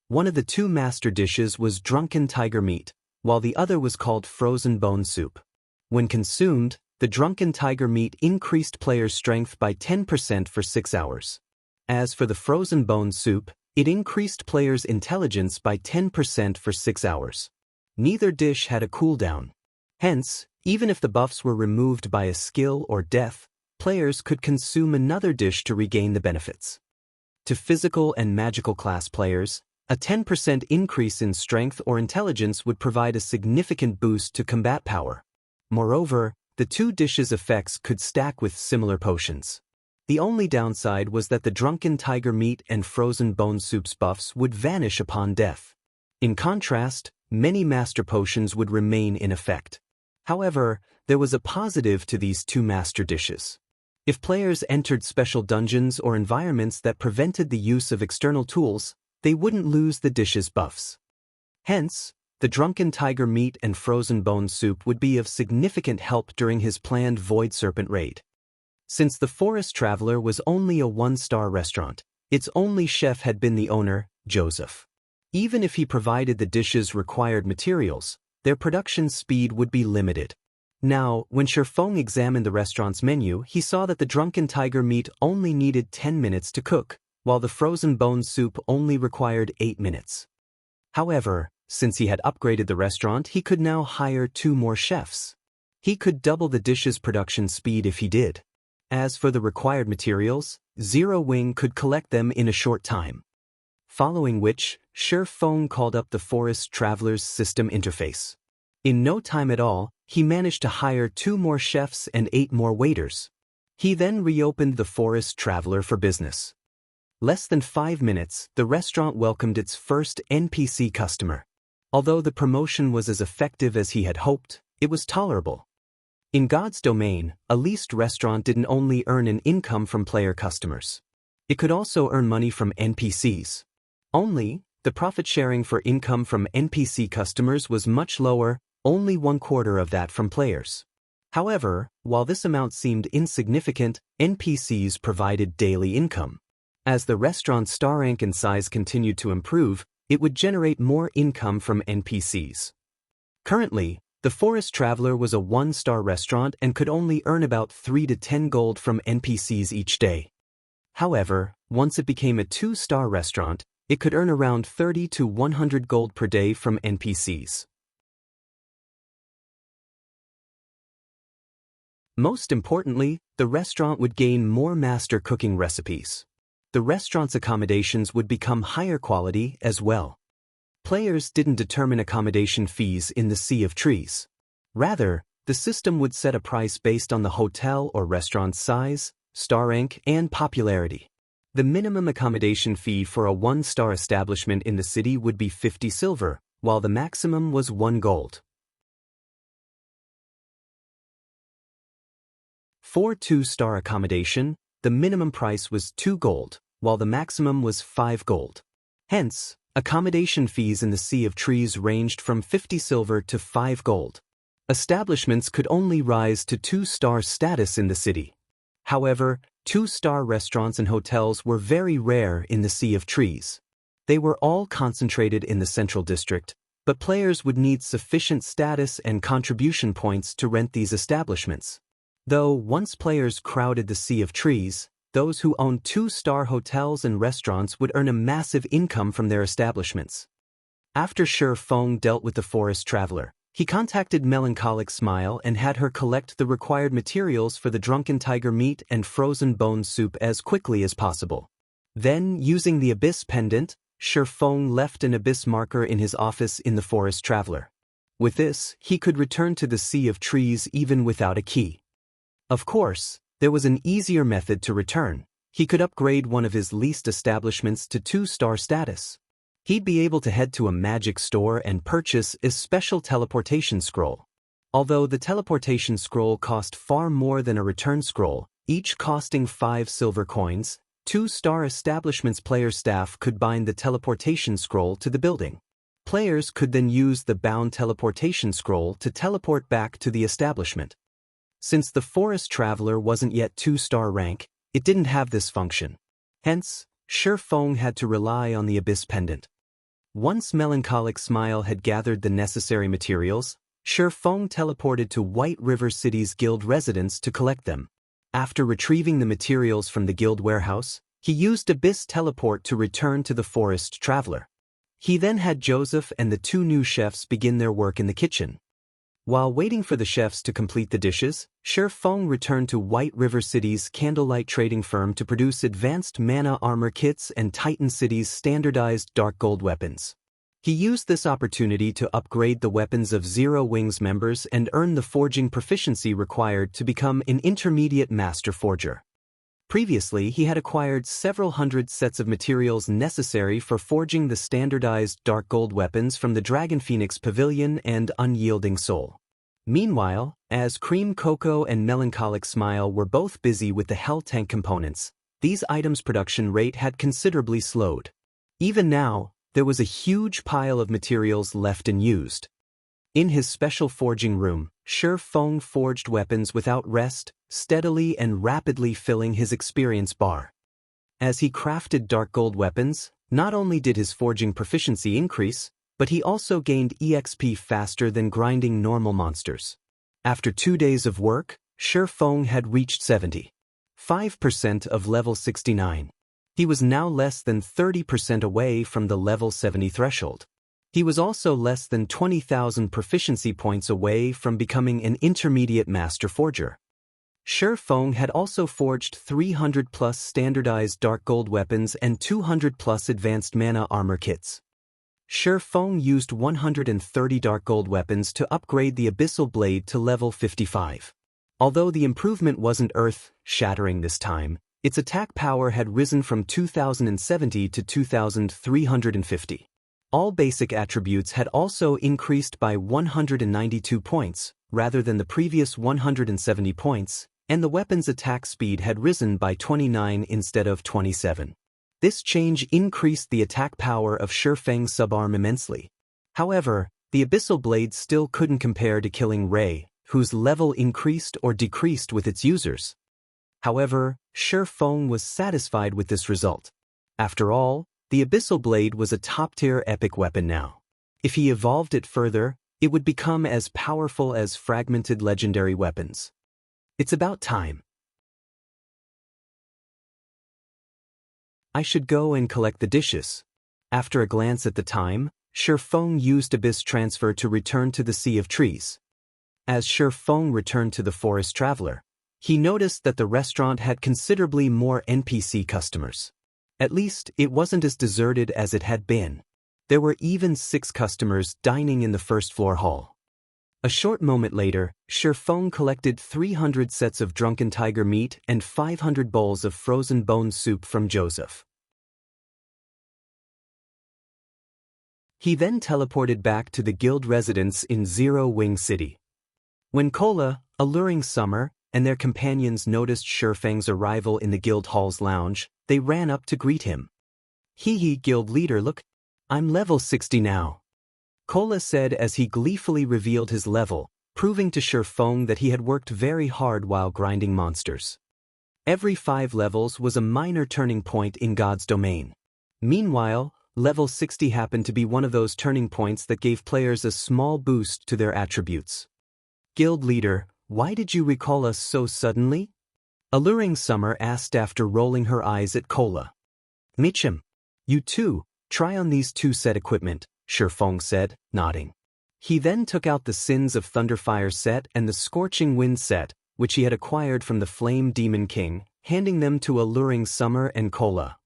One of the 2 master dishes was drunken tiger meat, while the other was called frozen bone soup. When consumed, the drunken tiger meat increased players' strength by 10% for 6 hours. As for the frozen bone soup, it increased players' intelligence by 10% for 6 hours. Neither dish had a cooldown. Hence, even if the buffs were removed by a skill or death, players could consume another dish to regain the benefits. To physical and magical class players, a 10% increase in strength or intelligence would provide a significant boost to combat power. Moreover, the two dishes' effects could stack with similar potions. The only downside was that the drunken tiger meat and frozen bone soup's buffs would vanish upon death. In contrast, many master potions would remain in effect. However, there was a positive to these two master dishes. If players entered special dungeons or environments that prevented the use of external tools, they wouldn't lose the dish's buffs. Hence, the drunken tiger meat and frozen bone soup would be of significant help during his planned Void Serpent raid. Since the Forest Traveler was only a 1-star restaurant, its only chef had been the owner, Joseph. Even if he provided the dishes' required materials, their production speed would be limited. Now, when Sherfong examined the restaurant's menu, he saw that the drunken tiger meat only needed 10 minutes to cook, while the frozen bone soup only required 8 minutes. However, since he had upgraded the restaurant, he could now hire 2 more chefs. He could double the dish's production speed if he did. As for the required materials, Silverwing could collect them in a short time. Following which, Sherfong called up the Forest Traveler's system interface. In no time at all, he managed to hire 2 more chefs and 8 more waiters. He then reopened the Forest Traveler for business. Less than 5 minutes, the restaurant welcomed its first NPC customer. Although the promotion was as effective as he had hoped, it was tolerable. In God's domain, a leased restaurant didn't only earn an income from player customers. It could also earn money from NPCs. Only, the profit sharing for income from NPC customers was much lower, only 1/4 of that from players. However, while this amount seemed insignificant, NPCs provided daily income. As the restaurant's star rank and size continued to improve, it would generate more income from NPCs. Currently, the Forest Traveler was a 1-star restaurant and could only earn about 3 to 10 gold from NPCs each day. However, once it became a 2-star restaurant, it could earn around 30 to 100 gold per day from NPCs. Most importantly, the restaurant would gain more master cooking recipes. The restaurant's accommodations would become higher quality as well. Players didn't determine accommodation fees in the Sea of Trees. Rather, the system would set a price based on the hotel or restaurant's size, star rank, and popularity. The minimum accommodation fee for a 1-star establishment in the city would be 50 silver, while the maximum was 1 gold. For 2-star accommodation, the minimum price was 2 gold, while the maximum was 5 gold. Hence, accommodation fees in the Sea of Trees ranged from 50 silver to 5 gold. Establishments could only rise to 2-star status in the city. However, 2-star restaurants and hotels were very rare in the Sea of Trees. They were all concentrated in the Central District, but players would need sufficient status and contribution points to rent these establishments. Though once players crowded the Sea of Trees, those who owned 2-star hotels and restaurants would earn a massive income from their establishments. After Sherfong dealt with the Forest Traveler, he contacted Melancholic Smile and had her collect the required materials for the drunken tiger meat and frozen bone soup as quickly as possible. Then, using the Abyss Pendant, Sherfong left an Abyss marker in his office in the Forest Traveler. With this, he could return to the Sea of Trees even without a key. Of course, there was an easier method to return. He could upgrade one of his leased establishments to 2-star status. He'd be able to head to a magic store and purchase a special teleportation scroll. Although the teleportation scroll cost far more than a return scroll, each costing 5 silver coins, 2-star establishments' player staff could bind the teleportation scroll to the building. Players could then use the bound teleportation scroll to teleport back to the establishment. Since the Forest Traveler wasn't yet 2-star rank, it didn't have this function. Hence, Sherfong had to rely on the Abyss Pendant. Once Melancholic Smile had gathered the necessary materials, Feng teleported to White River City's guild residence to collect them. After retrieving the materials from the guild warehouse, he used Abyss Teleport to return to the Forest Traveler. He then had Joseph and the two new chefs begin their work in the kitchen. While waiting for the chefs to complete the dishes, Feng returned to White River City's candlelight trading firm to produce advanced mana armor kits and Titan City's standardized dark gold weapons. He used this opportunity to upgrade the weapons of Zero Wings members and earn the forging proficiency required to become an intermediate master forger. Previously, he had acquired several hundred sets of materials necessary for forging the standardized dark gold weapons from the Dragon Phoenix Pavilion and Unyielding Soul. Meanwhile, as Cream Cocoa and Melancholic Smile were both busy with the Hell Tank components, these items' production rate had considerably slowed. Even now, there was a huge pile of materials left unused. In his special forging room, Feng forged weapons without rest, steadily and rapidly filling his experience bar. As he crafted dark gold weapons, not only did his forging proficiency increase, but he also gained EXP faster than grinding normal monsters. After 2 days of work, Feng had reached 75% of level 69. He was now less than 30% away from the level 70 threshold. He was also less than 20,000 proficiency points away from becoming an intermediate master forger. Feng had also forged 300+ standardized dark gold weapons and 200+ advanced mana armor kits. Feng used 130 dark gold weapons to upgrade the Abyssal Blade to level 55. Although the improvement wasn't earth-shattering this time, its attack power had risen from 2,070 to 2,350. All basic attributes had also increased by 192 points, rather than the previous 170 points, and the weapon's attack speed had risen by 29 instead of 27. This change increased the attack power of Feng's subarm immensely. However, the Abyssal Blade still couldn't compare to killing Ray, whose level increased or decreased with its users. However, Feng was satisfied with this result. After all, the Abyssal Blade was a top-tier epic weapon now. If he evolved it further, it would become as powerful as fragmented legendary weapons. It's about time. I should go and collect the dishes. After a glance at the time, Feng used Abyss Transfer to return to the Sea of Trees. As Feng returned to the Forest Traveler, he noticed that the restaurant had considerably more NPC customers. At least, it wasn't as deserted as it had been. There were even 6 customers dining in the first-floor hall. A short moment later, Feng collected 300 sets of drunken tiger meat and 500 bowls of frozen bone soup from Joseph. He then teleported back to the guild residence in Zero Wing City. When Cola, Alluring Summer, and their companions noticed Feng's arrival in the guild hall's lounge, they ran up to greet him. "Hee, guild leader, look, I'm level 60 now," Cola said as he gleefully revealed his level, proving to Feng that he had worked very hard while grinding monsters. Every 5 levels was a minor turning point in God's domain. Meanwhile, level 60 happened to be one of those turning points that gave players a small boost to their attributes. "Guild leader, why did you recall us so suddenly?" Alluring Summer asked after rolling her eyes at Cola. "Mitchum, you too, try on these 2 set equipment," Feng said, nodding. He then took out the Sins of Thunderfire set and the Scorching Wind set, which he had acquired from the Flame Demon King, handing them to Alluring Summer and Cola.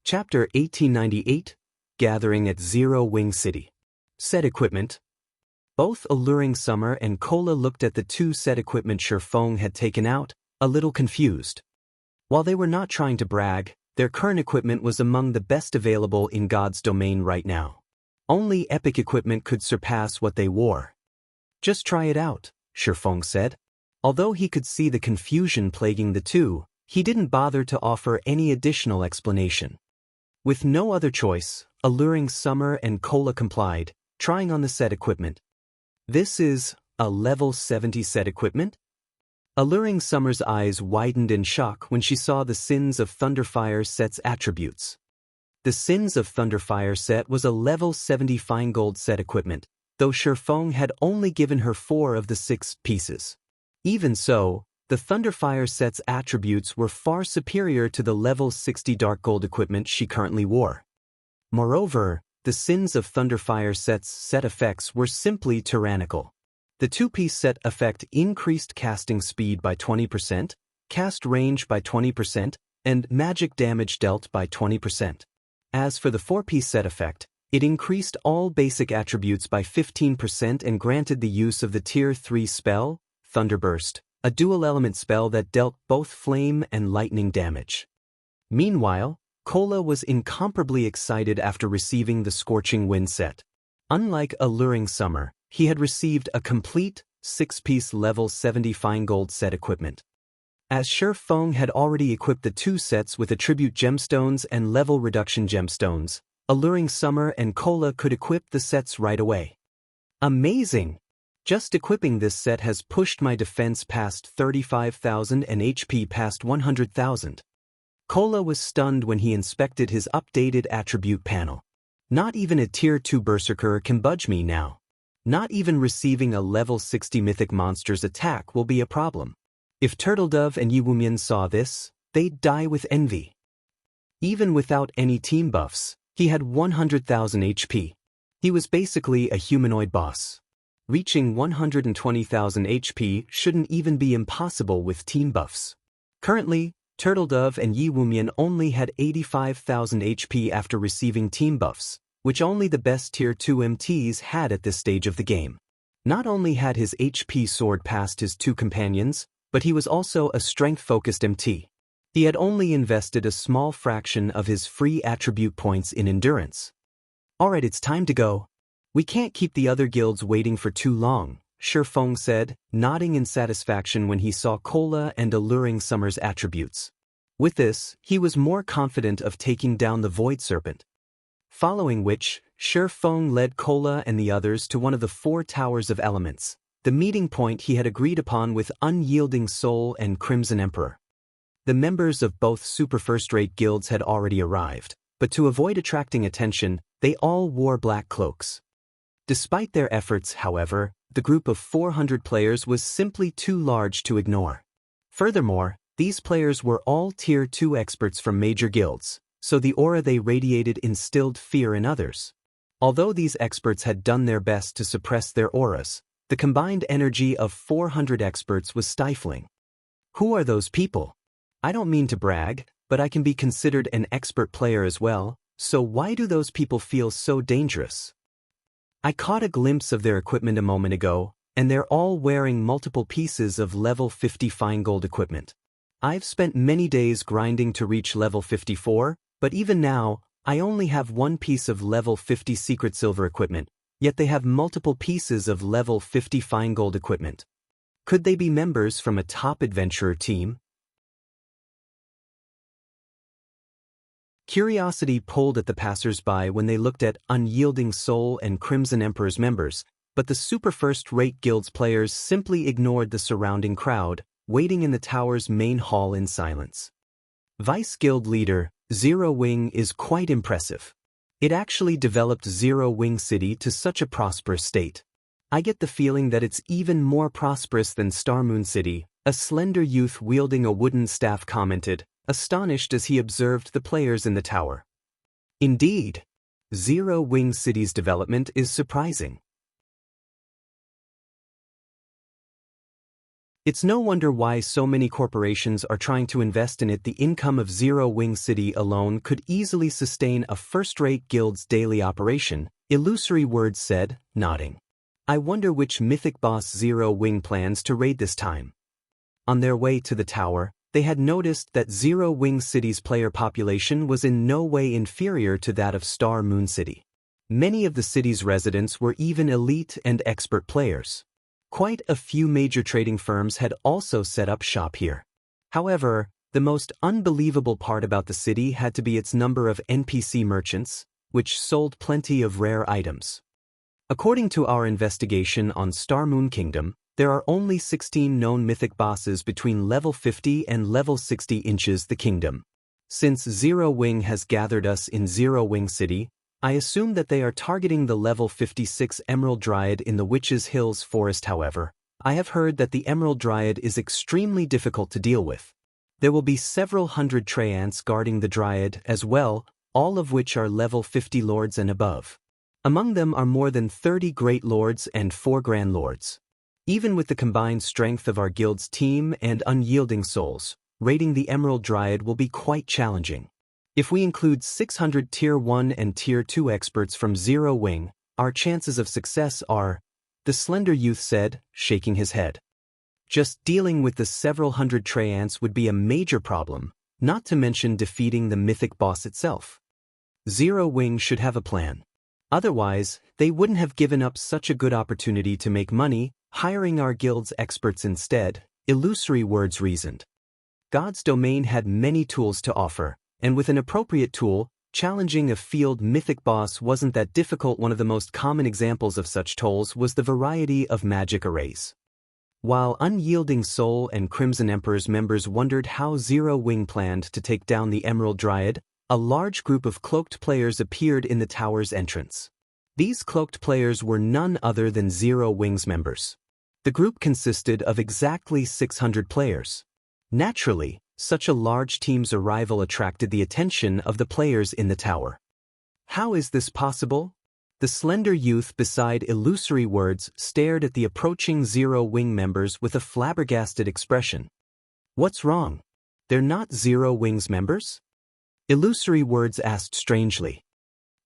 Chapter 1898, Gathering at Zero Wing City. Set equipment. Both Alluring Summer and Cola looked at the 2 set equipment Feng had taken out, a little confused. While they were not trying to brag, their current equipment was among the best available in God's domain right now. Only epic equipment could surpass what they wore. "Just try it out," Feng said. Although he could see the confusion plaguing the two, he didn't bother to offer any additional explanation. With no other choice, Alluring Summer and Cola complied, trying on the set equipment. "This is a level 70 set equipment?" Alluring Summer's eyes widened in shock when she saw the Sins of Thunderfire set's attributes. The Sins of Thunderfire set was a level 70 fine gold set equipment, though Shifeng had only given her 4 of the 6 pieces. Even so, the Thunderfire set's attributes were far superior to the level 60 dark gold equipment she currently wore. Moreover, the Sins of Thunderfire set's set effects were simply tyrannical. The 2-piece set effect increased casting speed by 20%, cast range by 20%, and magic damage dealt by 20%. As for the 4-piece set effect, it increased all basic attributes by 15% and granted the use of the Tier 3 spell, Thunderburst, a dual-element spell that dealt both flame and lightning damage. Meanwhile, Cola was incomparably excited after receiving the Scorching Wind set. Unlike Alluring Summer, he had received a complete, 6-piece level 70 fine gold set equipment. As Shifeng had already equipped the 2 sets with attribute gemstones and level reduction gemstones, Alluring Summer and Cola could equip the sets right away. Amazing! Just equipping this set has pushed my defense past 35,000 and HP past 100,000. Cola was stunned when he inspected his updated attribute panel. Not even a Tier 2 Berserker can budge me now. Not even receiving a level 60 Mythic Monster's attack will be a problem. If Turtledove and Yiwumian saw this, they'd die with envy. Even without any team buffs, he had 100,000 HP. He was basically a humanoid boss. Reaching 120,000 HP shouldn't even be impossible with team buffs. Currently, Turtledove and Yiwumian only had 85,000 HP after receiving team buffs, which only the best Tier 2 MTs had at this stage of the game. Not only had his HP soared past his 2 companions, but he was also a strength-focused MT. He had only invested a small fraction of his free attribute points in endurance. Alright, it's time to go. We can't keep the other guilds waiting for too long, Shifeng said, nodding in satisfaction when he saw Cola and Alluring Summer's attributes. With this, he was more confident of taking down the Void Serpent. Following which, Shifeng led Cola and the others to one of the 4 Towers of Elements, the meeting point he had agreed upon with Unyielding Soul and Crimson Emperor. The members of both super first-rate guilds had already arrived, but to avoid attracting attention, they all wore black cloaks. Despite their efforts, however, the group of 400 players was simply too large to ignore. Furthermore, these players were all Tier 2 experts from major guilds, so the aura they radiated instilled fear in others. Although these experts had done their best to suppress their auras, the combined energy of 400 experts was stifling. Who are those people? I don't mean to brag, but I can be considered an expert player as well, so why do those people feel so dangerous? I caught a glimpse of their equipment a moment ago, and they're all wearing multiple pieces of level 50 fine gold equipment. I've spent many days grinding to reach level 54, but even now, I only have 1 piece of level 50 secret silver equipment, yet they have multiple pieces of level 50 fine gold equipment. Could they be members from a top adventurer team? Curiosity pulled at the passers-by when they looked at Unyielding Soul and Crimson Emperor's members, but the super first-rate guild's players simply ignored the surrounding crowd, waiting in the tower's main hall in silence. Vice Guild Leader, Zero Wing is quite impressive. It actually developed Zero Wing City to such a prosperous state. I get the feeling that it's even more prosperous than Starmoon City, a slender youth wielding a wooden staff commented, astonished as he observed the players in the tower. Indeed, Zero Wing City's development is surprising. It's no wonder why so many corporations are trying to invest in it. The income of Zero Wing City alone could easily sustain a first-rate guild's daily operation, Illusory Words said, nodding. I wonder which mythic boss Zero Wing plans to raid this time. On their way to the tower, they had noticed that Zero Wing City's player population was in no way inferior to that of Star Moon City. Many of the city's residents were even elite and expert players. Quite a few major trading firms had also set up shop here. However, the most unbelievable part about the city had to be its number of NPC merchants, which sold plenty of rare items. According to our investigation on Star Moon Kingdom, There are only 16 known mythic bosses between level 50 and level 60 inches the kingdom. Since Zero Wing has gathered us in Zero Wing City, I assume that they are targeting the level 56 Emerald Dryad in the Witches' Hills Forest. However, I have heard that the Emerald Dryad is extremely difficult to deal with. There will be several hundred Treants guarding the Dryad as well, all of which are level 50 lords and above. Among them are more than 30 Great Lords and 4 Grand Lords. Even with the combined strength of our guild's team and unyielding souls, raiding the Emerald Dryad will be quite challenging. If we include 600 Tier 1 and Tier 2 experts from Zero Wing, our chances of success are, the slender youth said, shaking his head. Just dealing with the several hundred Treants would be a major problem, not to mention defeating the mythic boss itself. Zero Wing should have a plan. Otherwise, they wouldn't have given up such a good opportunity to make money, hiring our guild's experts instead, Illusory Words reasoned. God's domain had many tools to offer, and with an appropriate tool, challenging a field mythic boss wasn't that difficult. One of the most common examples of such tools was the variety of magic arrays. While Unyielding Soul and Crimson Emperor's members wondered how Zero Wing planned to take down the Emerald Dryad, a large group of cloaked players appeared in the tower's entrance. These cloaked players were none other than Zero Wing's members. The group consisted of exactly 600 players. Naturally, such a large team's arrival attracted the attention of the players in the tower. How is this possible? The slender youth beside Illusory Words stared at the approaching Zero Wing members with a flabbergasted expression. What's wrong? They're not Zero Wing's members? Illusory Words asked strangely.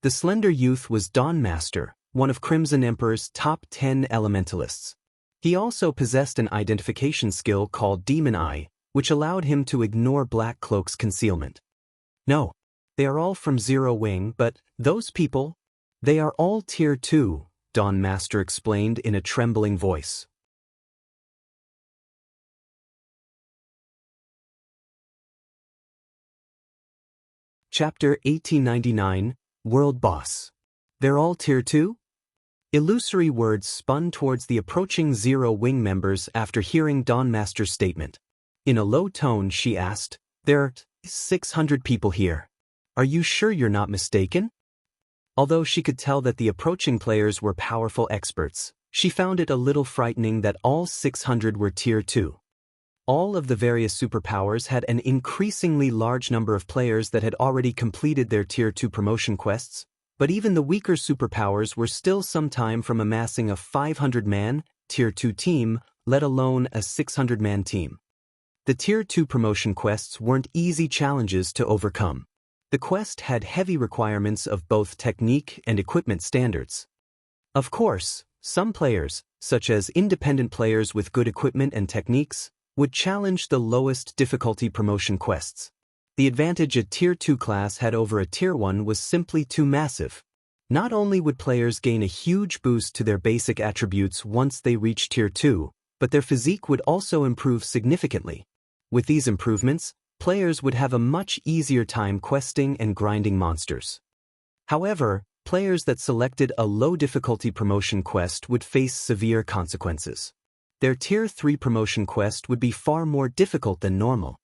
The slender youth was Dawnmaster, one of Crimson Emperor's top 10 elementalists. He also possessed an identification skill called Demon Eye, which allowed him to ignore Black Cloak's concealment. No, they are all from Zero Wing, but those people, they are all Tier 2, Dawnmaster explained in a trembling voice. Chapter 1899, World Boss. They're all Tier 2? Illusory Words spun towards the approaching Zero Wing members after hearing Dawnmaster's statement. In a low tone she asked, "There are 600 people here. Are you sure you're not mistaken?" Although she could tell that the approaching players were powerful experts, she found it a little frightening that all 600 were Tier 2. All of the various superpowers had an increasingly large number of players that had already completed their Tier 2 promotion quests, but even the weaker superpowers were still some time from amassing a 500-man, Tier 2 team, let alone a 600-man team. The Tier 2 promotion quests weren't easy challenges to overcome. The quest had heavy requirements of both technique and equipment standards. Of course, some players, such as independent players with good equipment and techniques, would challenge the lowest difficulty promotion quests. The advantage a Tier 2 class had over a Tier 1 was simply too massive. Not only would players gain a huge boost to their basic attributes once they reached Tier 2, but their physique would also improve significantly. With these improvements, players would have a much easier time questing and grinding monsters. However, players that selected a low-difficulty promotion quest would face severe consequences. Their Tier 3 promotion quest would be far more difficult than normal.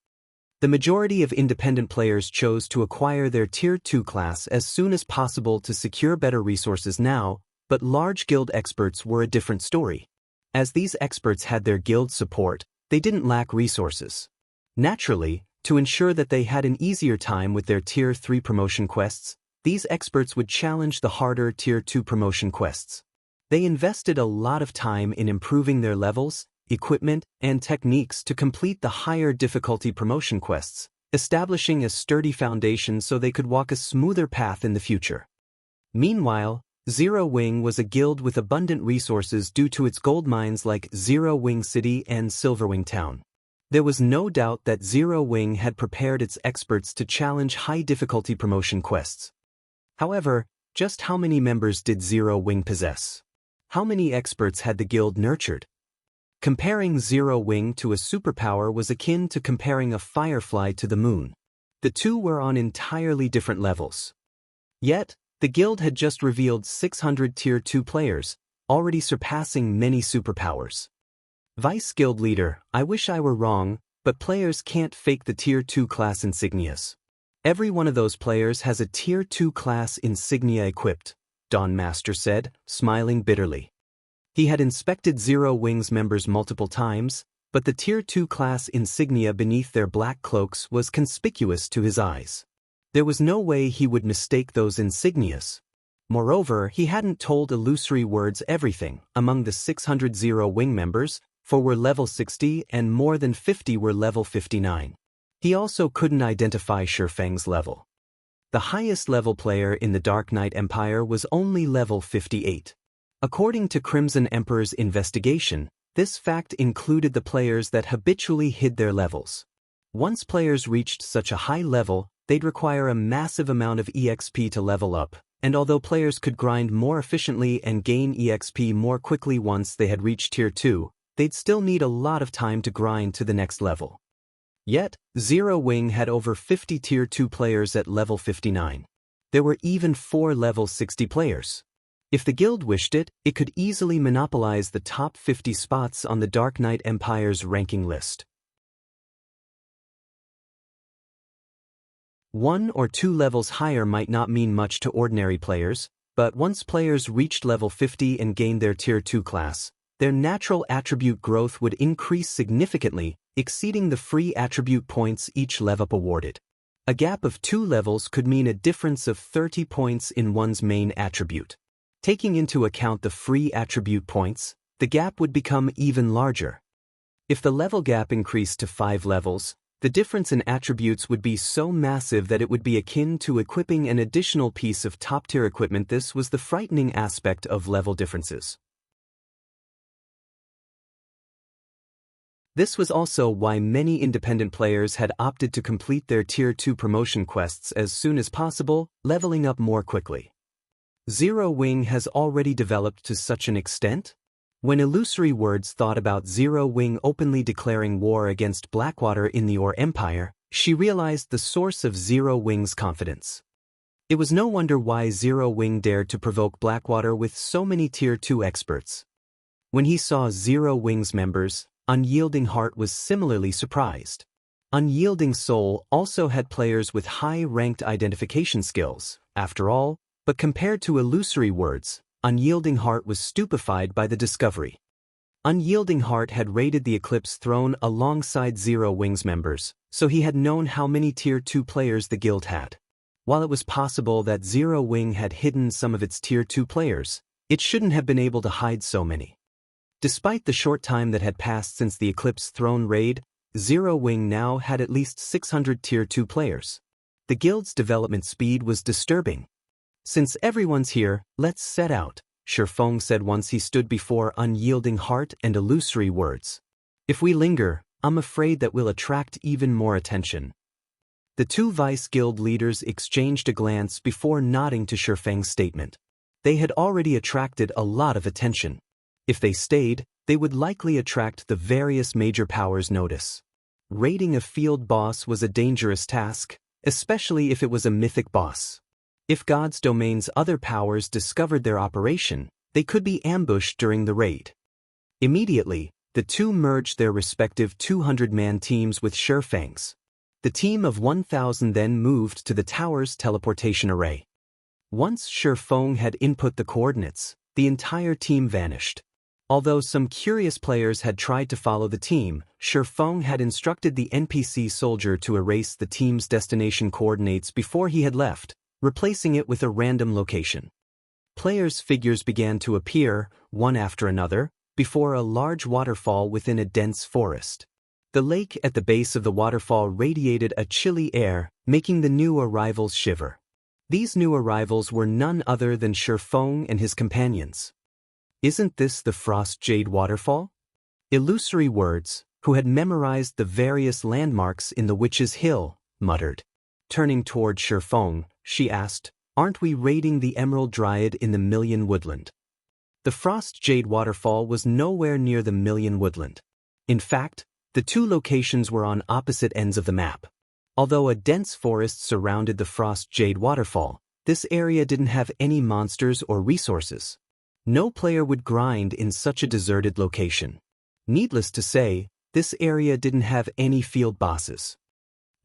The majority of independent players chose to acquire their Tier 2 class as soon as possible to secure better resources now, but large guild experts were a different story. As these experts had their guild support, they didn't lack resources. Naturally, to ensure that they had an easier time with their Tier 3 promotion quests, these experts would challenge the harder Tier 2 promotion quests. They invested a lot of time in improving their levels, equipment, and techniques to complete the higher difficulty promotion quests, establishing a sturdy foundation so they could walk a smoother path in the future. Meanwhile, Zero Wing was a guild with abundant resources due to its gold mines like Zero Wing City and Silverwing Town. There was no doubt that Zero Wing had prepared its experts to challenge high-difficulty promotion quests. However, just how many members did Zero Wing possess? How many experts had the guild nurtured? Comparing Zero Wing to a superpower was akin to comparing a firefly to the moon. The two were on entirely different levels. Yet, the guild had just revealed 600 Tier 2 players, already surpassing many superpowers. Vice Guild Leader, I wish I were wrong, but players can't fake the Tier 2 class insignias. Every one of those players has a Tier 2 class insignia equipped, Dawn Master said, smiling bitterly. He had inspected Zero Wings members multiple times, but the Tier 2 class insignia beneath their black cloaks was conspicuous to his eyes. There was no way he would mistake those insignias. Moreover, he hadn't told Illusory Words everything among the 600 Zero Wing members, for were level 60 and more than 50 were level 59. He also couldn't identify Shifeng's level. The highest level player in the Dark Knight Empire was only level 58. According to Crimson Emperor's investigation, this fact included the players that habitually hid their levels. Once players reached such a high level, they'd require a massive amount of EXP to level up, and although players could grind more efficiently and gain EXP more quickly once they had reached Tier 2, they'd still need a lot of time to grind to the next level. Yet, Zero Wing had over 50 Tier 2 players at level 59. There were even 4 level 60 players. If the guild wished it, it could easily monopolize the top 50 spots on the Dark Knight Empire's ranking list. 1 or 2 levels higher might not mean much to ordinary players, but once players reached level 50 and gained their Tier 2 class, their natural attribute growth would increase significantly, exceeding the free attribute points each level up awarded. A gap of 2 levels could mean a difference of 30 points in one's main attribute. Taking into account the free attribute points, the gap would become even larger. If the level gap increased to 5 levels, the difference in attributes would be so massive that it would be akin to equipping an additional piece of top-tier equipment. This was the frightening aspect of level differences. This was also why many independent players had opted to complete their Tier 2 promotion quests as soon as possible, leveling up more quickly. Zero Wing has already developed to such an extent? When Illusory Words thought about Zero Wing openly declaring war against Blackwater in the Ore Empire, she realized the source of Zero Wing's confidence. It was no wonder why Zero Wing dared to provoke Blackwater with so many Tier 2 experts. When he saw Zero Wing's members, Unyielding Heart was similarly surprised. Unyielding Soul also had players with high-ranked identification skills, after all, but compared to Illusory Words, Unyielding Heart was stupefied by the discovery. Unyielding Heart had raided the Eclipse Throne alongside Zero Wing's members, so he had known how many Tier 2 players the guild had. While it was possible that Zero Wing had hidden some of its Tier 2 players, it shouldn't have been able to hide so many. Despite the short time that had passed since the Eclipse Throne raid, Zero Wing now had at least 600 Tier 2 players. The guild's development speed was disturbing. Since everyone's here, let's set out, Shifeng said once he stood before Unyielding Heart and Illusory Words. If we linger, I'm afraid that we'll attract even more attention. The two Vice Guild leaders exchanged a glance before nodding to Shifeng's statement. They had already attracted a lot of attention. If they stayed, they would likely attract the various major powers' notice. Raiding a field boss was a dangerous task, especially if it was a mythic boss. If God's Domain's other powers discovered their operation, they could be ambushed during the raid. Immediately, the two merged their respective 200-man teams with Shifeng's. The team of 1,000 then moved to the tower's teleportation array. Once Shifeng had input the coordinates, the entire team vanished. Although some curious players had tried to follow the team, Shifeng had instructed the NPC soldier to erase the team's destination coordinates before he had left, replacing it with a random location. Players' figures began to appear, one after another, before a large waterfall within a dense forest. The lake at the base of the waterfall radiated a chilly air, making the new arrivals shiver. These new arrivals were none other than Shifeng and his companions. Isn't this the Frost Jade Waterfall? Illusory Words, who had memorized the various landmarks in the Witch's Hill, muttered. Turning toward Shifeng, she asked, "Aren't we raiding the Emerald Dryad in the Million Woodland?" The Frost Jade Waterfall was nowhere near the Million Woodland. In fact, the two locations were on opposite ends of the map. Although a dense forest surrounded the Frost Jade Waterfall, this area didn't have any monsters or resources. No player would grind in such a deserted location. Needless to say, this area didn't have any field bosses.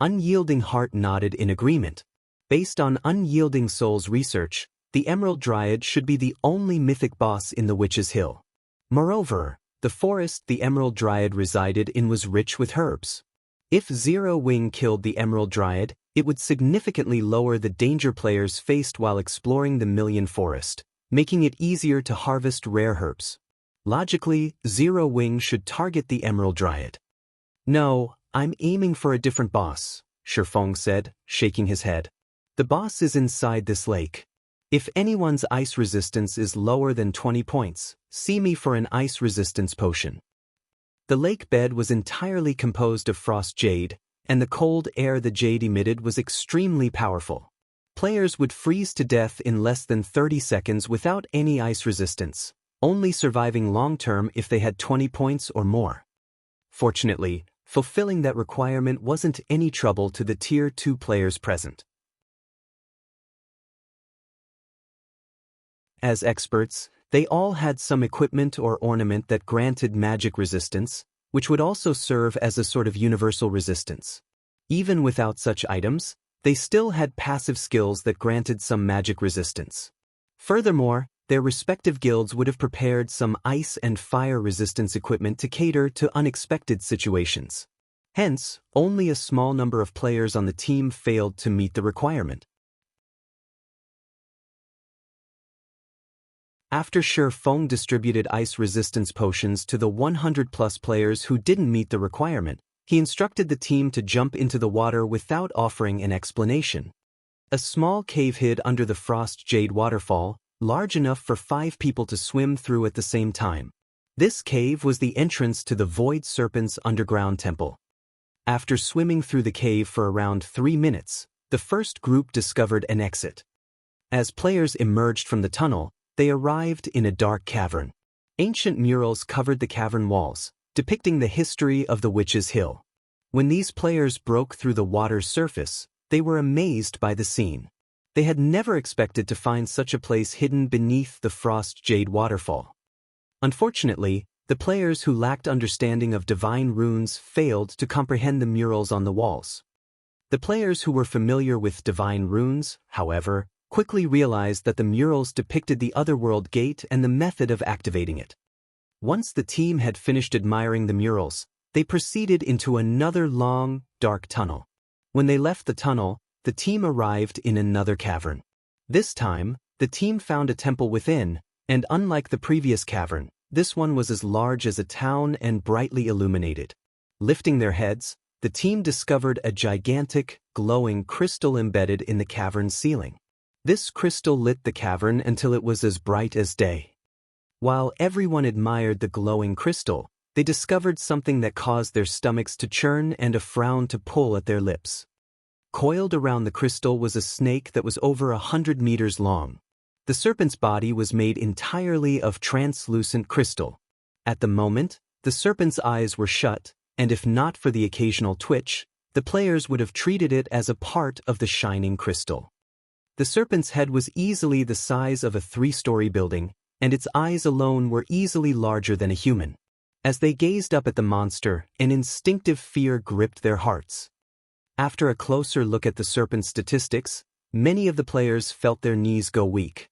Unyielding Heart nodded in agreement. Based on Unyielding Soul's research, the Emerald Dryad should be the only mythic boss in the Witch's Hill. Moreover, the forest the Emerald Dryad resided in was rich with herbs. If Zero Wing killed the Emerald Dryad, it would significantly lower the danger players faced while exploring the Million Forest, making it easier to harvest rare herbs. Logically, Zero Wing should target the Emerald Dryad. No, I'm aiming for a different boss, Shifeng said, shaking his head. The boss is inside this lake. If anyone's ice resistance is lower than 20 points, see me for an ice resistance potion. The lake bed was entirely composed of frost jade, and the cold air the jade emitted was extremely powerful. Players would freeze to death in less than 30 seconds without any ice resistance, only surviving long-term if they had 20 points or more. Fortunately, fulfilling that requirement wasn't any trouble to the Tier 2 players present. As experts, they all had some equipment or ornament that granted magic resistance, which would also serve as a sort of universal resistance. Even without such items, they still had passive skills that granted some magic resistance. Furthermore, their respective guilds would have prepared some ice and fire resistance equipment to cater to unexpected situations. Hence, only a small number of players on the team failed to meet the requirement. After Shifeng distributed ice resistance potions to the 100-plus players who didn't meet the requirement, he instructed the team to jump into the water without offering an explanation. A small cave hid under the frost jade waterfall, large enough for 5 people to swim through at the same time. This cave was the entrance to the Void Serpent's underground temple. After swimming through the cave for around 3 minutes, the first group discovered an exit. As players emerged from the tunnel, they arrived in a dark cavern. Ancient murals covered the cavern walls, depicting the history of the Witch's Hill. When these players broke through the water's surface, they were amazed by the scene. They had never expected to find such a place hidden beneath the frost jade waterfall. Unfortunately, the players who lacked understanding of divine runes failed to comprehend the murals on the walls. The players who were familiar with divine runes, however, quickly realized that the murals depicted the Otherworld Gate and the method of activating it. Once the team had finished admiring the murals, they proceeded into another long, dark tunnel. When they left the tunnel, the team arrived in another cavern. This time, the team found a temple within, and unlike the previous cavern, this one was as large as a town and brightly illuminated. Lifting their heads, the team discovered a gigantic, glowing crystal embedded in the cavern's ceiling. This crystal lit the cavern until it was as bright as day. While everyone admired the glowing crystal, they discovered something that caused their stomachs to churn and a frown to pull at their lips. Coiled around the crystal was a snake that was over 100 meters long. The serpent's body was made entirely of translucent crystal. At the moment, the serpent's eyes were shut, and if not for the occasional twitch, the players would have treated it as a part of the shining crystal. The serpent's head was easily the size of a 3-story building, and its eyes alone were easily larger than a human. As they gazed up at the monster, an instinctive fear gripped their hearts. After a closer look at the serpent's statistics, many of the players felt their knees go weak.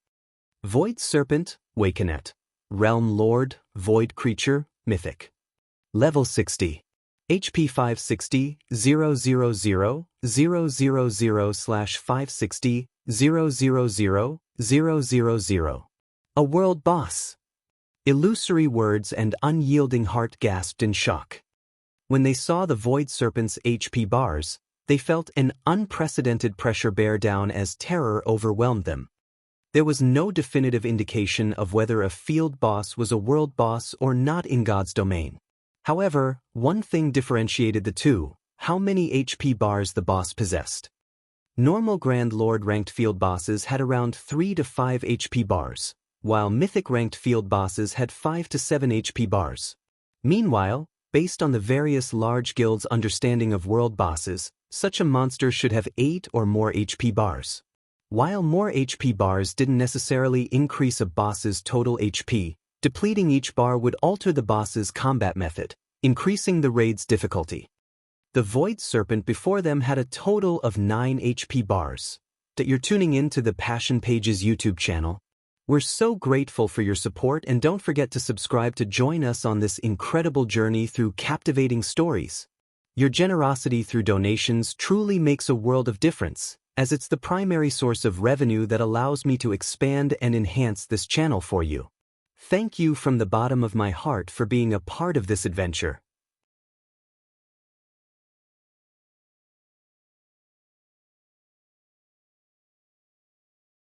Void Serpent, Wakenet. Realm Lord, Void Creature, Mythic. Level 60. HP 560, 000, 000/560, 000, A world boss. Illusory Words and Unyielding Heart gasped in shock. When they saw the Void Serpent's HP bars, they felt an unprecedented pressure bear down as terror overwhelmed them. There was no definitive indication of whether a field boss was a world boss or not in God's domain. However, one thing differentiated the two: how many HP bars the boss possessed. Normal Grand Lord ranked field bosses had around 3 to 5 HP bars, while Mythic ranked field bosses had 5 to 7 HP bars. Meanwhile, based on the various large guilds' understanding of world bosses, such a monster should have 8 or more HP bars. While more HP bars didn't necessarily increase a boss's total HP, Depleting each bar would alter the boss's combat method, increasing the raid's difficulty. The Void Serpent before them had a total of 9 HP bars. That you're tuning in to the Passion Pages YouTube channel. We're so grateful for your support, and don't forget to subscribe to join us on this incredible journey through captivating stories. Your generosity through donations truly makes a world of difference, as it's the primary source of revenue that allows me to expand and enhance this channel for you. Thank you from the bottom of my heart for being a part of this adventure.